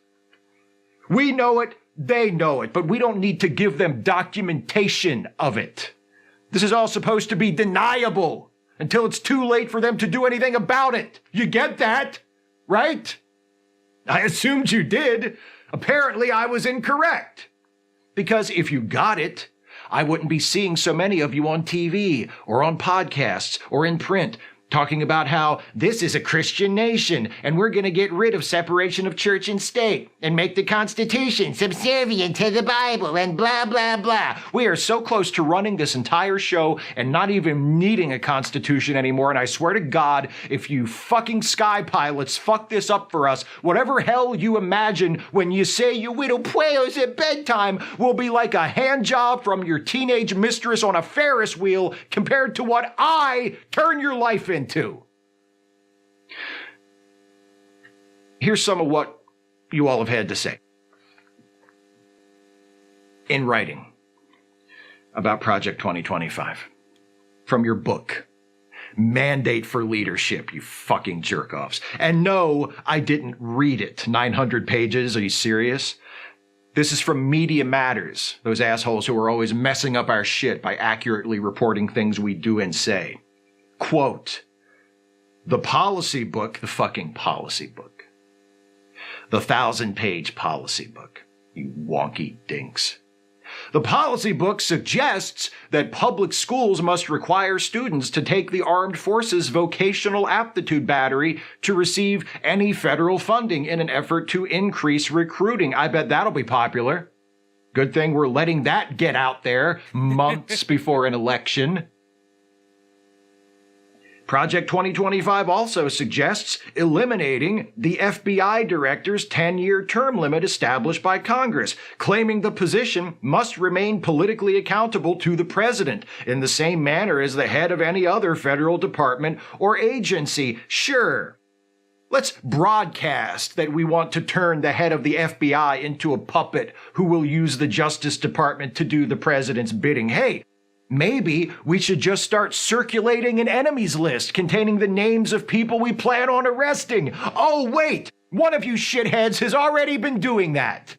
We know it. They know it. But we don't need to give them documentation of it. This is all supposed to be deniable until it's too late for them to do anything about it. You get that? Right? I assumed you did. Apparently I was incorrect. Because if you got it, I wouldn't be seeing so many of you on TV or on podcasts or in print talking about how this is a Christian nation and we're going to get rid of separation of church and state and make the Constitution subservient to the Bible and blah, blah, blah. We are so close to running this entire show and not even needing a Constitution anymore. And I swear to God, if you fucking sky pilots fuck this up for us, whatever hell you imagine when you say you widow puellos at bedtime will be like a hand job from your teenage mistress on a Ferris wheel compared to what I turn your life into. Here's some of what you all have had to say in writing about Project 2025 from your book, Mandate for Leadership, you fucking jerk-offs. And no, I didn't read it. 900 pages, are you serious? This is from Media Matters, those assholes who are always messing up our shit by accurately reporting things we do and say. Quote, the policy book, the fucking policy book, the 1,000-page policy book, you wonky dinks. The policy book suggests that public schools must require students to take the Armed Forces Vocational Aptitude Battery to receive any federal funding in an effort to increase recruiting. I bet that'll be popular. Good thing we're letting that get out there months before an election. Project 2025 also suggests eliminating the FBI director's 10-year term limit established by Congress, claiming the position must remain politically accountable to the president in the same manner as the head of any other federal department or agency. Sure, let's broadcast that we want to turn the head of the FBI into a puppet who will use the Justice Department to do the president's bidding. Hey, maybe we should just start circulating an enemies list containing the names of people we plan on arresting. Oh, wait, one of you shitheads has already been doing that.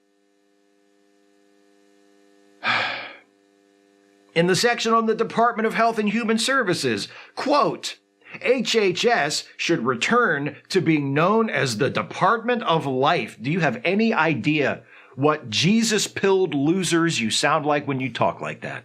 In the section on the Department of Health and Human Services, quote, HHS should return to being known as the Department of Life. Do you have any idea what Jesus-pilled losers you sound like when you talk like that?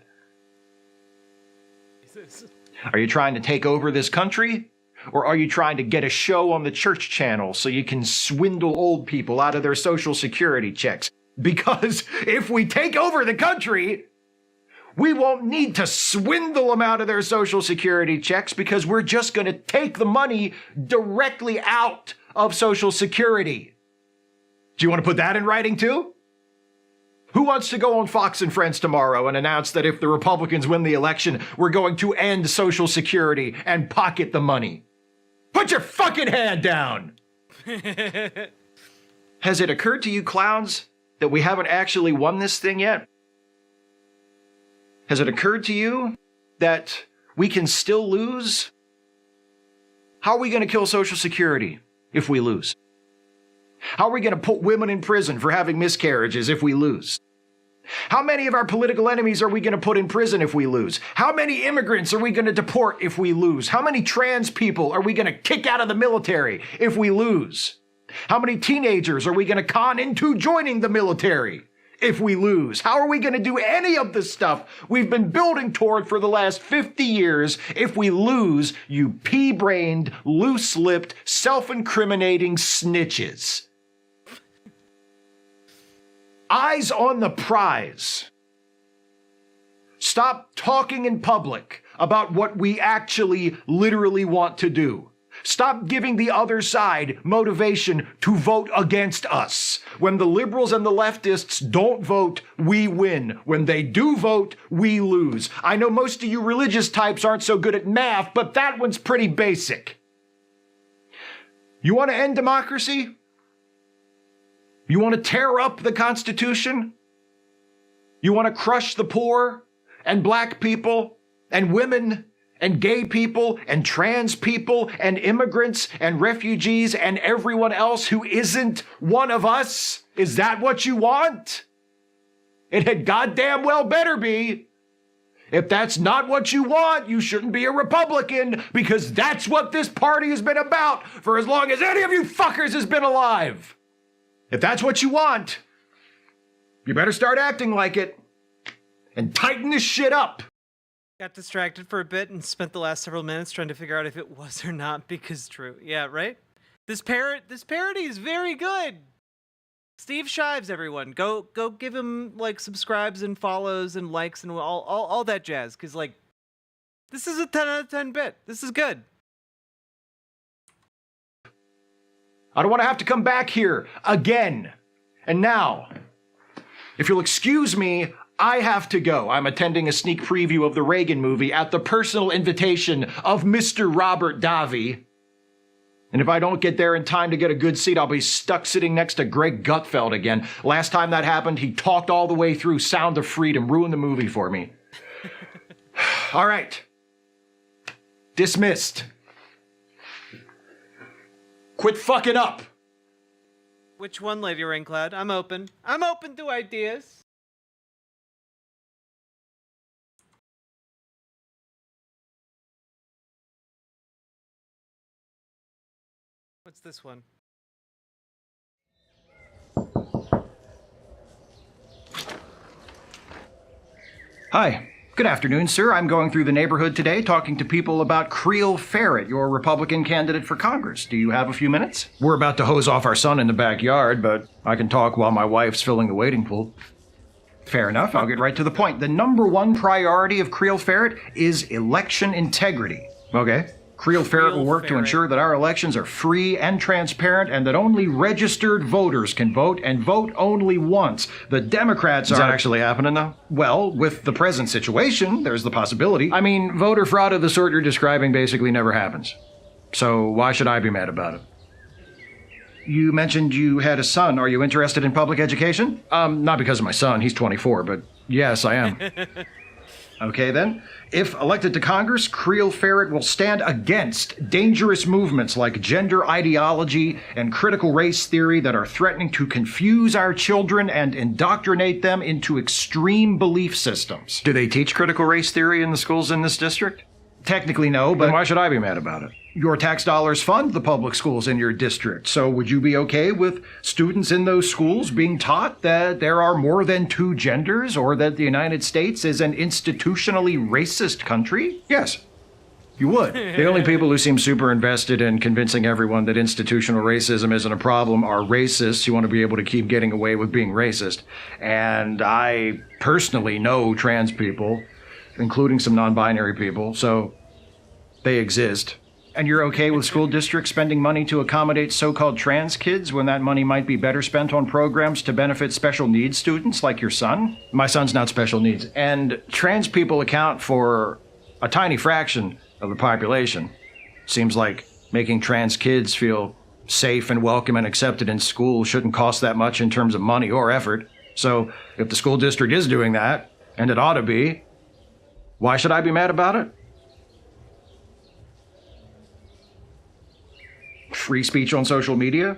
Are you trying to take over this country? Or are you trying to get a show on the church channel so you can swindle old people out of their Social Security checks? Because if we take over the country, we won't need to swindle them out of their Social Security checks because we're just going to take the money directly out of Social Security. Do you want to put that in writing too? Who wants to go on Fox and Friends tomorrow and announce that if the Republicans win the election, we're going to end Social Security and pocket the money? Put your fucking hand down! Has it occurred to you clowns that we haven't actually won this thing yet? Has it occurred to you that we can still lose? How are we going to kill Social Security if we lose? How are we going to put women in prison for having miscarriages if we lose? How many of our political enemies are we going to put in prison if we lose? How many immigrants are we going to deport if we lose? How many trans people are we going to kick out of the military if we lose? How many teenagers are we going to con into joining the military if we lose? How are we going to do any of the stuff we've been building toward for the last 50 years if we lose, you pea-brained, loose-lipped, self-incriminating snitches? Eyes on the prize. Stop talking in public about what we actually literally want to do. Stop giving the other side motivation to vote against us. When the liberals and the leftists don't vote, we win. When they do vote, we lose. I know most of you religious types aren't so good at math, but that one's pretty basic. You want to end democracy? You want to tear up the Constitution? You want to crush the poor and black people and women and gay people and trans people and immigrants and refugees and everyone else who isn't one of us? Is that what you want? It had goddamn well better be. If that's not what you want, you shouldn't be a Republican, because that's what this party has been about for as long as any of you fuckers has been alive. If that's what you want, you better start acting like it and tighten this shit up. Got distracted for a bit and spent the last several minutes trying to figure out if it was or not, because true. Yeah, right? This parody is very good. Steve Shives, everyone. Go give him like subscribes and follows and likes and all that jazz, because like this is a 10 out of 10 bit. This is good. I don't want to have to come back here again. And now, if you'll excuse me, I have to go. I'm attending a sneak preview of the Reagan movie at the personal invitation of Mr. Robert Davi. And if I don't get there in time to get a good seat, I'll be stuck sitting next to Greg Gutfeld again. Last time that happened, he talked all the way through Sound of Freedom, ruined the movie for me. All right. Dismissed. Quit fucking up. Which one, Lady Raincloud? I'm open. I'm open to ideas. What's this one? Hi. Good afternoon, sir. I'm going through the neighborhood today talking to people about Creel Ferret, your Republican candidate for Congress. Do you have a few minutes? We're about to hose off our son in the backyard, but I can talk while my wife's filling the wading pool. Fair enough. I'll get right to the point. The number one priority of Creel Ferret is election integrity. Okay. Creel Ferret will work to ensure that our elections are free and transparent and that only registered voters can vote and vote only once. The Democrats are... Is that actually happening, though? Well, with the present situation, there's the possibility. I mean, voter fraud of the sort you're describing basically never happens. So why should I be mad about it? You mentioned you had a son. Are you interested in public education? Not because of my son. He's 24, but yes, I am. Okay, then. If elected to Congress, Creel Ferret will stand against dangerous movements like gender ideology and critical race theory that are threatening to confuse our children and indoctrinate them into extreme belief systems. Do they teach critical race theory in the schools in this district? Technically, no, but then why should I be mad about it? Your tax dollars fund the public schools in your district, so would you be okay with students in those schools being taught that there are more than two genders or that the United States is an institutionally racist country? Yes, you would. The only people who seem super invested in convincing everyone that institutional racism isn't a problem are racists who want to be able to keep getting away with being racist. And I personally know trans people, including some non-binary people, so they exist. And you're okay with school districts spending money to accommodate so-called trans kids when that money might be better spent on programs to benefit special needs students like your son? My son's not special needs. And trans people account for a tiny fraction of the population. Seems like making trans kids feel safe and welcome and accepted in school shouldn't cost that much in terms of money or effort. So if the school district is doing that, and it ought to be, why should I be mad about it? Free speech on social media?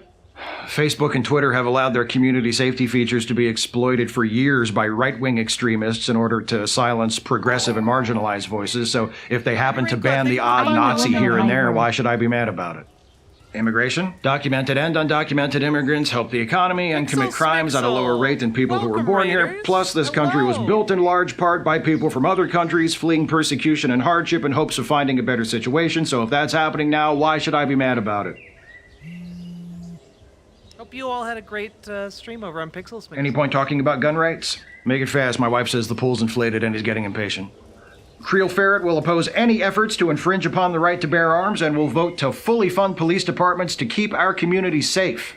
Facebook and Twitter have allowed their community safety features to be exploited for years by right-wing extremists in order to silence progressive and marginalized voices. So if they happen to ban the odd Nazi here and there, why should I be mad about it? Immigration? Documented and undocumented immigrants help the economy and commit crimes at a lower rate than people who were born here. Plus, this country was built in large part by people from other countries fleeing persecution and hardship in hopes of finding a better situation. So if that's happening now, why should I be mad about it? Hope you all had a great stream over on Pixels. Any point talking about gun rights? Make it fast. My wife says the pool's inflated and he's getting impatient. Creel Ferret will oppose any efforts to infringe upon the right to bear arms and will vote to fully fund police departments to keep our community safe.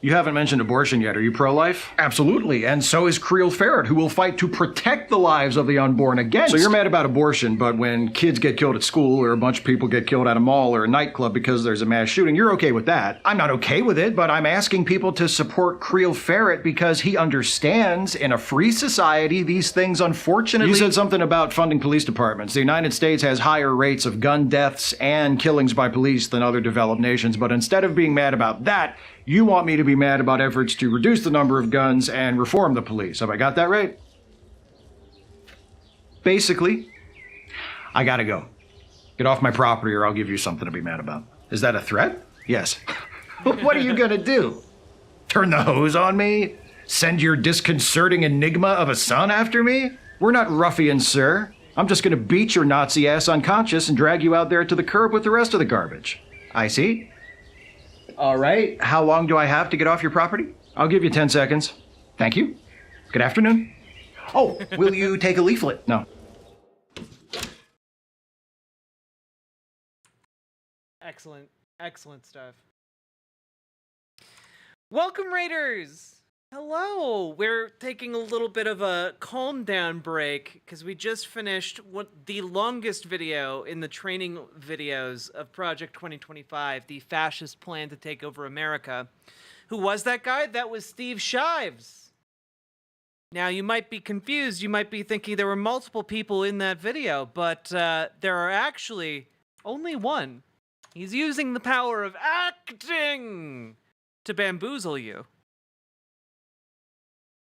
You haven't mentioned abortion yet. Are you pro-life? Absolutely, and so is Creel Ferret, who will fight to protect the lives of the unborn against. So you're mad about abortion, but when kids get killed at school or a bunch of people get killed at a mall or a nightclub because there's a mass shooting, you're okay with that. I'm not okay with it, but I'm asking people to support Creel Ferret because he understands in a free society these things unfortunately... You said something about funding police departments. The United States has higher rates of gun deaths and killings by police than other developed nations, but instead of being mad about that, you want me to be mad about efforts to reduce the number of guns and reform the police. Have I got that right? Basically, I gotta go. Get off my property or I'll give you something to be mad about. Is that a threat? Yes. What are you gonna do? Turn the hose on me? Send your disconcerting enigma of a son after me? We're not ruffians, sir. I'm just gonna beat your Nazi ass unconscious and drag you out there to the curb with the rest of the garbage. I see. All right. How long do I have to get off your property? I'll give you 10 seconds. Thank you. Good afternoon. Oh, will you take a leaflet? No. Excellent. Excellent stuff. Welcome, Raiders! Hello! We're taking a little bit of a calm down break because we just finished the longest video in the training videos of Project 2025, the fascist plan to take over America. Who was that guy? That was Steve Shives. Now, you might be confused. You might be thinking there were multiple people in that video, but there are actually only one. He's using the power of acting to bamboozle you.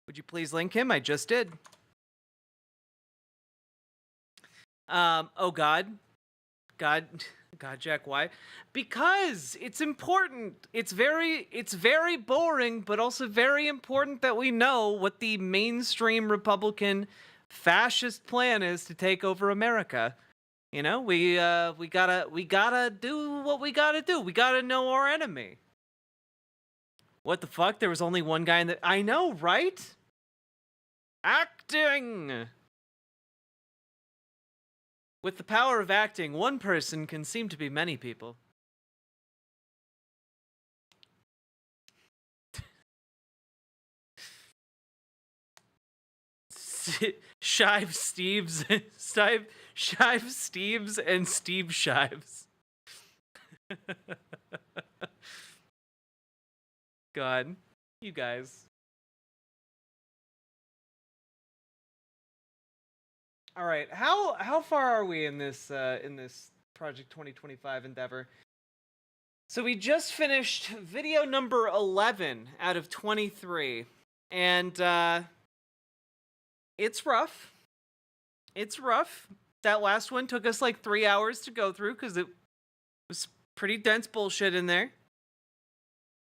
Would you please link him? I just did. Oh God, Jack, why? Because it's important. It's very boring, but also very important that we know what the mainstream Republican fascist plan is to take over America. You know, we gotta do what we gotta do. We gotta know our enemy. What the fuck? There was only one guy in the... I know, right? Acting! With the power of acting, one person can seem to be many people. Shive Steves, Shive Steves and Steve Shives. God, you guys. All right, how far are we in this Project 2025 endeavor? So we just finished video number 11 out of 23, and it's rough. It's rough. That last one took us like 3 hours to go through because it was pretty dense bullshit in there.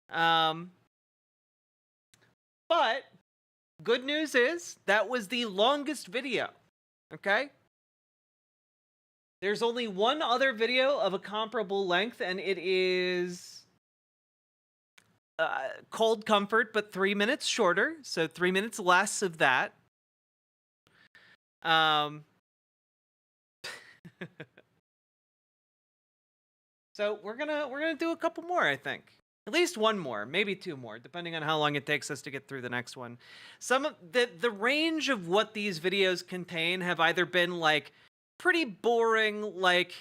But good news is that was the longest video. Okay? There's only one other video of a comparable length, and it is Cold Comfort, but 3 minutes shorter, so 3 minutes less of that. So we're gonna do a couple more, I think. At least one more, maybe two more, depending on how long it takes us to get through the next one. Some of the range of what these videos contain have either been like pretty boring, like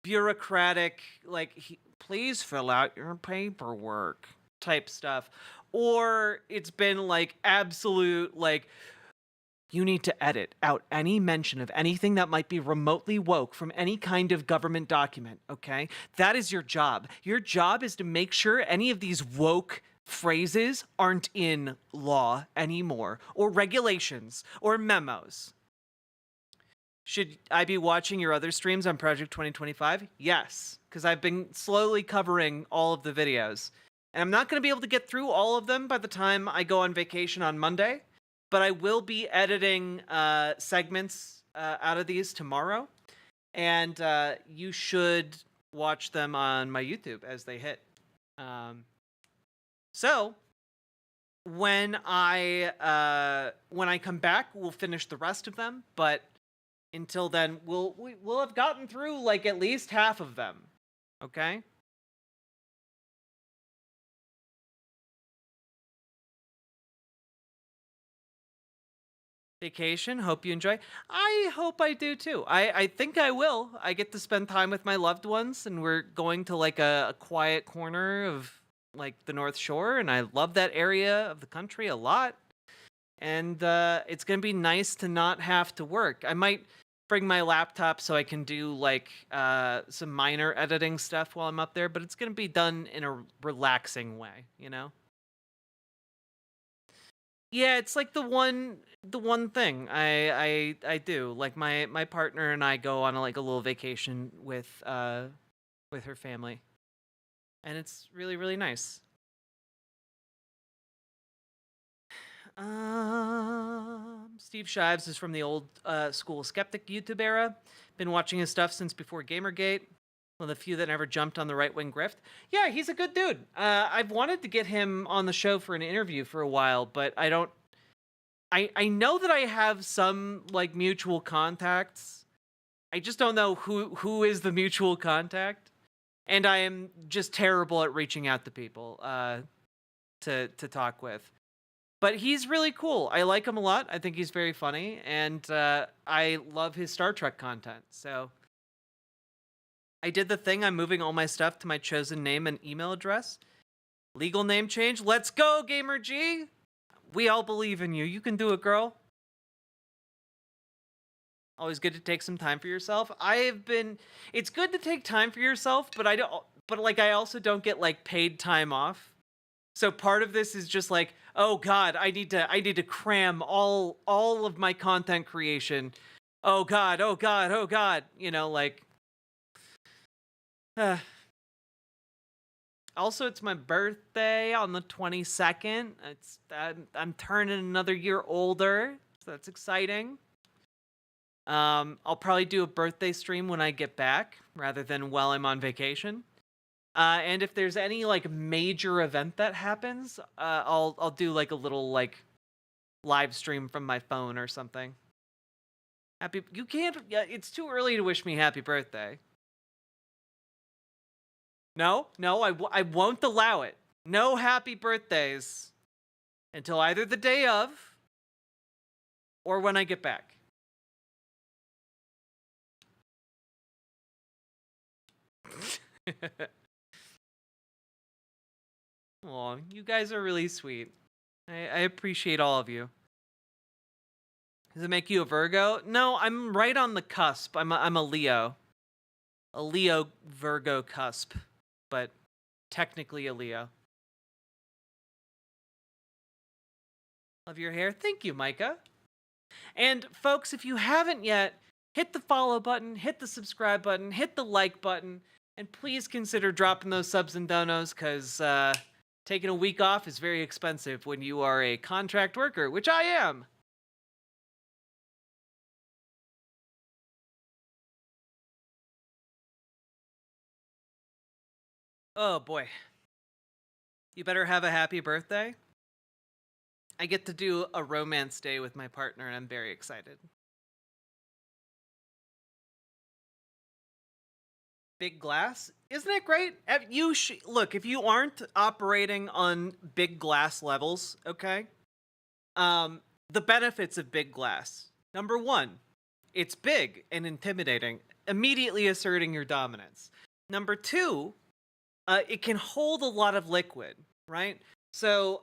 bureaucratic, like please fill out your paperwork type stuff, or it's been like absolute like you need to edit out any mention of anything that might be remotely woke from any kind of government document, okay? That is your job. Your job is to make sure any of these woke phrases aren't in law anymore, or regulations, or memos. Should I be watching your other streams on Project 2025? Yes, because I've been slowly covering all of the videos. And I'm not going to be able to get through all of them by the time I go on vacation on Monday. But I will be editing segments out of these tomorrow, and you should watch them on my YouTube as they hit. So when I come back, we'll finish the rest of them. But until then, we'll have gotten through like at least half of them. Okay. Vacation, hope you enjoy. I hope I do too. I think I will. I get to spend time with my loved ones, and we're going to like a quiet corner of like the North Shore, and I love that area of the country a lot. And it's gonna be nice to not have to work. I might bring my laptop so I can do like some minor editing stuff while I'm up there, but it's gonna be done in a relaxing way, you know? Yeah, it's like the one thing I do. Like my partner and I go on like a little vacation with her family, and it's really, really nice. Steve Shives is from the old school skeptic YouTube era. Been watching his stuff since before Gamergate. One of the few that never jumped on the right-wing grift. Yeah, he's a good dude. I've wanted to get him on the show for an interview for a while, but I don't... I know that I have some, like, mutual contacts. I just don't know who is the mutual contact. And I am just terrible at reaching out to people to talk with. But he's really cool. I like him a lot. I think he's very funny. And I love his Star Trek content, so... I did the thing. I'm moving all my stuff to my chosen name and email address. Legal name change. Let's go, Gamer G. We all believe in you. You can do it, girl. Always good to take some time for yourself. It's good to take time for yourself, but I also don't get like paid time off. So part of this is just like, oh God, I need to cram all of my content creation. Oh God. You know, like. Also, it's my birthday on the 22nd. I'm turning another year older, so that's exciting. I'll probably do a birthday stream when I get back, rather than while I'm on vacation. And if there's any like major event that happens, I'll do like a little like live stream from my phone or something. You can't, it's too early to wish me happy birthday. No, I won't allow it. No happy birthdays until either the day of or when I get back. Aw, you guys are really sweet. I appreciate all of you. Does it make you a Virgo? No, I'm right on the cusp. I'm a Leo. A Leo Virgo cusp, but technically a Leo. Love your hair. Thank you, Micah. And folks, if you haven't yet, hit the follow button, hit the subscribe button, hit the like button, and please consider dropping those subs and donos, because taking a week off is very expensive when you are a contract worker, which I am. Oh boy. You better have a happy birthday. I get to do a romance day with my partner, and I'm very excited. Big glass? Isn't it great? Look, if you aren't operating on big glass levels, okay? The benefits of big glass. Number one, it's big and intimidating, immediately asserting your dominance. Number two, it can hold a lot of liquid, right? So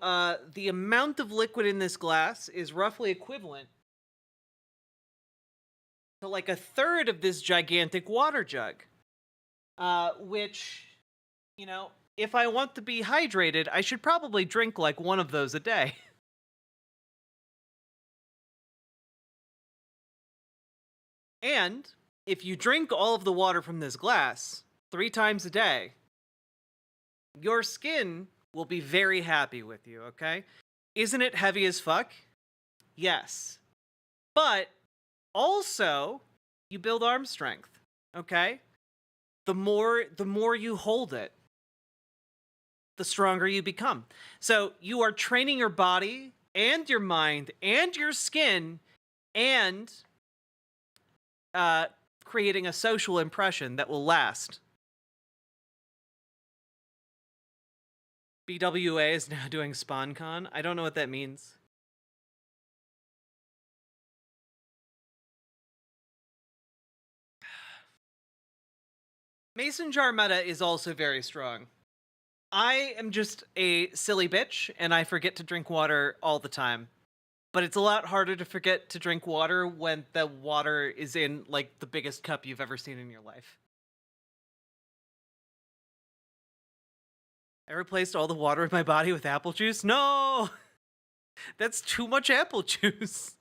the amount of liquid in this glass is roughly equivalent to like a third of this gigantic water jug. Which, you know, if I want to be hydrated, I should probably drink like one of those a day. And if you drink all of the water from this glass 3 times a day, your skin will be very happy with you, okay? Isn't it heavy as fuck? Yes. But also, you build arm strength, okay? The more you hold it, the stronger you become. So you are training your body and your mind and your skin and creating a social impression that will last. BWA is now doing SpawnCon. I don't know what that means. Mason jar meta is also very strong. I am just a silly bitch, and I forget to drink water all the time. But it's a lot harder to forget to drink water when the water is in, like, the biggest cup you've ever seen in your life. I replaced all the water in my body with apple juice? No! That's too much apple juice.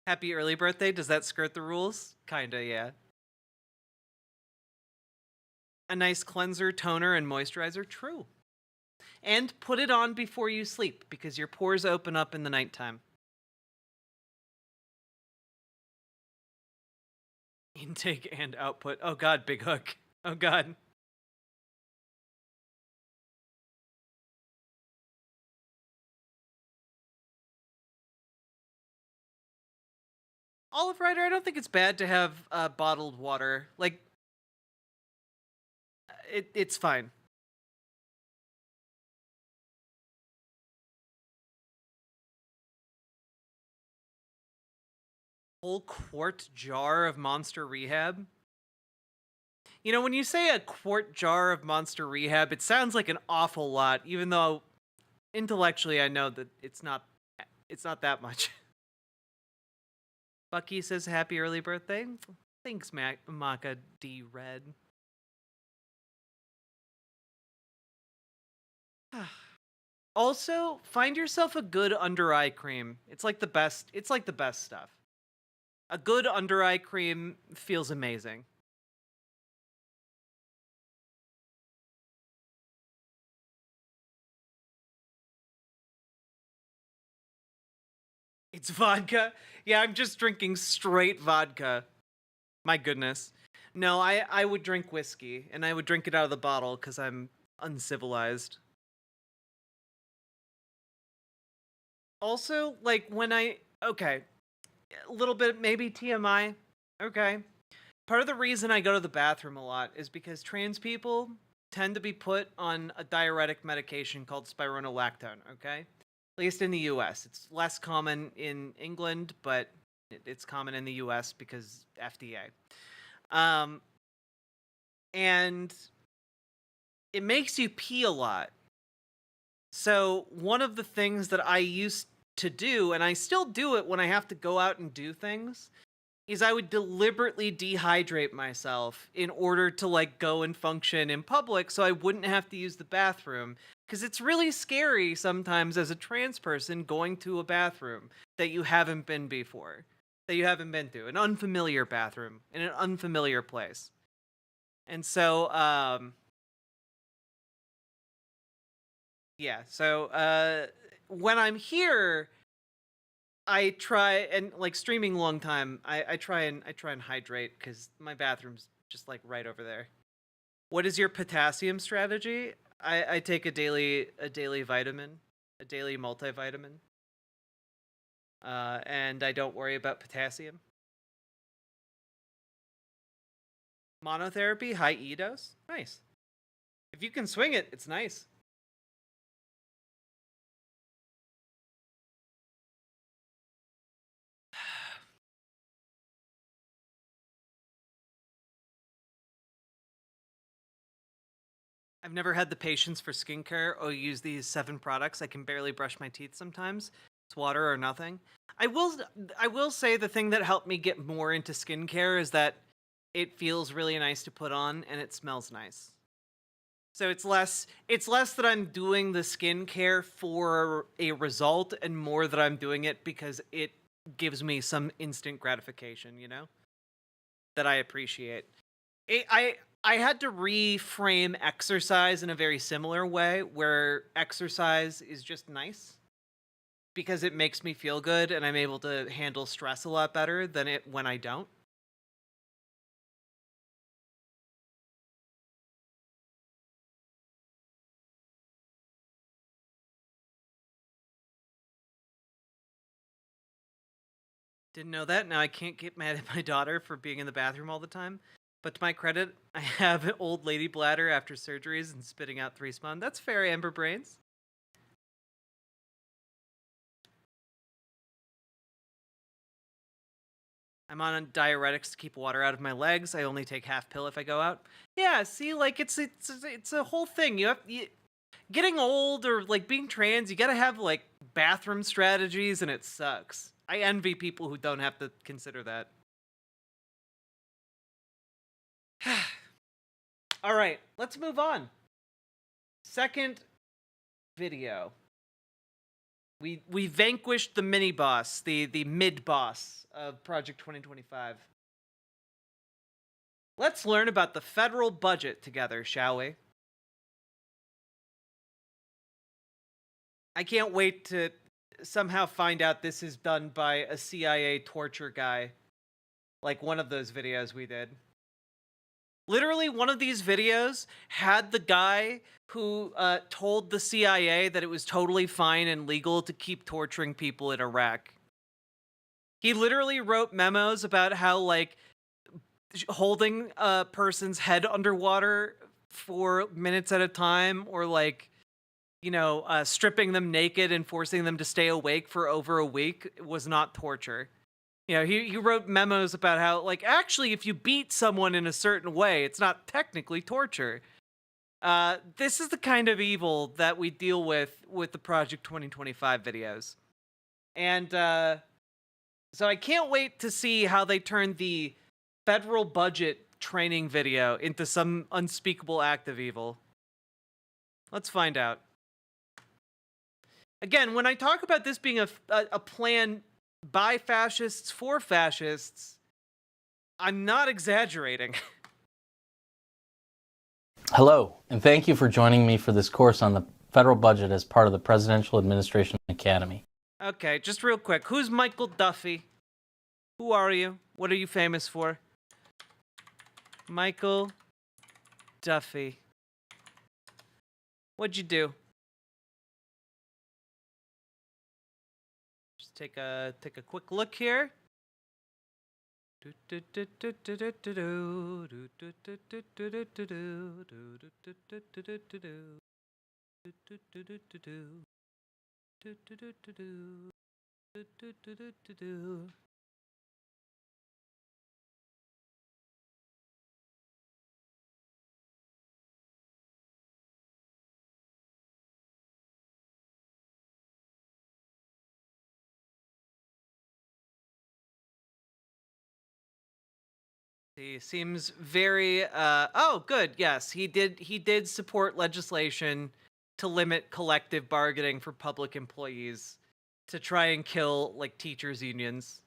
Happy early birthday. Does that skirt the rules? Kinda, yeah. A nice cleanser, toner, and moisturizer? True. And put it on before you sleep, because your pores open up in the nighttime. Intake and output. Oh god, big hook. Oh god. Olive Rider, I don't think it's bad to have bottled water. Like, it's fine. Whole quart jar of Monster Rehab? You know, when you say a quart jar of Monster Rehab, it sounds like an awful lot, even though intellectually I know that it's not that much. Bucky says happy early birthday. Thanks, Maka D Red. Also, find yourself a good under eye cream. It's like the best stuff. A good under eye cream feels amazing. It's vodka? Yeah, I'm just drinking straight vodka. My goodness. No, I would drink whiskey, and I would drink it out of the bottle because I'm uncivilized. Also, like, okay, a little bit, maybe TMI, okay. Part of the reason I go to the bathroom a lot is because trans people tend to be put on a diuretic medication called spironolactone, okay? At least in the US. It's less common in England, but it's common in the US because FDA. And it makes you pee a lot. So one of the things that I used to do, and I still do it when I have to go out and do things, is I would deliberately dehydrate myself in order to like go and function in public so I wouldn't have to use the bathroom. Because it's really scary sometimes as a trans person going to a bathroom that you haven't been before, that you haven't been to, an unfamiliar bathroom in an unfamiliar place. And so, yeah, so when I'm here, I try, and like streaming long time, I try and hydrate because my bathroom's just like right over there. What is your potassium strategy? I take a daily vitamin, a daily multivitamin, and I don't worry about potassium. Monotherapy, high E dose, nice. If you can swing it, it's nice. I've never had the patience for skincare or use these 7 products. I can barely brush my teeth sometimes. It's water or nothing. I will say the thing that helped me get more into skincare is that it feels really nice to put on and it smells nice. So it's less that I'm doing the skincare for a result and more that I'm doing it because it gives me some instant gratification, you know? That I appreciate. I had to reframe exercise in a very similar way, where exercise is just nice because it makes me feel good and I'm able to handle stress a lot better than it when I don't. Didn't know that. Now I can't get mad at my daughter for being in the bathroom all the time. But to my credit, I have an old lady bladder after surgeries and spitting out 3 spun. That's fair, Amber Brains. I'm on diuretics to keep water out of my legs. I only take half pill if I go out. Yeah, see, like it's a whole thing. Getting old or like being trans, you gotta have like bathroom strategies, and it sucks. I envy people who don't have to consider that. All right, let's move on. Second video. We vanquished the mini boss, the mid boss of Project 2025. Let's learn about the federal budget together, shall we? I can't wait to somehow find out this is done by a CIA torture guy, like one of those videos we did. Literally, one of these videos had the guy who told the CIA that it was totally fine and legal to keep torturing people in Iraq. He literally wrote memos about how, like, holding a person's head underwater for minutes at a time, or, like, you know, stripping them naked and forcing them to stay awake for over a week was not torture. You know, he wrote memos about how, like, actually, if you beat someone in a certain way, it's not technically torture. This is the kind of evil that we deal with the Project 2025 videos. And so I can't wait to see how they turn the federal budget training video into some unspeakable act of evil. Let's find out. Again, when I talk about this being a plan by fascists for fascists, I'm not exaggerating. Hello, and thank you for joining me for this course on the federal budget as part of the Presidential Administration Academy. Okay, just real quick. Who's Michael Duffy? Who are you? What are you famous for? Michael Duffy. What'd you do? Just take a quick look here. He seems very oh good, yes, he did support legislation to limit collective bargaining for public employees to try and kill like teachers unions.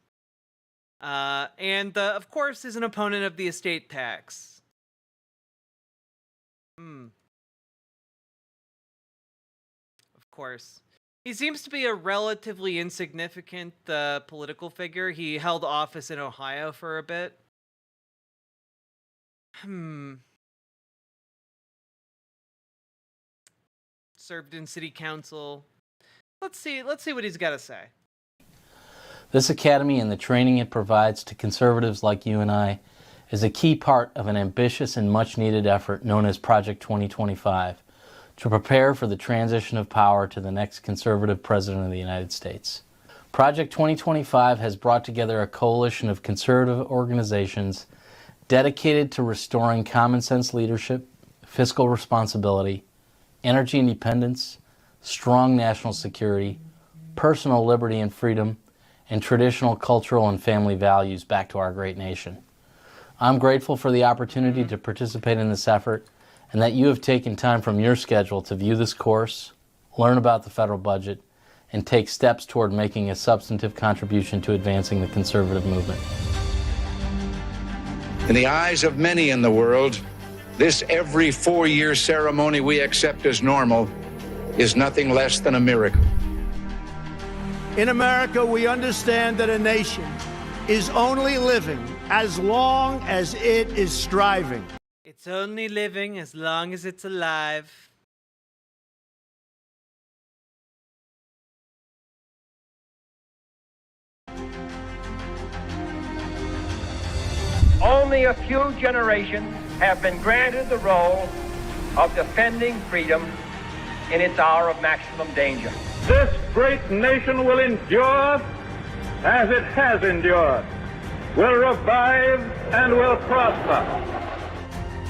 And of course is an opponent of the estate tax. Of course. He seems to be a relatively insignificant political figure. He held office in Ohio for a bit. Served in city council. Let's see what he's got to say. This academy and the training it provides to conservatives like you and I is a key part of an ambitious and much-needed effort known as Project 2025 to prepare for the transition of power to the next conservative president of the United States. Project 2025 has brought together a coalition of conservative organizations dedicated to restoring common sense leadership, fiscal responsibility, energy independence, strong national security, personal liberty and freedom, and traditional cultural and family values back to our great nation. I'm grateful for the opportunity to participate in this effort and that you have taken time from your schedule to view this course, learn about the federal budget, and take steps toward making a substantive contribution to advancing the conservative movement. In the eyes of many in the world, this every 4-year ceremony we accept as normal is nothing less than a miracle. In America, we understand that a nation is only living as long as it is striving. It's only living as long as it's alive. Only a few generations have been granted the role of defending freedom in its hour of maximum danger. This great nation will endure as it has endured, will revive and will prosper.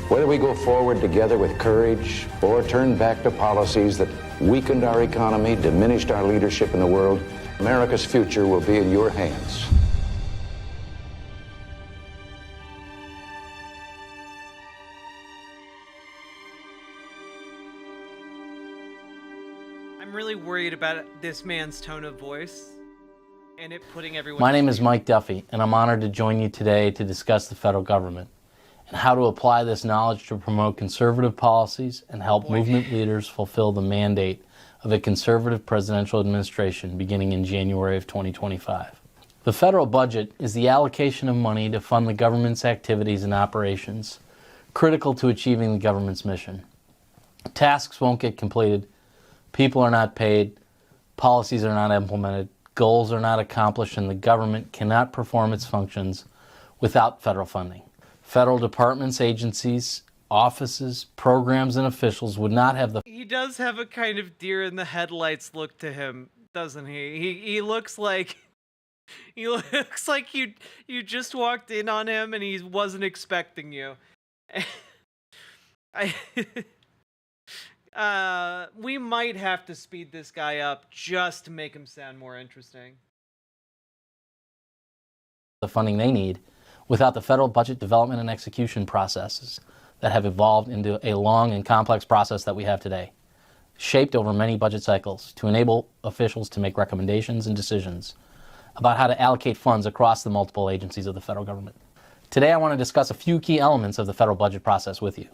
Whether we go forward together with courage or turn back to policies that weakened our economy, diminished our leadership in the world, America's future will be in your hands. I'm really worried about this man's tone of voice and it putting everyone... My name is Mike Duffy, and I'm honored to join you today to discuss the federal government and how to apply this knowledge to promote conservative policies and help movement leaders fulfill the mandate of a conservative presidential administration beginning in January of 2025. The federal budget is the allocation of money to fund the government's activities and operations critical to achieving the government's mission. Tasks won't get completed, people are not paid, policies are not implemented, goals are not accomplished, and the government cannot perform its functions without federal funding. Federal departments, agencies, offices, programs, and officials would not have the... He does have a kind of deer in the headlights look to him, doesn't he? He looks like... He looks like you just walked in on him and he wasn't expecting you. We might have to speed this guy up just to make him sound more interesting. The funding they need without the federal budget development and execution processes that have evolved into a long and complex process that we have today, shaped over many budget cycles to enable officials to make recommendations and decisions about how to allocate funds across the multiple agencies of the federal government. Today I want to discuss a few key elements of the federal budget process with you.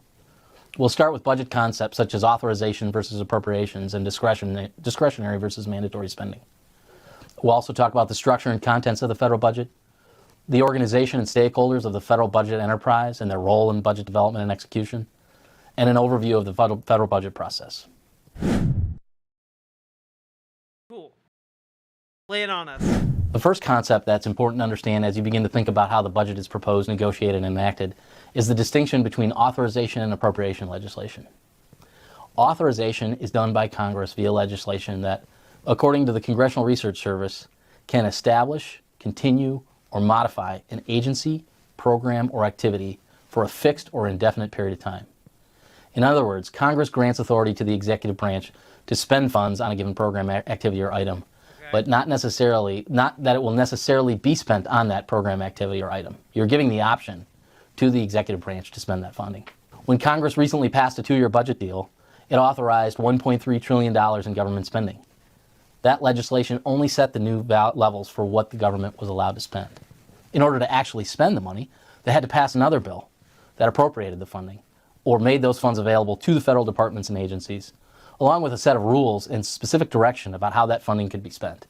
We'll start with budget concepts such as authorization versus appropriations and discretionary versus mandatory spending. We'll also talk about the structure and contents of the federal budget, the organization and stakeholders of the federal budget enterprise and their role in budget development and execution, and an overview of the federal budget process. Cool. Lay it on us. The first concept that's important to understand as you begin to think about how the budget is proposed, negotiated, and enacted is the distinction between authorization and appropriation legislation. Authorization is done by Congress via legislation that, according to the Congressional Research Service, can establish, continue, or modify an agency, program, or activity for a fixed or indefinite period of time. In other words, Congress grants authority to the executive branch to spend funds on a given program, activity, or item, but not that it will necessarily be spent on that program, activity, or item. You're giving the option to the executive branch to spend that funding. When Congress recently passed a 2-year budget deal, it authorized $1.3 trillion in government spending. That legislation only set the new levels for what the government was allowed to spend. In order to actually spend the money, they had to pass another bill that appropriated the funding or made those funds available to the federal departments and agencies, along with a set of rules and specific direction about how that funding could be spent,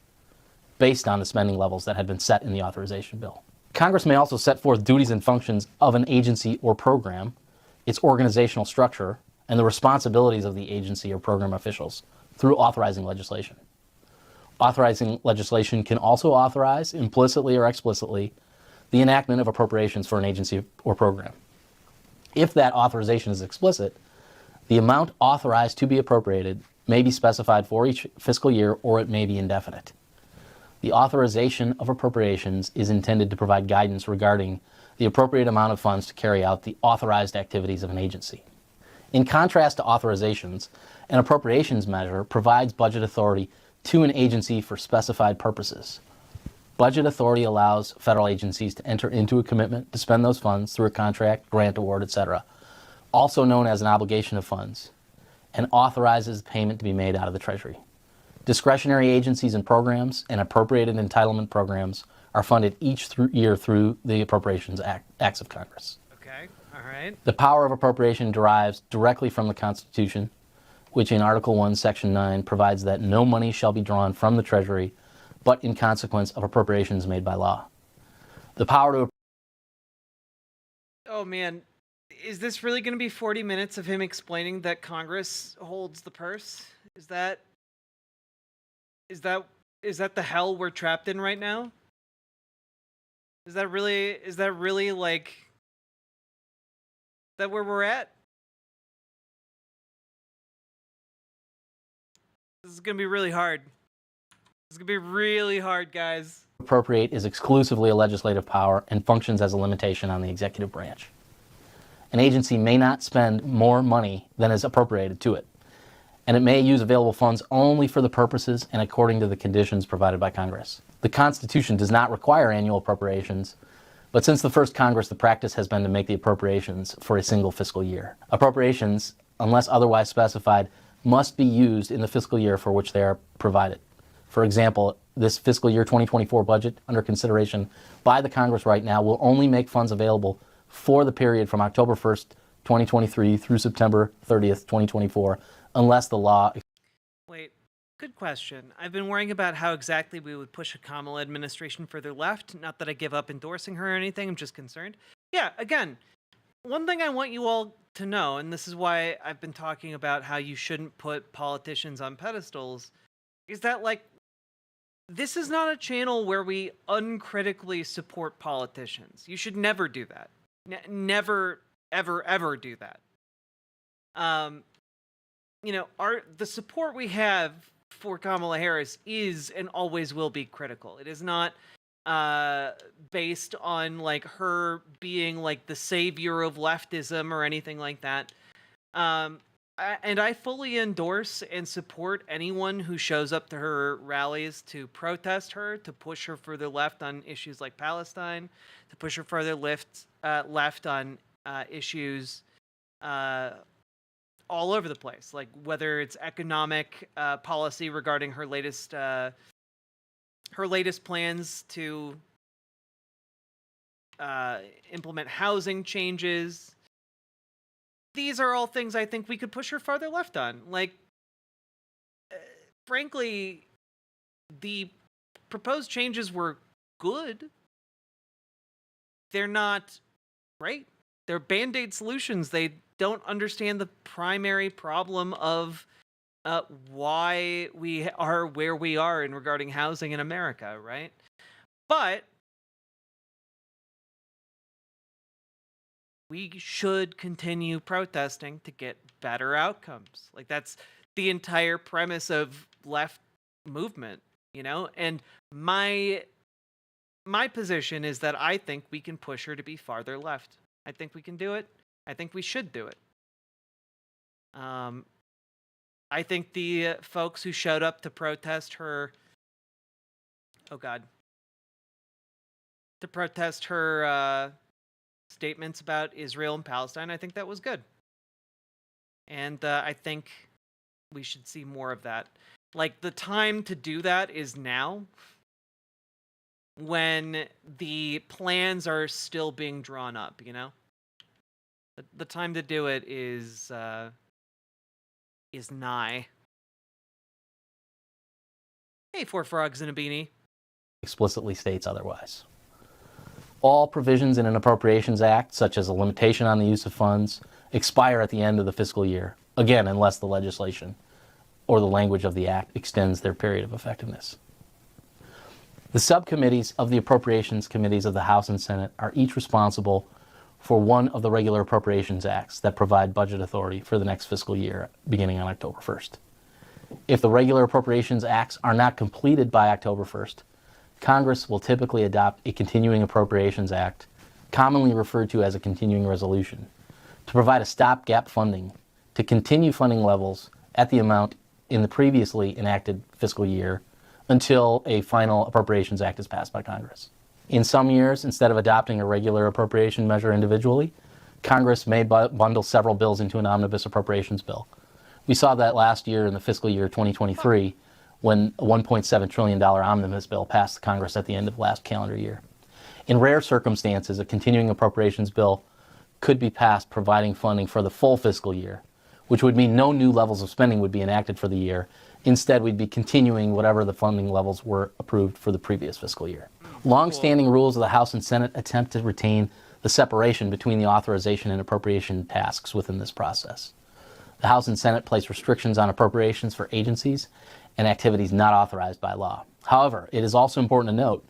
based on the spending levels that had been set in the authorization bill. Congress may also set forth duties and functions of an agency or program, its organizational structure, and the responsibilities of the agency or program officials through authorizing legislation. Authorizing legislation can also authorize, implicitly or explicitly, the enactment of appropriations for an agency or program. If that authorization is explicit, the amount authorized to be appropriated may be specified for each fiscal year, or it may be indefinite. The authorization of appropriations is intended to provide guidance regarding the appropriate amount of funds to carry out the authorized activities of an agency. In contrast to authorizations, an appropriations measure provides budget authority to an agency for specified purposes. Budget authority allows federal agencies to enter into a commitment to spend those funds through a contract, grant, award, etc., also known as an obligation of funds, and authorizes payment to be made out of the Treasury. Discretionary agencies and programs and appropriated entitlement programs are funded each year through the Appropriations Acts of Congress. Okay, all right. The power of appropriation derives directly from the Constitution, which in Article 1, Section 9 provides that no money shall be drawn from the Treasury but in consequence of appropriations made by law. The power to... Oh man, is this really going to be 40 minutes of him explaining that Congress holds the purse? Is that the hell we're trapped in right now? Is that really like, is that where we're at? This is going to be really hard. This is going to be really hard, guys. Appropriate is exclusively a legislative power and functions as a limitation on the executive branch. An agency may not spend more money than is appropriated to it, and it may use available funds only for the purposes and according to the conditions provided by Congress. The Constitution does not require annual appropriations, but since the first Congress, the practice has been to make the appropriations for a single fiscal year. Appropriations, unless otherwise specified, must be used in the fiscal year for which they are provided. For example, this fiscal year 2024 budget under consideration by the Congress right now will only make funds available for the period from October 1st, 2023 through September 30th, 2024, unless the law... Wait, good question. I've been worrying about how exactly we would push a Kamala administration further left. Not that I give up endorsing her or anything, I'm just concerned. Yeah, again, one thing I want you all to know, and this is why I've been talking about how you shouldn't put politicians on pedestals, is that, like, this is not a channel where we uncritically support politicians. You should never do that. Never, ever, ever do that. You know, the support we have for Kamala Harris is and always will be critical. It is not based on, like, her being, like, the savior of leftism or anything like that. And I fully endorse and support anyone who shows up to her rallies to protest her, to push her further left on issues like Palestine, to push her further left on issues all over the place, like whether it's economic policy regarding her latest plans to implement housing changes. These are all things I think we could push her farther left on. Like, frankly, the proposed changes were good. they're not right. They're Band-Aid solutions. They don't understand the primary problem of why we are where we are in regarding housing in America, right? But we should continue protesting to get better outcomes. Like, that's the entire premise of left movement, you know? And my position is that I think we can push her to be farther left. I think we can do it. I think we should do it. I think the folks who showed up to protest her, to protest her statements about Israel and Palestine, I think that was good. And I think we should see more of that. Like, the time to do that is now, when the plans are still being drawn up, you know? The time to do it is nigh. Hey, 4 frogs in a beanie. Explicitly states otherwise. All provisions in an Appropriations Act, such as a limitation on the use of funds, expire at the end of the fiscal year, again, unless the legislation or the language of the Act extends their period of effectiveness. The subcommittees of the Appropriations Committees of the House and Senate are each responsible for one of the regular Appropriations Acts that provide budget authority for the next fiscal year, beginning on October 1st. If the regular Appropriations Acts are not completed by October 1st, Congress will typically adopt a Continuing Appropriations Act, commonly referred to as a continuing resolution, to provide a stopgap funding to continue funding levels at the amount in the previously enacted fiscal year until a final Appropriations Act is passed by Congress. In some years, instead of adopting a regular appropriation measure individually, Congress may bundle several bills into an omnibus appropriations bill. We saw that last year in the fiscal year 2023, when a $1.7 trillion omnibus bill passed the Congress at the end of last calendar year. In rare circumstances, a continuing appropriations bill could be passed providing funding for the full fiscal year, which would mean no new levels of spending would be enacted for the year. Instead, we'd be continuing whatever the funding levels were approved for the previous fiscal year. Long-standing rules of the House and Senate attempt to retain the separation between the authorization and appropriation tasks within this process. The House and Senate place restrictions on appropriations for agencies and activities not authorized by law. However, it is also important to note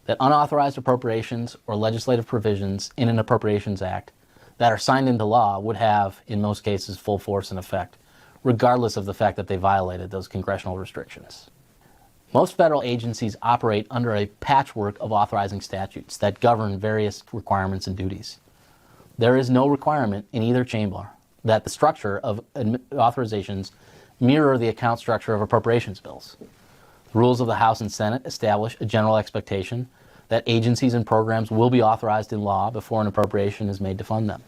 that unauthorized appropriations or legislative provisions in an Appropriations Act that are signed into law would have, in most cases, full force and effect, regardless of the fact that they violated those congressional restrictions. Most federal agencies operate under a patchwork of authorizing statutes that govern various requirements and duties. There is no requirement in either chamber that the structure of authorizations mirror the account structure of appropriations bills. The rules of the House and Senate establish a general expectation that agencies and programs will be authorized in law before an appropriation is made to fund them.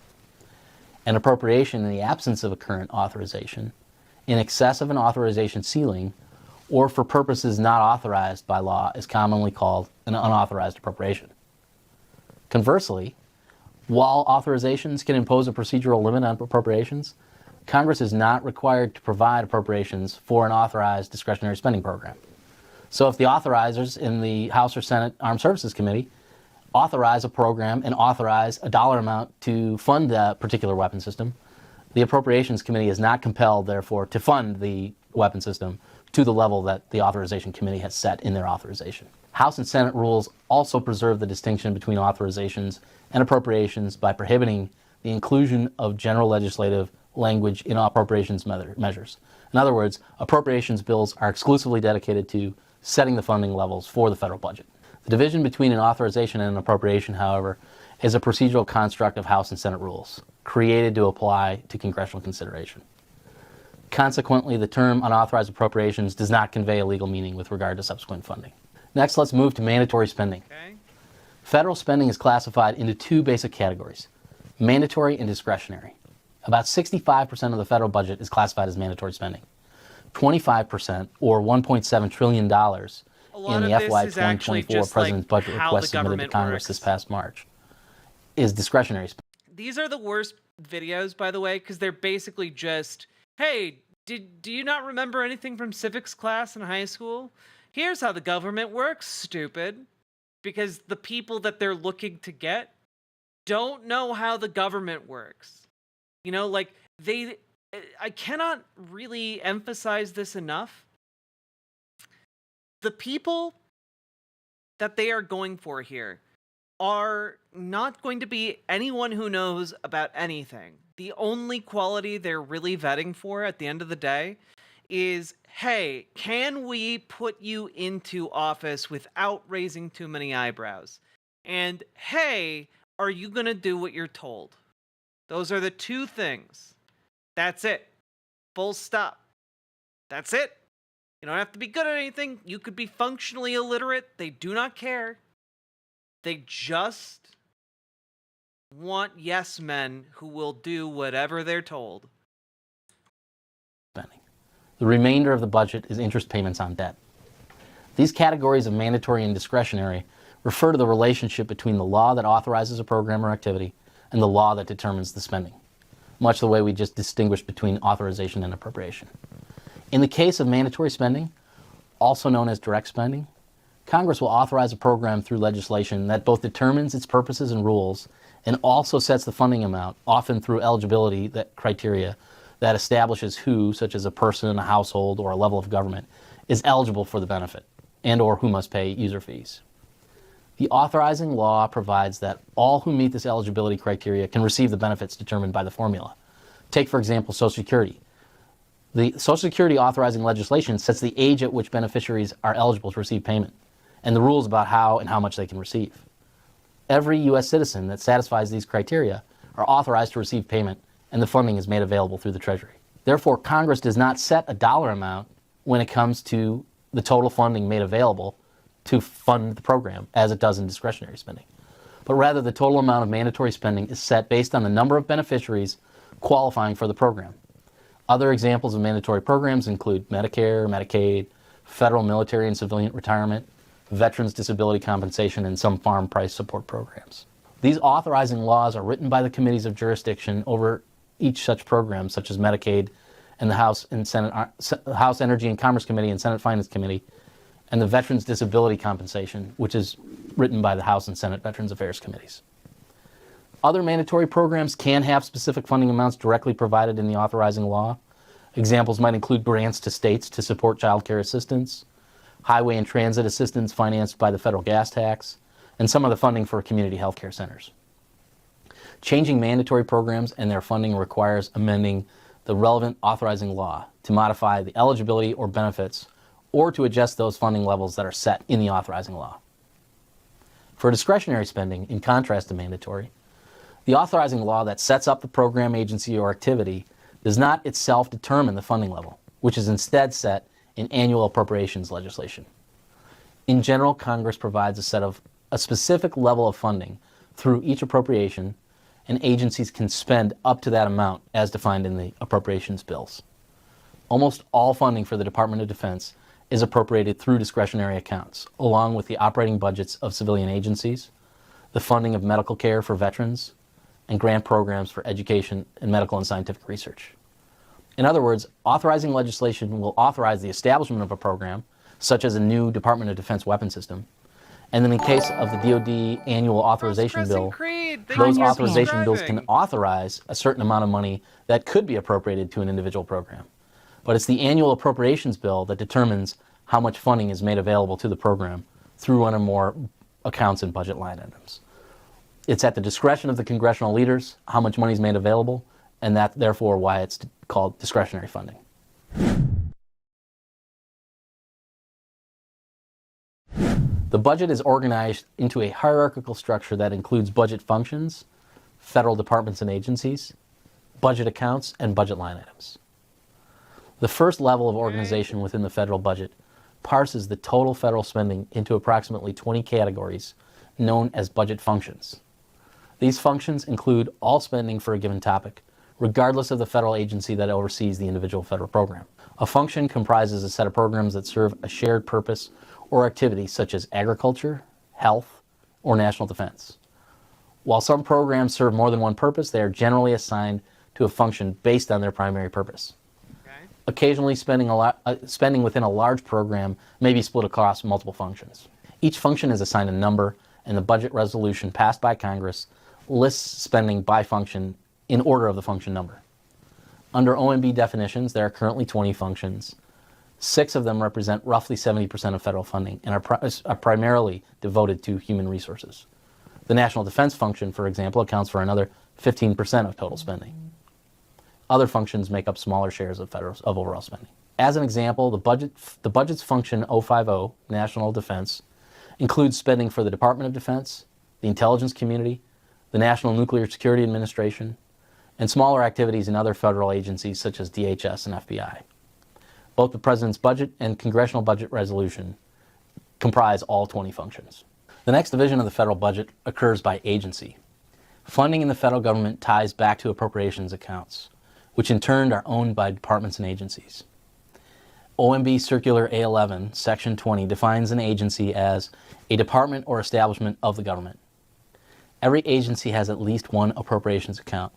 An appropriation in the absence of a current authorization, in excess of an authorization ceiling, or for purposes not authorized by law is commonly called an unauthorized appropriation. Conversely, while authorizations can impose a procedural limit on appropriations, Congress is not required to provide appropriations for an authorized discretionary spending program. So if the authorizers in the House or Senate Armed Services Committee authorize a program and authorize a dollar amount to fund that particular weapon system, the Appropriations Committee is not compelled, therefore, to fund the weapon system to the level that the Authorization Committee has set in their authorization. House and Senate rules also preserve the distinction between authorizations and appropriations by prohibiting the inclusion of general legislative language in appropriations measures. In other words, appropriations bills are exclusively dedicated to setting the funding levels for the federal budget. The division between an authorization and an appropriation, however, is a procedural construct of House and Senate rules, created to apply to congressional consideration. Consequently, the term unauthorized appropriations does not convey a legal meaning with regard to subsequent funding. Next, let's move to mandatory spending. Okay. Federal spending is classified into two basic categories, mandatory and discretionary. About 65% of the federal budget is classified as mandatory spending. 25%, or $1.7 trillion, in the FY 2024 President's budget request submitted to Congress this past March, is discretionary spending. These are the worst videos, by the way, because they're basically just, hey, do you not remember anything from civics class in high school? Here's how the government works, stupid. Because the people that they're looking to get don't know how the government works. You know, like, I cannot really emphasize this enough. The people that they are going for here are not going to be anyone who knows about anything. The only quality they're really vetting for at the end of the day is, hey, can we put you into office without raising too many eyebrows? And hey, are you going to do what you're told? Those are the two things. That's it. Full stop. That's it. You don't have to be good at anything. You could be functionally illiterate. They do not care. They just want yes men who will do whatever they're told. The remainder of the budget is interest payments on debt. These categories of mandatory and discretionary refer to the relationship between the law that authorizes a program or activity and the law that determines the spending, much the way we just distinguished between authorization and appropriation. In the case of mandatory spending, also known as direct spending, Congress will authorize a program through legislation that both determines its purposes and rules and also sets the funding amount, often through eligibility criteria that establishes who, such as a person, a household, or a level of government, is eligible for the benefit and or who must pay user fees. The authorizing law provides that all who meet this eligibility criteria can receive the benefits determined by the formula. Take, for example, Social Security. The Social Security authorizing legislation sets the age at which beneficiaries are eligible to receive payment and the rules about how and how much they can receive. Every U.S. citizen that satisfies these criteria are authorized to receive payment, and the funding is made available through the Treasury. Therefore, Congress does not set a dollar amount when it comes to the total funding made available to fund the program, as it does in discretionary spending. But rather, the total amount of mandatory spending is set based on the number of beneficiaries qualifying for the program. Other examples of mandatory programs include Medicare, Medicaid, federal military and civilian retirement, veterans disability compensation, and some farm price support programs. These authorizing laws are written by the committees of jurisdiction over each such program, such as Medicaid and the House and Senate, House Energy and Commerce Committee and Senate Finance Committee, and the Veterans Disability Compensation, which is written by the House and Senate Veterans Affairs Committees. Other mandatory programs can have specific funding amounts directly provided in the authorizing law. Examples might include grants to states to support child care assistance, highway and transit assistance financed by the federal gas tax, and some of the funding for community health care centers. Changing mandatory programs and their funding requires amending the relevant authorizing law to modify the eligibility or benefits or to adjust those funding levels that are set in the authorizing law. For discretionary spending, in contrast to mandatory, the authorizing law that sets up the program, agency, or activity does not itself determine the funding level, which is instead set in annual appropriations legislation. In general, Congress provides a specific level of funding through each appropriation, and agencies can spend up to that amount as defined in the appropriations bills. Almost all funding for the Department of Defense is appropriated through discretionary accounts, along with the operating budgets of civilian agencies, the funding of medical care for veterans, and grant programs for education and medical and scientific research. In other words, authorizing legislation will authorize the establishment of a program, such as a new Department of Defense weapon system, and then in case of the DoD annual authorization bill, those authorization bills can authorize a certain amount of money that could be appropriated to an individual program. But it's the annual appropriations bill that determines how much funding is made available to the program through one or more accounts and budget line items. It's at the discretion of the congressional leaders how much money is made available, and that's therefore why it's called discretionary funding. The budget is organized into a hierarchical structure that includes budget functions, federal departments and agencies, budget accounts, and budget line items. The first level of organization within the federal budget parses the total federal spending into approximately 20 categories known as budget functions. These functions include all spending for a given topic, regardless of the federal agency that oversees the individual federal program. A function comprises a set of programs that serve a shared purpose or activity such as agriculture, health, or national defense. While some programs serve more than one purpose, they are generally assigned to a function based on their primary purpose. Occasionally, spending within a large program may be split across multiple functions. Each function is assigned a number, and the budget resolution passed by Congress lists spending by function in order of the function number. Under OMB definitions, there are currently 20 functions. 6 of them represent roughly 70% of federal funding and are primarily devoted to human resources. The national defense function, for example, accounts for another 15% of total spending. Other functions make up smaller shares of overall spending. As an example, the budget's function 050, National Defense, includes spending for the Department of Defense, the intelligence community, the National Nuclear Security Administration, and smaller activities in other federal agencies such as DHS and FBI. Both the President's budget and Congressional Budget Resolution comprise all 20 functions. The next division of the federal budget occurs by agency. Funding in the federal government ties back to appropriations accounts, which in turn are owned by departments and agencies. OMB Circular A11, Section 20, defines an agency as a department or establishment of the government. Every agency has at least one appropriations account.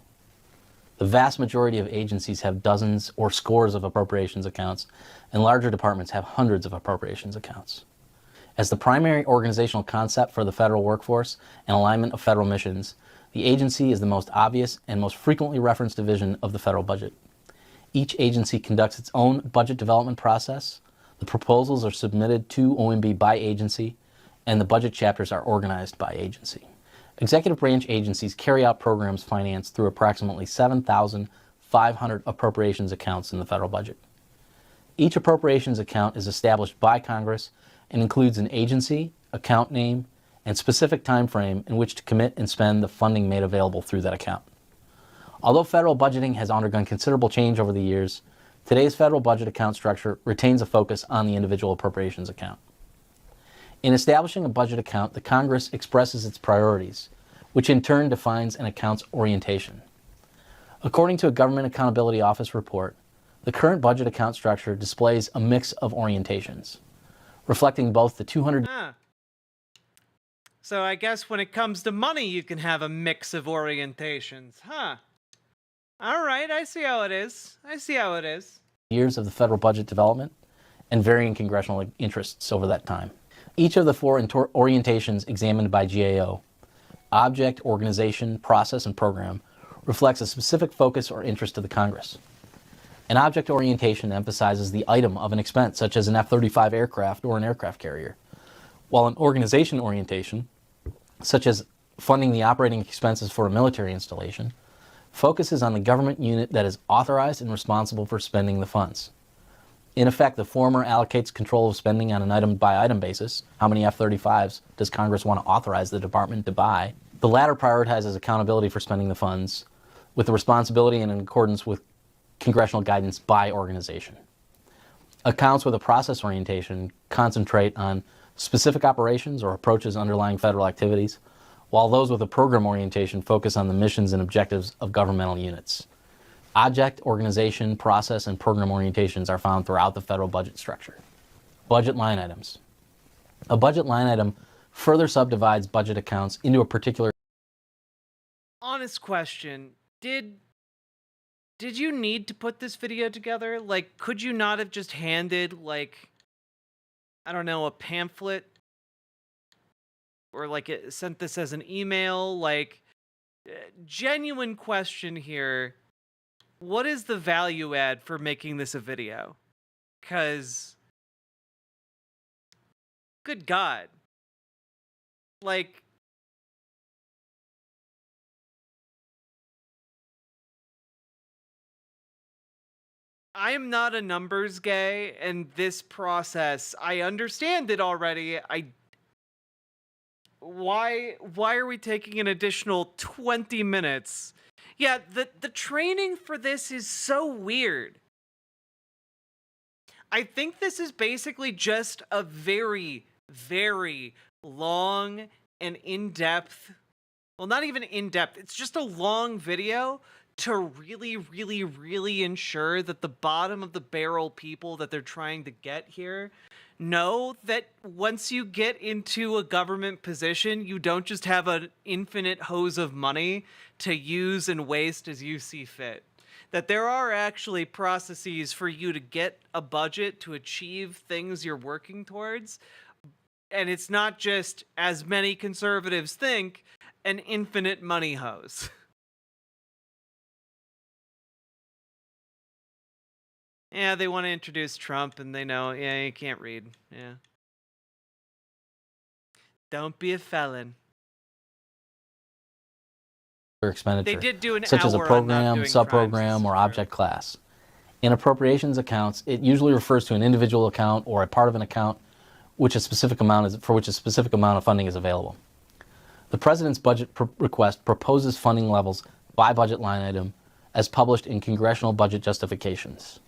The vast majority of agencies have dozens or scores of appropriations accounts, and larger departments have hundreds of appropriations accounts. As the primary organizational concept for the federal workforce and alignment of federal missions, the agency is the most obvious and most frequently referenced division of the federal budget. Each agency conducts its own budget development process. The proposals are submitted to OMB by agency, and the budget chapters are organized by agency. Executive branch agencies carry out programs financed through approximately 7,500 appropriations accounts in the federal budget. Each appropriations account is established by Congress and includes an agency, account name, and specific time frame in which to commit and spend the funding made available through that account. Although federal budgeting has undergone considerable change over the years, today's federal budget account structure retains a focus on the individual appropriations account. In establishing a budget account, the Congress expresses its priorities, which in turn defines an account's orientation. According to a Government Accountability Office report, the current budget account structure displays a mix of orientations, reflecting both the 200... So I guess when it comes to money, you can have a mix of orientations, huh? All right, I see how it is. years of the federal budget development and varying congressional interests over that time. Each of the 4 orientations examined by GAO, object, organization, process, and program, reflects a specific focus or interest of the Congress. An object orientation emphasizes the item of an expense, such as an F-35 aircraft or an aircraft carrier, while an organization orientation, such as funding the operating expenses for a military installation, focuses on the government unit that is authorized and responsible for spending the funds. In effect, the former allocates control of spending on an item-by-item basis. How many F-35s does Congress want to authorize the department to buy? The latter prioritizes accountability for spending the funds, with the responsibility and in accordance with congressional guidance by organization. Accounts with a process orientation concentrate on specific operations or approaches underlying federal activities, while those with a program orientation focus on the missions and objectives of governmental units. Object, organization, process, and program orientations are found throughout the federal budget structure. Budget line items. A budget line item further subdivides budget accounts into a particular... Honest question, did you need to put this video together? Like, could you not have just handed, like, I don't know, a pamphlet? Or, like, sent this as an email? Like, genuine question here. What is the value add for making this a video? Because, good God. Like, I am not a numbers guy, and this process, I understand it already. Why are we taking an additional 20 minutes? Yeah, the training for this is so weird. I think this is basically just a very, very long and in-depth, well, not even in-depth, it's just a long video to really, really, really ensure that the bottom of the barrel people that they're trying to get here know that once you get into a government position, you don't just have an infinite hose of money to use and waste as you see fit. That there are actually processes for you to get a budget to achieve things you're working towards, And it's not just, as many conservatives think, an infinite money hose. Yeah, they want to introduce Trump, and they know, yeah, you can't read. Yeah. Don't be a felon. Expenditure, They did do an such as a hour on not program, doing subprogram, or object class. In appropriations accounts, it usually refers to an individual account or a part of an account for which a specific amount of funding is available. The President's budget request proposes funding levels by budget line item as published in congressional budget justifications.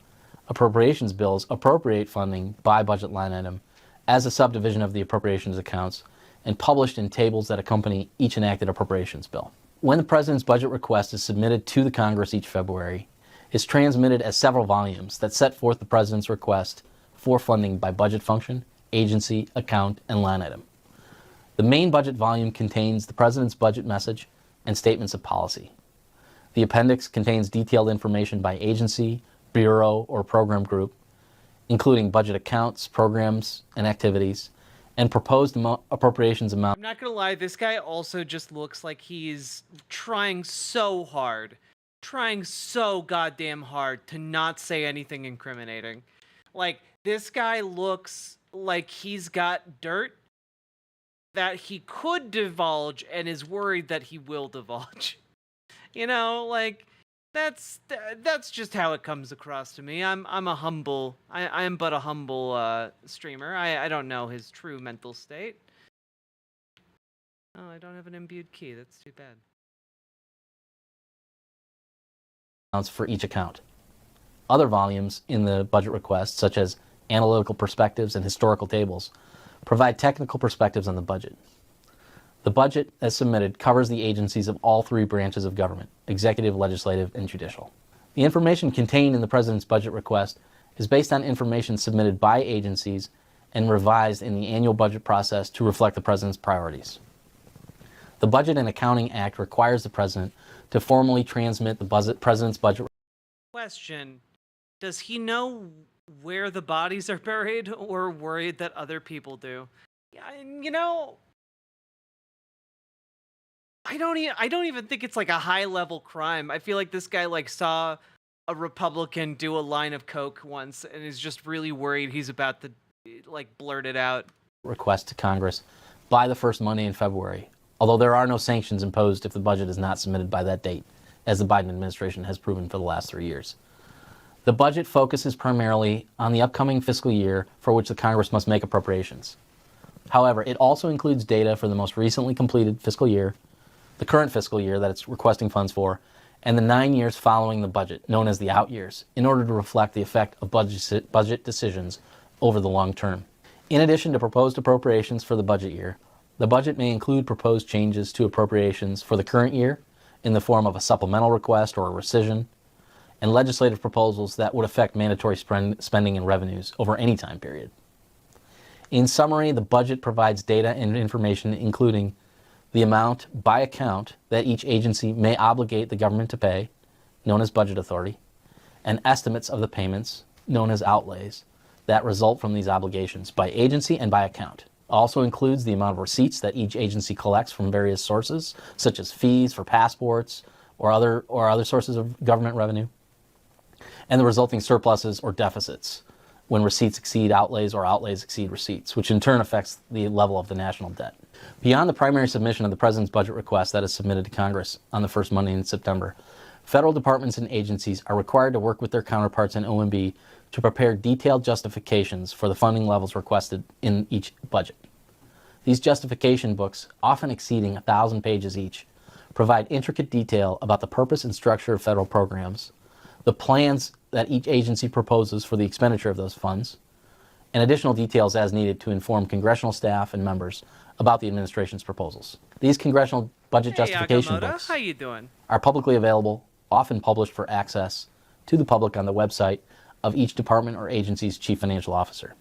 Appropriations bills appropriate funding by budget line item as a subdivision of the appropriations accounts and published in tables that accompany each enacted appropriations bill. When the President's budget request is submitted to the Congress each February, it's transmitted as several volumes that set forth the President's request for funding by budget function, agency, account, and line item. The main budget volume contains the President's budget message and statements of policy. The appendix contains detailed information by agency, bureau, or program group, including budget accounts, programs, and activities, and proposed appropriations amount. I'm not gonna lie, this guy also just looks like he's trying so goddamn hard to not say anything incriminating. Like, this guy looks like he's got dirt that he could divulge and is worried that he will divulge. You know, like, that's just how it comes across to me. I am but a humble streamer. I don't know his true mental state. Oh, I don't have an imbued key. That's too bad. For each account. Other volumes in the budget request, such as analytical perspectives and historical tables, provide technical perspectives on the budget. The budget, as submitted, covers the agencies of all three branches of government: executive, legislative, and judicial. The information contained in the President's budget request is based on information submitted by agencies and revised in the annual budget process to reflect the President's priorities. The Budget and Accounting Act requires the President to formally transmit the President's budget. Question: does he know where the bodies are buried, or worried that other people do? You know, I don't even think it's like a high level crime. I feel like this guy like saw a Republican do a line of coke once and is just really worried he's about to like blurt it out. Request to Congress by the first Monday in February, although there are no sanctions imposed if the budget is not submitted by that date, as the Biden administration has proven for the last 3 years. The budget focuses primarily on the upcoming fiscal year for which the Congress must make appropriations. However, it also includes data for the most recently completed fiscal year, the current fiscal year that it's requesting funds for, and the 9 years following the budget, known as the out years, in order to reflect the effect of budget decisions over the long term. In addition to proposed appropriations for the budget year, the budget may include proposed changes to appropriations for the current year in the form of a supplemental request or a rescission, and legislative proposals that would affect mandatory spending and revenues over any time period. In summary, the budget provides data and information including the amount by account that each agency may obligate the government to pay, known as budget authority, and estimates of the payments, known as outlays, that result from these obligations by agency and by account. Also includes the amount of receipts that each agency collects from various sources, such as fees for passports or other sources of government revenue, and the resulting surpluses or deficits when receipts exceed outlays or outlays exceed receipts, which in turn affects the level of the national debt. Beyond the primary submission of the President's budget request that is submitted to Congress on the first Monday in September, federal departments and agencies are required to work with their counterparts in OMB to prepare detailed justifications for the funding levels requested in each budget. These justification books, often exceeding 1,000 pages each, provide intricate detail about the purpose and structure of federal programs, the plans that each agency proposes for the expenditure of those funds, and additional details as needed to inform congressional staff and members about the administration's proposals. These congressional budget justification Yakamoto, books how you doing? are publicly available, often published for access to the public on the website of each department or agency's chief financial officer.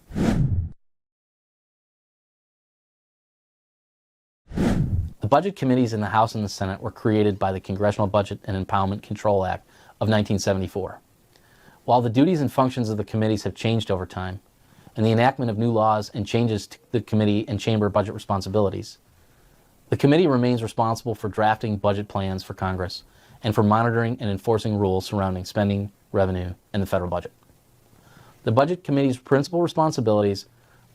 The budget committees in the House and the Senate were created by the Congressional Budget and Impoundment Control Act of 1974. While the duties and functions of the committees have changed over time, and the enactment of new laws and changes to the committee and chamber budget responsibilities. The committee remains responsible for drafting budget plans for Congress and for monitoring and enforcing rules surrounding spending, revenue, and the federal budget. The Budget Committee's principal responsibilities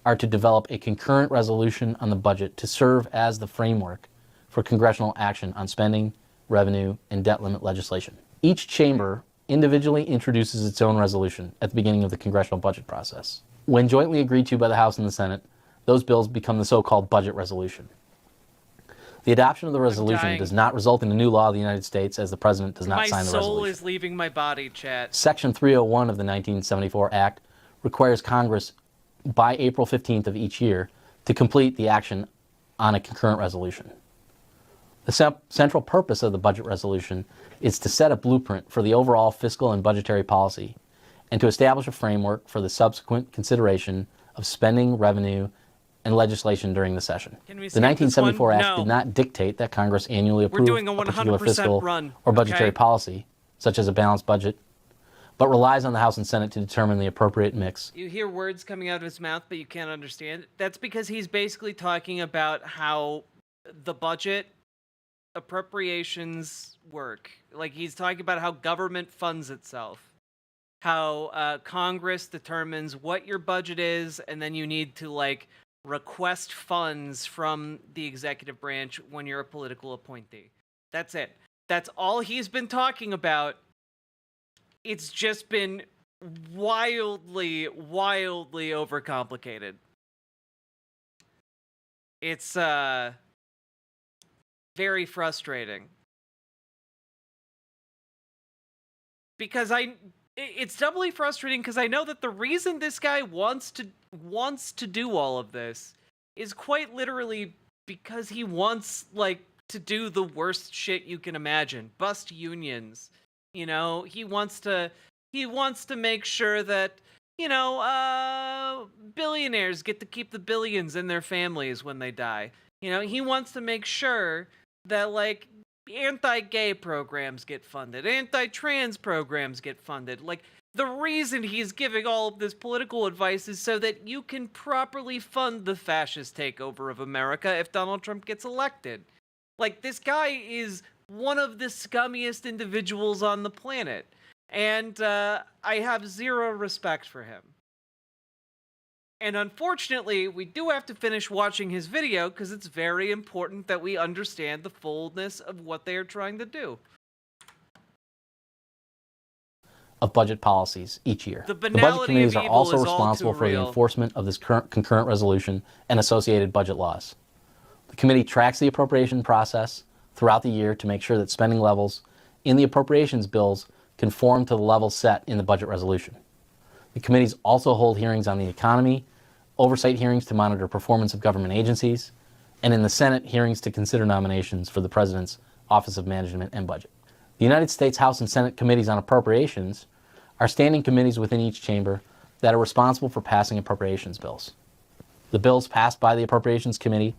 are to develop a concurrent resolution on the budget to serve as the framework for congressional action on spending, revenue, and debt limit legislation. Each chamber individually introduces its own resolution at the beginning of the congressional budget process. When jointly agreed to by the House and the Senate, those bills become the so-called budget resolution. The adoption of the resolution does not result in a new law of the United States, as the President does not sign the resolution. My soul is leaving my body, chat. Section 301 of the 1974 Act requires Congress, by April 15th of each year, to complete the action on a concurrent resolution. The central purpose of the budget resolution is to set a blueprint for the overall fiscal and budgetary policy and to establish a framework for the subsequent consideration of spending, revenue, and legislation during the session. The 1974 Act did not dictate that Congress annually approve a particular fiscal or budgetary policy, such as a balanced budget, but relies on the House and Senate to determine the appropriate mix. You hear words coming out of his mouth, but you can't understand. That's because he's basically talking about how the budget appropriations work. Like, he's talking about how government funds itself. How Congress determines what your budget is, and then you need to, like, request funds from the executive branch when you're a political appointee. That's it. That's all he's been talking about. It's just been wildly, wildly overcomplicated. It's very frustrating. Because it's doubly frustrating because I know that the reason this guy wants to do all of this is quite literally because he wants, like, to do the worst shit you can imagine. Bust unions. You know, he wants to make sure that, you know, billionaires get to keep the billions in their families when they die. You know, he wants to make sure that, like, anti-gay programs get funded, anti-trans programs get funded. Like, the reason he's giving all of this political advice is so that you can properly fund the fascist takeover of America if Donald Trump gets elected. Like, this guy is one of the scummiest individuals on the planet, and I have zero respect for him. And unfortunately, we do have to finish watching his video because it's very important that we understand the fullness of what they are trying to do. Of budget policies each year. The budget committees are also is responsible for the real. enforcement of this concurrent resolution and associated budget laws. The committee tracks the appropriation process throughout the year to make sure that spending levels in the appropriations bills conform to the levels set in the budget resolution. The committees also hold hearings on the economy, oversight hearings to monitor performance of government agencies, and in the Senate, hearings to consider nominations for the President's Office of Management and Budget. The United States House and Senate Committees on Appropriations are standing committees within each chamber that are responsible for passing appropriations bills. The bills passed by the Appropriations Committee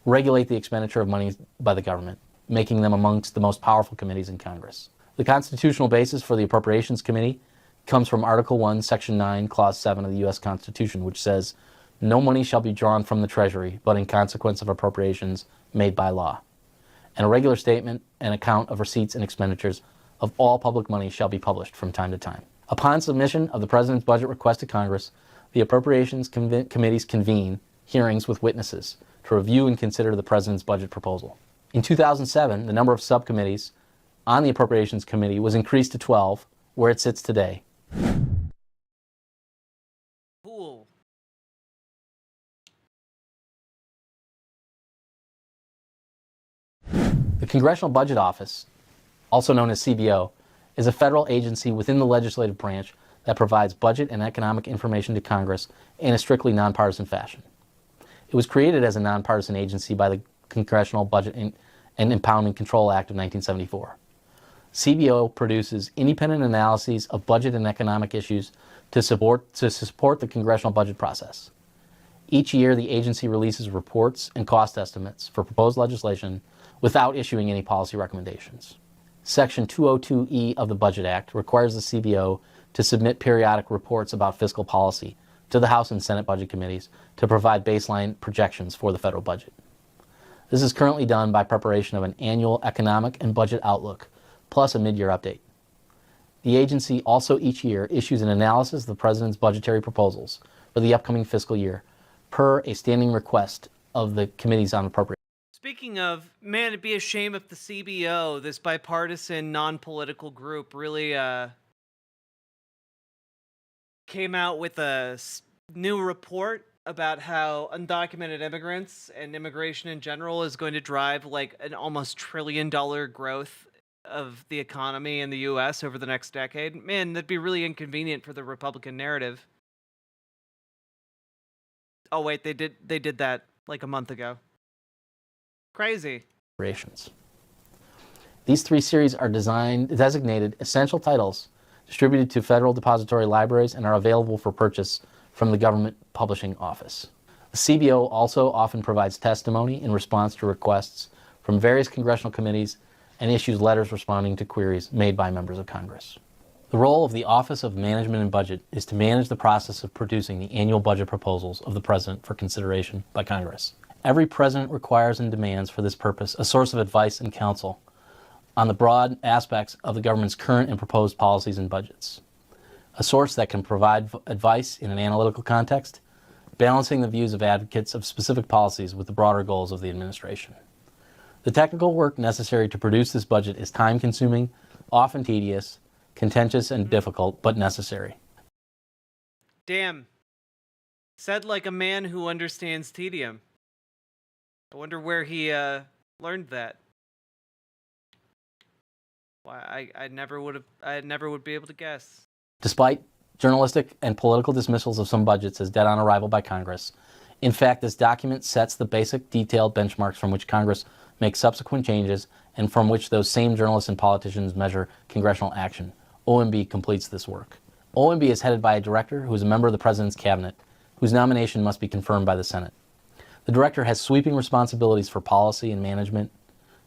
regulate the expenditure of money by the government, making them amongst the most powerful committees in Congress. The constitutional basis for the Appropriations Committee comes from Article 1, Section 9, Clause 7 of the U.S. Constitution, which says, "No money shall be drawn from the Treasury, but in consequence of appropriations made by law. And a regular statement and account of receipts and expenditures of all public money shall be published from time to time." Upon submission of the President's budget request to Congress, the Appropriations Committees convene hearings with witnesses to review and consider the President's budget proposal. In 2007, the number of subcommittees on the Appropriations Committee was increased to 12, where it sits today. Cool. The Congressional Budget Office, also known as CBO, is a federal agency within the legislative branch that provides budget and economic information to Congress in a strictly nonpartisan fashion. It was created as a nonpartisan agency by the Congressional Budget and Impoundment Control Act of 1974. CBO produces independent analyses of budget and economic issues to support the congressional budget process. Each year, the agency releases reports and cost estimates for proposed legislation without issuing any policy recommendations. Section 202E of the Budget Act requires the CBO to submit periodic reports about fiscal policy to the House and Senate budget committees to provide baseline projections for the federal budget. This is currently done by preparation of an annual economic and budget outlook, plus a mid-year update. The agency also each year issues an analysis of the President's budgetary proposals for the upcoming fiscal year, per a standing request of the Committees on Appropriations. Speaking of, man, it'd be a shame if the CBO, this bipartisan, non-political group, really came out with a new report about how undocumented immigrants and immigration in general is going to drive like an almost $1 trillion growth of the economy in the U.S. over the next decade. Man, that'd be really inconvenient for the Republican narrative. Oh wait, they did that like a month ago. Crazy. These 3 series are designated essential titles, distributed to federal depository libraries, and are available for purchase from the Government Publishing Office. The CBO also often provides testimony in response to requests from various congressional committees and issues letters responding to queries made by members of Congress. The role of the Office of Management and Budget is to manage the process of producing the annual budget proposals of the President for consideration by Congress. Every president requires and demands for this purpose a source of advice and counsel on the broad aspects of the government's current and proposed policies and budgets. A source that can provide advice in an analytical context, balancing the views of advocates of specific policies with the broader goals of the administration. The technical work necessary to produce this budget is time-consuming, often tedious, contentious, and difficult, but necessary. Damn. Said like a man who understands tedium. I wonder where he learned that. Why I never would be able to guess. Despite journalistic and political dismissals of some budgets as dead on arrival by Congress, in fact, this document sets the basic detailed benchmarks from which Congress makes subsequent changes and from which those same journalists and politicians measure congressional action. OMB completes this work. OMB is headed by a director who is a member of the President's cabinet, whose nomination must be confirmed by the Senate. The director has sweeping responsibilities for policy and management.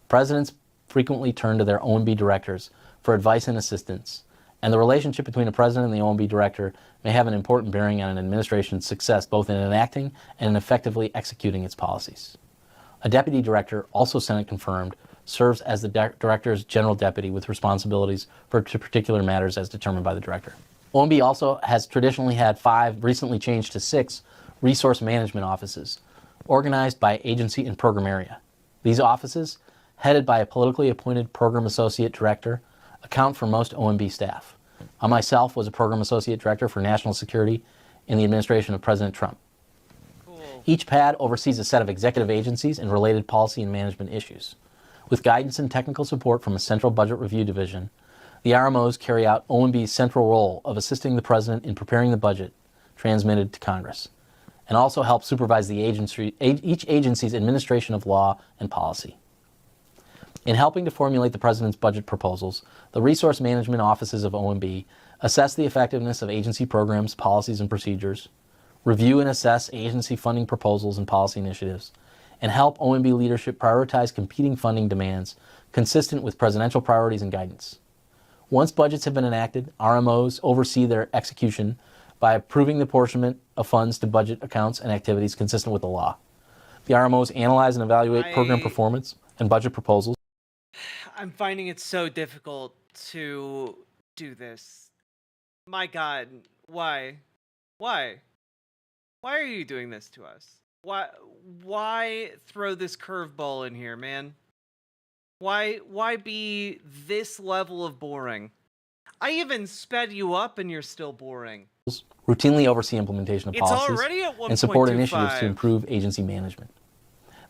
Presidents frequently turn to their OMB directors for advice and assistance, and the relationship between a president and the OMB director may have an important bearing on an administration's success both in enacting and in effectively executing its policies. A deputy director, also Senate confirmed, serves as the director's general deputy with responsibilities for particular matters as determined by the director. OMB also has traditionally had 5, recently changed to 6, resource management offices, organized by agency and program area. These offices, headed by a politically appointed program associate director, account for most OMB staff. I myself was a program associate director for national security in the administration of President Trump. Cool. Each PAD oversees a set of executive agencies and related policy and management issues. With guidance and technical support from a central budget review division, the RMOs carry out OMB's central role of assisting the President in preparing the budget transmitted to Congress, and also help supervise the each agency's administration of law and policy. In helping to formulate the President's budget proposals, the resource management offices of OMB assess the effectiveness of agency programs, policies, and procedures, review and assess agency funding proposals and policy initiatives, and help OMB leadership prioritize competing funding demands consistent with presidential priorities and guidance. Once budgets have been enacted, RMOs oversee their execution by approving the apportionment of funds to budget accounts and activities consistent with the law. The RMOs analyze and evaluate program performance and budget proposals. I'm finding it so difficult to do this. My God, why? Why? Why are you doing this to us? Why throw this curveball in here, man? Why be this level of boring? I even sped you up and you're still boring. Routinely oversee implementation of policies already at and support 1.25. initiatives to improve agency management.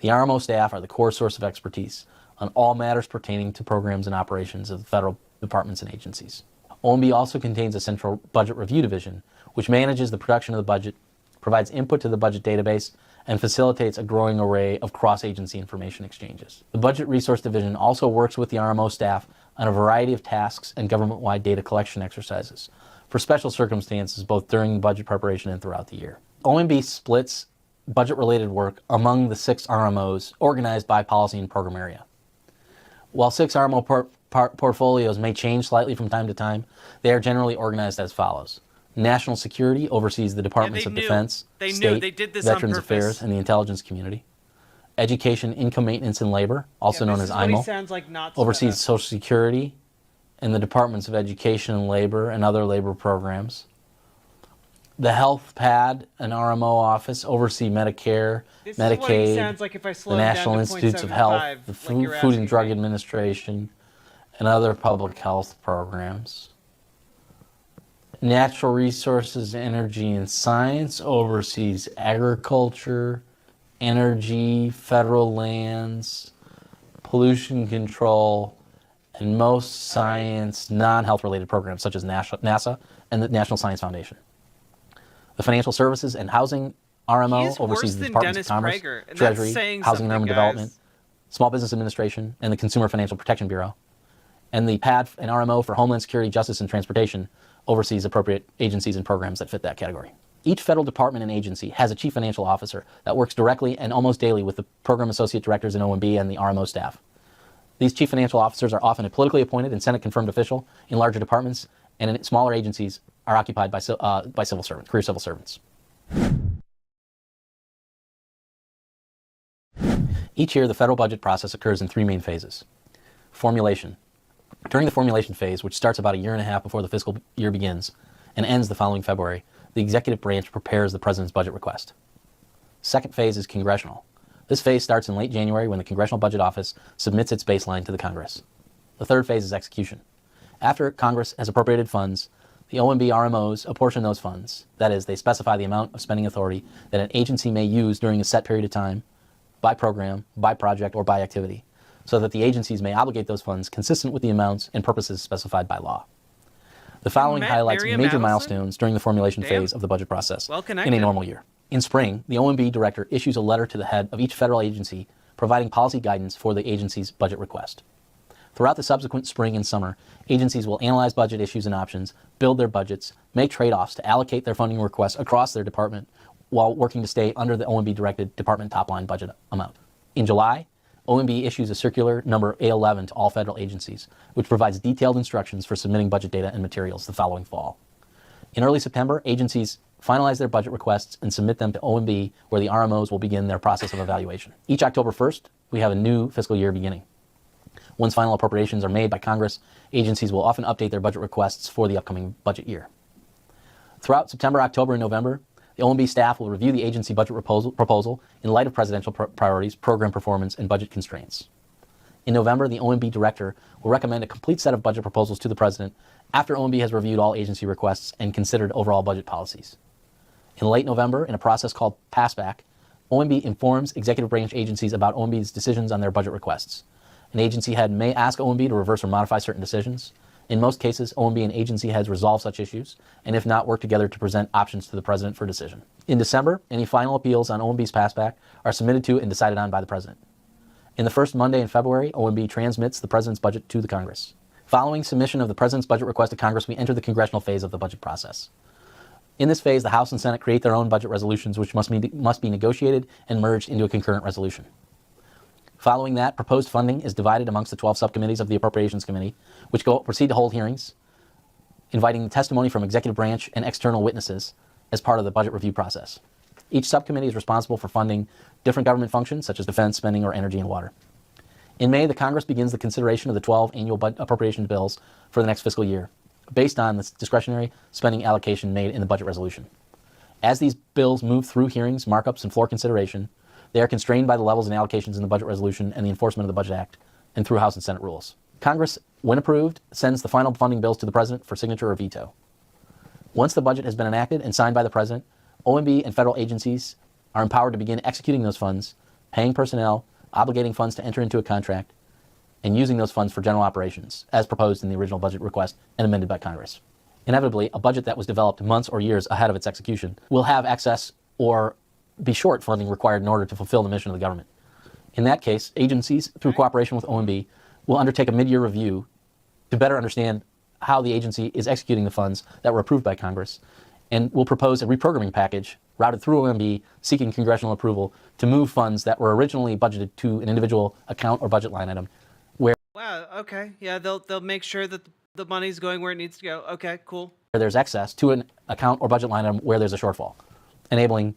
The RMO staff are the core source of expertise on all matters pertaining to programs and operations of the federal departments and agencies. OMB also contains a central budget review division, which manages the production of the budget, provides input to the budget database, and facilitates a growing array of cross-agency information exchanges. The Budget Resource Division also works with the RMO staff on a variety of tasks and government-wide data collection exercises for special circumstances both during budget preparation and throughout the year. OMB splits budget-related work among the 6 RMOs organized by policy and program area. While 6 RMO portfolios may change slightly from time to time, they are generally organized as follows. National Security oversees the Departments of Defense, State, They did this on Veterans purpose. Affairs, and the intelligence community. Education, Income Maintenance, and Labor, also known as This is what he IMO, sounds like not oversees Social Security and the Departments of Education and Labor and other labor programs. The Health PAD and RMO office oversee Medicare, This is what he Medicaid, sounds like if I slow the him National down to Institutes of Health, 0.75, the like you're Food and asking Drug me. Administration, and other public health programs. Natural Resources, Energy, and Science oversees agriculture, energy, federal lands, pollution control, and most science, non-health related programs such as NASA and the National Science Foundation. The Financial Services and Housing RMO He is oversees worse the than Departments Dennis of Commerce, Prager, and that's Treasury, saying Housing and Urban something, guys. Development, Small Business Administration, and the Consumer Financial Protection Bureau. And the PAD and RMO for Homeland Security, Justice, and Transportation oversees appropriate agencies and programs that fit that category. Each federal department and agency has a chief financial officer that works directly and almost daily with the program associate directors in OMB and the RMO staff. These chief financial officers are often a politically appointed and Senate-confirmed official in larger departments, and in smaller agencies are occupied by civil servants, career civil servants. Each year, the federal budget process occurs in three main phases. Formulation. During the formulation phase, which starts about a year and a half before the fiscal year begins and ends the following February, the executive branch prepares the president's budget request. Second phase is congressional. This phase starts in late January when the Congressional Budget Office submits its baseline to the Congress. The third phase is execution. After Congress has appropriated funds, the OMB RMOs apportion those funds. That is, they specify the amount of spending authority that an agency may use during a set period of time, by program, by project, or by activity, so that the agencies may obligate those funds consistent with the amounts and purposes specified by law. The following highlights major Allison? milestones during the formulation phase of the budget process Well in connected. a normal year. In spring, the OMB director issues a letter to the head of each federal agency providing policy guidance for the agency's budget request. Throughout the subsequent spring and summer, agencies will analyze budget issues and options, build their budgets, make trade-offs to allocate their funding requests across their department while working to stay under the OMB-directed department top-line budget amount. In July, OMB issues a circular number A11 to all federal agencies, which provides detailed instructions for submitting budget data and materials the following fall. In early September, agencies finalize their budget requests and submit them to OMB, where the RMOs will begin their process of evaluation. Each October 1st, we have a new fiscal year beginning. Once final appropriations are made by Congress, agencies will often update their budget requests for the upcoming budget year. Throughout September, October, and November, the OMB staff will review the agency budget proposal in light of presidential priorities, program performance, and budget constraints. In November, the OMB director will recommend a complete set of budget proposals to the president after OMB has reviewed all agency requests and considered overall budget policies. In late November, in a process called Passback, OMB informs executive branch agencies about OMB's decisions on their budget requests. An agency head may ask OMB to reverse or modify certain decisions. In most cases, OMB and agency heads resolve such issues, and if not, work together to present options to the president for decision. In December, any final appeals on OMB's passback are submitted to and decided on by the president. In the first Monday in February, OMB transmits the president's budget to the Congress. Following submission of the president's budget request to Congress, we enter the congressional phase of the budget process. In this phase, the House and Senate create their own budget resolutions, which must be negotiated and merged into a concurrent resolution. Following that, proposed funding is divided amongst the 12 subcommittees of the Appropriations Committee, which proceed to hold hearings, inviting testimony from executive branch and external witnesses as part of the budget review process. Each subcommittee is responsible for funding different government functions, such as defense, spending, or energy and water. In May, the Congress begins the consideration of the 12 annual appropriation bills for the next fiscal year, based on the discretionary spending allocation made in the budget resolution. As these bills move through hearings, markups, and floor consideration, they are constrained by the levels and allocations in the budget resolution and the enforcement of the Budget Act and through House and Senate rules. Congress, when approved, sends the final funding bills to the President for signature or veto. Once the budget has been enacted and signed by the President, OMB and federal agencies are empowered to begin executing those funds, paying personnel, obligating funds to enter into a contract, and using those funds for general operations, as proposed in the original budget request and amended by Congress. Inevitably, a budget that was developed months or years ahead of its execution will have excess or be short funding required in order to fulfill the mission of the government. In that case, agencies, through cooperation with OMB, will undertake a mid-year review to better understand how the agency is executing the funds that were approved by Congress, and will propose a reprogramming package routed through OMB seeking congressional approval to move funds that were originally budgeted to an individual account or budget line item. Wow, okay. Yeah, they'll make sure that the money's going where it needs to go. Okay, cool. there's excess to an account or budget line item where there's a shortfall, enabling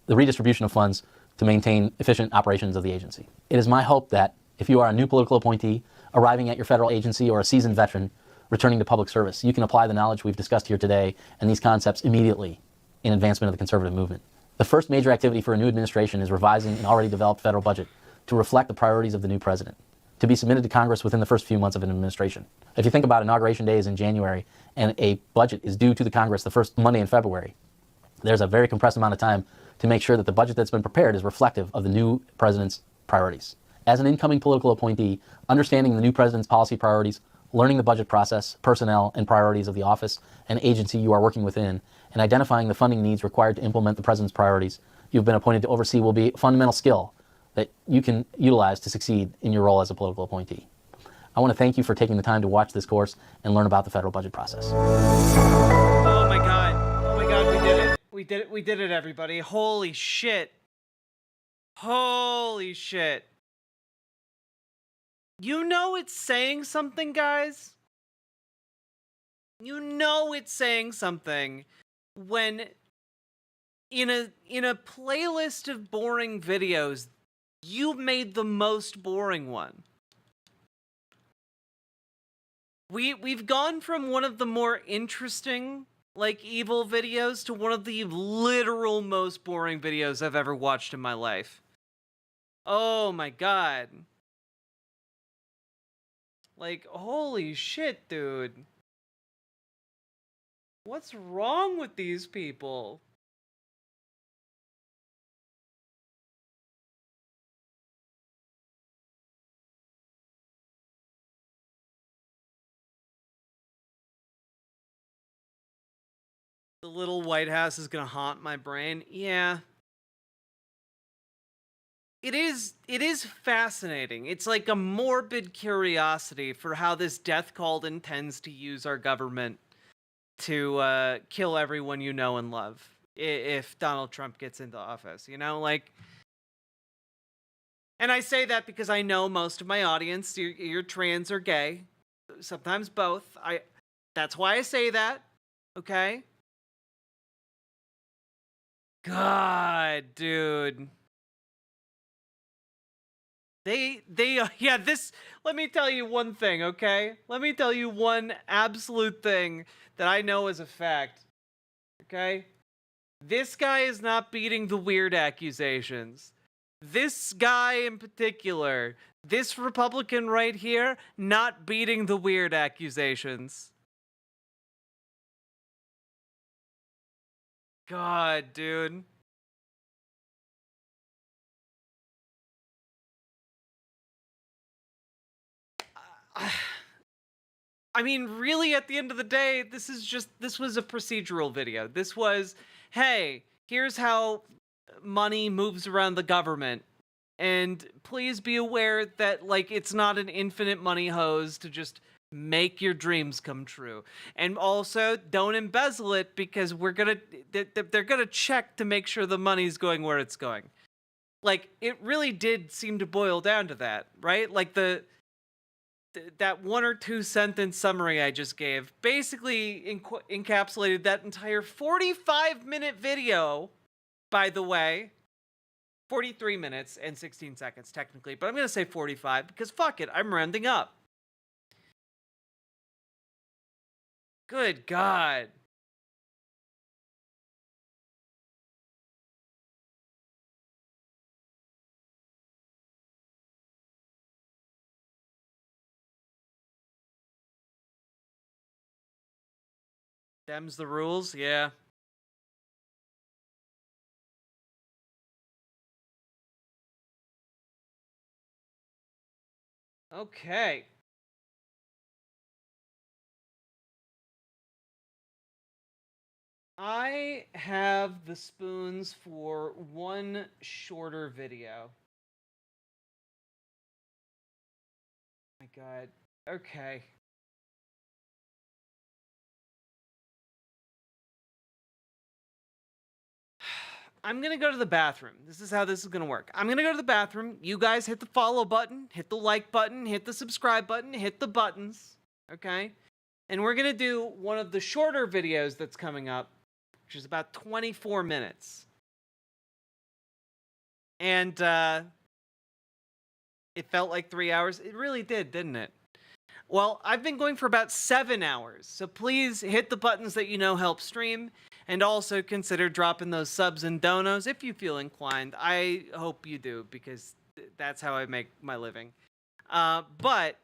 the redistribution of funds to maintain efficient operations of the agency. It is my hope that if you are a new political appointee arriving at your federal agency or a seasoned veteran returning to public service, you can apply the knowledge we've discussed here today and these concepts immediately in advancement of the conservative movement. The first major activity for a new administration is revising an already developed federal budget to reflect the priorities of the new president, to be submitted to Congress within the first few months of an administration. If you think about Inauguration Day is in January and a budget is due to the Congress the first Monday in February, there's a very compressed amount of time to make sure that the budget that's been prepared is reflective of the new president's priorities. As an incoming political appointee, understanding the new president's policy priorities, learning the budget process, personnel, and priorities of the office and agency you are working within, and identifying the funding needs required to implement the president's priorities you've been appointed to oversee will be a fundamental skill that you can utilize to succeed in your role as a political appointee. I want to thank you for taking the time to watch this course and learn about the federal budget process. Oh my god. Oh my god, we did it. We did it. We did it, everybody. Holy shit. Holy shit. You know it's saying something, guys? You know it's saying something when in a playlist of boring videos, you made the most boring one. We've gone from one of the more interesting, like, evil videos to one of the literal most boring videos I've ever watched in my life. Oh my god. Like, holy shit, dude. What's wrong with these people? The little White House is gonna haunt my brain. Yeah. It is fascinating. It's like a morbid curiosity for how this death cult intends to use our government to kill everyone you know and love if Donald Trump gets into office, you know, like. And I say that because I know most of my audience, you're trans or gay, sometimes both. That's why I say that, okay? God, dude. Yeah, this, let me tell you one thing, okay? Let me tell you one absolute thing that I know is a fact, okay? This guy is not beating the weird accusations. This guy in particular, this Republican right here, not beating the weird accusations. God, dude. I mean, really, at the end of the day, this was a procedural video. This was, hey, here's how money moves around the government. And please be aware that, like, it's not an infinite money hose to just make your dreams come true. And also, don't embezzle it because they're gonna check to make sure the money's going where it's going. Like, it really did seem to boil down to that, right? Like, that 1 or 2 sentence summary I just gave basically encapsulated that entire 45-minute video, by the way. 43 minutes and 16 seconds, technically, but I'm going to say 45 because fuck it, I'm rounding up. Good God. Them's the rules, yeah. Okay. I have the spoons for one shorter video. Oh my God. Okay. I'm going to go to the bathroom. This is how this is going to work. I'm going to go to the bathroom. You guys hit the follow button, hit the like button, hit the subscribe button, hit the buttons. Okay? And we're going to do one of the shorter videos that's coming up, which is about 24 minutes. And it felt like 3 hours. It really did, didn't it? Well, I've been going for about 7 hours, so please hit the buttons that you know help stream, and also consider dropping those subs and donos if you feel inclined. I hope you do, because that's how I make my living. But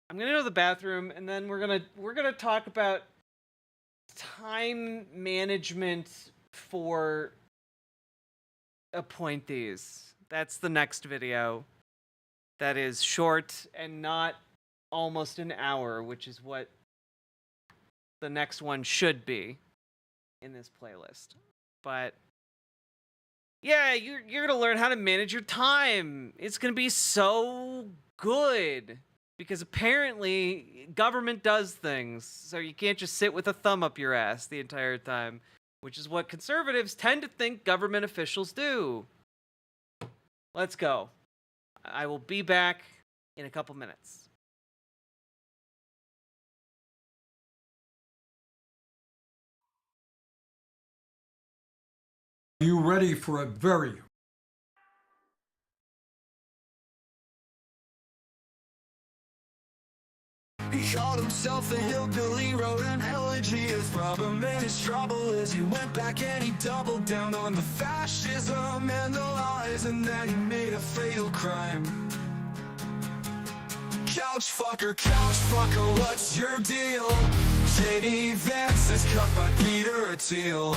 I'm gonna go to the bathroom, and then we're gonna talk about time management for appointees. That's the next video. That is short and not almost an hour, which is what the next one should be in this playlist. But yeah, you're gonna learn how to manage your time. It's gonna be so good, because apparently government does things, so you can't just sit with a thumb up your ass the entire time, which is what conservatives tend to think government officials do. Let's go. I will be back in a couple minutes. Are you ready for a very He called himself a hillbilly, wrote an elegy. His problem and his trouble is he went back and he doubled down on the fascism and the lies, and then he made a fatal crime. Couch fucker, what's your deal? J.D. Vance is cut by Peter Thiel.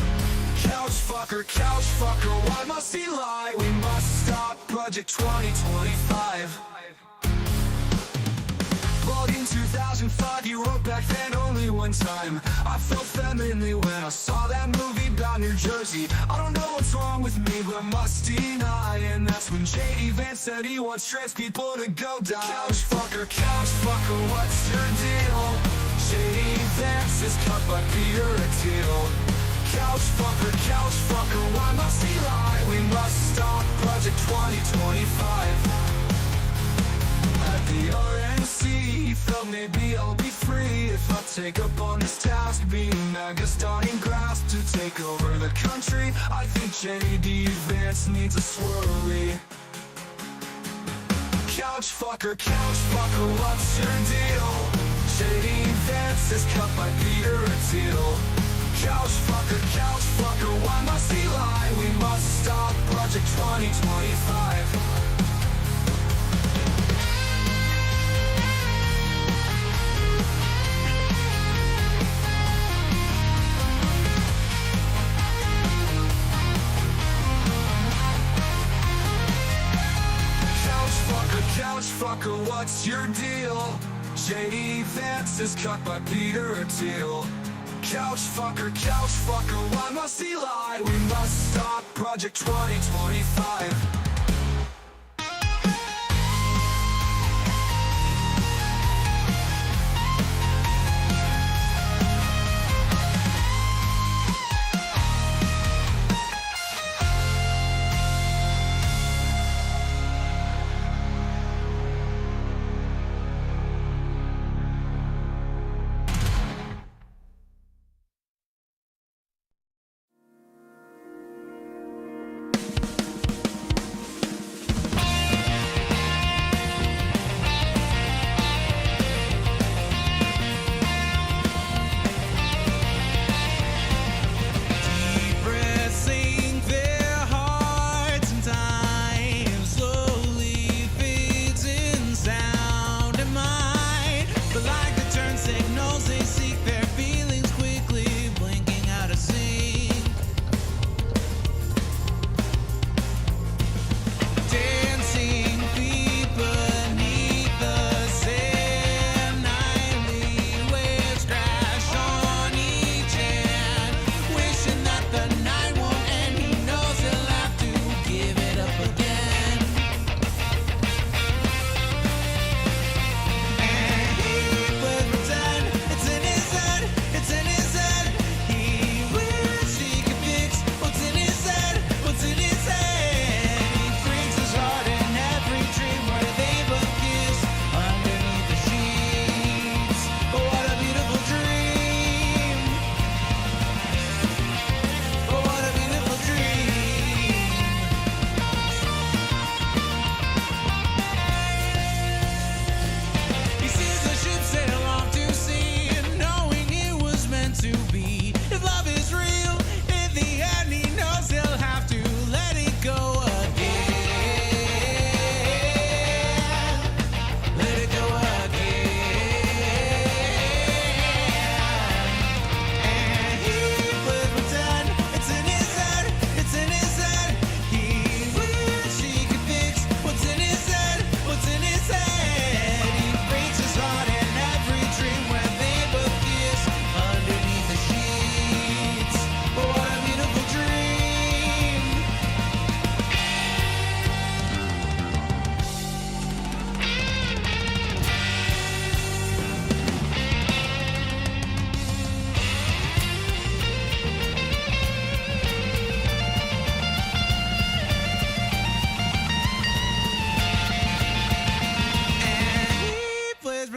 Couch fucker, why must he lie? We must stop Project 2025. But in 2005 he wrote back then only one time. I felt femininely when I saw that movie about New Jersey. I don't know what's wrong with me, but must deny. And that's when J.D. Vance said he wants trans people to go down. Couch fucker, what's your deal? J.D. Vance is cut by Peter Thiel. Couch fucker, why must he lie? We must stop Project 2025. At the RNC, he felt maybe I'll be free if I take up on this task, being MAGA starting grass to take over the country. I think J.D. Vance needs a swirly. Couch fucker, what's your deal? J.D. Vance is cut by Peter Thiel. Couch fucker, why must he lie? We must stop Project 2025. Couch fucker, what's your deal? J.D. Vance is cut by Peter Thiel. Couch fucker, why must he lie? We must stop Project 2025.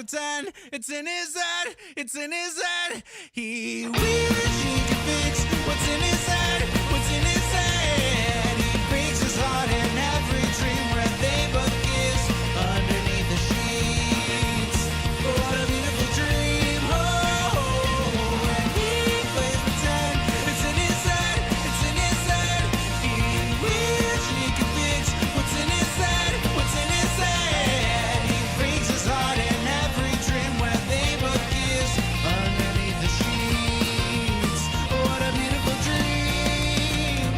pretend it's in his head, it's in his head. He wishes he could fix what's in his head, what's in his head. He breaks his heart in every dream where they both kiss underneath the sheets. What a beautiful dream. Oh, when he plays pretend, it's in his head, it's in his head. He wishes he could fix what's in his head, what's in his head. He breaks his heart in every dream where they both kiss underneath the sheets. What a beautiful dream.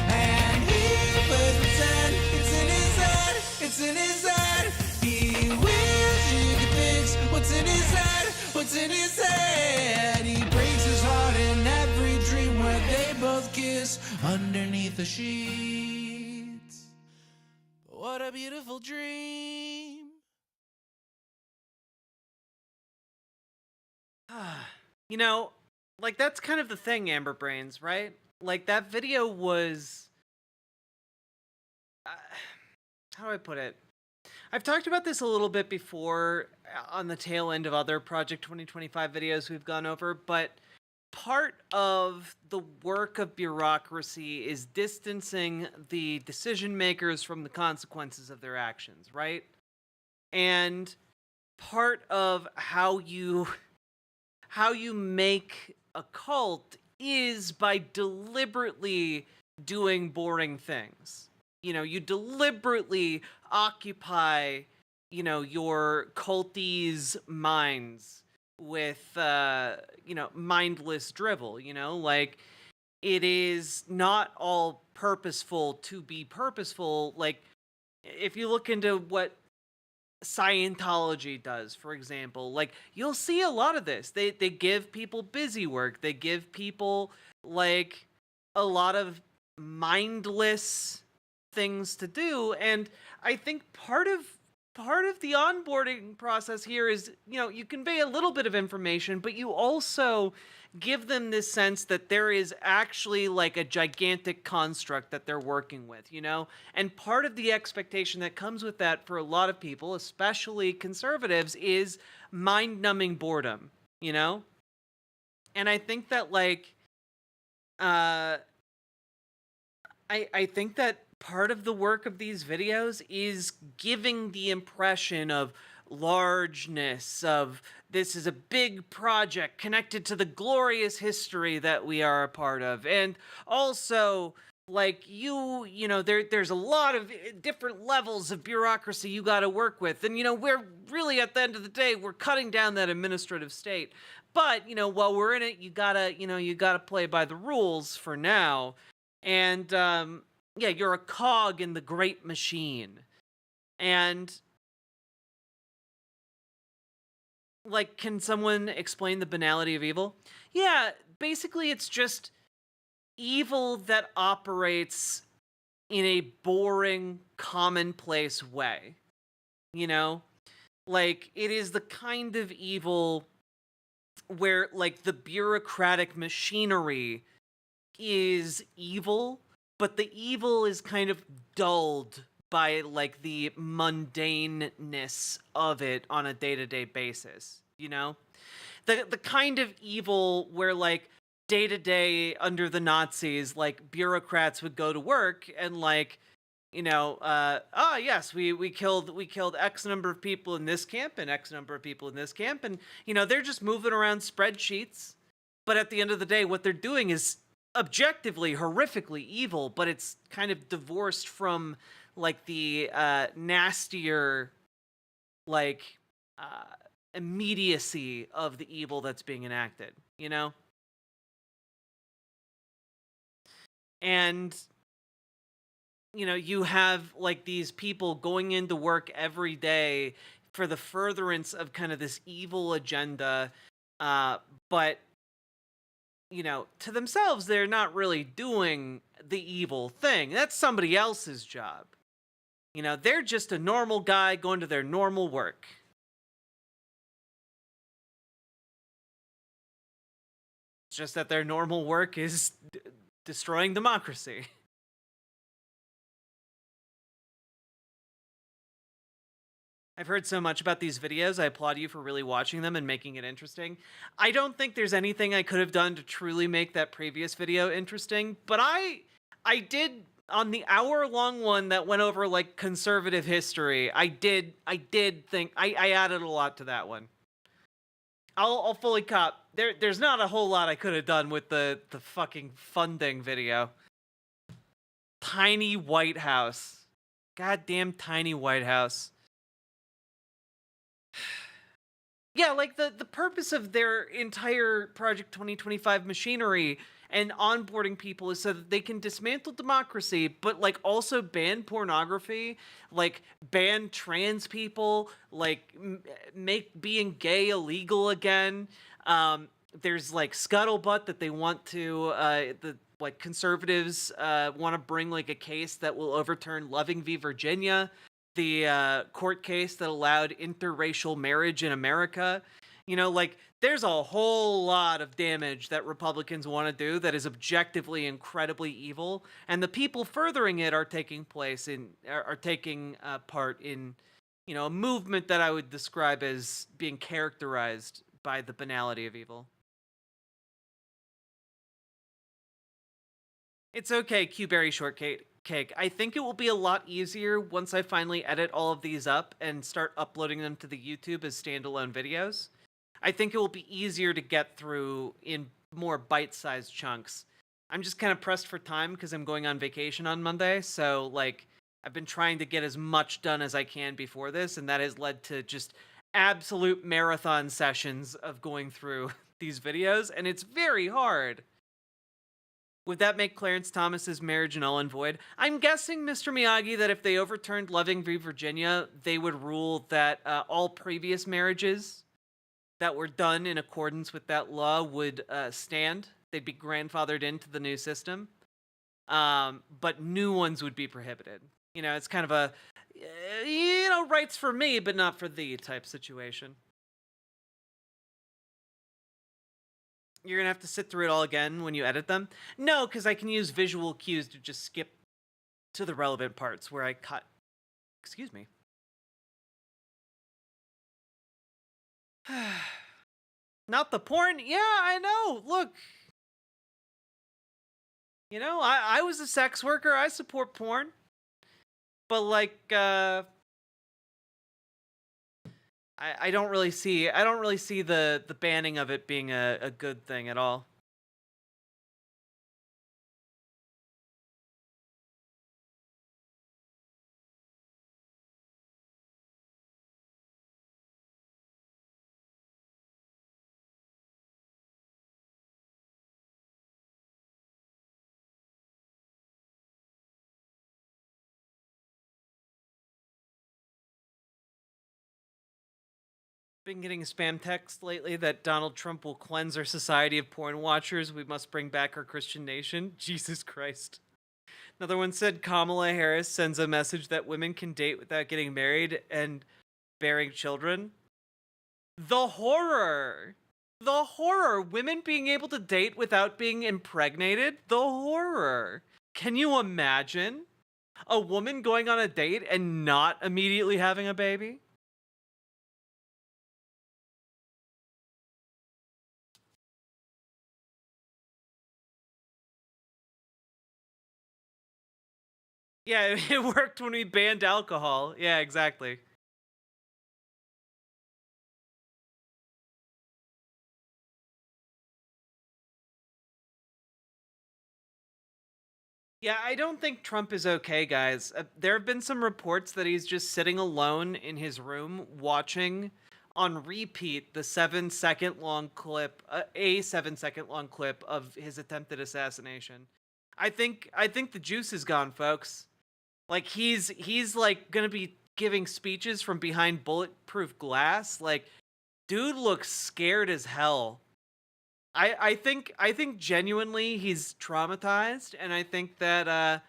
And he plays pretend, it's in his head, it's in his head. He wishes he could fix what's in his head, what's in his head. He breaks his heart in every dream where they both kiss underneath the sheets. What a beautiful dream. You know, like, that's kind of the thing, Amber Brains, right? Like, that video was... how do I put it? I've talked about this a little bit before on the tail end of other Project 2025 videos we've gone over, but part of the work of bureaucracy is distancing the decision makers from the consequences of their actions, right? And part of how you make a cult is by deliberately doing boring things. You know, you deliberately occupy, you know, your culties' minds with, you know, mindless drivel, you know? Like, it is not all purposeful to be purposeful. Like, if you look into what Scientology does, for example, like, you'll see a lot of this. They give people busy work. They give people, like, a lot of mindless things to do. And I think part of the onboarding process here is, you know, you convey a little bit of information, but you also give them this sense that there is actually like a gigantic construct that they're working with, you know? And part of the expectation that comes with that for a lot of people, especially conservatives, is mind-numbing boredom, you know? And I think that, like, I think that part of the work of these videos is giving the impression of largeness, of this is a big project connected to the glorious history that we are a part of. And also, like, you know, there's a lot of different levels of bureaucracy you got to work with. And, you know, we're really, at the end of the day, we're cutting down that administrative state. But, you know, while we're in it, you gotta play by the rules for now. And, yeah, you're a cog in the great machine. And, like, can someone explain the banality of evil? Yeah, basically it's just evil that operates in a boring, commonplace way. You know? Like, it is the kind of evil where, like, the bureaucratic machinery is evil, but the evil is kind of dulled by, like, the mundaneness of it on a day-to-day basis, you know? The kind of evil where, like, day-to-day under the Nazis, like, bureaucrats would go to work and, like, you know, yes, we killed X number of people in this camp and X number of people in this camp, and, you know, they're just moving around spreadsheets, but at the end of the day, what they're doing is objectively horrifically evil, but it's kind of divorced from, like, the nastier, like, immediacy of the evil that's being enacted, you know? And, you know, you have, like, these people going into work every day for the furtherance of kind of this evil agenda, but, you know, to themselves, they're not really doing the evil thing. That's somebody else's job. You know, they're just a normal guy going to their normal work. It's just that their normal work is destroying democracy. I've heard so much about these videos. I applaud you for really watching them and making it interesting. I don't think there's anything I could have done to truly make that previous video interesting, but I did, on the hour-long one that went over, like, conservative history, I did think, I added a lot to that one. I'll fully cop. There's not a whole lot I could have done with the fucking funding video. Tiny White House. Goddamn tiny White House. Yeah, like the purpose of their entire Project 2025 machinery and onboarding people is so that they can dismantle democracy, but like also ban pornography, like ban trans people, like make being gay illegal again. There's like scuttlebutt that they want to, the like conservatives want to bring like a case that will overturn Loving v. Virginia, the court case that allowed interracial marriage in America. You know, like, there's a whole lot of damage that Republicans want to do that is objectively incredibly evil, and the people furthering it are taking part in, you know, a movement that I would describe as being characterized by the banality of evil. It's okay, Q-Berry Shortcake. I think it will be a lot easier once I finally edit all of these up and start uploading them to the YouTube as standalone videos. I think it will be easier to get through in more bite-sized chunks. I'm just kind of pressed for time because I'm going on vacation on Monday, so like I've been trying to get as much done as I can before this, and that has led to just absolute marathon sessions of going through these videos, and it's very hard. Would that make Clarence Thomas's marriage null and void? I'm guessing, Mr. Miyagi, that if they overturned Loving v. Virginia, they would rule that all previous marriages that were done in accordance with that law would stand. They'd be grandfathered into the new system. But new ones would be prohibited. You know, it's kind of a, you know, rights for me, but not for thee type situation. You're going to have to sit through it all again when you edit them? No, because I can use visual cues to just skip to the relevant parts where I cut. Excuse me. Not the porn? Yeah, I know. Look. You know, I was a sex worker. I support porn. But like, I don't really see the banning of it being a good thing at all. Been getting spam text lately that Donald Trump will cleanse our society of porn watchers. We must bring back our Christian nation. Jesus Christ. Another one said Kamala Harris sends a message that women can date without getting married and bearing children. The horror. The horror. Women being able to date without being impregnated. The horror. Can you imagine a woman going on a date and not immediately having a baby? Yeah, it worked when we banned alcohol. Yeah, exactly. Yeah, I don't think Trump is okay, guys. There have been some reports that he's just sitting alone in his room watching on repeat the 7-second long clip, a 7-second long clip of his attempted assassination. I think the juice is gone, folks. Like he's like gonna be giving speeches from behind bulletproof glass. Like, dude looks scared as hell. I think genuinely he's traumatized, and I think that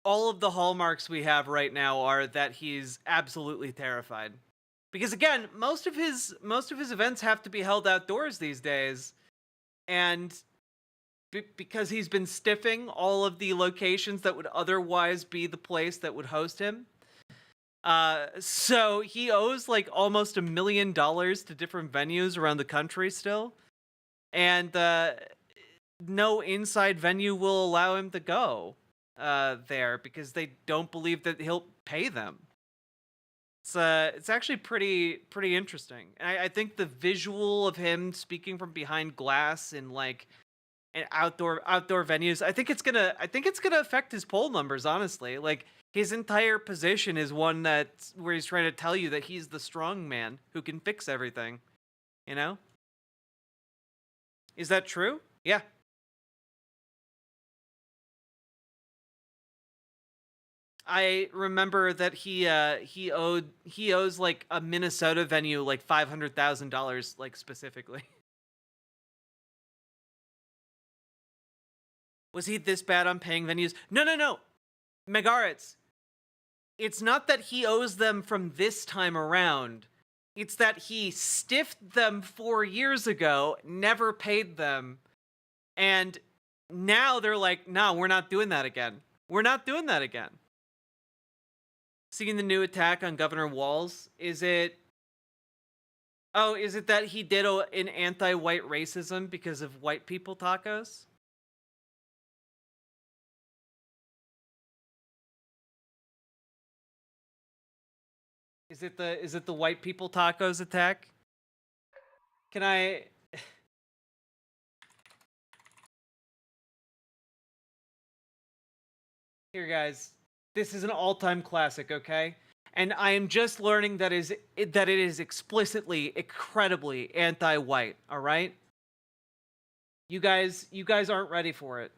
all of the hallmarks we have right now are that he's absolutely terrified. Because again, most of his events have to be held outdoors these days, and because he's been stiffing all of the locations that would otherwise be the place that would host him, So he owes like almost $1 million to different venues around the country still. And no inside venue will allow him to go there because they don't believe that he'll pay them. It's actually pretty interesting. I think the visual of him speaking from behind glass in like an outdoor venues, I think it's gonna affect his poll numbers, honestly. Like his entire position is one that's where he's trying to tell you that he's the strong man who can fix everything. You know? Is that true? Yeah. I remember that he owes like a Minnesota venue like $500,000 like specifically. Was he this bad on paying venues? No. Megaritz. It's not that he owes them from this time around. It's that he stiffed them 4 years ago, never paid them, and now they're like, no, we're not doing that again. We're not doing that again. Seeing the new attack on Governor Walz, is it that he did an anti-white racism because of white people tacos? Is it the white people tacos attack? Can I... Here, guys. This is an all-time classic, okay? And I am just learning that it is explicitly, incredibly anti-white, all right? You guys aren't ready for it.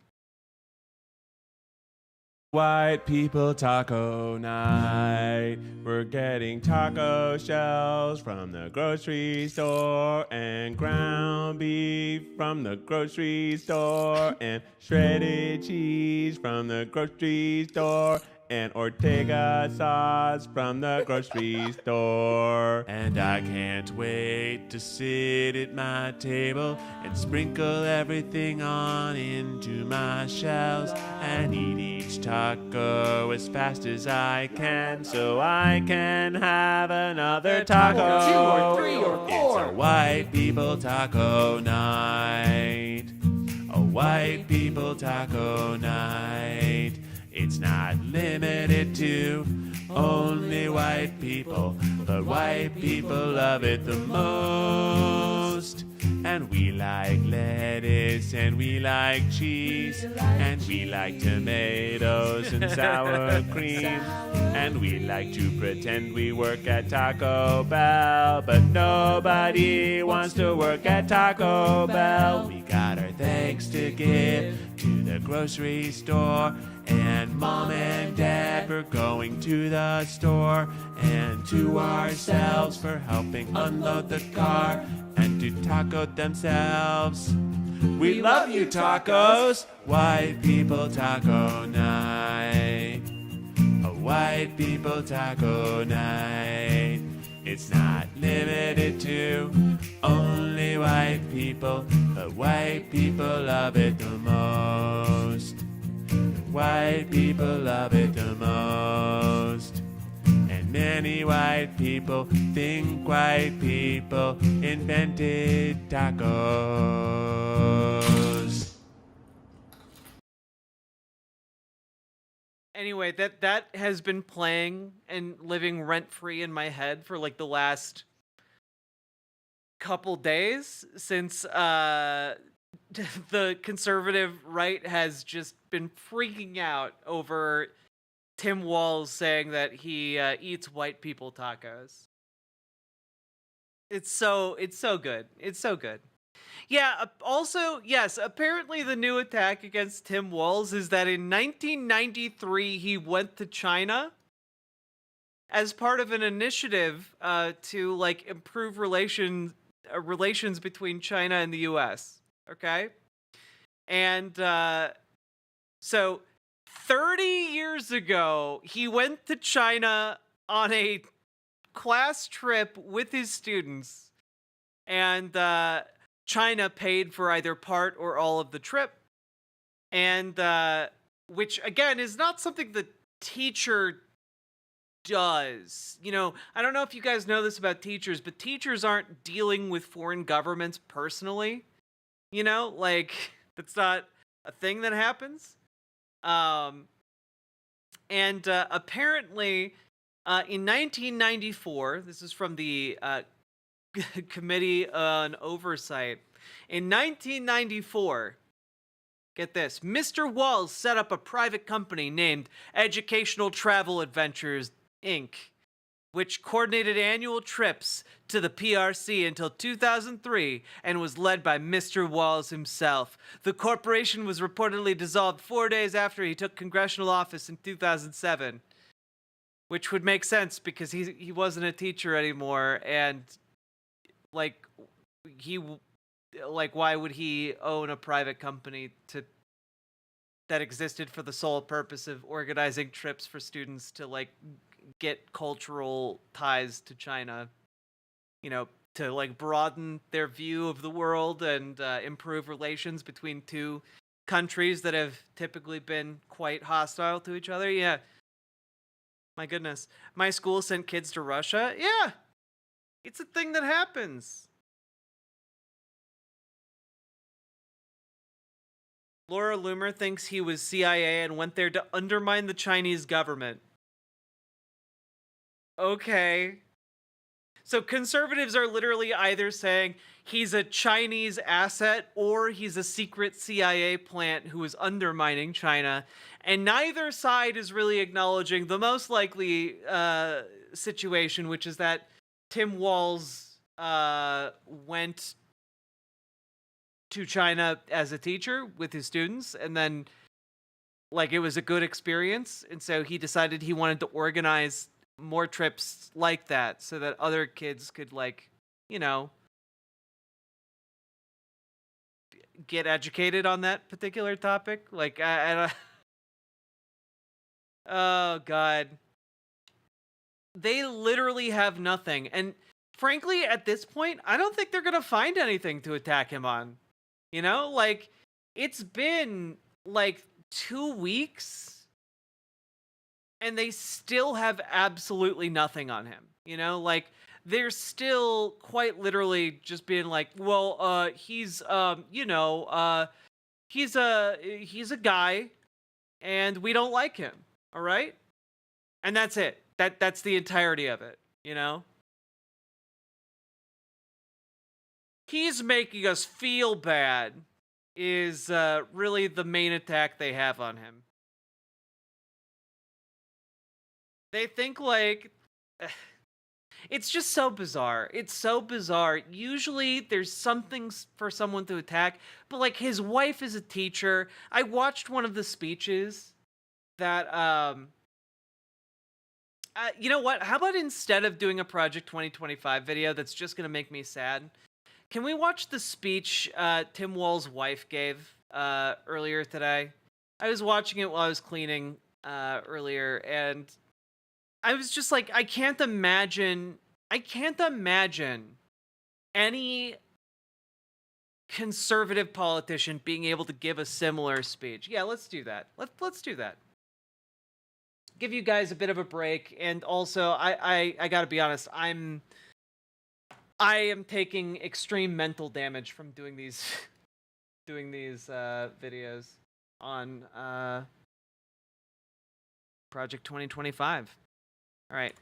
White people taco night. We're getting taco shells from the grocery store and ground beef from the grocery store and shredded cheese from the grocery store and Ortega sauce from the grocery store. And I can't wait to sit at my table and sprinkle everything on into my shells and eat each taco as fast as I can so I can have another taco. 2 or 3 or 4. It's a white people taco night. A white people taco night. It's not limited to only white people, but white people love it the most. And we like lettuce, and we like cheese, and we like tomatoes and sour cream. And we like to pretend we work at Taco Bell, but nobody wants to work at Taco Bell. We got our thanks to give to the grocery store, and Mom and Dad for going to the store, and to ourselves for helping unload the car, and to taco themselves. We love you, tacos! White people taco night. A white people taco night. It's not limited to only white people, but white people love it the most. White people love it the most. And many white people think white people invented tacos. Anyway, that has been playing and living rent-free in my head for like the last couple days since the conservative right has just been freaking out over Tim Walz saying that he eats white people tacos. It's so good. It's so good. Yeah, also, yes, apparently the new attack against Tim Walz is that in 1993 he went to China as part of an initiative to like improve relations between China and the US. Okay? And so 30 years ago, he went to China on a class trip with his students, and China paid for either part or all of the trip, and which again is not something the teacher does. You know, I don't know if you guys know this about teachers, but teachers aren't dealing with foreign governments personally. You know, like, that's not a thing that happens. Apparently, in 1994, this is from the Committee on Oversight. In 1994, get this, Mr. Walz set up a private company named Educational Travel Adventures, Inc., which coordinated annual trips to the PRC until 2003 and was led by Mr. Walz himself. The corporation was reportedly dissolved 4 days after he took congressional office in 2007, which would make sense because he wasn't a teacher anymore, and why would he own a private company that existed for the sole purpose of organizing trips for students to like get cultural ties to China, you know, to like broaden their view of the world and improve relations between two countries that have typically been quite hostile to each other? Yeah. My goodness. My school sent kids to Russia? Yeah. It's a thing that happens. Laura Loomer thinks he was CIA and went there to undermine the Chinese government. Okay. So conservatives are literally either saying he's a Chinese asset or he's a secret CIA plant who is undermining China. And neither side is really acknowledging the most likely situation, which is that Tim Walz went to China as a teacher with his students, and then like it was a good experience, and so he decided he wanted to organize more trips like that so that other kids could, like, you know, get educated on that particular topic. Like, I don't... Oh God, they literally have nothing, and frankly at this point I don't think they're gonna find anything to attack him on. You know, like, it's been like 2 weeks and they still have absolutely nothing on him. You know, like, they're still quite literally just being like, well, he's you know, he's a guy and we don't like him. All right? And that's it. That's the entirety of it, you know? He's making us feel bad is really the main attack they have on him. They think, like, it's just so bizarre. It's so bizarre. Usually there's something for someone to attack, but like his wife is a teacher. I watched one of the speeches that, you know what? How about instead of doing a Project 2025 video that's just going to make me sad, can we watch the speech Tim Walz's wife gave earlier today? I was watching it while I was cleaning earlier, and I was just like, I can't imagine any conservative politician being able to give a similar speech. Yeah, let's do that. Let's do that. Give you guys a bit of a break, and also I gotta be honest, I am taking extreme mental damage from doing these videos on Project 2025. All right.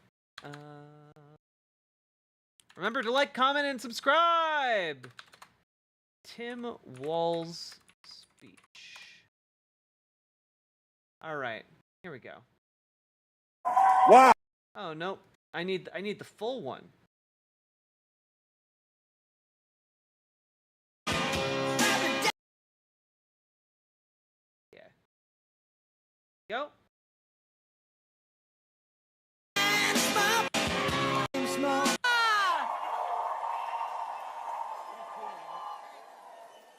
Remember to like, comment, and subscribe. Tim Walz speech. All right. Here we go. Wow. Oh no. I need the full one. Go.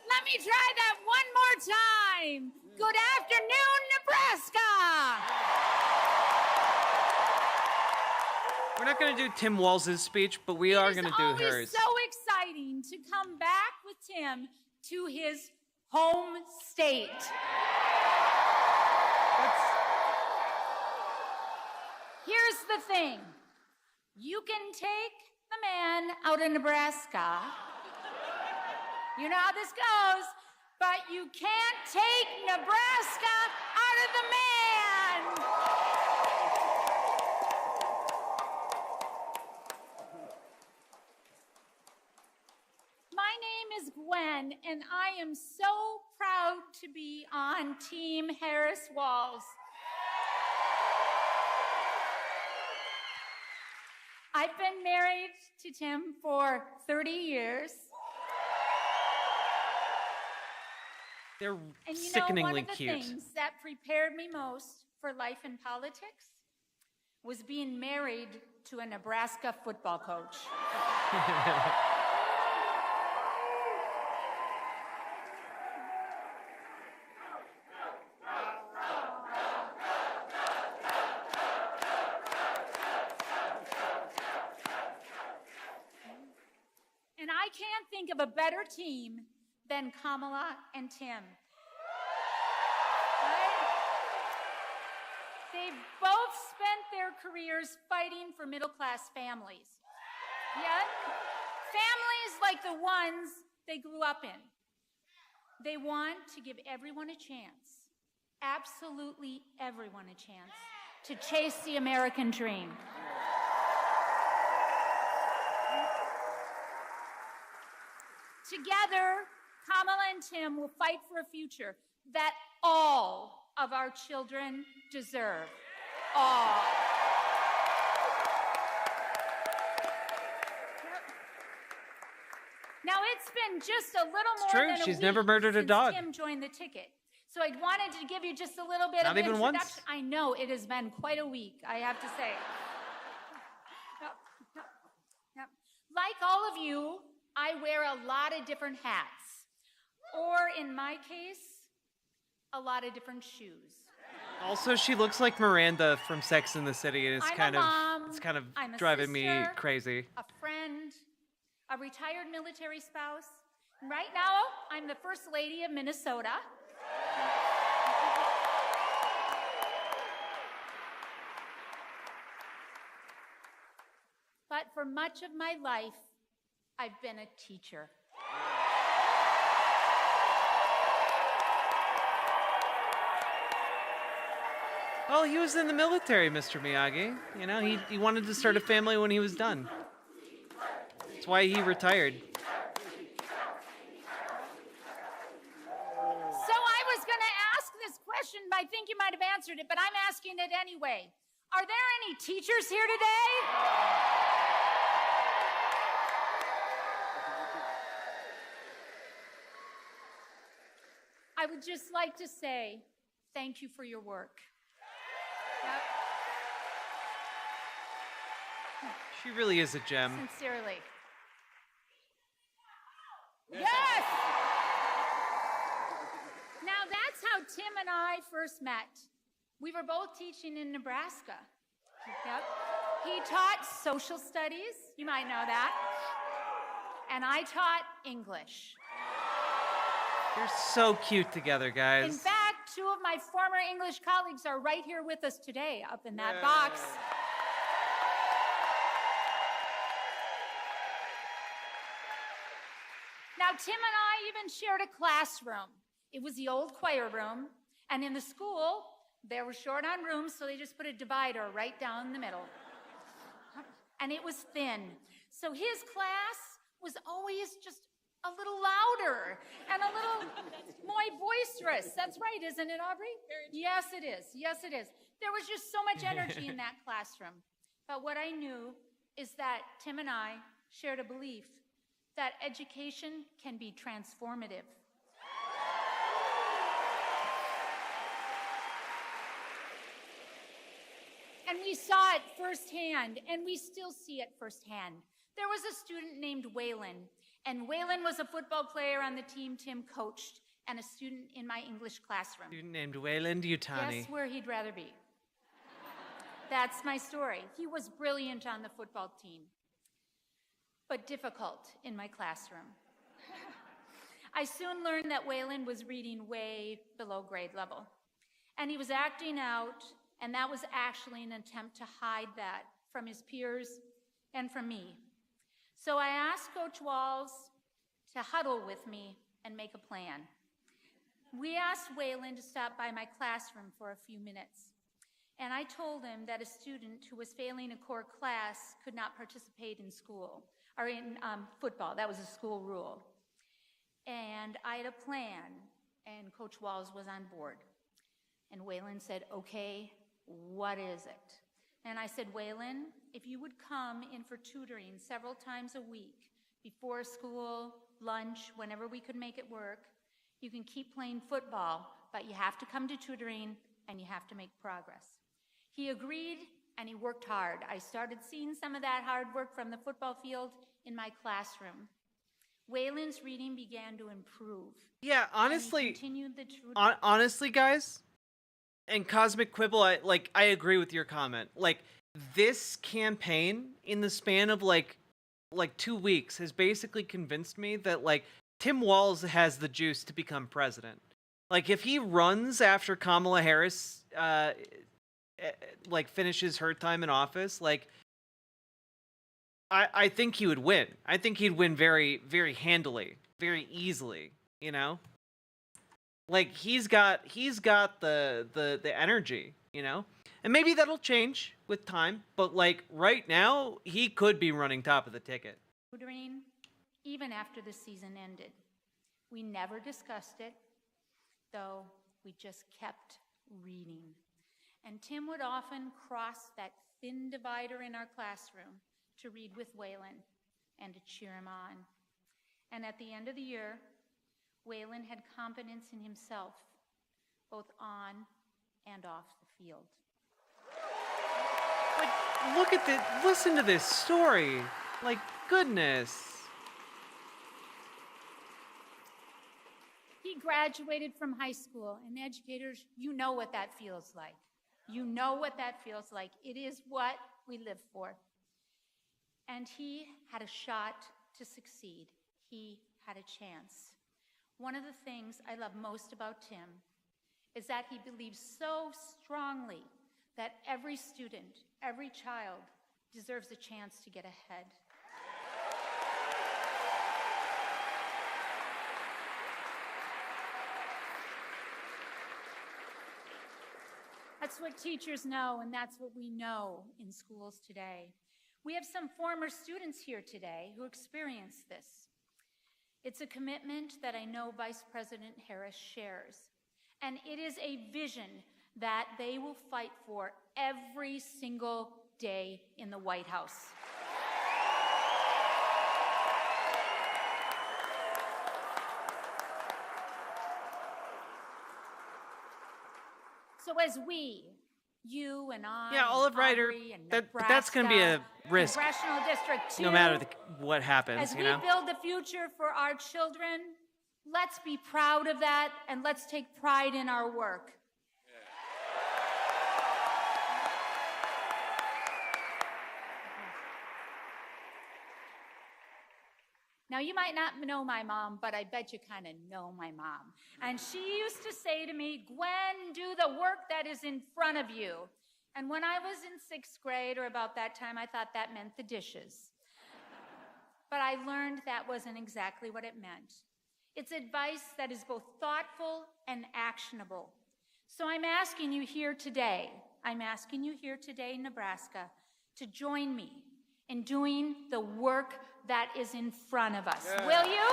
Let me try that one more time. Good afternoon, Nebraska. We're not going to do Tim Walz's speech, but we are going to do hers. It's so exciting to come back with Tim to his home state. Here's the thing. You can take the man out of Nebraska. You know how this goes, but you can't take Nebraska out of the man. My name is Gwen, and I am so proud to be on Team Harris-Walz. I've been married to Tim for 30 years. They're And you know, sickeningly one of the cute. things that prepared me most for life in politics was being married to a Nebraska football coach. And I can't think of a better team than Kamala and Tim. Right? They've both spent their careers fighting for middle-class families. Yeah? Families like the ones they grew up in. They want to give everyone a chance, absolutely everyone a chance, to chase the American dream. Together, Kamala and Tim will fight for a future that all of our children deserve. All. Now, it's been just a little more true. than a She's week never murdered a since dog. Tim joined the ticket. So I wanted to give you just a little bit Not of even introduction. once? I know it has been quite a week, I have to say. Yep. Like all of you, I wear a lot of different hats. Or in my case, a lot of different shoes. Also, she looks like Miranda from Sex and the City, and it's I'm kind a of mom, it's kind of I'm a driving me sister, crazy. A friend, a retired military spouse. And right now, I'm the First Lady of Minnesota. But for much of my life, I've been a teacher. Well, he was in the military, Mr. Miyagi. You know, he wanted to start a family when he was done. That's why he retired. So I was going to ask this question, but I think you might have answered it, but I'm asking it anyway. Are there any teachers here today? I would just like to say thank you for your work. Yep. She really is a gem. Sincerely. Yes! Now that's how Tim and I first met. We were both teaching in Nebraska. Yep. He taught social studies, you might know that, and I taught English. You're so cute together, guys. In fact, two of my former English colleagues are right here with us today, up in that box. Now, Tim and I even shared a classroom. It was the old choir room, and in the school, they were short on rooms, so they just put a divider right down the middle. And it was thin. So his class was always just a little louder and a little more boisterous. That's right, isn't it, Aubrey? Yes, it is. Yes, it is. There was just so much energy in that classroom. But what I knew is that Tim and I shared a belief that education can be transformative. And we saw it firsthand, and we still see it firsthand. There was a student named Waylon, and Waylon was a football player on the team Tim coached and a student in my English classroom. Student named Wayland Yutani. Guess where he'd rather be? That's my story. He was brilliant on the football team, but difficult in my classroom. I soon learned that Waylon was reading way below grade level, and he was acting out And that was actually an attempt to hide that from his peers and from me. So I asked Coach Walz to huddle with me and make a plan. We asked Waylon to stop by my classroom for a few minutes. And I told him that a student who was failing a core class could not participate in school, or in football. That was a school rule. And I had a plan, and Coach Walz was on board. And Waylon said, okay, what is it? And I said, Waylon, if you would come in for tutoring several times a week, before school, lunch, whenever we could make it work, you can keep playing football, but you have to come to tutoring and you have to make progress. He agreed and he worked hard. I started seeing some of that hard work from the football field in my classroom. Waylon's reading began to improve. Yeah, honestly, And he continued the honestly, guys, and Cosmic Quibble, I agree with your comment. Like, this campaign in the span of like 2 weeks has basically convinced me that like Tim Walz has the juice to become president. Like, if he runs after Kamala Harris like finishes her time in office, like I think he would win. I think he'd win very, very handily, very easily, you know? Like, he's got the energy, you know? And maybe that'll change with time, but like right now, he could be running top of the ticket. tutoring, even after the season ended. We never discussed it, though we just kept reading. And Tim would often cross that thin divider in our classroom to read with Waylon and to cheer him on. And at the end of the year, Waylon had confidence in himself, both on and off the field. But look at this, listen to this story. Like, goodness. He graduated from high school, and educators, you know what that feels like. You know what that feels like. It is what we live for. And he had a shot to succeed. He had a chance. One of the things I love most about Tim is that he believes so strongly that every student, every child deserves a chance to get ahead. That's what teachers know, and that's what we know in schools today. We have some former students here today who experienced this. It's a commitment that I know Vice President Harris shares, and it is a vision that they will fight for every single day in the White House. So as we, you and I, Yeah, Olive Ryder, that's going to be a risk. Congressional District 2, No matter what happens, as you we know? build the future for our children, let's be proud of that and let's take pride in our work. Now, you might not know my mom, but I bet you kind of know my mom. And she used to say to me, Gwen, do the work that is in front of you. And when I was in 6th grade, or about that time, I thought that meant the dishes. But I learned that wasn't exactly what it meant. It's advice that is both thoughtful and actionable. So I'm asking you here today, Nebraska, to join me in doing the work that is in front of us. Yeah. Will you?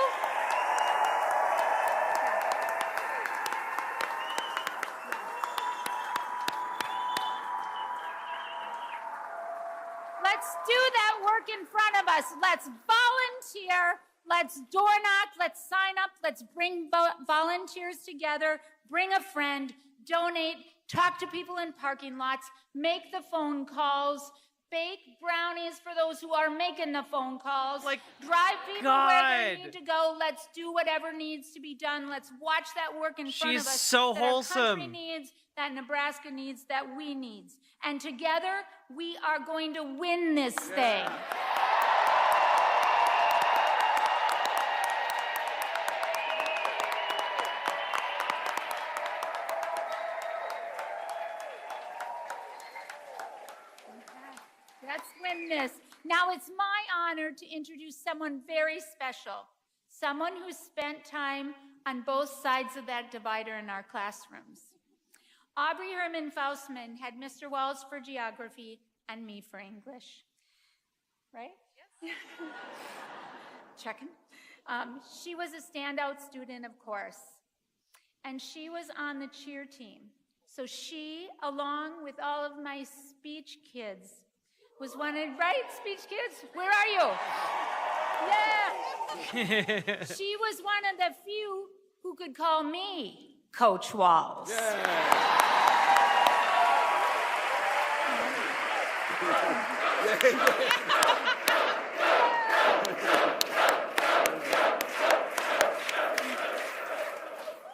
Let's do that work in front of us. Let's volunteer. Let's door knock. Let's sign up. Let's bring volunteers together. Bring a friend. Donate. Talk to people in parking lots. Make the phone calls. Bake brownies for those who are making the phone calls. Like, drive people where they need to go. Let's do whatever needs to be done. Let's watch that work in front of us. She's so that wholesome. Our country needs, that Nebraska needs, that we need. And together, we are going to win this thing. Let's win this. Now it's my honor to introduce someone very special, someone who spent time on both sides of that divider in our classrooms. Aubrey Herman Faustman had Mr. Walz for geography and me for English. Right? Yes. Checking. She was a standout student, of course, and she was on the cheer team. So she, along with all of my speech kids, was one of, right, speech kids? Where are you? Yeah. She was one of the few who could call me Coach Walz.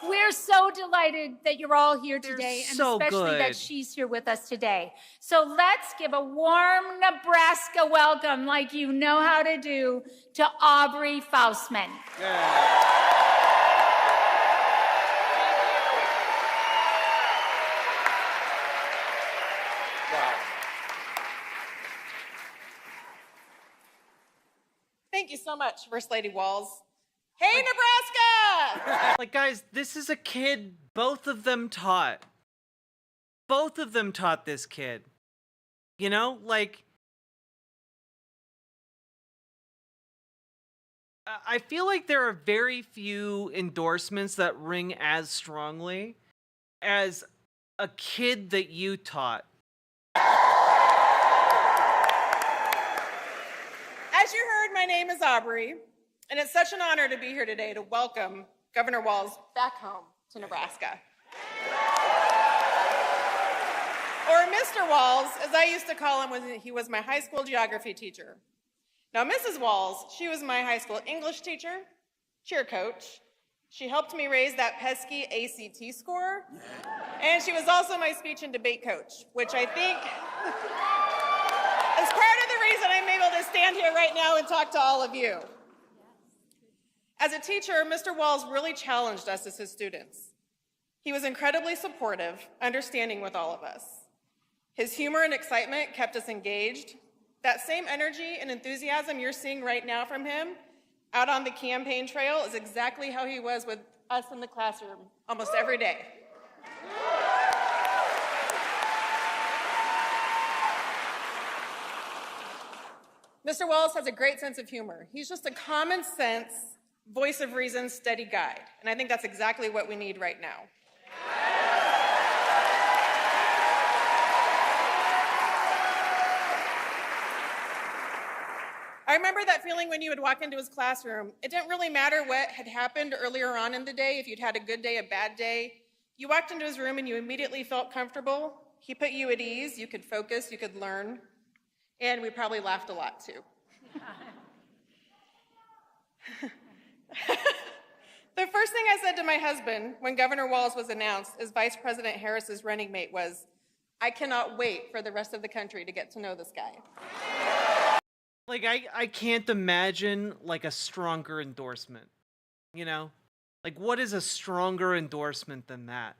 We're so delighted that you're all here today, and so especially good. that she's here with us today. So let's give a warm Nebraska welcome, like you know how to do, to Aubrey Faustman. Thank you so much, First Lady Walz. Hey, Nebraska! Like, guys, this is a kid both of them taught. Both of them taught this kid. You know, like, I feel like there are very few endorsements that ring as strongly as a kid that you taught. As you heard, my name is Aubrey, and it's such an honor to be here today to welcome Governor Walz back home to Nebraska. Or Mr. Walz, as I used to call him when he was my high school geography teacher. Now, Mrs. Walz, she was my high school English teacher, cheer coach. She helped me raise that pesky ACT score, and she was also my speech and debate coach, which I think is part of the reason I'm able to stand here right now and talk to all of you. As a teacher, Mr. Walz really challenged us as his students. He was incredibly supportive, understanding with all of us. His humor and excitement kept us engaged. That same energy and enthusiasm you're seeing right now from him out on the campaign trail is exactly how he was with us in the classroom almost every day. Mr. Walz has a great sense of humor. He's just a common sense, voice of reason, steady guide. And I think that's exactly what we need right now. I remember that feeling when you would walk into his classroom. It didn't really matter what had happened earlier on in the day, if you'd had a good day, a bad day. You walked into his room and you immediately felt comfortable. He put you at ease, you could focus, you could learn, and we probably laughed a lot too. The first thing I said to my husband when Governor Walz was announced as Vice President Harris's running mate was, I cannot wait for the rest of the country to get to know this guy. Like, I can't imagine, like, a stronger endorsement, you know? Like, what is a stronger endorsement than that?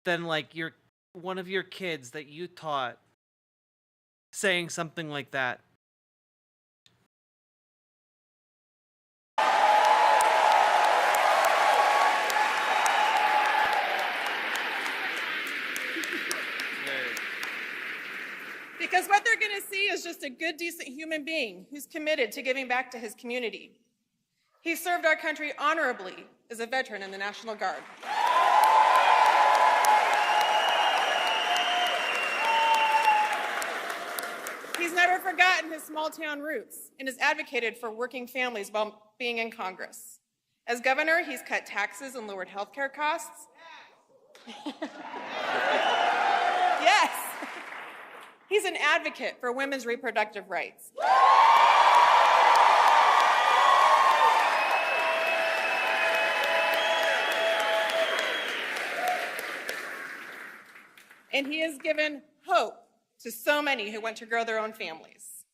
Than, like, one of your kids that you taught saying something like that. Because what they're going to see is just a good, decent human being who's committed to giving back to his community. He served our country honorably as a veteran in the National Guard. He's never forgotten his small-town roots and has advocated for working families while being in Congress. As governor, he's cut taxes and lowered health care costs. Yes. He's an advocate for women's reproductive rights. And he has given hope to so many who want to grow their own families.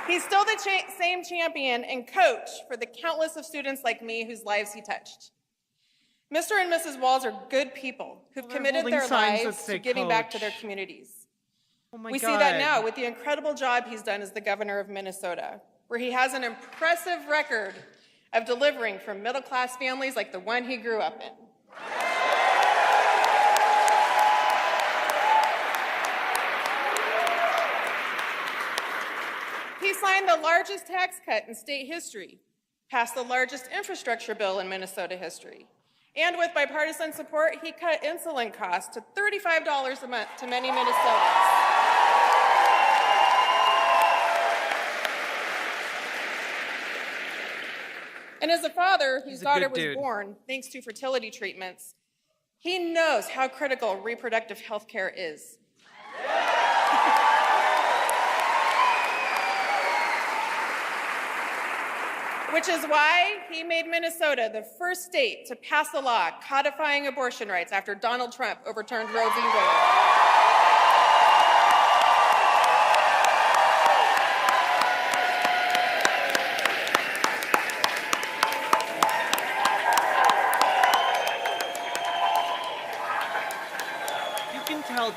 He's still the same champion and coach for the countless of students like me whose lives he touched. Mr. and Mrs. Walz are good people who've committed holding their signs that lives say to giving back to their coach. communities. Oh my We God. see that now with the incredible job he's done as the governor of Minnesota, where he has an impressive record of delivering for middle-class families like the one he grew up in. He signed the largest tax cut in state history, passed the largest infrastructure bill in Minnesota history, and with bipartisan support, he cut insulin costs to $35 a month to many Minnesotans. And as a father whose daughter was born thanks to fertility treatments, he knows how critical reproductive health care is. Which is why he made Minnesota the first state to pass a law codifying abortion rights after Donald Trump overturned Roe v. Wade.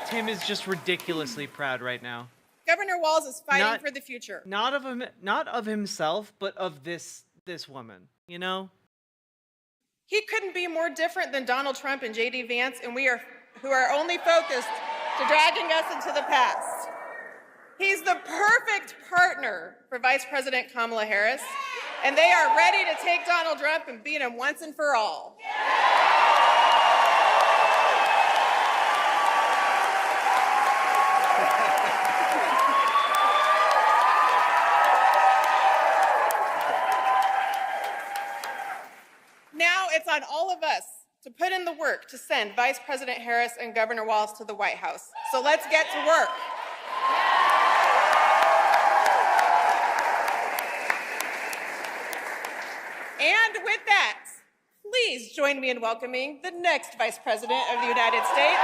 Tim is just ridiculously proud right now. Governor Walz is fighting for the future. Not of him, not of himself, but of this woman, you know? He couldn't be more different than Donald Trump and J.D. Vance, and who are only focused to dragging us into the past. He's the perfect partner for Vice President Kamala Harris, and they are ready to take Donald Trump and beat him once and for all. Now it's on all of us to put in the work to send Vice President Harris and Governor Walz to the White House. So let's get to work. And with that, please join me in welcoming the next Vice President of the United States,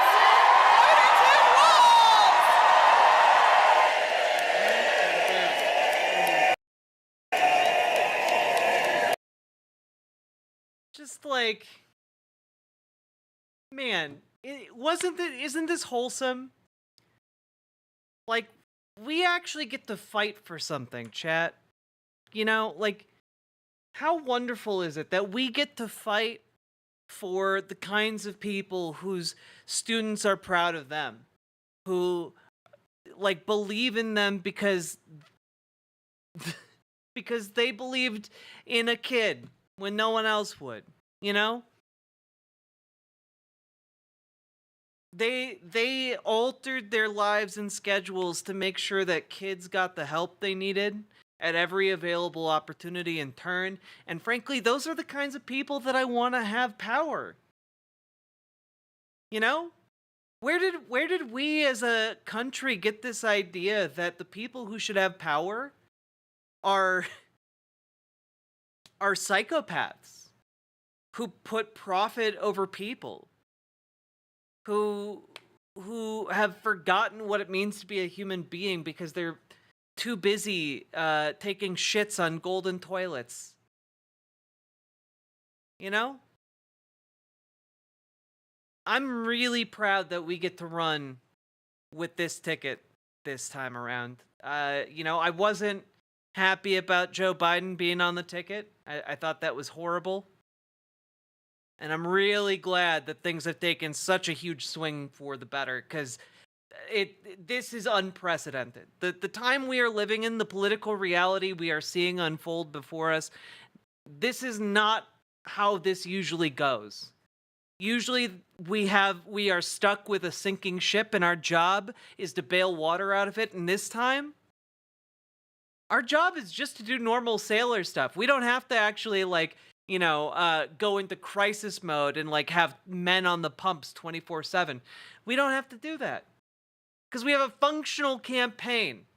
Just like, man, isn't this wholesome? Like, we actually get to fight for something, chat. You know, like, how wonderful is it that we get to fight for the kinds of people whose students are proud of them, who, like, believe in them because they believed in a kid when no one else would, you know? They altered their lives and schedules to make sure that kids got the help they needed at every available opportunity and turn. And frankly, those are the kinds of people that I want to have power. You know? Where did we as a country get this idea that the people who should have power are psychopaths who put profit over people, who have forgotten what it means to be a human being because they're too busy taking shits on golden toilets? You know? I'm really proud that we get to run with this ticket this time around. You know, I wasn't happy about Joe Biden being on the ticket. I thought that was horrible. And I'm really glad that things have taken such a huge swing for the better, because this is unprecedented. The time we are living in, the political reality we are seeing unfold before us, this is not how this usually goes. Usually we are stuck with a sinking ship and our job is to bail water out of it. And this time, our job is just to do normal sailor stuff. We don't have to actually, like, you know, go into crisis mode and, like, have men on the pumps 24/7. We don't have to do that. Because we have a functional campaign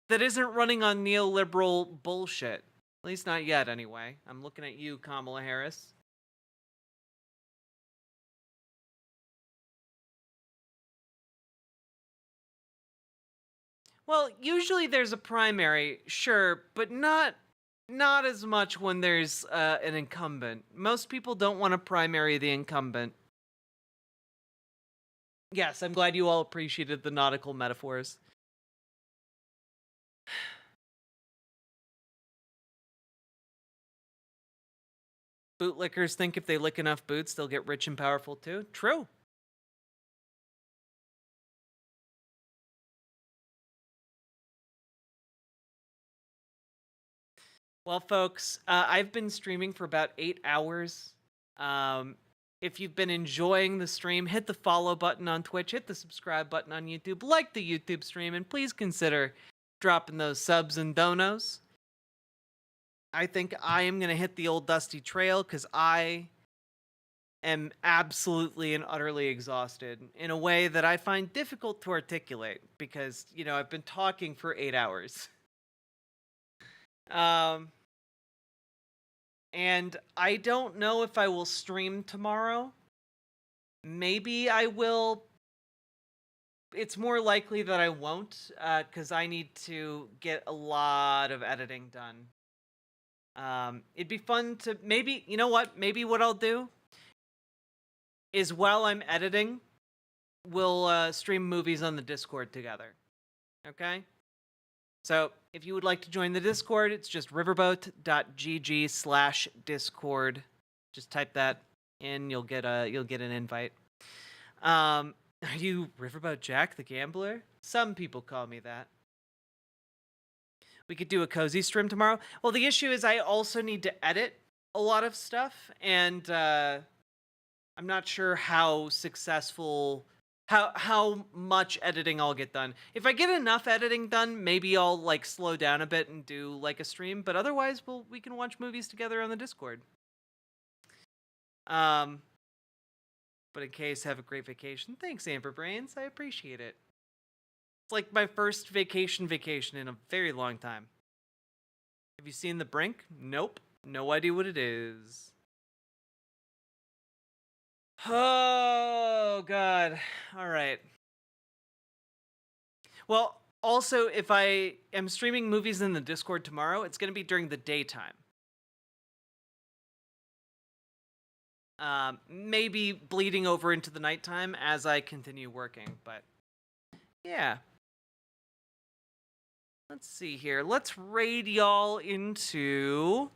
that isn't running on neoliberal bullshit. At least not yet, anyway. I'm looking at you, Kamala Harris. Well, usually there's a primary, sure, but not Not as much when there's an incumbent. Most people don't want to primary the incumbent. Yes, I'm glad you all appreciated the nautical metaphors. Bootlickers think if they lick enough boots, they'll get rich and powerful too. True. Well, folks, I've been streaming for about 8 hours. If you've been enjoying the stream, hit the follow button on Twitch, hit the subscribe button on YouTube, like the YouTube stream, and please consider dropping those subs and donos. I think I am going to hit the old dusty trail because I am absolutely and utterly exhausted in a way that I find difficult to articulate because, you know, I've been talking for 8 hours. And I don't know if I will stream tomorrow. Maybe I will. It's more likely that I won't, because I need to get a lot of editing done. It'd be fun to maybe, you know what? Maybe what I'll do is while I'm editing, we'll stream movies on the Discord together. Okay? So if you would like to join the Discord, it's just riverboat.gg/Discord. Just type that in, you'll get an invite. Are you Riverboat Jack the Gambler? Some people call me that. We could do a cozy stream tomorrow. Well, the issue is I also need to edit a lot of stuff, and I'm not sure how successful, how much editing I'll get done. If I get enough editing done, maybe I'll like slow down a bit and do like a stream, but otherwise we can watch movies together on the Discord. But in case, have a great vacation. Thanks, Amber Brains. I appreciate it. It's like my first vacation in a very long time. Have you seen The Brink? Nope. No idea what it is. Oh, God. All right. Well, also, if I am streaming movies in the Discord tomorrow, it's going to be during the daytime. Maybe bleeding over into the nighttime as I continue working, but yeah. Let's see here. Let's raid y'all into...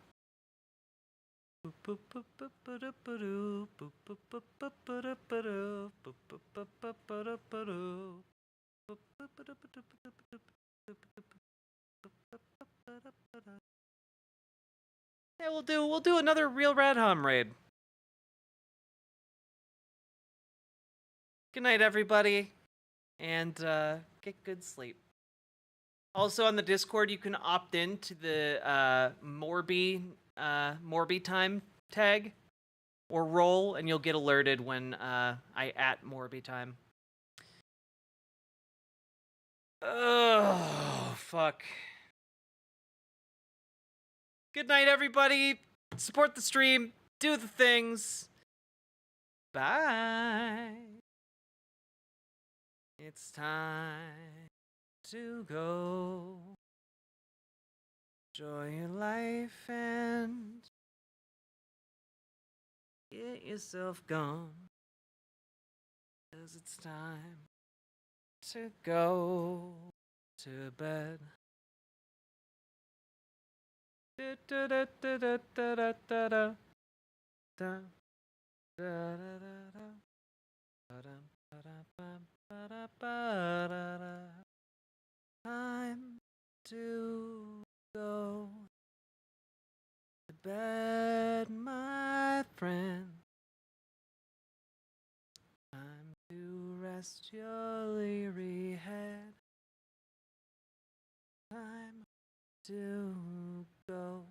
Yeah, we'll do another Real Red Hum raid. Good night, everybody, and get good sleep. Also on the Discord, you can opt in to the Morby time tag or role, and you'll get alerted when I at Morby time. Oh, fuck. Good night, everybody. Support the stream. Do the things. Bye. It's time to go. Enjoy your life and get yourself gone. 'Cause it's time to go to bed. Da da da da da da da da da da da da da. Time to go to bed, my friend. Time to rest your leery head. Time to go